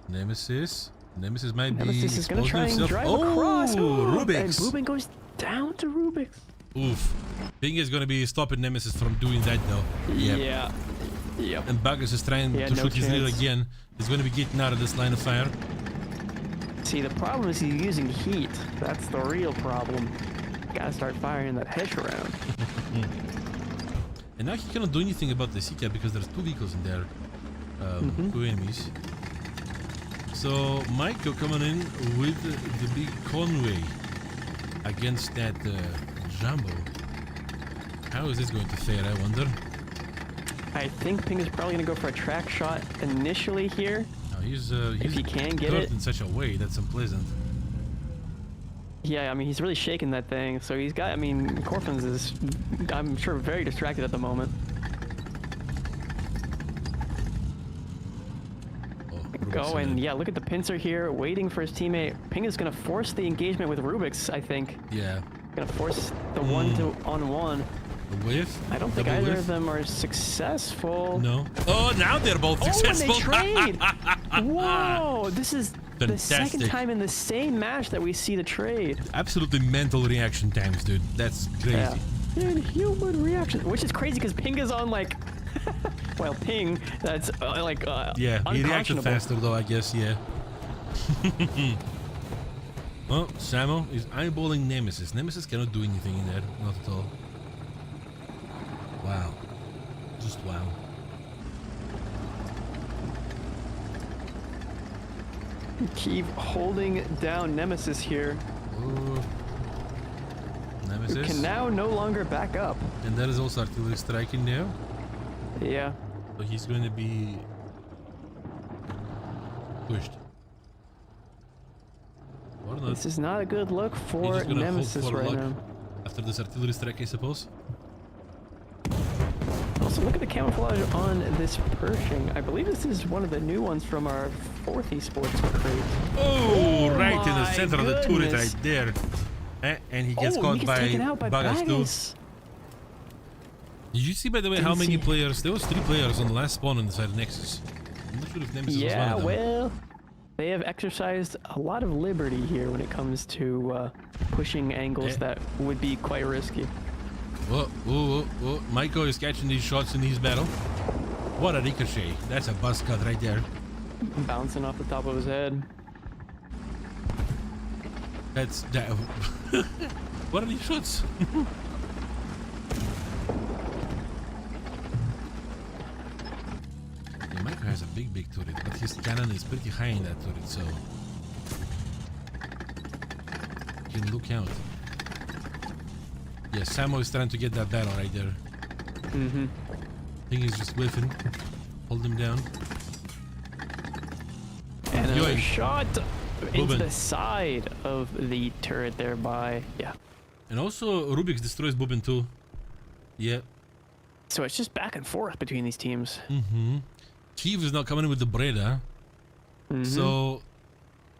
Nemesis. Nemesis might Nemesis is going to try and drive across. Rubix. And Boobin goes down to Rubix. Oof. Pinga is going to be stopping Nemesis from doing that, though. Yep. Yeah. Yep. And Bagas is trying to shoot his leader again. He's going to be getting out of this line of fire. See, the problem is he's using heat. That's the real problem. Gotta start firing that hedge around. And now he cannot do anything about the C-cap because there's 2 vehicles in there. 2 enemies. So Maiko coming in with the big Conway against that Jumbo. How is this going to fare, I wonder? I think Ping is probably going to go for a track shot initially here. He's if he can get it in such a way that's unpleasant. Yeah, I mean, he's really shaking that thing. So he's got, I mean, Corfins is, I'm sure, very distracted at the moment. Oh, and yeah, look at the pincer here, waiting for his teammate. Ping is going to force the engagement with Rubix, I think. Yeah. Going to force the 1-on-1. Whiff? I don't think either of them are successful. No. Oh, now they're both successful. And they trade. Whoa, this is fantastic. The second time in the same match that we see the trade. Absolutely mental reaction times, dude. That's crazy. Yeah. Inhuman reaction, which is crazy because Ping is on like, well, Ping, that's yeah, he reacted faster though, I guess, yeah. Well, Samo is eyeballing Nemesis. Nemesis cannot do anything in there, not at all. Wow. Just wow. Keep holding down Nemesis here. Ooh. Nemesis. Who can now no longer back up. And there is also artillery striking now. Yeah. So he's going to be pushed. Or not. This is not a good look He's for just gonna Nemesis hope for right luck now. after this artillery strike, I suppose. Also, look at the camouflage on this Pershing. I believe this is one of the new ones from our 4th Esports crate. Oh, right in the my center of the turret goodness. right there. And he gets caught he gets taken out by Bagas too. Bagas. Did you see, by the way, how Didn't many see. players? There was 3 players on the last spawn inside Nexus. I'm not sure if Nemesis was one Yeah, of them. well, they have exercised a lot of liberty here when it comes to pushing angles that would be quite risky. Whoa, whoa, whoa, whoa. Maiko is catching these shots in his battle. What a ricochet. That's a buzz cut right there. Bouncing off the top of his head. That's that. What are these shots? Yeah, Maiko has a big turret, but his cannon is pretty high in that turret, so you can look out. Yeah, Samo is trying to get that battle right there. Mm-hmm. I think he's just whiffing. Hold him down. And another Yoink. shot into Boobin. the side of the turret thereby. Yeah. And also Rubik's destroys Boobin too. Yeah. So it's just back and forth between these teams. Mm-hmm. Kiev is not coming in with the Breda. Mhm. So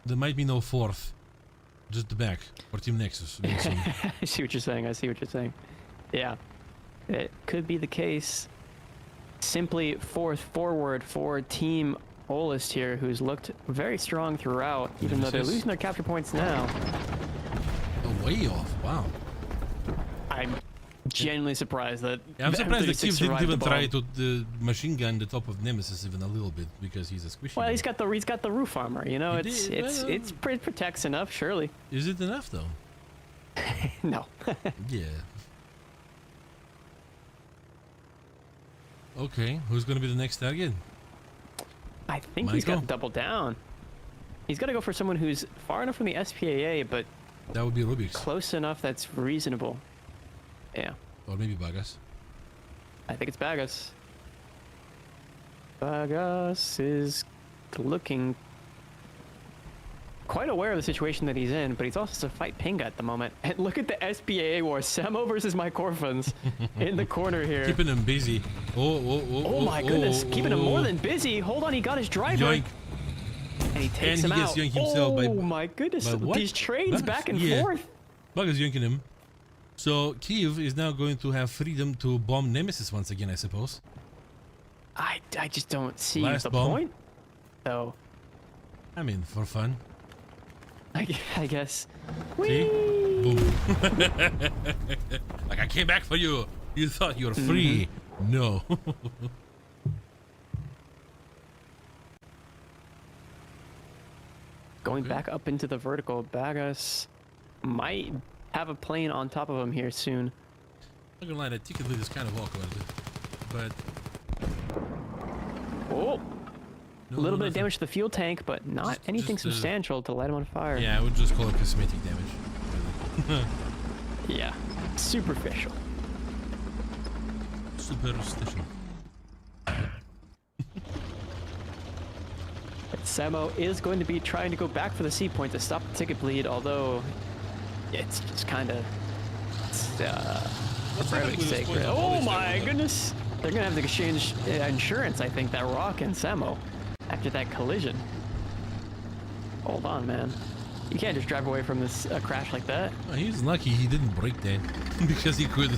there might be no 4th. Just the back for Team Nexus. We'll see. I see what you're saying. I see what you're saying. Yeah. It could be the case. Simply 4th forward for Team Olist here, who's looked very strong throughout, even though they're Nemesis. losing their capture points now. Oh, way off. Wow. I'm genuinely surprised that Yeah, I'm the surprised the M36 Kiev didn't survived even the try bomb. to machine gun the top of Nemesis even a little bit because he's a squishy. Well, guy. he's got the roof armor. You know, He it's did, it's well. it protects enough, surely. Is it enough though? No. Yeah. Okay, who's gonna be the next target? I think he's got Michael? to double down. He's got to go for someone who's far enough from the SPAA, but That would be Rubik's. close enough that's reasonable. Yeah, Or maybe Bagas. I think it's Bagas. Bagas is looking quite aware of the situation that he's in, but he's also to fight Pinga at the moment. And look at the SPAA war. Samo versus Mike Orphans in the corner here. Keeping him busy. Oh my goodness, keeping him more than busy. Hold on, he got his driver. Yoink. And he takes And him he gets out. yoinked himself by- Oh my goodness, by what? these trades Bagas? back and Yeah. forth. Bagas yoinking him. So Kiev is now going to have freedom to bomb Nemesis once again, I suppose. I just don't see Last the bomb. point, though. I mean, for fun. I guess. See? Whee! Boom. Like, I came back for you. You thought you were free. No. Going Okay. back up into the vertical, Bagas might have a plane on top of him here soon. Not gonna lie, that ticket lead is kind of awkward. But Oh, no, a little bit nothing. of damage to the fuel tank, but not anything just, substantial to light him on fire. Yeah, I would just call it cosmetic damage. Really. Yeah, superficial. Superstition. Samo is going to be trying to go back for the C point to stop the ticket bleed, although it's just kind of What's for happening heaven's with this sake. point? Oh Always my happening. goodness! They're gonna have to exchange insurance, I think, that Rock and Samo after that collision. Hold on, man. You can't just drive away from this crash like that. Oh, he's lucky he didn't break that because he could.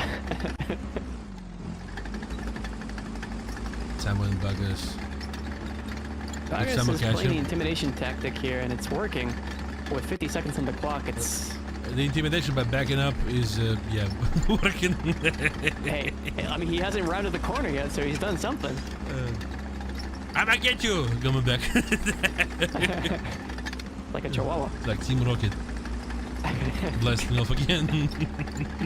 Samuel and Bagas. Bagas Samo is catch playing the him. intimidation tactic here, and it's working. With 50 seconds on the clock, it's... The intimidation by backing up is, yeah, working. Hey, I mean, he hasn't rounded the corner yet, so he's done something. I'm gonna get you! Coming back. Like a chihuahua. Like Team Rocket. Blasting off again.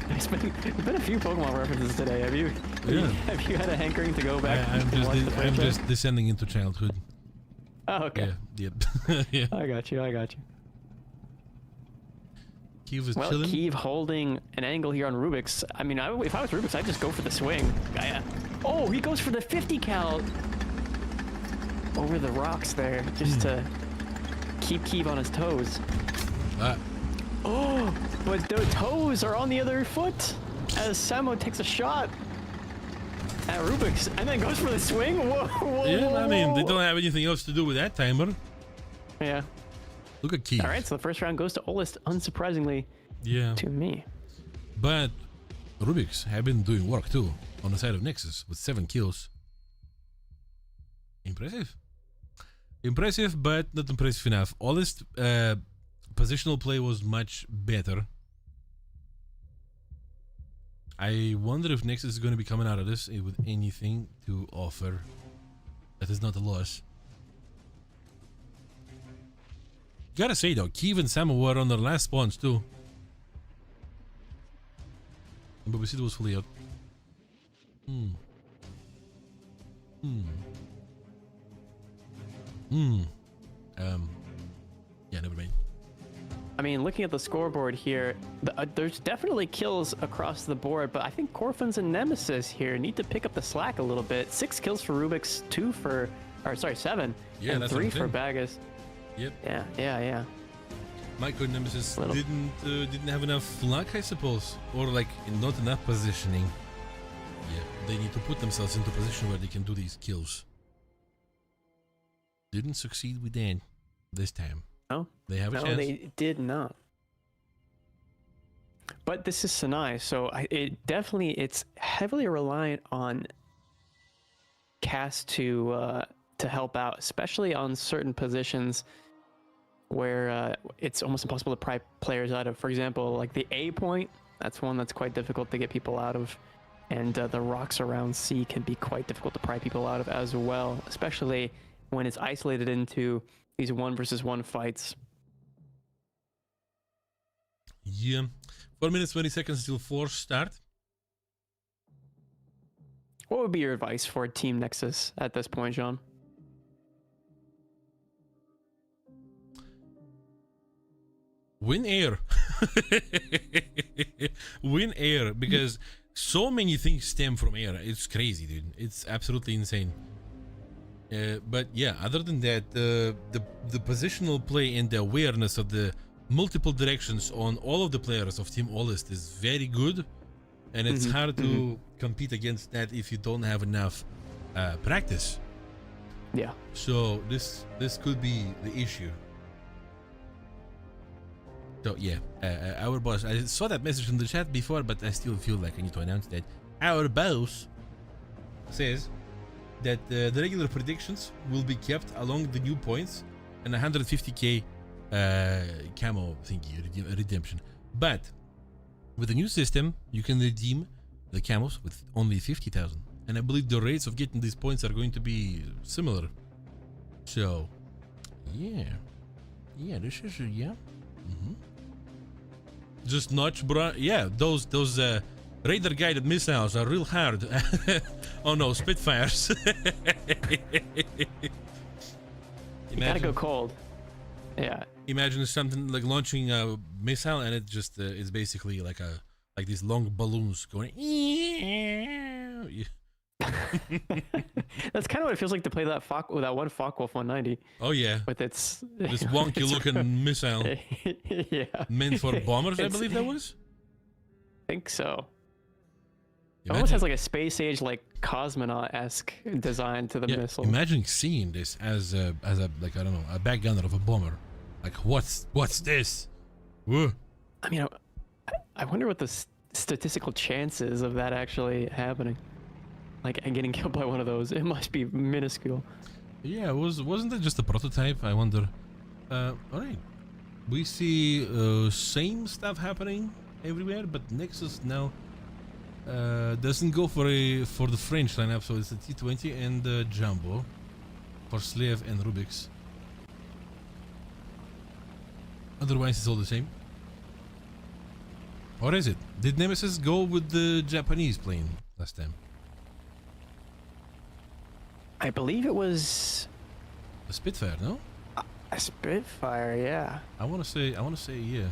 There's been a few Pokemon references today. Have you? Yeah. Have you had a hankering to go back? I'm and just, watch the I'm franchise? just descending into childhood. Oh, okay. Yeah, yep. Yeah. I got you. I got you. Kiev is Well, chilling. Kiev holding an angle here on Rubik's. I mean, if I was Rubik's, I'd just go for the swing. Oh, he goes for the 50 cal over the rocks there, just to keep Kiev on his toes. Oh, but the toes are on the other foot as Samo takes a shot at Rubik's and then goes for the swing. Whoa. Yeah, I mean, they don't have anything else to do with that timer. Yeah. Look at Kiev. All right, so the first round goes to Olist, unsurprisingly. Yeah. To me. But Rubik's have been doing work too on the side of Nexus with 7 kills. Impressive. Impressive, but not impressive enough. Olist positional play was much better. I wonder if Nexus is going to be coming out of this with anything to offer that is not a loss. Gotta say though, Kiev and Samo were on their last spawns too. But we see it was fully out. Yeah, never mind. I mean, looking at the scoreboard here, there's definitely kills across the board, but I think Corfins and Nemesis here need to pick up the slack a little bit. 6 kills for Rubik's, 7, Yeah, and that's 3 what I'm for Bagas. Yep. Yeah. Micro and Nemesis didn't have enough luck, I suppose, or like not enough positioning. Yeah, they need to put themselves into a position where they can do these kills. Didn't succeed with that this time. No, they have a chance. No, they did not. But this is Sinai, so it's heavily reliant on cast to help out, especially on certain positions where it's almost impossible to pry players out of. For example, like the A point, that's one that's quite difficult to get people out of, and the rocks around C can be quite difficult to pry people out of as well, especially when it's isolated into these 1 versus 1 fights. Yeah, 4 minutes 20 seconds till 4 start. What would be your advice for Team Nexus at this point, John? Win air. Win air, because so many things stem from air. It's crazy, dude. It's absolutely insane. But yeah, other than that, the positional play and the awareness of the multiple directions on all of the players of Team Olist is very good, and it's hard to compete against that if you don't have enough practice. Yeah. So this could be the issue. So yeah, our boss, I saw that message in the chat before, but I still feel like I need to announce that. Our boss says that the regular predictions will be kept along the new points and 150k camo thingy redemption. But with the new system, you can redeem the camos with only 50,000. And I believe the rates of getting these points are going to be similar. So, yeah. Yeah, this is, yeah. Just notch, bruh. Yeah, those radar guided missiles are real hard. Oh no, Spitfires. You gotta go cold. Yeah. Imagine something like launching a missile and it just is basically like these long balloons going. That's kind of what it feels like to play that one Focke-Wulf 190. Oh yeah. With its this wonky looking missile. Yeah. Meant for bombers, I believe that was. I think so. It almost has like a space age, like cosmonaut-esque design to the missile. Imagine seeing this as a like, I don't know, a backgunner of a bomber. Like what's this? Whoa. I mean, I wonder what the statistical chances of that actually happening. Like, and getting killed by one of those, it must be minuscule. Yeah, wasn't it just a prototype? I wonder. All right, we see same stuff happening everywhere, but Nexus now doesn't go for the French lineup, so it's a T20 and Jumbo for Slave and Rubik's. Otherwise, it's all the same. Or is it? Did Nemesis go with the Japanese plane last time? I believe it was A Spitfire, no? a Spitfire, yeah. I want to say yeah.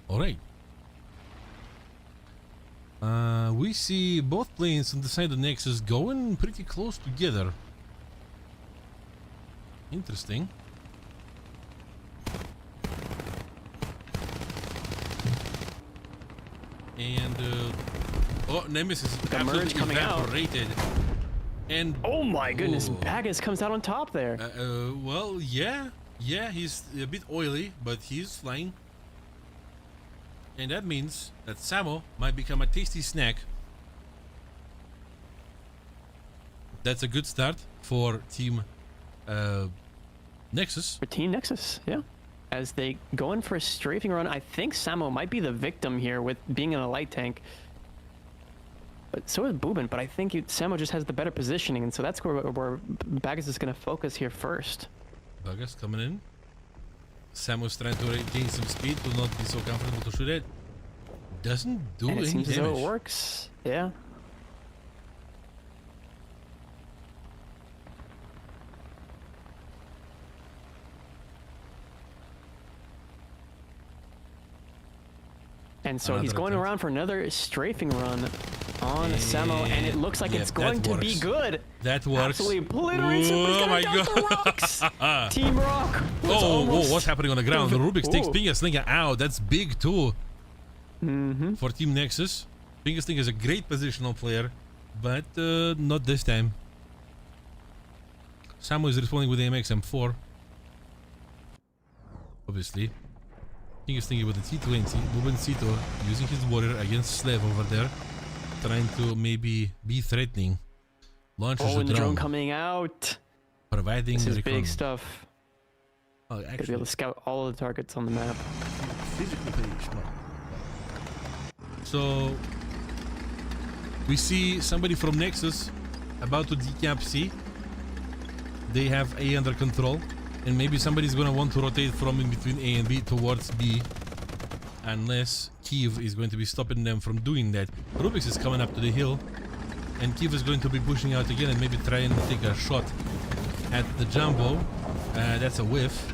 All right. We see both planes on the side of Nexus going pretty close together. Interesting. And oh, Nemesis is absolutely coming out. evaporated. And Oh my goodness, oh. Bagus comes out on top there. Well, yeah, he's a bit oily, but he's flying. And that means that Samo might become a tasty snack. That's a good start for Team Nexus. For Team Nexus, yeah. As they go in for a strafing run, I think Samo might be the victim here with being in a light tank. But so is Boobin, but I think Samo just has the better positioning, and so that's where Bagus is going to focus here first. Bagus coming in. Samo's trying to gain some speed to not be so comfortable to shoot it. Doesn't do And it any seems as though damage. it works. Yeah. And so he's Another going attempt. around for another strafing run on Samo, and it looks like Yep, it's going that to be works. good. That works. Absolutely obliterates him, but he's Oh gonna my dump the rocks. Team Rock. was Oh, almost- what's happening on the ground? Rubik's takes Whoa. Pingaslinger out. That's big too Mm-hmm. for Team Nexus. Pingaslinger is a great positional player, but not this time. Samo is responding with the AMX M4. Obviously. Pingaslinger with the T20. Buben Cito using his warrior against Slave over there. Trying to maybe be threatening. Launches Oh, a and the drone drone. coming out. Providing This is recon. big stuff. Oh, Gonna be actually, able to scout all of the targets on the map. physical page. No. So we see somebody from Nexus about to decap C. They have A under control, and maybe somebody's gonna want to rotate from in between A and B towards B, unless Kiev is going to be stopping them from doing that. Rubix is coming up to the hill, and Kiev is going to be pushing out again and maybe trying to take a shot at the Jumbo. That's a whiff.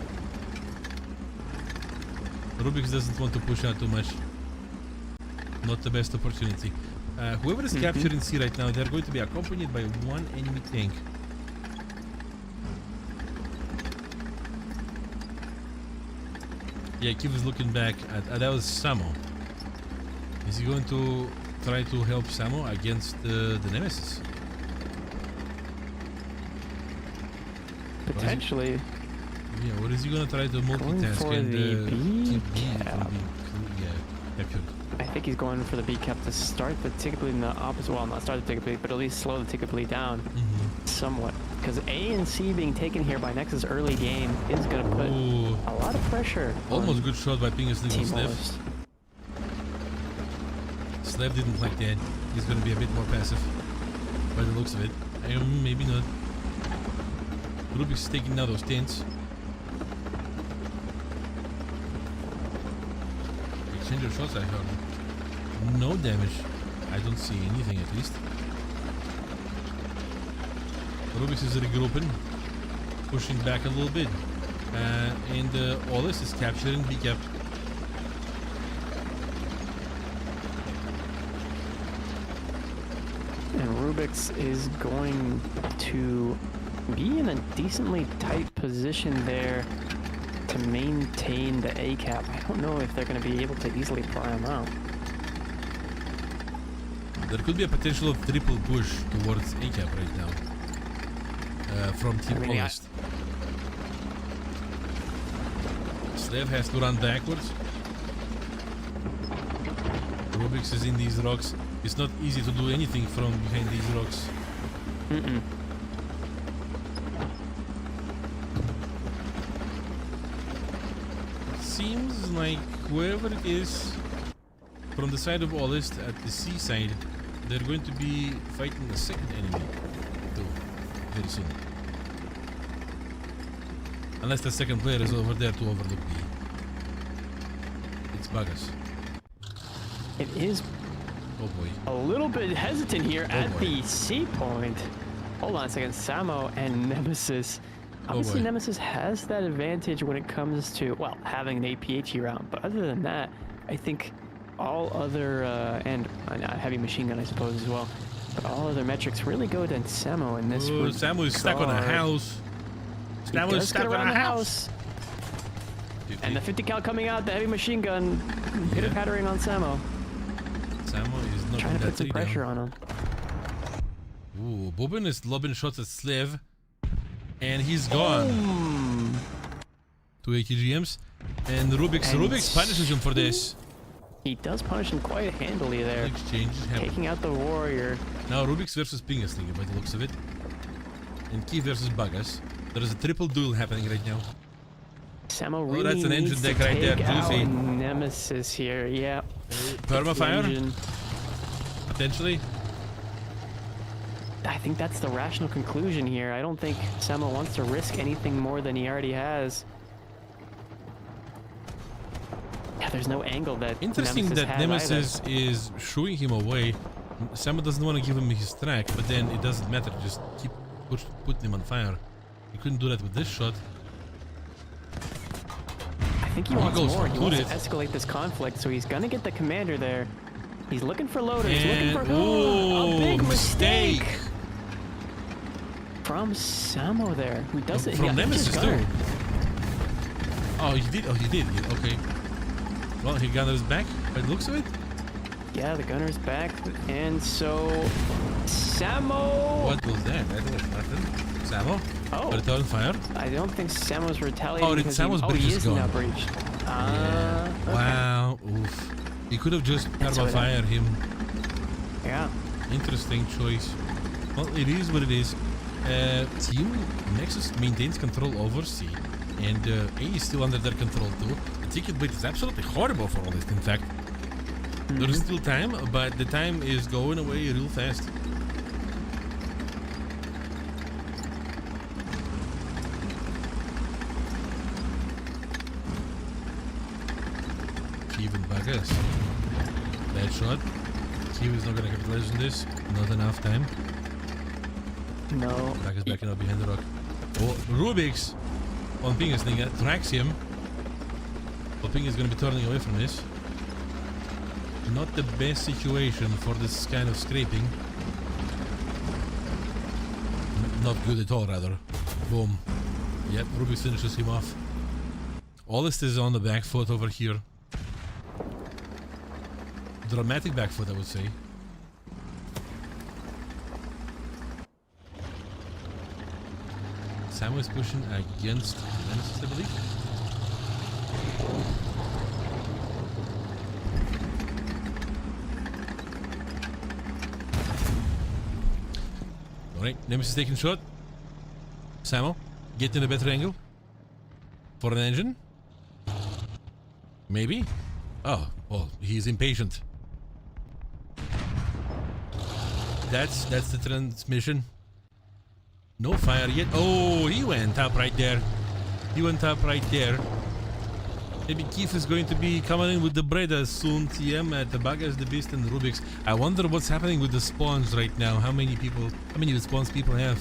Rubix doesn't want to push out too much. Not the best opportunity. Whoever is capturing C right now, they're going to be accompanied by one enemy tank. Yeah, Kiev is looking back at that was Samo. Is he going to try to help Samo against the Nemesis? Potentially. Yeah, or is he gonna try to multitask for and the keep B B-cap. from being captured? I think he's going for the B cap to start the ticket bleed in the opposite. Well, not start the ticket bleed, but at least slow the ticket bleed down somewhat. Because A and C being taken here by Nexus early game is going to put Ooh, a lot of pressure. almost on good shot by Pingaslinger Team Slev. List. Slev didn't like that. He's gonna be a bit more passive by the looks of it. Maybe not. Rubik's taking now those tents. Exchange of shots, I heard. No damage. I don't see anything at least. Rubix is regrouping, pushing back a little bit. And Olis is capturing B cap. And Rubix is going to be in a decently tight position there to maintain the A cap. I don't know if they're going to be able to easily pry him out. There could be a potential of triple push towards A cap right now. From Team I mean, Honest. Slev has to run backwards. Rubix is in these rocks. It's not easy to do anything from behind these rocks. Seems like whoever it is from the side of Olist at the seaside, they're going to be fighting a second enemy too, very soon. Unless the second player is over there to overlook B. It's Bagas. It is Oh boy. a little bit hesitant here at boy. the C point. Hold on a second. Samo and Nemesis. Obviously, boy. Nemesis has that advantage when it comes to, well, having an APHE round. But other than that, I think all other, and heavy machine gun, I suppose, as well. But all other metrics really go to Samo in this Ooh, Samo is stuck on a house. Samo is stuck on a house. 50. And the 50 cal coming out, the heavy machine gun, pitter-pattering on Samo. Samo is not trying to put some pressure on him. Ooh, Bobin is lobbing shots at Slev. And he's gone. 2 ATGMs. And Rubik's punishes him for this. He does punish him quite handily there. Exchanges happen. Taking out the warrior. Now Rubik's versus Pingaslinger by the looks of it. And Kiev versus Bagas. There is a triple duel happening right now. Samo really that's an engine needs deck to right there, take out juicy. Nemesis here, yeah. Permafire? Potentially? I think that's the rational conclusion here. I don't think Samo wants to risk anything more than he already has. Yeah, there's no angle that Interesting Nemesis that Nemesis is shooing him away. Samo doesn't want to give him his track, but then it doesn't matter. Just keep putting him on fire. He couldn't do that with this shot. I think he wants more. He wants to it. escalate this conflict, so he's gonna get the commander there. He's looking for loaders. And, looking for oh, a big mistake from Samo there, who doesn't. From Nemesis too. Oh, he did. Oh, he did. Okay. Well, he got his back. By the looks of it. Yeah, the gunner's back, and so Samo. What was that? That was nothing. Samo. Oh. Return fire. I don't think Samo's retaliating. Oh, Samo's bridge he is is gone. now breached. Yeah. Okay. Wow. Oof. He could have just perma-fired him. Yeah. Interesting choice. Well, it is what it is. Team Nexus maintains control over C, and A is still under their control too. The ticket bait is absolutely horrible for all this. In fact, there is still time, but the time is going away real fast. Kiev and Bagas. Bad shot. Kiev is not going to capitalize on this. Not enough time. No. Bagas backing up behind the rock. Oh, Rubik's on Pingaslinger tracks him. Well, Ping is going to be turning away from this. Not the best situation for this kind of scraping. Not good at all, rather. Boom. Yep, Rubik finishes him off. Ollist is on the back foot over here. Dramatic back foot, I would say. Sam is pushing against Nemesis, I believe. Alright, Nemesis taking shot. Samo, get in a better angle. For an engine. Maybe? Oh, well, he's impatient. That's the transmission. No fire yet. Oh, he went up right there. He went up right there. Maybe Keith is going to be coming in with the Breda soon. TM at the Bagas, the Beast, and the Rubik's. I wonder what's happening with the spawns right now. How many spawns people have?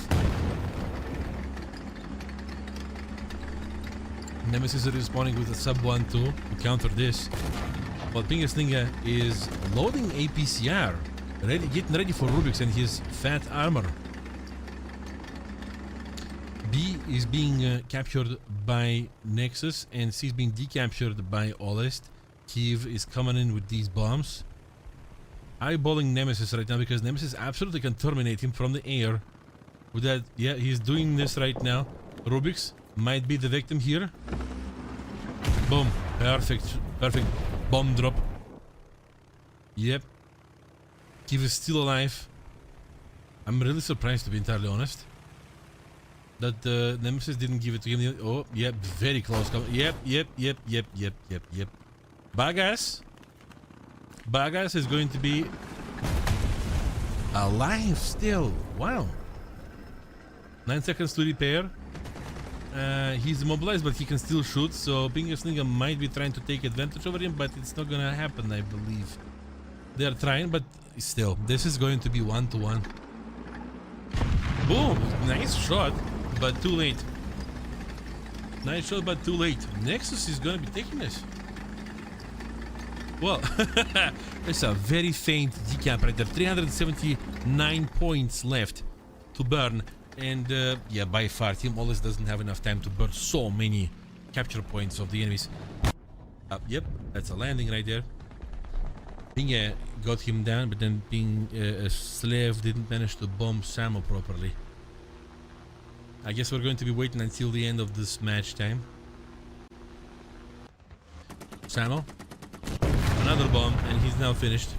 Nemesis is respawning with a sub 1-2 to counter this. While Pingaslinger is loading APCR. Getting ready for Rubik's and his fat armor. B is being captured by Nexus and C is being decaptured by Ollist. Kiev is coming in with these bombs. Eyeballing Nemesis right now because Nemesis absolutely can terminate him from the air. With that, yeah, he's doing this right now. Rubik's might be the victim here. Boom. Perfect. Perfect bomb drop. Yep. Kiev is still alive. I'm really surprised, to be entirely honest, that Nemesis didn't give it to him. Oh, yep, very close. Yep. Bagas is going to be alive still. Wow. 9 seconds to repair. He's immobilized, but he can still shoot. So Pingaslinger might be trying to take advantage over him, but it's not gonna happen, I believe. They're trying, but still, this is going to be 1-1. Boom! Nice shot, but too late. Nice shot, but too late. Nexus is gonna be taking this. Well, it's a very faint decap right there. 379 points left to burn. And yeah, by far, Team Olis doesn't have enough time to burn so many capture points of the enemies. Yep, that's a landing right there. Pinga got him down, but then being a slave didn't manage to bomb Samo properly. I guess we're going to be waiting until the end of this match time. Samo, another bomb, and he's now finished.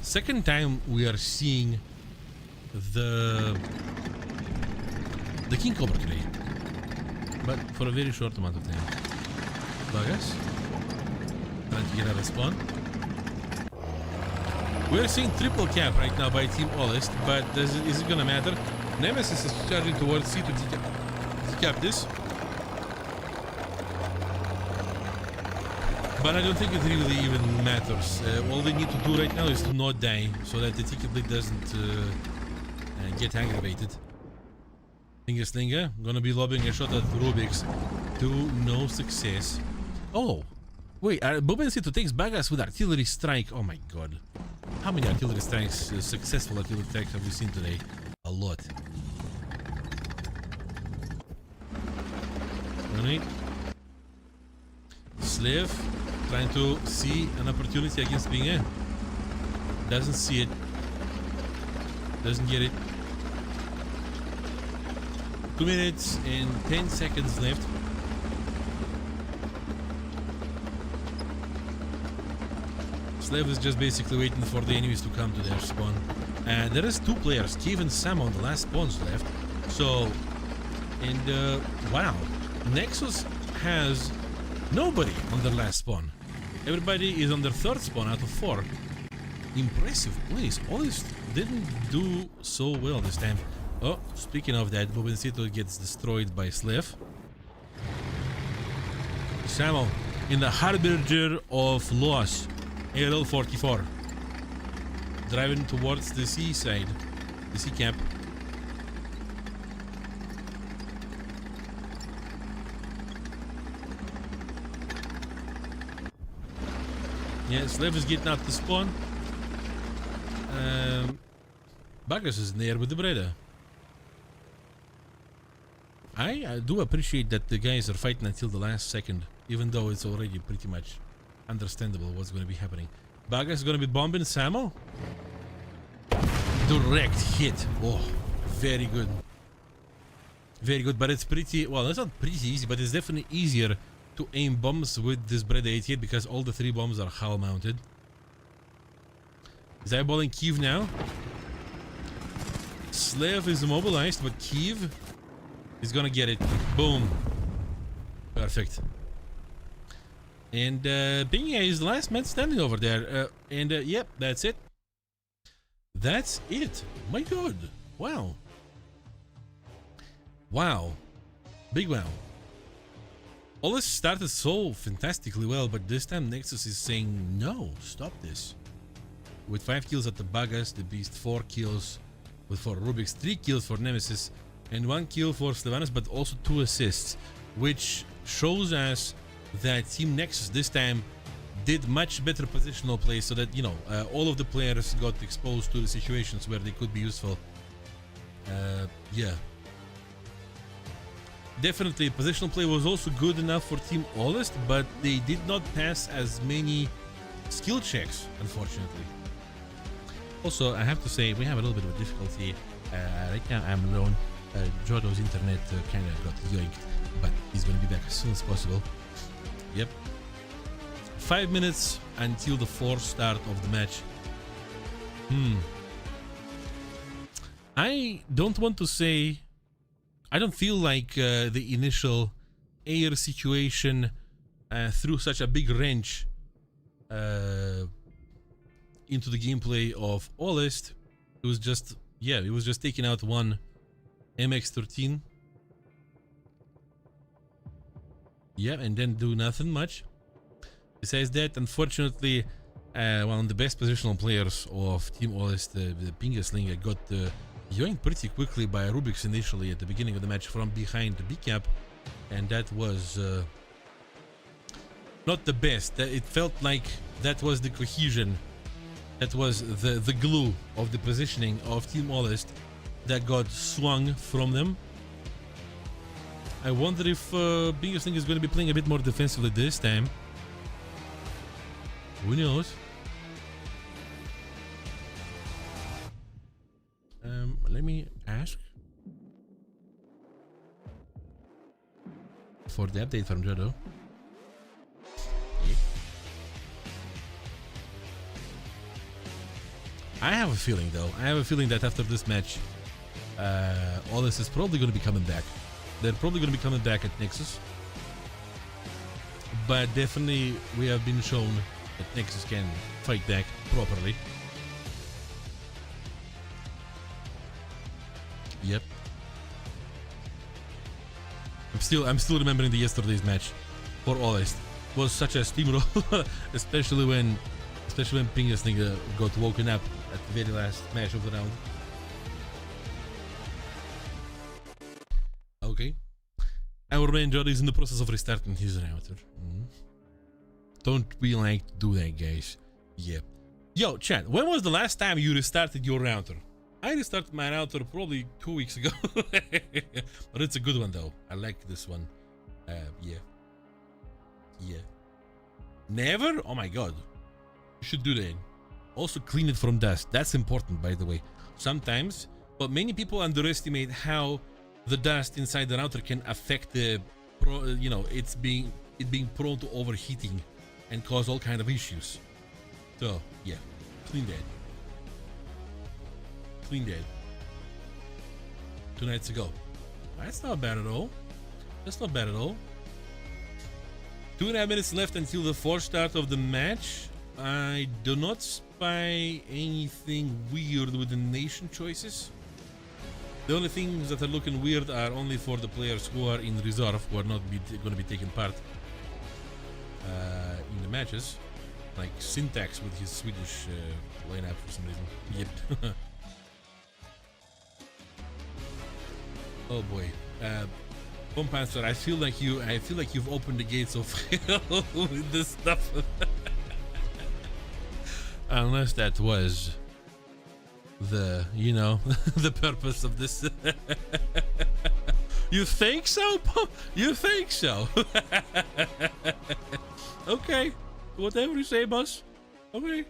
Second time we are seeing the King Cobra today, but for a very short amount of time. Buggers trying to get out of spawn. We're seeing triple cap right now by Team Olis, but is it gonna matter? Nemesis is charging towards C to decap this, but I don't think it really even matters. All they need to do right now is to not die, so that the ticket lead doesn't get aggravated. Finger Slinger gonna be lobbing a shot at Rubik's to no success. Oh, wait, Bobencito takes Bagas with artillery strike. Oh my god. How many artillery strikes, successful artillery strikes have we seen today? A lot. Alright. Slave trying to see an opportunity against Binge. Doesn't see it. Doesn't get it. 2 minutes and 10 seconds left. Slave is just basically waiting for the enemies to come to their spawn. And there is 2 players, Cave and Sam, on the last spawns left. So, and wow, Nexus has nobody on their last spawn. Everybody is on their 3rd spawn out of 4. Impressive plays. Olis didn't do so well this time. Oh, speaking of that, Bobencito gets destroyed by Slave. Samo in the harbinger of loss. ARL 44 driving towards the sea side, the sea cap. Yeah, Slave is getting out the spawn. Bagas is in the air with the Breda. I do appreciate that the guys are fighting until the last second, even though it's already pretty much understandable what's going to be happening. Bagas is going to be bombing Samo. Direct hit. Oh, very good. Very good, but it's pretty, well, it's not pretty easy, but it's definitely easier to aim bombs with this Breda 88 because all the 3 bombs are hull mounted. Is eyeballing Kiev now. Slave is immobilized, but Kiev is gonna get it. Boom. Perfect. And Binge is the last man standing over there. Yep, that's it. That's it. My god. Wow. Wow. Big wow. All this started so fantastically well, but this time Nexus is saying, no, stop this. With 5 kills at the Bagas, the Beast, 4 kills for Rubik's, 3 kills for Nemesis, and 1 kill for Slevanus, but also 2 assists, which shows us that Team Nexus this time did much better positional play, so that, you know, all of the players got exposed to the situations where they could be useful. Yeah. Definitely, positional play was also good enough for Team Olis, but they did not pass as many skill checks, unfortunately. Also, I have to say, we have a little bit of a difficulty. Right now, I'm alone. Jodo's internet kind of got yoinked, but he's going to be back as soon as possible. Yep. 5 minutes until the 4th start of the match. I don't want to say... I don't feel like the initial air situation threw such a big wrench into the gameplay of Olis. It was just, yeah, it was just taking out one MX-13. Yeah, and then do nothing much. Besides that, unfortunately, one of the best positional players of Team Olis, the Pinga Slinger, got yoinked pretty quickly by Rubik's initially at the beginning of the match from behind the B cap, and that was not the best. It felt like that was the cohesion, that was the glue of the positioning of Team Honest that got swung from them. I wonder if Biggest Thing is going to be playing a bit more defensively this time. Who knows? Let me ask for the update from Jodo. I have a feeling, though. I have a feeling that after this match, Olis is probably going to be coming back. They're probably going to be coming back at Nexus. But definitely, we have been shown that Nexus can fight back properly. Yep. I'm still remembering the yesterday's match. For Olis, was such a steamroll, especially when Biggest Thing got woken up at the very last match of the round. Okay. Our man Jody is in the process of restarting his router. Don't we like to do that, guys? Yep. Yo, chat, when was the last time you restarted your router? I restarted my router probably 2 weeks ago. But it's a good one, though. I like this one. Yeah. Never? Oh my god. You should do that. Also clean it from dust. That's important, by the way. Sometimes, but many people underestimate how the dust inside the router can affect the, it being prone to overheating and cause all kind of issues. So yeah, clean that. 2 nights ago. That's not bad at all. 2.5 minutes left until the forced start of the match. I do not spy anything weird with the nation choices. The only things that are looking weird are only for the players who are in reserve, who are not going to be taking part in the matches. Like Syntax with his Swedish lineup for some reason. Yep. Oh boy. Bomb Panzer, I feel like you've opened the gates of hell with this stuff. Unless that was the, the purpose of this. You think so? You think so? Okay. Whatever you say, boss. Okay.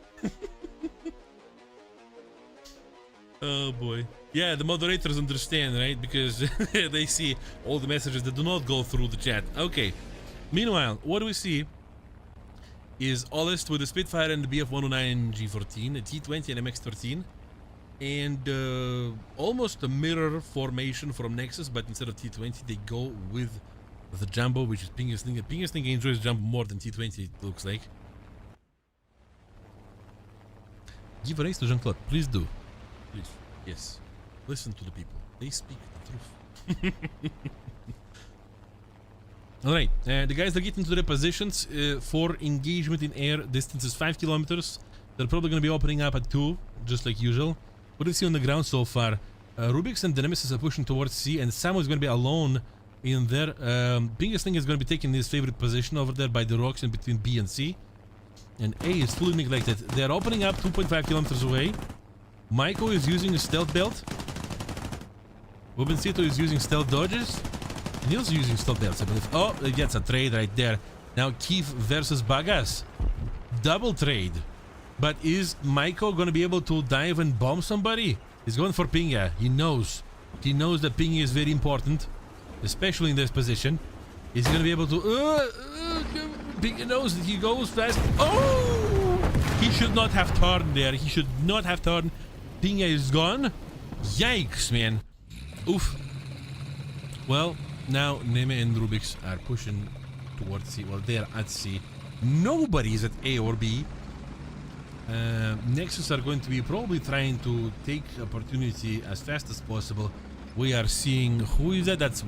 Oh boy. Yeah, the moderators understand, right? Because they see all the messages that do not go through the chat. Okay. Meanwhile, what do we see is Olist with the Spitfire and the BF-109 G14, a T20 and MX-13, and almost a mirror formation from Nexus, but instead of T20, they go with the Jumbo, which is Biggest Thing. Biggest Thing enjoys Jumbo more than T20, it looks like. Give a raise to Jean-Claude, please do. Please, yes. Listen to the people. They speak the truth. Alright, the guys are getting to their positions for engagement in air. Distance is 5 kilometers. They're probably going to be opening up at 2, just like usual. What do you see on the ground so far? Rubix and the Nemesis are pushing towards C, and Samo is going to be alone in there. Biggest Thing is going to be taking his favorite position over there by the rocks in between B and C. And A is fully neglected. They're opening up 2.5 kilometers away. Maiko is using a stealth belt. Wobencito is using stealth dodges. And he's using stealth belts, I believe. Oh, he gets a trade right there. Now Keith versus Bagas. Double trade. But is Maiko going to be able to dive and bomb somebody? He's going for Pinga. He knows. He knows that Pinga is very important. Especially in this position. Is he going to be able to... Pinga knows that he goes fast. Oh! He should not have turned there. He should not have turned. Pinga is gone. Yikes, man. Oof. Well, now Neme and Rubix are pushing towards C. Well, they're at C. Nobody is at A or B. Nexus are going to be probably trying to take opportunity as fast as possible. We are seeing... Who is that? That's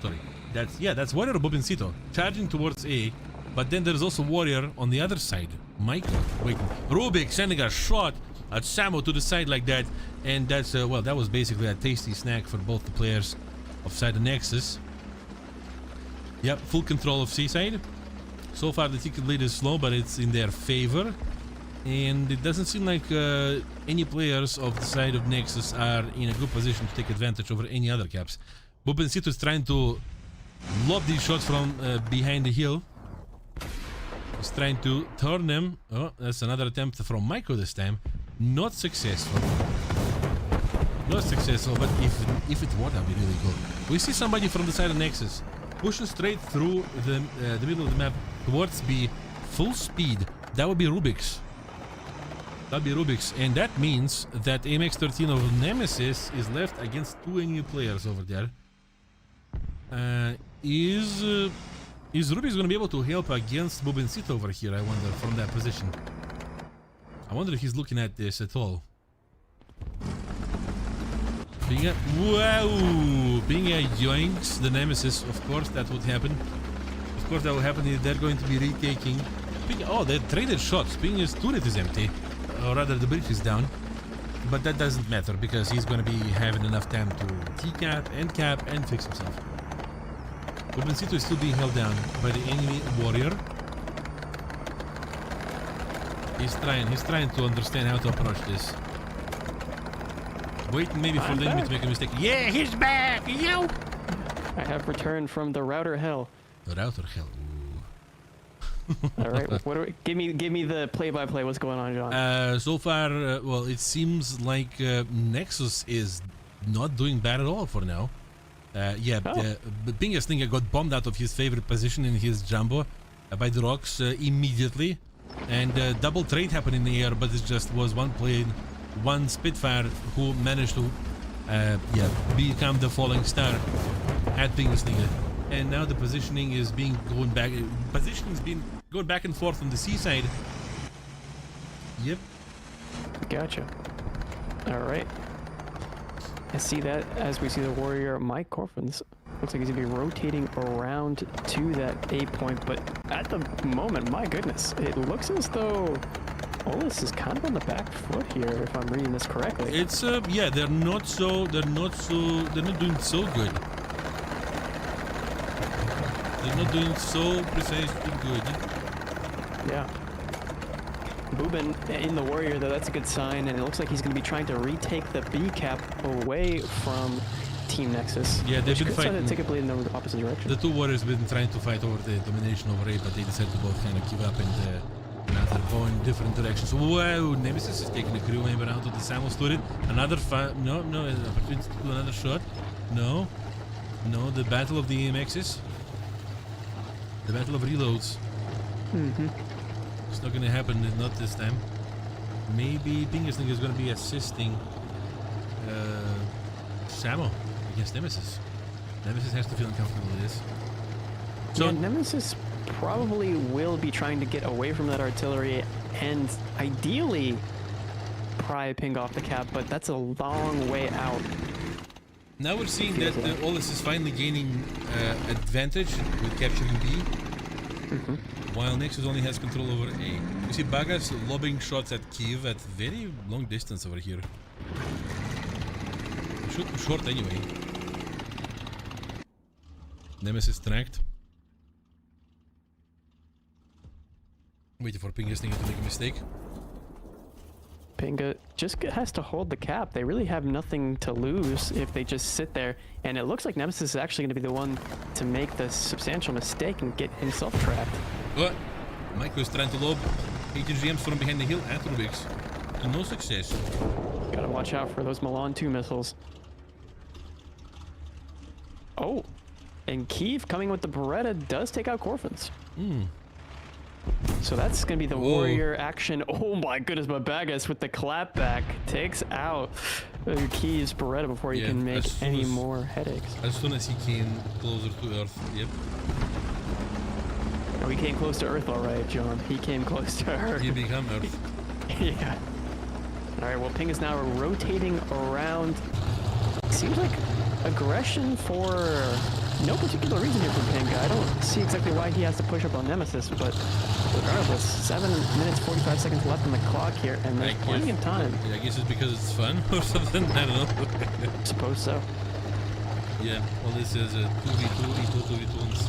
sorry. That's Warrior Bobincito charging towards A. But then there's also Warrior on the other side. Michael waiting. Rubik sending a shot at Samo to the side like that. And that's, well, that was basically a tasty snack for both the players of side the Nexus. Yep, full control of Seaside. So far the ticket lead is slow, but it's in their favor. And it doesn't seem like any players of the side of Nexus are in a good position to take advantage over any other caps. Bubencito is trying to lob these shots from behind the hill. He's trying to turn them. Oh, that's another attempt from Maiko this time. Not successful. Not successful, but if it were, that'd be really good. We see somebody from the side of Nexus pushing straight through the middle of the map towards B, full speed. That would be Rubik's. That'd be Rubik's, and that means that AMX13 of Nemesis is left against two enemy players over there. Is Rubik's gonna be able to help against Bubencito over here, I wonder, from that position? I wonder if he's looking at this at all. Being a yoinks, the Nemesis, of course that would happen. Of course that will happen if they're going to be retaking. Oh, they traded shots. Pinga's turret is empty. Or rather, the bridge is down. But that doesn't matter because he's going to be having enough time to T-cap and cap and fix himself. Bubencito is still being held down by the enemy warrior. He's trying to understand how to approach this. Waiting maybe for the enemy to make a mistake. Yeah, he's back! Yo! I have returned from the router hell. The router hell. All right, give me the play-by-play. What's going on, John? So far, well, it seems like Nexus is not doing bad at all for now. Pingas Slinger got bombed out of his favorite position in his jumbo by the rocks immediately, and double trade happened in the air, but it just was one plane, one Spitfire who managed to become the falling star at Pingas Slinger. And now the positioning is going back and forth on the seaside. Yep. Gotcha. All right. I see that as we see the warrior Mike Corfins. Looks like he's gonna be rotating around to that A point, but at the moment, my goodness, it looks as though Olus is kind of on the back foot here, if I'm reading this correctly. It's they're not doing so good. They're not doing so precisely good. Yeah. Bubin in the warrior, though, that's a good sign, and it looks like he's going to be trying to retake the B cap away from Team Nexus. Yeah, they've been fighting. Take a bleed in the opposite direction. The two warriors have been trying to fight over the domination over A, but they decided to both kind of give up and now they're going different directions. Wow, Nemesis is taking a crew member out of the Samuel turret. Another opportunity to do another shot. No, the battle of the AMXs. The battle of reloads. It's not gonna happen, not this time. Maybe Pingasling is gonna be assisting Samo against Nemesis. Nemesis has to feel uncomfortable with this. So yeah, Nemesis probably will be trying to get away from that artillery and ideally pry Ping off the cap, but that's a long way out. Now we're seeing that Olus is finally gaining advantage with capturing B, while Nexus only has control over A. You see Bagas lobbing shots at Kiev at very long distance over here. Shoot short anyway. Nemesis tracked. Waiting for Pingasling to make a mistake. Pinga just has to hold the cap. They really have nothing to lose if they just sit there. And it looks like Nemesis is actually going to be the one to make the substantial mistake and get himself trapped. What? Mike was trying to lob ATGMs from behind the hill at Rubik's. And no success. Gotta watch out for those Milan 2 missiles. Oh, and Kiev coming with the Beretta does take out Corfins. So that's going to be the warrior action. Oh my goodness, but Bagas with the clapback takes out Kiev's Beretta before he can make any more headaches. As soon as he came closer to Earth, yep. Oh, he came close to Earth, all right, John. He came close to Earth. He became Earth. Yeah. All right, well, Ping is now rotating around. Seems like aggression for no particular reason here from Ping. I don't see exactly why he has to push up on Nemesis, but regardless, 7 minutes 45 seconds left on the clock here, and there's plenty of time. I guess it's because it's fun or something. I don't know. Suppose so. Yeah, well, this is a 2v2, equal 2v2 on C.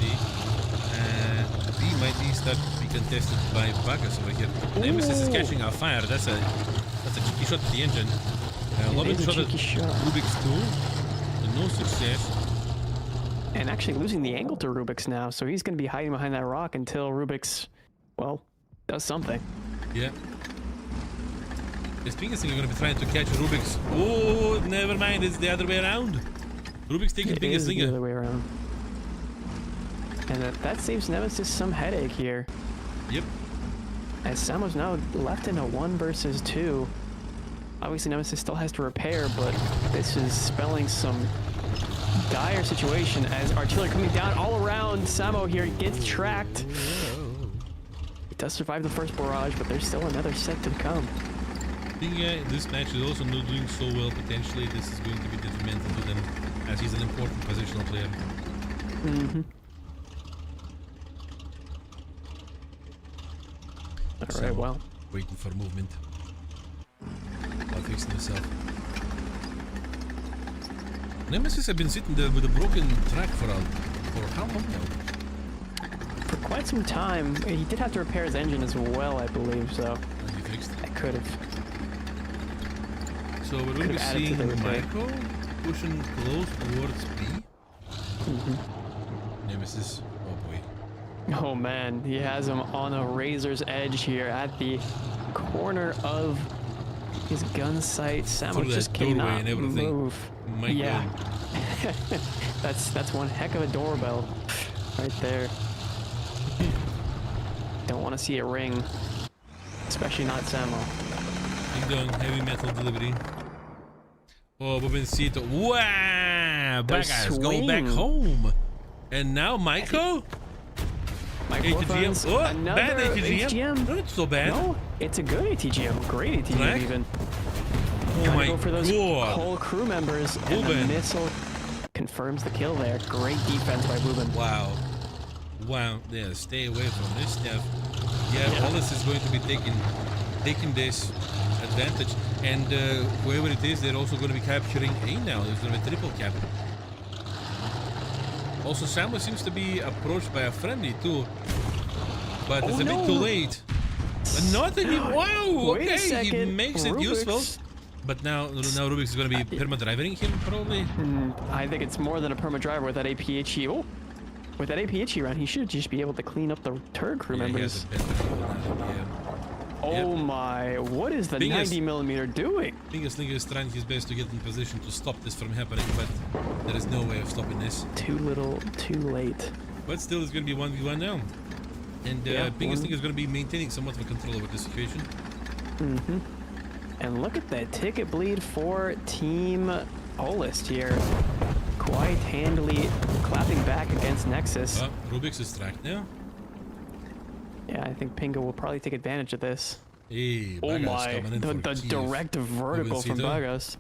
B might be start to be contested by Bagas over here. Nemesis is catching our fire. That's a cheeky shot at the engine. Loving shot at Rubik's too. No success. And actually losing the angle to Rubik's now, so he's going to be hiding behind that rock until Rubik's, well, does something. Yeah. This thing is going to be trying to catch Rubik's. Oh, never mind. It's the other way around. Rubik's taking It is the Slinger. other way around. And that saves Nemesis some headache here. Yep. As Samo's now left in a 1 versus 2. Obviously Nemesis still has to repair, but this is spelling some dire situation as artillery coming down all around. Samo here gets tracked. He does survive the first barrage, but there's still another set to come. I think this match is also not doing so well potentially. This is going to be detrimental to them as he's an important positional player. Mm-hmm. Alright, well. Waiting for movement. While fixing himself. Nemesis have been sitting there with a broken track for how long now? For quite some time. He did have to repair his engine as well, I believe, so. He fixed it. I could have. So we're going to be seeing Michael pushing close towards B. Nemesis. Oh boy. Oh man, he has him on a razor's edge here at the corner of his gun sight. Samo just cannot move. Yeah. that's one heck of a doorbell right there. Don't want to see it ring, especially not Samo. Ding dong, heavy metal delivery. Oh, we've been seeing it. Wow! Bagas go back home. And now Maiko? ATGM. Oh, bad ATGM. Not so bad. No, it's a good ATGM. Great ATGM Right? even. Oh my go for those god. whole crew members, and the missile confirms the kill there. Great defense by Ruben. Wow. Wow. Yeah, stay away from this stuff. Yeah, Wallace is going to be taking this advantage. And whoever it is, they're also going to be capturing A now. There's going to be a triple cap. Also, Samo seems to be approached by a friendly too. But it's a bit too late. But not anymore. Wow, okay, he makes it useful. But now Rubik's is going to be perma-driving him, probably. I think it's more than a perma-driver with that APHE. Oh, with that APHE round, he should just be able to clean up the turret crew members. Oh my, what is the 90mm doing? Slinger is trying his best to get in position to stop this from happening, but there is no way of stopping this. Too little, too late. But still, it's going to be 1v1 now. And Slinger is going to be maintaining somewhat of a control over the situation. And look at that ticket bleed for Team Olist here. Quite handily clapping back against Nexus. Rubik's is tracked now. Yeah, I think Pinga will probably take advantage of this. Hey, oh my, the direct vertical from Bagas.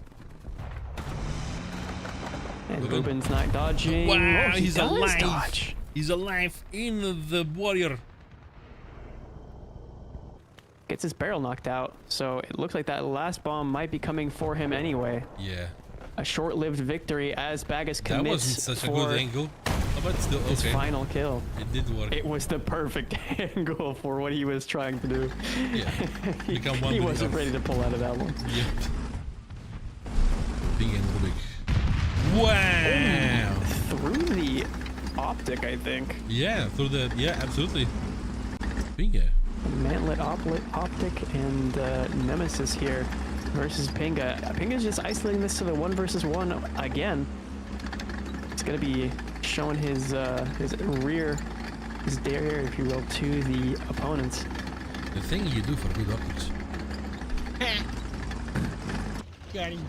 And Ruben's not dodging. Wow, he's alive. Dodge. He's alive in the warrior. Gets his barrel knocked out, so it looks like that last bomb might be coming for him anyway. Yeah. A short-lived victory as Bagas commits. That wasn't such a good angle. But still, okay. His final kill. It did work. It was the perfect angle for what he was trying to do. Yeah. he wasn't ready to pull out of that one. Yep. Big and Rubik. Wow! Through the optic, I think. Yeah, through the... Yeah, absolutely. Pinga. Mantlet optic and Nemesis here versus Pinga. Pinga's just isolating this to the 1 versus 1 again. It's gonna be showing his derriere, if you will, to the opponents. The thing you do for good optics. Got him.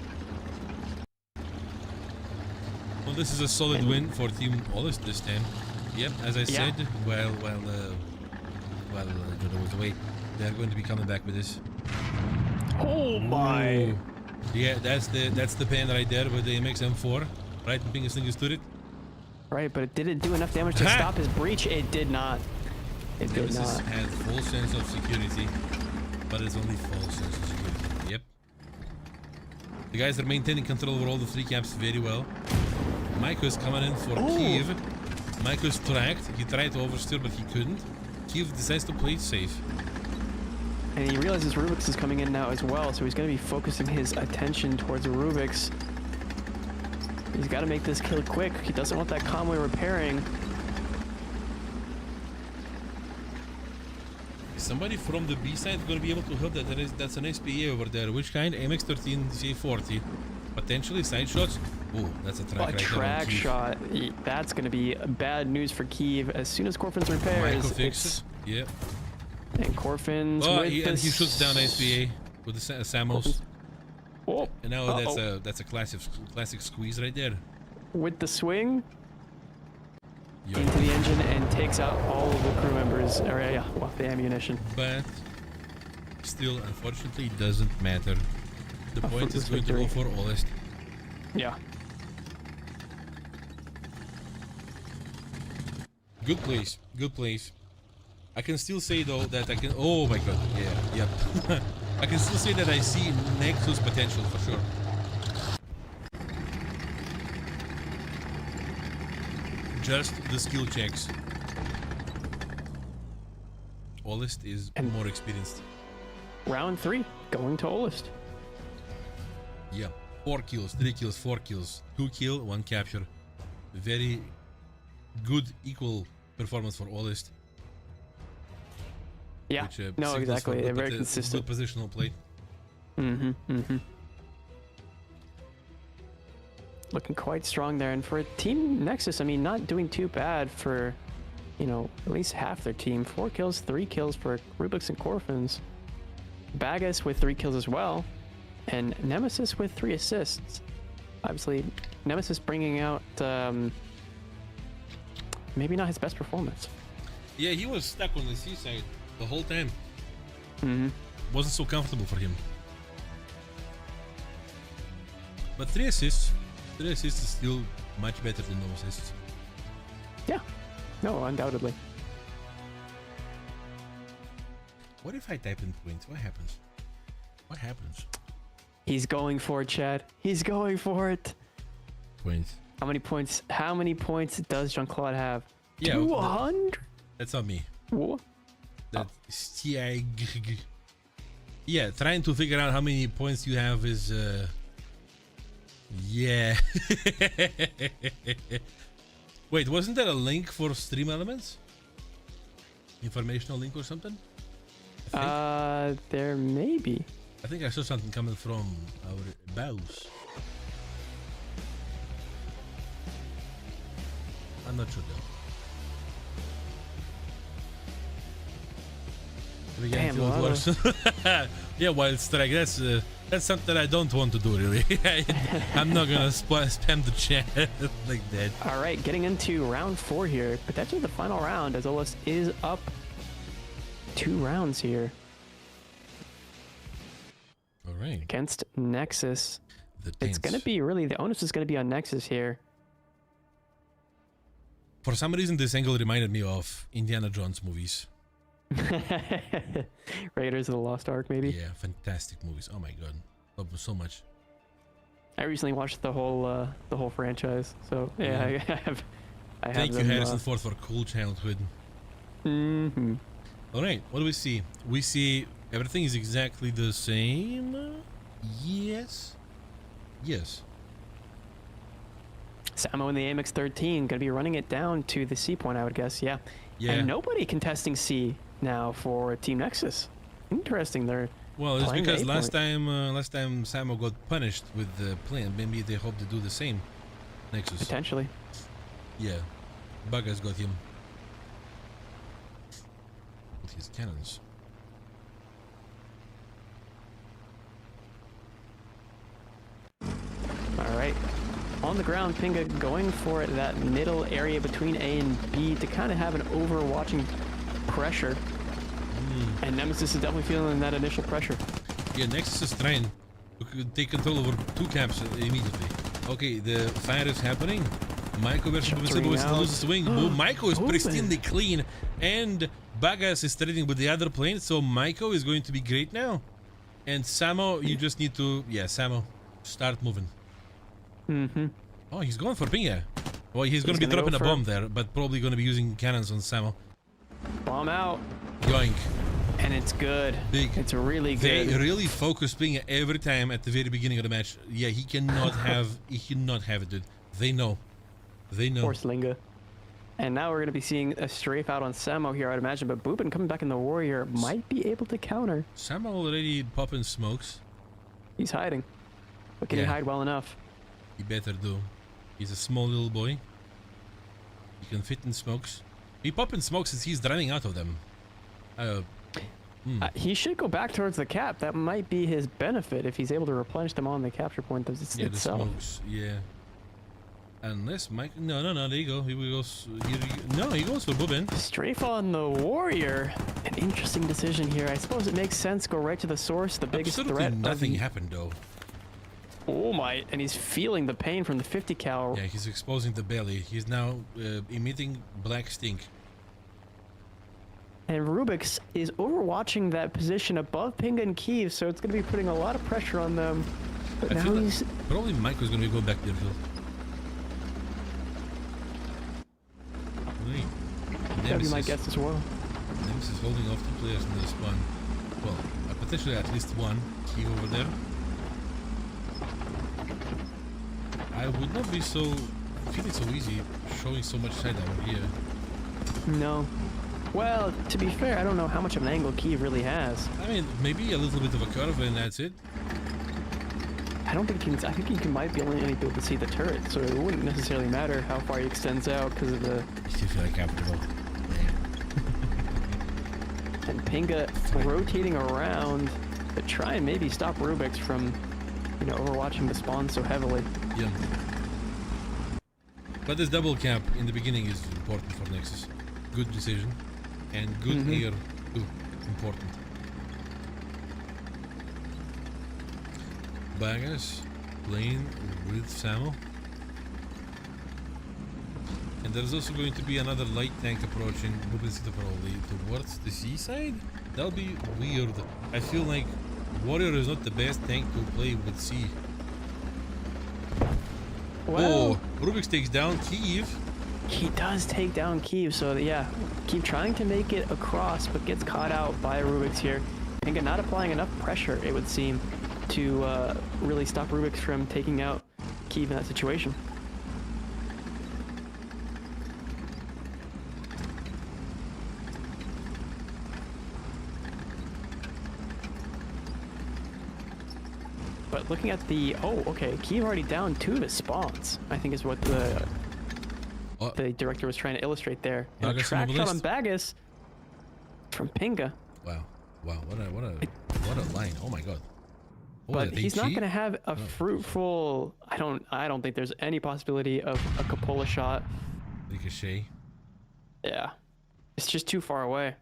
Well, this is a solid win for Team Olist this time. Yep, as I said, well, there was a way. They're going to be coming back with this. Oh my! Ooh. Yeah, that's the pen right there with the MX-M4. Right, and Slinger stood it. Right, but it didn't do enough damage to stop his breach. It did not. It did not. Nemesis has full sense of security, but it's only full sense of security. Yep. The guys are maintaining control over all the 3 caps very well. Maiko is coming in for Kiev. Maiko is tracked. He tried to oversteer, but he couldn't. Kiev decides to play it safe. And he realizes Rubik's is coming in now as well, so he's going to be focusing his attention towards Rubik's. He's got to make this kill quick. He doesn't want that convoy repairing. Somebody from the B side is going to be able to help that. That's an SPA over there. Which kind? MX-13 C40. Potentially side shots. Oh, that's a track right there. A track shot. That's going to be bad news for Kiev. As soon as Corfin's repairs, Maiko fixes. Yeah. And Corfin's and he shoots down SPA with the Samos. Oh. And now that's a classic squeeze right there. With the swing into the engine and takes out all of the crew members, or the ammunition. But still, unfortunately, it doesn't matter. The point is going to go for Olest. Yeah. Good place. Good place. I can still say though that I can. Oh my god. Yeah. Yep. I can still say that I see Nexus potential for sure. Just the skill checks. Olest is more experienced. Round 3, going to Olest. Yeah. 4 kills, 3 kills, 4 kills. 2 kill, 1 capture. Very good, equal performance for Olest. Yeah, which, no, exactly. They're very consistent. Good positional play. Looking quite strong there. And for Team Nexus, I mean, not doing too bad for, you know, at least half their team. 4 kills, 3 kills for Rubik's and Corfins. Bagus with 3 kills as well. And Nemesis with 3 assists. Obviously, Nemesis bringing out maybe not his best performance. Yeah, he was stuck on the seaside the whole time. Wasn't so comfortable for him. But 3 assists. 3 assists is still much better than no assists. Yeah. No, undoubtedly. What if I type in points? What happens? What happens? He's going for it, Chad. He's going for it. Points. How many points? How many points does Jean-Claude have? Yeah, 200? That's not me. What? That's yeah, trying to figure out how many points you have is yeah. Wait, wasn't there a link for stream elements? Informational link or something? There may be. I think I saw something coming from our boss. I'm not sure though. Damn, it works. Yeah, wild strike. That's something I don't want to do really. I'm not gonna spam the chat like that. All right, getting into round 4 here, potentially the final round, as Olest is up 2 rounds here. All right. Against Nexus. It's gonna be really, the onus is gonna be on Nexus here. For some reason, this angle reminded me of Indiana Jones movies. Raiders of the Lost Ark, maybe. Yeah, fantastic movies. Oh my god, love them so much. I recently watched the whole franchise, so yeah, I have. Thank you, Harrison Ford, for cool childhood. All right, what do we see? We see everything is exactly the same. Yes. Yes. Samo in the AMX-13 gonna be running it down to the C point, I would guess. Yeah. And nobody contesting C now for Team Nexus. Interesting. Well, it's because last time Samo got punished with the plane. Maybe they hope to do the same. Nexus. Potentially. Yeah. Bugger's got him. With his cannons. All right. On the ground, Pinga going for that middle area between A and B to kind of have an overwatching pressure. And Nemesis is definitely feeling that initial pressure. Yeah, Nexus is trying to take control over 2 camps immediately. Okay, the fire is happening. Maiko versus Bubisibo is to lose the swing. Maiko is pristinely clean. And Bagas is trading with the other plane, so Maiko is going to be great now. And Samo, you just need to... Yeah, Samo, start moving. Oh, he's going for Pinga. Well, he's going to be gonna dropping go a for- bomb there, but probably going to be using cannons on Samo. Bomb out. Yoink. And it's good. Big. It's really They good. really focus Pinga every time at the very beginning of the match. Yeah, he cannot have it, dude. They know. They know. Poor Slinga. And now we're going to be seeing a strafe out on Samo here, I'd imagine. But Boobin coming back in the Warrior might be able to counter. Samo already popping smokes. He's hiding. But can he Yeah. hide well enough? He better do. He's a small little boy. He can fit in smokes. He popping smokes since he's running out of them. He should go back towards the cap. That might be his benefit if he's able to replenish them on the capture point Yeah, the itself. smokes. Yeah. Unless Mike. No. There you go. Here we go. No, he goes for Boobin. Strafe on the Warrior. An interesting decision here. I suppose it makes sense. Go right to the source. The biggest Absolutely threat. nothing happened though. Oh my! And he's feeling the pain from the 50 cal. Yeah, he's exposing the belly. He's now emitting black stink. And Rubix is overwatching that position above Pinga and Kiev, so it's going to be putting a lot of pressure on them. But I now feel that he's probably Mike was going to go back there, Phil. that'd be my guess as well. Nemesis is holding off two players in the spawn. Well, potentially at least one. Key over there. I would not be so feeling so easy showing so much side over here. No. Well, to be fair, I don't know how much of an angle Kiev really has. I mean, maybe a little bit of a curve and that's it. I don't think he can. I think he might be only able to see the turret, so it wouldn't necessarily matter how far he extends out because of the. I still feel like comfortable. And Pinga rotating around to try and maybe stop Rubix from, overwatching the spawn so heavily. Yeah. But this double cap in the beginning is important for Nexus. Good decision. And good air too. Important. Bagas playing with Samo. And there's also going to be another light tank approaching Bubensita probably towards the seaside. That'll be weird. I feel like Warrior is not the best tank to play with sea. Well, Oh, Rubix takes down Kiev. he does take down Kiev, so yeah, keep trying to make it across, but gets caught out by Rubix here. Pinga not applying enough pressure, it would seem, to really stop Rubix from taking out Kiev in that situation. But looking at the, okay, Kiev already down 2 of his spawns, I think is what the director was trying to illustrate there. And a Bagas track shot on immobilized. Bagas from Pinga. Wow, what a line! Oh my god! What was But it, he's not HE? going to have a fruitful. I don't think there's any possibility of a cupola shot. Ricochet. Yeah, it's just too far away.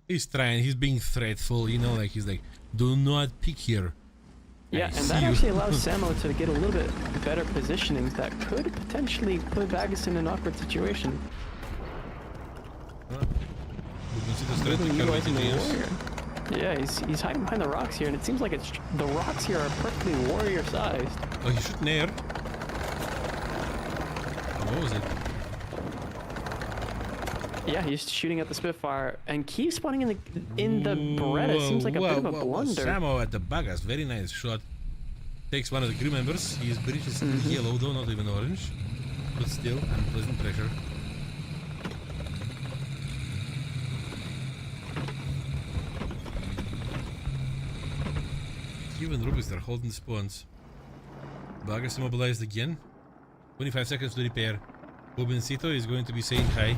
He's trying. He's being threatful. Like he's like, do not peek here. Yeah, I and see that you. actually allows Samo to get a little bit better positioning that could potentially put Bagas in an awkward situation. We can see the threat Really to utilizing the Carvajal. warrior. Yeah, he's hiding behind the rocks here, and it seems like the rocks here are perfectly warrior sized. Oh, he shooting air. What was it? Yeah, he's shooting at the Spitfire, and keeps spawning in the Beretta. Seems like a bit of a blunder. Samo at the Bagas, very nice shot. Takes one of the crew members. His bridge is yellow though, not even orange. But still, unpleasant pressure. Even Rubis are holding spawns. Bagas immobilized again. 25 seconds to repair. Bobincito is going to be saying hi.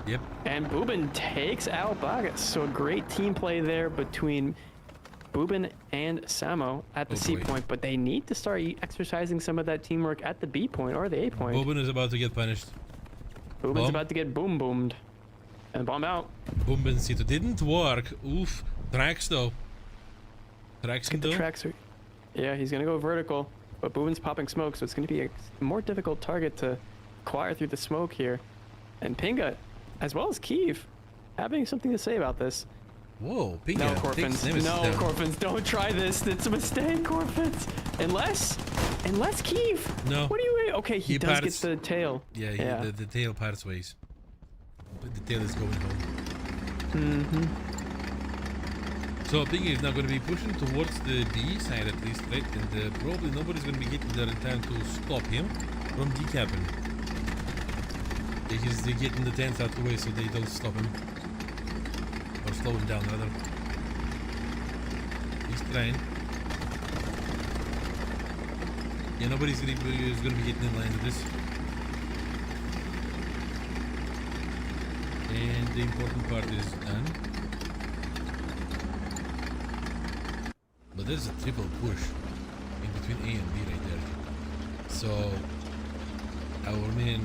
Yep. And Boobin takes out Bagas. So a great team play there between Boobin and Samo at the C boy. point, but they need to start exercising some of that teamwork at the B point or the A point. Bobin is about to get punished. Boobin's Bomb. about to get boomed. And bomb out. Bobincito didn't work. Oof. Tracks though. Tracks Get the tracks. Yeah, he's going to go vertical, but Boobin's popping smoke, so it's going to be a more difficult target to acquire through the smoke here. And Pinga, as well as Kiev, having something to say about this. Whoa, Pinga. No, Corfins. No, Corfins. Don't try this. It's a mistake, Corfins. Unless Keeve. No. What do you? Okay, he does get the tail. Yeah, the tail parts ways. But the tail is going home. Mm-hmm. So Pinga is now going to be pushing towards the B side at least, right? And probably nobody's going to be getting there in time to stop him from decapping. They're getting the tents out the way so they don't stop him. Or slow him down, rather. He's trying. Yeah, nobody's going to be getting in line with this. And the important part is done. But there's a triple push in between A and B right there. So our main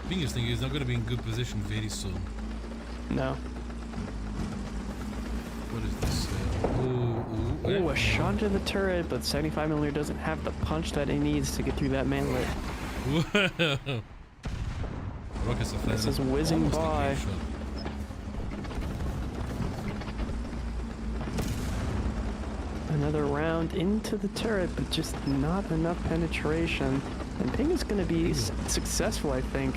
Pinga's thing is not going to be in good position very soon. No. What is this? Oh, a shot into the turret, but 75mm doesn't have the punch that it needs to get through that manlet. Rockets are this is whizzing by. Another round into the turret, but just not enough penetration. And Ping is going to be successful, I think,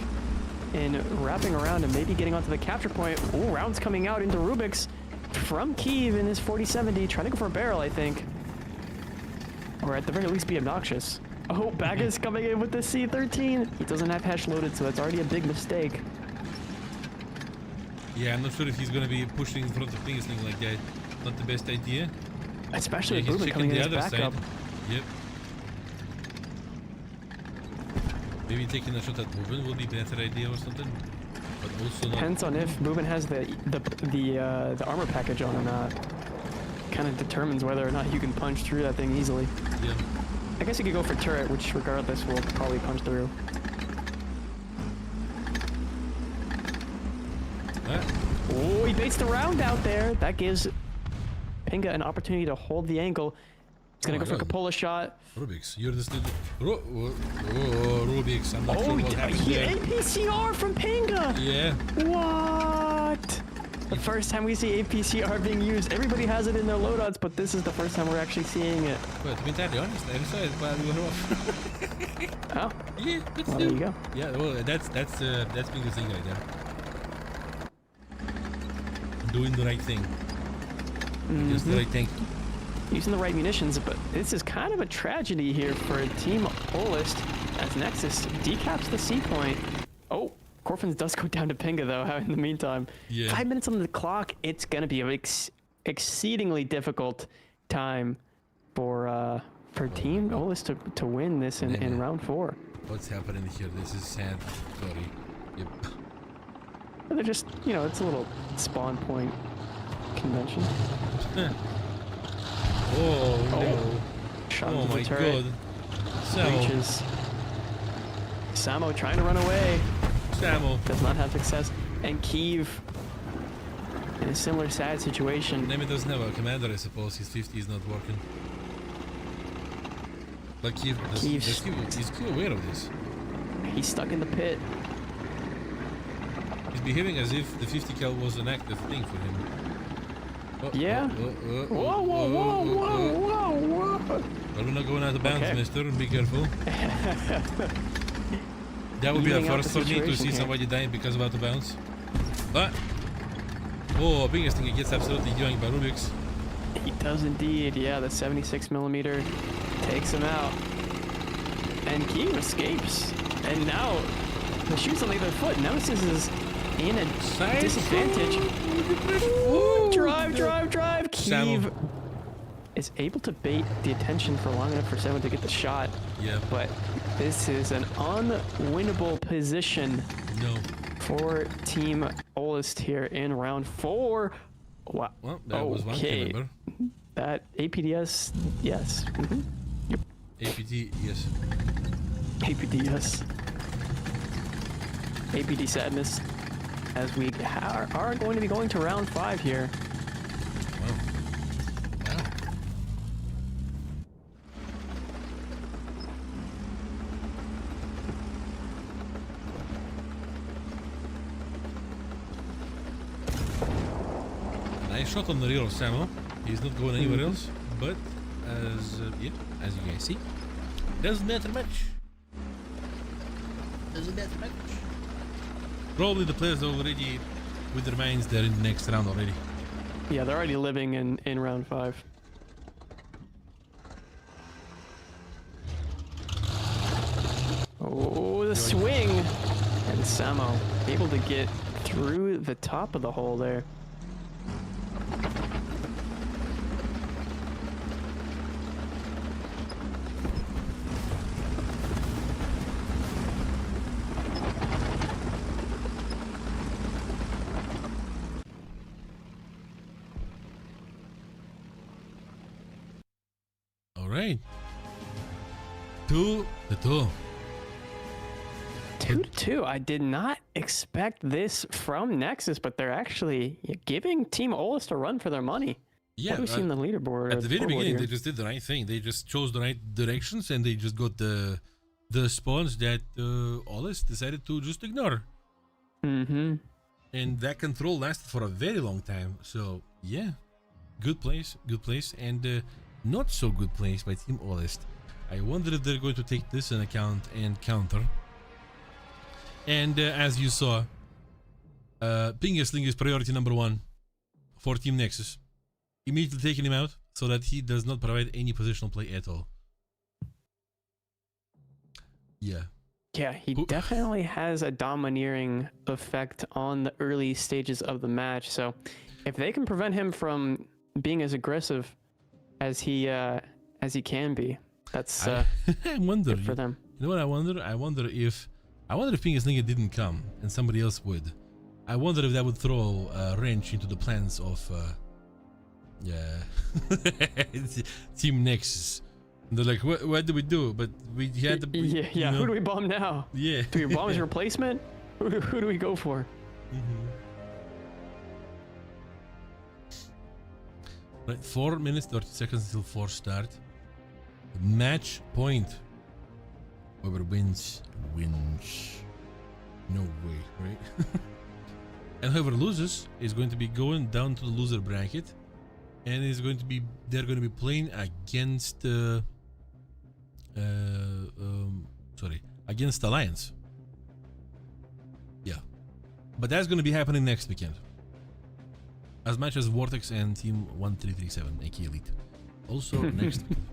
in wrapping around and maybe getting onto the capture point. Ooh, rounds coming out into Rubik's from Kiev in his 4070, trying to go for a barrel, I think. Or at the very least be obnoxious. Oh, Baggins coming in with the C13. He doesn't have hash loaded, so that's already a big mistake. Yeah, I'm not sure if he's going to be pushing in front of Pinga's thing like that. Not the best idea. Especially with Ruben coming in as backup. Yep. Maybe taking a shot at Ruben will be a better idea or something. But also depends on if Ruben has the armor package on or not. Kind of determines whether or not you can punch through that thing easily. Yeah. I guess you could go for turret, which regardless will probably punch through. Oh, he baits the round out there. That gives Pinga an opportunity to hold the angle. He's gonna go for a Cupola shot. Rubik's, you're the student. Rubik's, I'm not sure what happened there. APCR from Pinga! Yeah. What? The first time we see APCR being used. Everybody has it in their loadouts, but this is the first time we're actually seeing it. Well, to be entirely honest, I saw it while we were off. Oh? Yeah, but well, there you go. Yeah, well, that's Pinga's thing right there. Doing the right thing. Just the right thing. Using the right munitions, but this is kind of a tragedy here for Team Olist as Nexus decaps the C point. Oh, Corfins does go down to Pinga though in the meantime. Yeah. 5 minutes on the clock. It's going to be an exceedingly difficult time for Team Olist to win this in round 4. What's happening here? This is sad. Sorry. Yep. They're just, you know, it's a little spawn point convention. Oh, no. Shot Oh into my the turret. god. Samo. Reaches. Samo trying to run away. Samo. Does not have success. And Kiev in a similar sad situation. Nemi doesn't have a commander, I suppose. His 50 is not working. But he's too aware of this. He's stuck in the pit. He's behaving as if the 50 cal was an active thing for him. Yeah. Whoa. Well, we're not going out of bounds, mister. Be careful. That would be a first for me to see somebody dying because of out of bounds. But oh, biggest thing, he gets absolutely joined by Rubik's. He does indeed. Yeah, the 76mm takes him out. And Kiev escapes. And now the shoot's on the other foot. Nemesis is in a disadvantage. Ooh, drive. Kiev is able to bait the attention for long enough for someone to get the shot. Yeah. But this is an unwinnable position for Team Olist here in round 4. Wow. Well, that was one kill, remember? That APDS, yes. Yep. APT, yes. APD, yes. APD sadness. As we are going to be going to round 5 here. Wow. Nice shot on the rear of Samo. He's not going anywhere else. But as you guys see, doesn't matter much. Doesn't matter much. Probably the players are already with their minds there in the next round already. Yeah, they're already living in round 5. Oh, the swing! And Samo able to get through the top of the hole there. All right. 2-2. 2-2. I did not expect this from Nexus, but they're actually giving Team Olist a run for their money. Yeah, what do we see in the leaderboard? At the very beginning, here? they just did the right thing. They just chose the right directions, and they just got the spawns that Olist decided to just ignore. Mm-hmm. And that control lasted for a very long time. So yeah, good place, and not so good place by Team Olist. I wonder if they're going to take this into account and counter. And as you saw, Pingasling is priority number 1 for Team Nexus. Immediately taking him out so that he does not provide any positional play at all. Yeah. Yeah, he definitely has a domineering effect on the early stages of the match. So if they can prevent him from being as aggressive as he can be, that's I wonder good for them. You know what I wonder? I wonder if Pingasling didn't come and somebody else would. I wonder if that would throw a wrench into the plans of Team Nexus. And they're like, what do we do? But we had the yeah. you know, Who do we bomb now? Yeah. Do we bomb his replacement? Who do we go for? Right, 4 minutes 30 seconds until 4 start. Match point. Whoever wins. No way, right? And whoever loses is going to be going down to the loser bracket, and they're going to be playing against against Alliance. Yeah, but that's going to be happening next weekend, as much as Vortex and Team 1337 AK Elite also next weekend.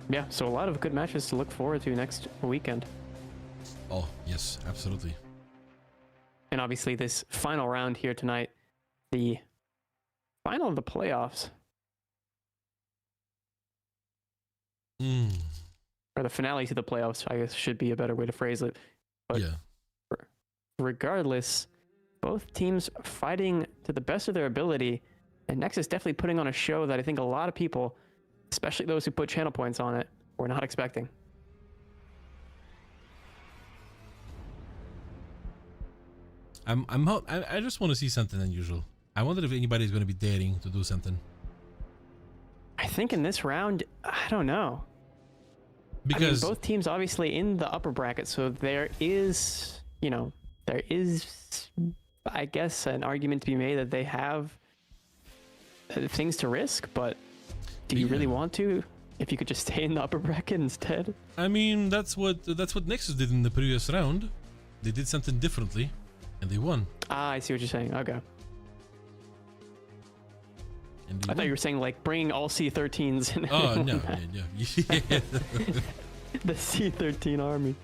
Yeah, so a lot of good matches to look forward to next weekend. Oh yes, absolutely. And obviously this final round here tonight, the final of the playoffs. Or the finale to the playoffs, I guess should be a better way to phrase it. But yeah. Regardless, both teams fighting to the best of their ability, and Nexus definitely putting on a show that I think a lot of people, especially those who put channel points on it, were not expecting. I just want to see something unusual. I wonder if anybody's going to be daring to do something. I think in this round, I don't know. Because I mean, both teams obviously in the upper bracket, so there is, I guess, an argument to be made that they have things to risk, but do you really want to? If you could just stay in the upper bracket instead? I mean, that's what Nexus did in the previous round. They did something differently, and they won. Ah, I see what you're saying. Okay. I thought you were saying like bringing all C13s in. Oh no, yeah. The C13 army.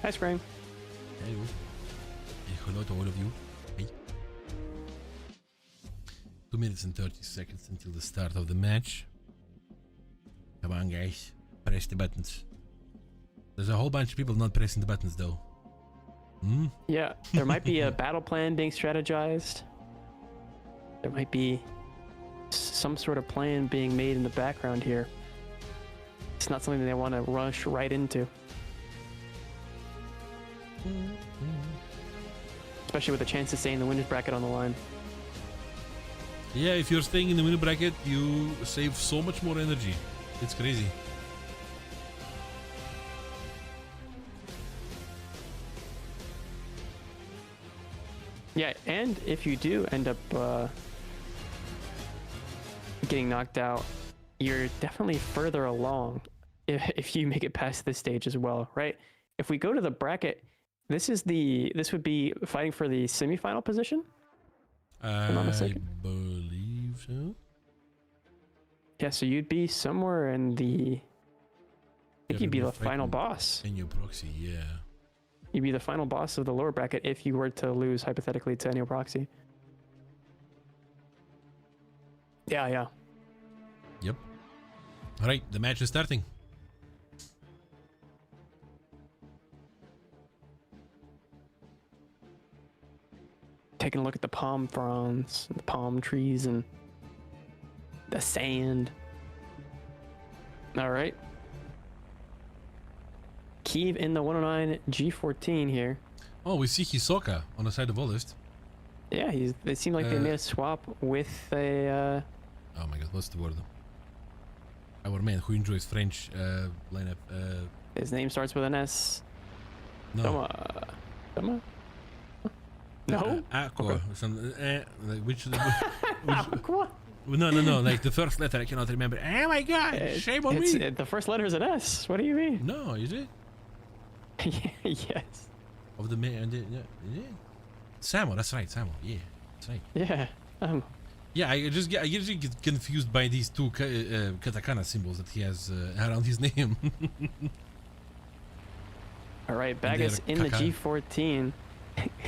Hi, Scream. Hello. Hello to all of you. Hey. 2 minutes and 30 seconds until the start of the match. Come on, guys. Press the buttons. There's a whole bunch of people not pressing the buttons, though. Yeah, there might be a battle plan being strategized. There might be some sort of plan being made in the background here. It's not something they want to rush right into. Especially with a chance to stay in the winners bracket on the line. Yeah, if you're staying in the winner bracket, you save so much more energy. It's crazy. Yeah, and if you do end up getting knocked out, you're definitely further along if you make it past this stage as well, right? If we go to the bracket, this would be fighting for the semifinal position. I not mistaken. believe so. Yeah, so you'd be somewhere in the. I think you'd be the final boss. In your proxy, yeah. You'd be the final boss of the lower bracket if you were to lose hypothetically to Neo Proxy. Yeah. Yep. All right, the match is starting. Taking a look at the palm fronds, the palm trees, and the sand. All right. Kyiv in the 109 G14 here. Oh, we see Hisoka on the side of Olist. Yeah, they seem like they made a swap with a. Oh my god, what's the word? Our man who enjoys French lineup. His name starts with an S. No. Toma? No? Aqua. Okay. Which? Aqua? No. Like the first letter I cannot remember. Oh my god! Shame on me. The first letter is an S. What do you mean? No, is it? Yes. Of the man, yeah. Samo, that's right, Samo. Yeah, that's right. Yeah. Yeah, I usually get confused by these two katakana symbols that he has around his name. All right, Bagus in the G14.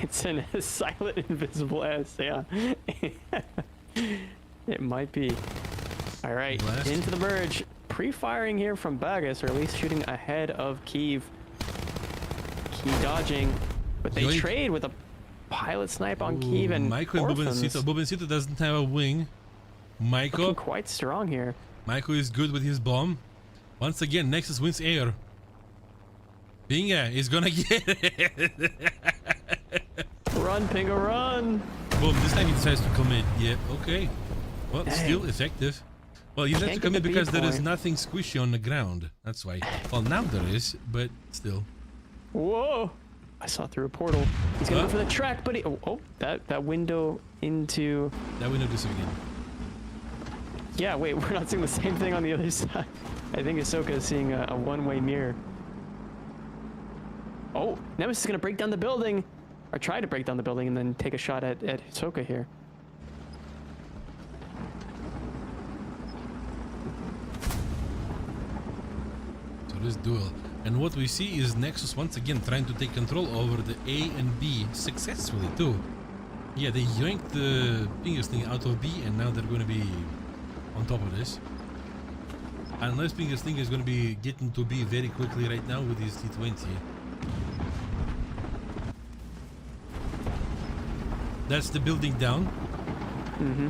It's a silent invisible S. Yeah. It might be. All right, into the merge. Pre-firing here from Bagus, or at least shooting ahead of Kyiv. Kyiv dodging, but they trade with a pilot snipe on Kyiv and Maiko and Bobencito doesn't have a wing. Maiko quite strong here. Maiko is good with his bomb. Once again, Nexus wins air. Pinga is gonna get it. Run, Pinga, run! Boom, this time he decides to commit. Yeah, okay. Well, still effective. Well, he has to commit because there is nothing squishy on the ground. That's why. Well, now there is, but still. Whoa! I saw through a portal. He's gonna go for the track, but that window into... That window disappeared. Yeah, wait, we're not seeing the same thing on the other side. I think Ahsoka is seeing a one-way mirror. Oh, Nemesis is gonna break down the building! Or try to break down the building and then take a shot at Hisoka here. So this duel. And what we see is Nexus once again trying to take control over the A and B successfully too. Yeah, they yoinked the Pingas thing out of B and now they're going to be on top of this. Unless Pingas thing is going to be getting to B very quickly right now with his T20. That's the building down. Mm-hmm.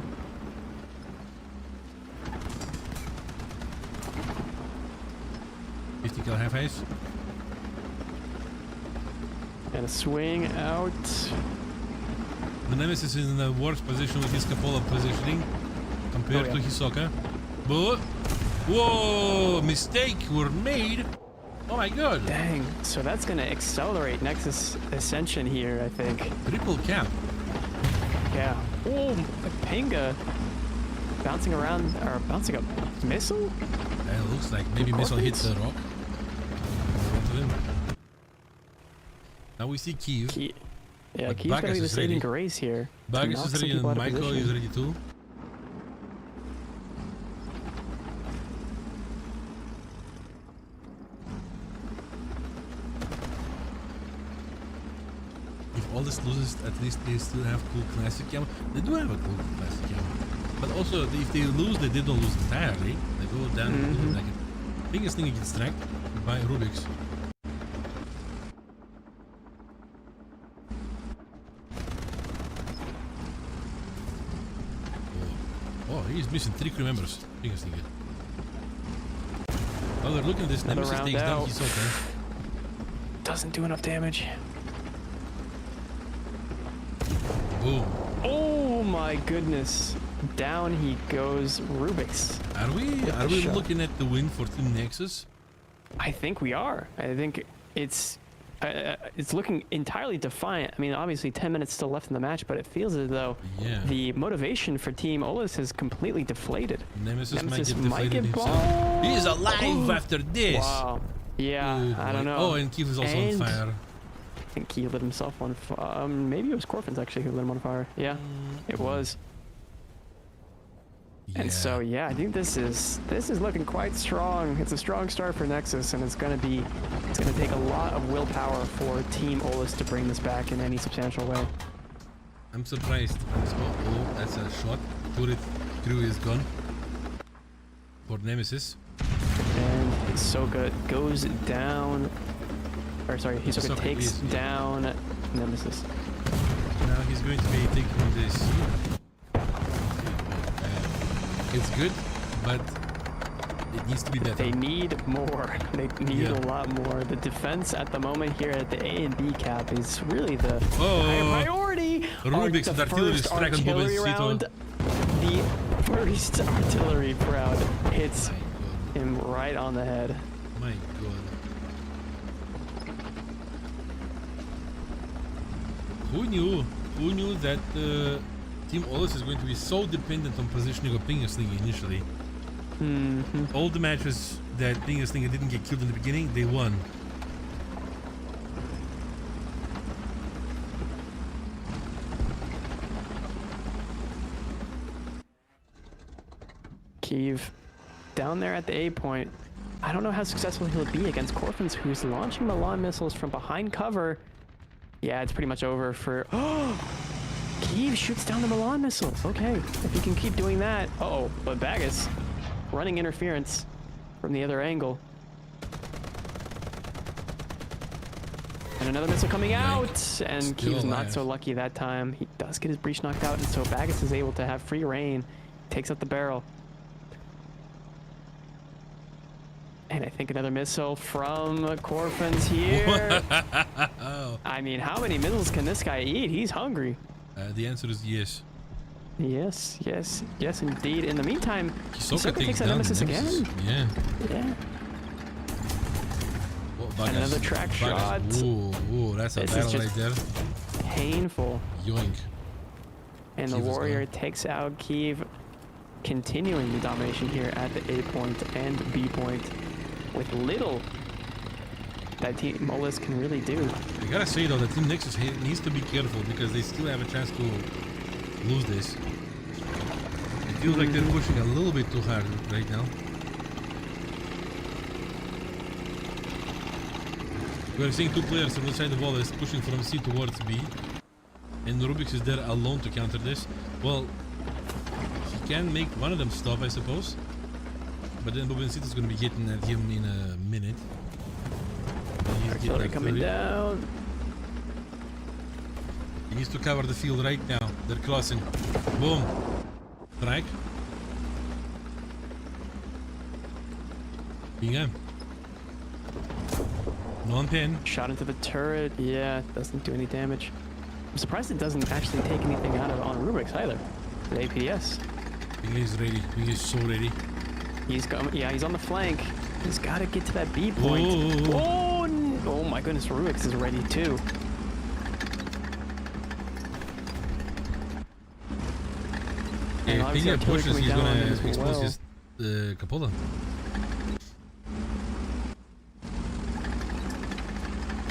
Kill half ice. And a swing out. The Nemesis is in a worse position with his Capola positioning compared to Hisoka. But whoa, mistake were made. Oh my god. Dang. So that's gonna accelerate Nexus ascension here, I think. Triple cap. Yeah. Oh, Pinga bouncing around or bouncing a missile? It looks like maybe missile hits the rock. Now we see Kyiv. Yeah, Kyiv's gonna be the saving grace here. Bagus is ready and Michael is ready too. If all this loses, at least they still have cool classic ammo. They do have a cool classic ammo. But also, if they lose, they don't lose entirely. They go down a little bit. The biggest thing gets tracked by Rubik's. Oh, he's missing 3 crew members. Biggest thing. While we're looking at this, Nemesis takes down Hisoka. Doesn't do enough damage. Boom. Oh my goodness. down he goes Rubik's. Are we looking at the win for Team Nexus? I think we are. I think it's looking entirely defiant. I mean, obviously 10 minutes still left in the match, but it feels as though the motivation for Team Olus has completely deflated. Nemesis might get ball. himself. He is alive after this. Wow. Yeah, I don't know. Oh, and Keith is also on fire. I think he lit himself on fire. Maybe it was Corfins actually who lit him on fire. Yeah, it was. Yeah. And so, yeah, I think this is looking quite strong. It's a strong start for Nexus, and it's gonna take a lot of willpower for Team Olus to bring this back in any substantial way. I'm surprised. Oh, that's a shot. Turret crew is gone for Nemesis. And Hisoka goes down. Or sorry, Hisoka takes down Nemesis. Now he's going to be taking this. It's good, but it needs to be better. They need more. They need a lot more. The defense at the moment here at the A and B cap is really the higher priority. Rubik's The first artillery round. The first artillery round hits him right on the head. My God. Who knew that Team Olus is going to be so dependent on positioning of Pingerslinger initially? All the matches that Pingerslinger didn't get killed in the beginning, they won. Kiev down there at the A point. I don't know how successful he'll be against Corfins, who's launching Milan missiles from behind cover. Yeah, it's pretty much over for... Kiev shoots down the Milan missile. Okay, if he can keep doing that. Uh-oh, but Bagus running interference from the other angle. And another missile coming out, and Kiev's not so lucky that time. He does get his breach knocked out, and so Bagus is able to have free reign. Takes out the barrel. And I think another missile from Corfins here. I mean, how many missiles can this guy eat? He's hungry. The answer is yes. Yes, yes, yes, indeed. In the meantime, Hisoka takes that Nemesis again. Yeah. Yeah. Oh, and another track shot. Ooh, that's a battle right there. Painful. Yoink. And the Warrior takes out Kiev, continuing the domination here at the A point and B point with little that Team Olus can really do. I gotta say though, that Team Nexus needs to be careful because they still have a chance to lose this. It feels like they're pushing a little bit too hard right now. We're seeing two players from the side of Olus pushing from C towards B. And Rubik's is there alone to counter this. Well, he can make one of them stop, I suppose. But then Bobencito is going to be getting at him in a minute. Artillery coming down. He needs to cover the field right now. They're crossing. Boom. Strike. Bingham. Non-pin. Shot into the turret. Yeah, doesn't do any damage. I'm surprised it doesn't actually take anything out of on Rubik's either. The APS. Bingham is ready. Bingham is so ready. He's coming. Yeah, he's on the flank. He's got to get to that B point. Oh my goodness, Rubik's is ready too. Yeah, if Bingham pushes, he's going to expose his cupola.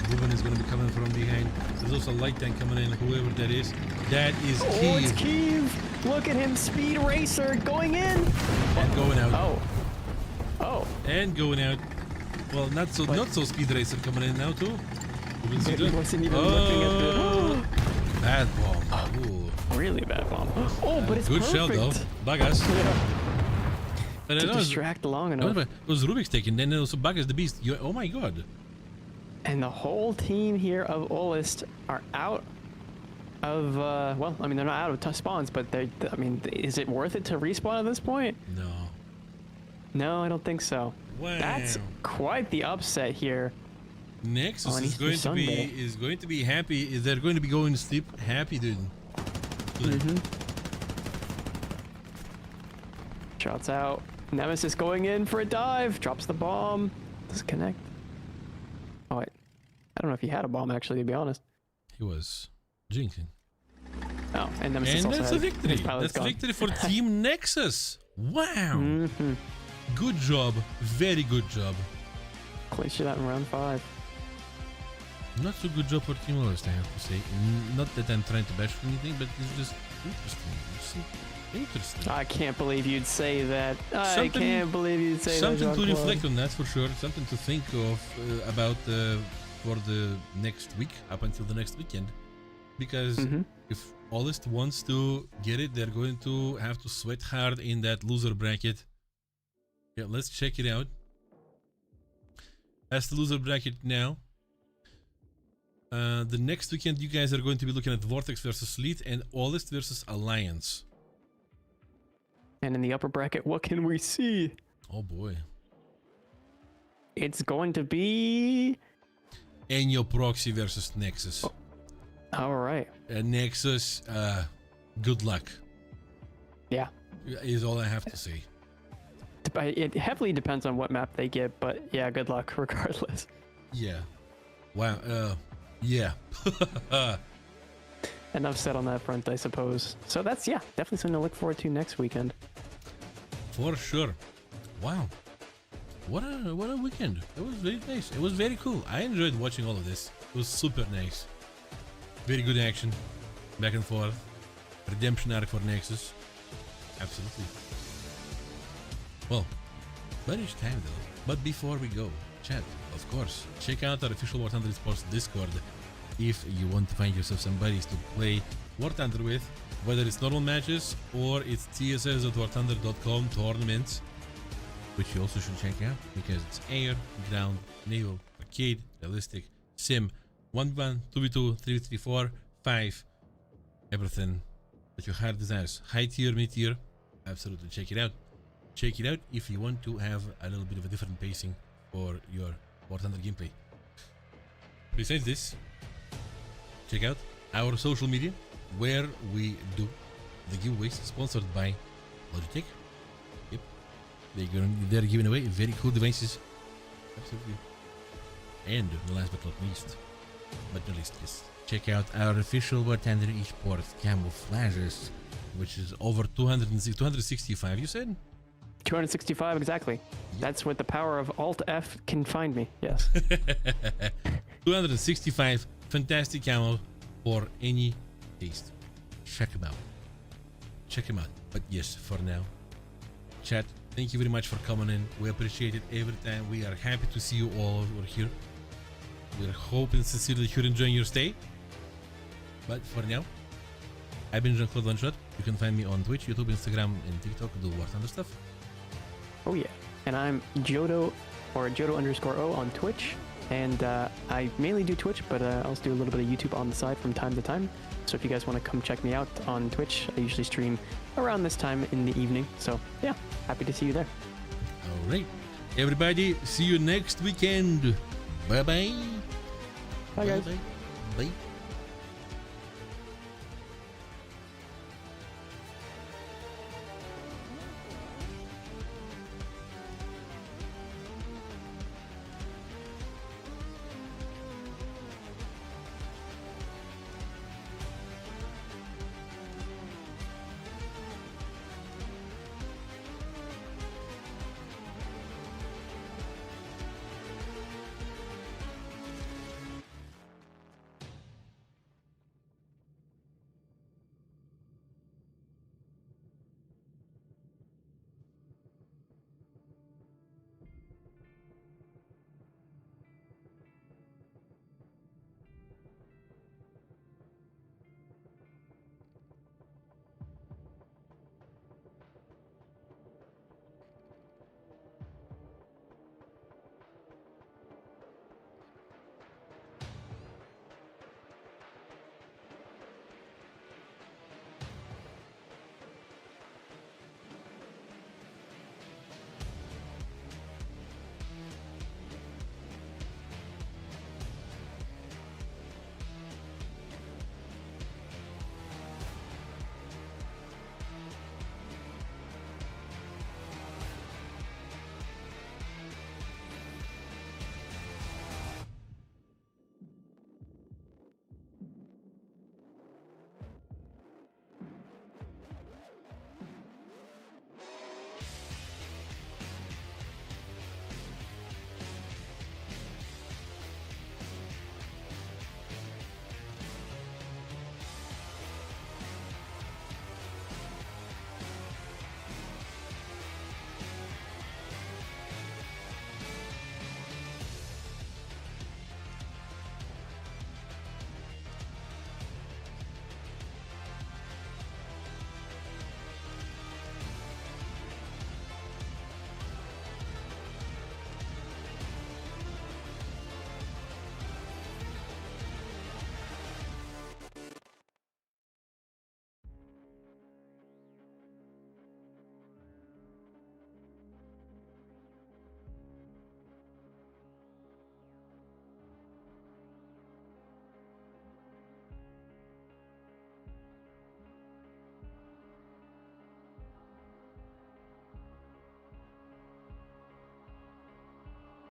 Ruben is going to be coming from behind. There's also a light tank coming in, whoever that is. That is Kiev. Oh, it's Kiev. Look at him, Speed Racer, going in. And going out. Oh. And going out. Well, not so Speed Racer coming in now too. He wasn't even looking at the... Bad bomb. Ooh. Really bad bomb. Oh, but it's good perfect. shell though. Bagas. Yeah. To distract long enough. It was Rubik's taken, then also Bagas the Beast. Oh my god. And the whole team here of Olist are out of, well, I mean, they're not out of spawns, but I mean, is it worth it to respawn at this point? No. No, I don't think so. Wow. That's quite the upset here. Nexus is going to be happy. They're going to be going to sleep happy, dude. Shots out. Nemesis going in for a dive. Drops the bomb. Does it connect? Oh, I don't know if he had a bomb, actually, to be honest. He was jinxing. Oh, and Nemesis And also that's had a victory. his pilot's That's a gone. victory for Team Nexus. Wow. Good job. Very good job. Clinch that in round 5. Not so good job for Team Lost, I have to say. Not that I'm trying to bash or anything, but it's just interesting. It's interesting. I can't believe you'd say that. I can't believe you'd say that. Something to Jean-Claude. reflect on, that's for sure. Something to think of about for the next week, up until the next weekend. Because if Olist wants to get it, they're going to have to sweat hard in that loser bracket. Yeah, let's check it out. That's the loser bracket now. The next weekend, you guys are going to be looking at Vortex versus Lead and Olist versus Alliance. And in the upper bracket, what can we see? Oh boy. It's going to be... Enyo Proxy versus Nexus. Oh. All right. Nexus, good luck. Yeah. Is all I have to say. It heavily depends on what map they get, but yeah, good luck regardless. Yeah. Wow. Yeah. Enough said on that front, I suppose. So that's, yeah, definitely something to look forward to next weekend. For sure. Wow. What a weekend. It was very nice. It was very cool. I enjoyed watching all of this. It was super nice. Very good action. Back and forth. Redemption arc for Nexus. Absolutely. Well, much time though. But before we go, chat, of course, check out our official War Thunder Esports Discord if you want to find yourself somebody to play War Thunder with, whether it's normal matches or it's tss.warthunder.com tournaments, which you also should check out because it's air, ground, naval, arcade, realistic, sim, 1v1, 2v2, 3v3, 4, 5, everything that your heart desires. High tier, mid tier, absolutely check it out. Check it out if you want to have a little bit of a different pacing for your War Thunder gameplay. Besides this, check out our social media where we do the giveaways sponsored by Logitech. Yep, they're giving away very cool devices. Absolutely. And last but not least, yes, check out our official War Thunder Esports camouflages, which is over 265. You said 265 exactly. That's what the power of Alt F can find me. Yes. 265 fantastic camo for any taste. Check them out. Check them out. But yes, for now, chat, thank you very much for coming in. We appreciate it every time. We are happy to see you all over here. We're hoping sincerely you're enjoying your stay. But for now, I've been Jean-Claude One-Shot. You can find me on Twitch, YouTube, Instagram, and TikTok. Do War Thunder stuff. Oh yeah. And I'm Jodo, or Jodo_O on Twitch. And I mainly do Twitch, but I also do a little bit of YouTube on the side from time to time. So if you guys want to come check me out on Twitch, I usually stream around this time in the evening. So yeah, happy to see you there. All right. Everybody, see you next weekend. Bye-bye. Bye guys. Bye. Bye.